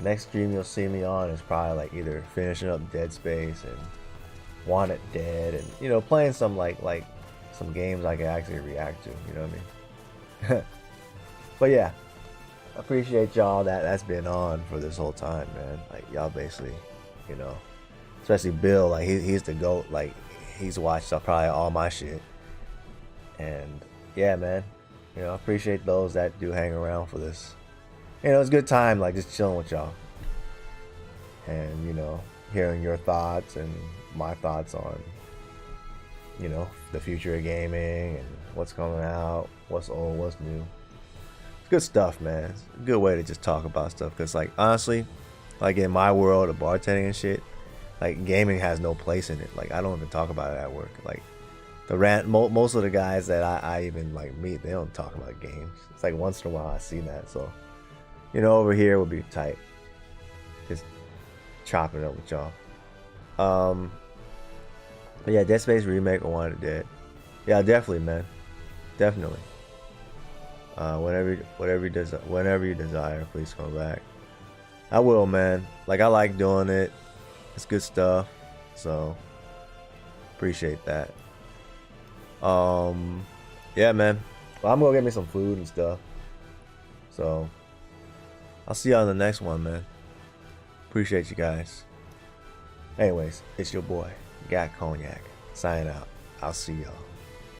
next stream you'll see me on is probably like either finishing up Dead Space and Wanted Dead, and you know, playing some like some games I can actually react to, you know what I mean? But yeah, appreciate y'all that's been on for this whole time, man. Like, y'all basically, you know, especially Bill, like he's the GOAT. Like, he's watched probably all my shit. And yeah, man, you know, I appreciate those that do hang around for this. You know, it's a good time, like, just chilling with y'all. And, you know, hearing your thoughts and my thoughts on, you know, the future of gaming and what's coming out, what's old, what's new. It's good stuff, man. It's a good way to just talk about stuff. Because, like, honestly, like, in my world of bartending and shit, like, gaming has no place in it. Like, I don't even talk about it at work. Like, most of the guys that I even, like, meet, they don't talk about games. It's like once in a while I see that. So, you know, over here would be tight. Just chopping it up with y'all. But yeah, Dead Space remake or Wanted Dead. Yeah, definitely, man. Definitely. Whenever you desire, please come back. I will, man. Like, I like doing it. It's good stuff. So appreciate that. Yeah, man. Well, I'm gonna get me some food and stuff. So I'll see y'all in the next one, man. Appreciate you guys. Anyways, it's your boy, Gat Cognac, signing out. I'll see y'all.